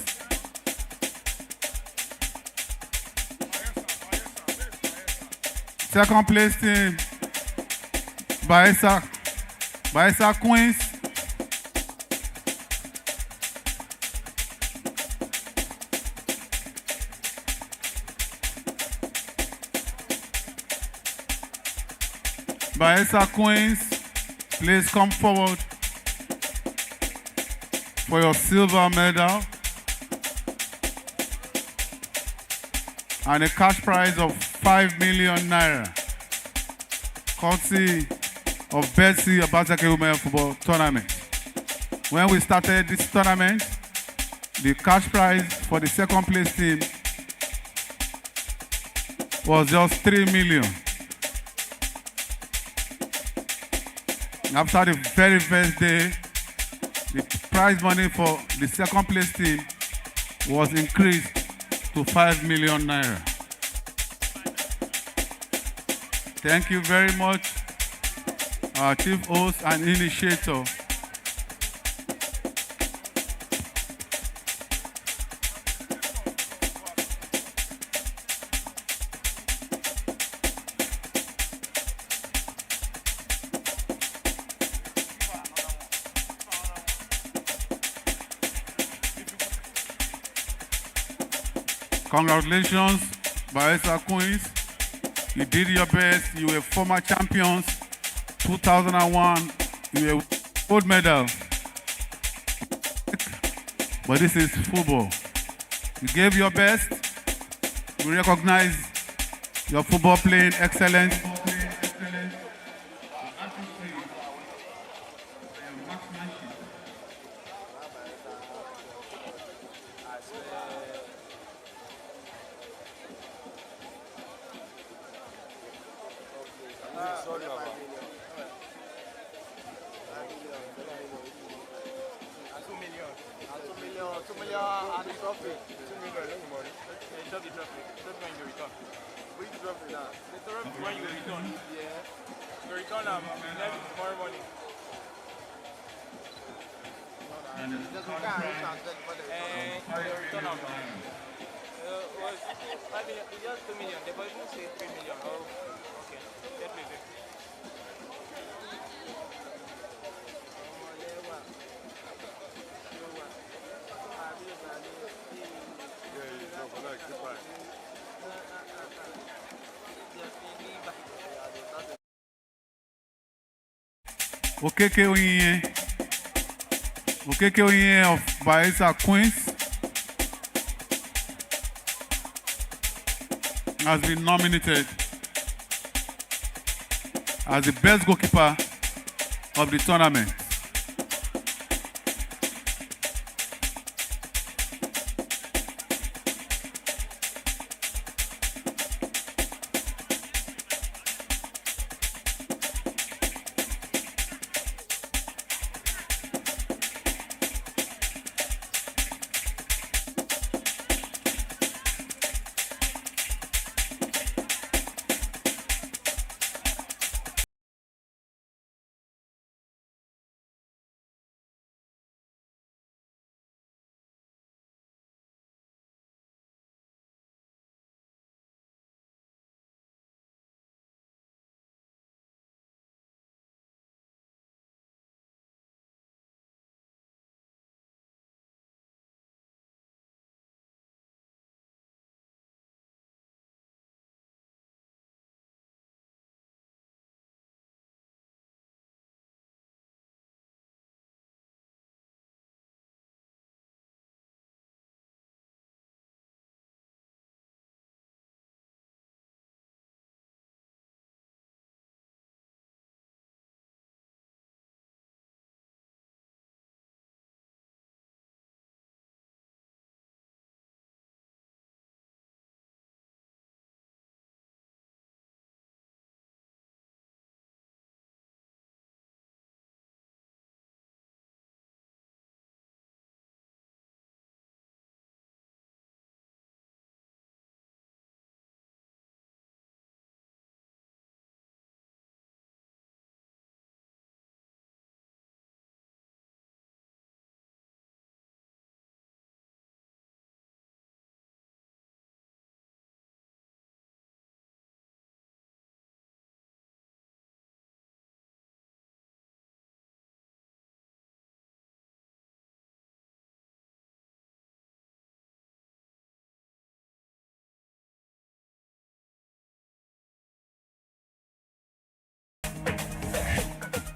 Second place team, Bayelsa Queens. Bayelsa Queens, please come forward for your silver medal and a cash prize of 5 million naira, courtesy of Betsy Obaseki Women Football Tournament. When we started this tournament, the cash prize for the second place team was just 3 million. After the very first day, the prize money for the second place team was increased to 5 million naira. Thank you very much, our chief host and initiator. Congratulations, Bayelsa Queens. You did your best. You were former champions. 2001, you were gold medal. But this is football. You gave your best. We recognize your football playing excellence. Okeke Oye of Bayelsa Queens has been nominated as the best goalkeeper of the tournament.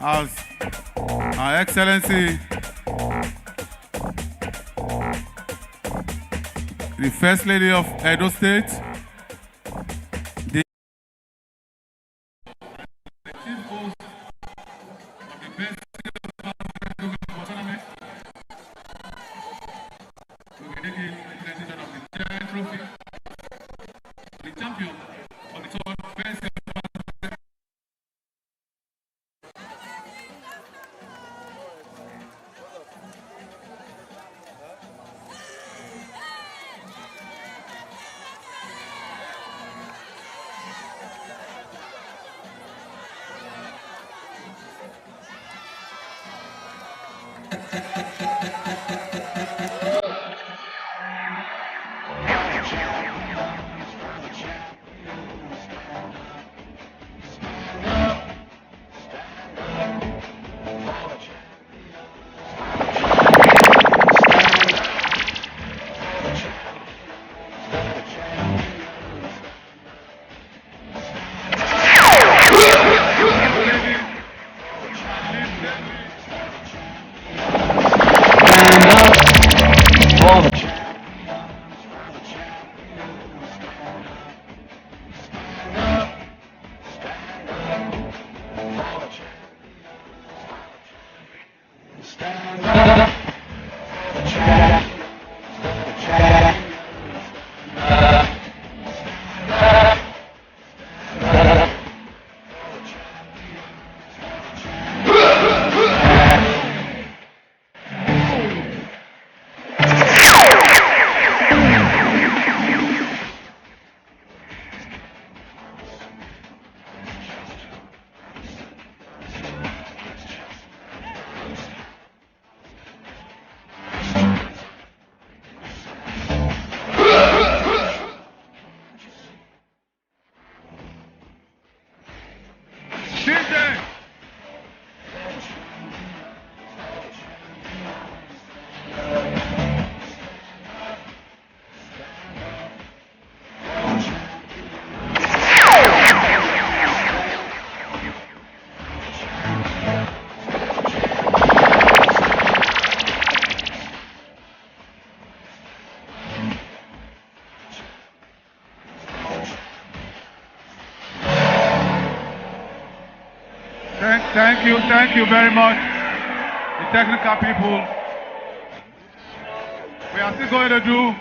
As Her Excellency, the First Lady of Edo State, the chief host of the best tournament, will be taking the presentation of the giant trophy, the champion of the tournament, best. Thank you very much, the technical people. We are still going to do,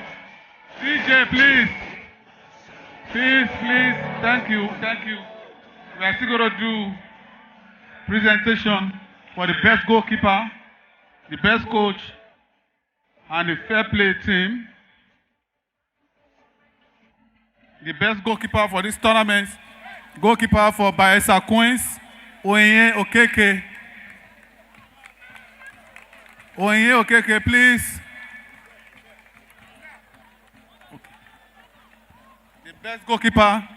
DJ, please. Please, thank you. We are still going to do presentation for the best goalkeeper, the best coach, and the fair play team. The best goalkeeper for this tournament, goalkeeper for Bayelsa Queens, Oyenye Okeke. Oyenye Okeke, please. Okay. The best goalkeeper.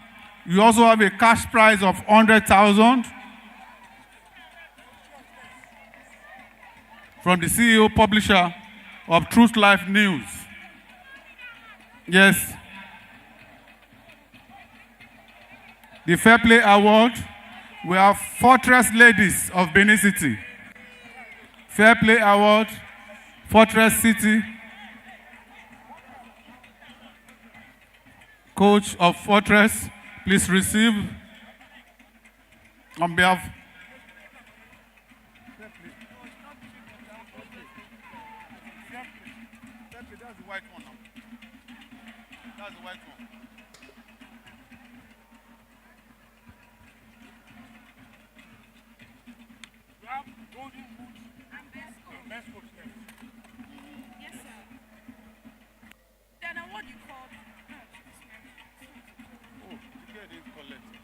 You also have a cash prize of 100,000 from the CEO publisher of Truth Life News. Yes. The Fair Play Award, we have Fortress Ladies of Benin City. Fair Play Award, Fortress City. Coach of Fortress, please receive on behalf. That's the white one now. That's the white one. You have golden boots and best coach left. Yes, sir. Then what you call? Oh, the girl didn't collect it.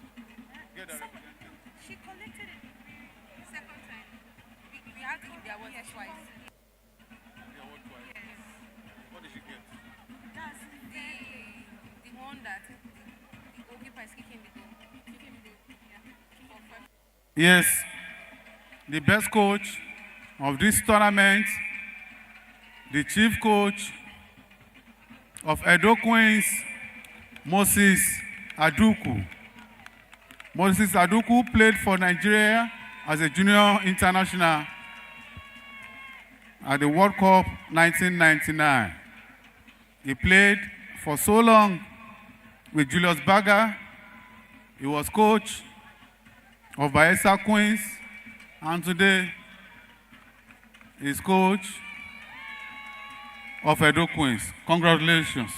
Get that represented. She collected it second time. We had to give their award twice. The award twice. Yes. What did she get? That's the one that the goalkeeper is kicking the goal. Yeah. Yes. The best coach of this tournament, the chief coach of Edo Queens, Moses Aduku. Moses Aduku played for Nigeria as a junior international at the World Cup 1999. He played for so long with Julius Berger. He was coach of Bayelsa Queens, and today is coach of Edo Queens. Congratulations.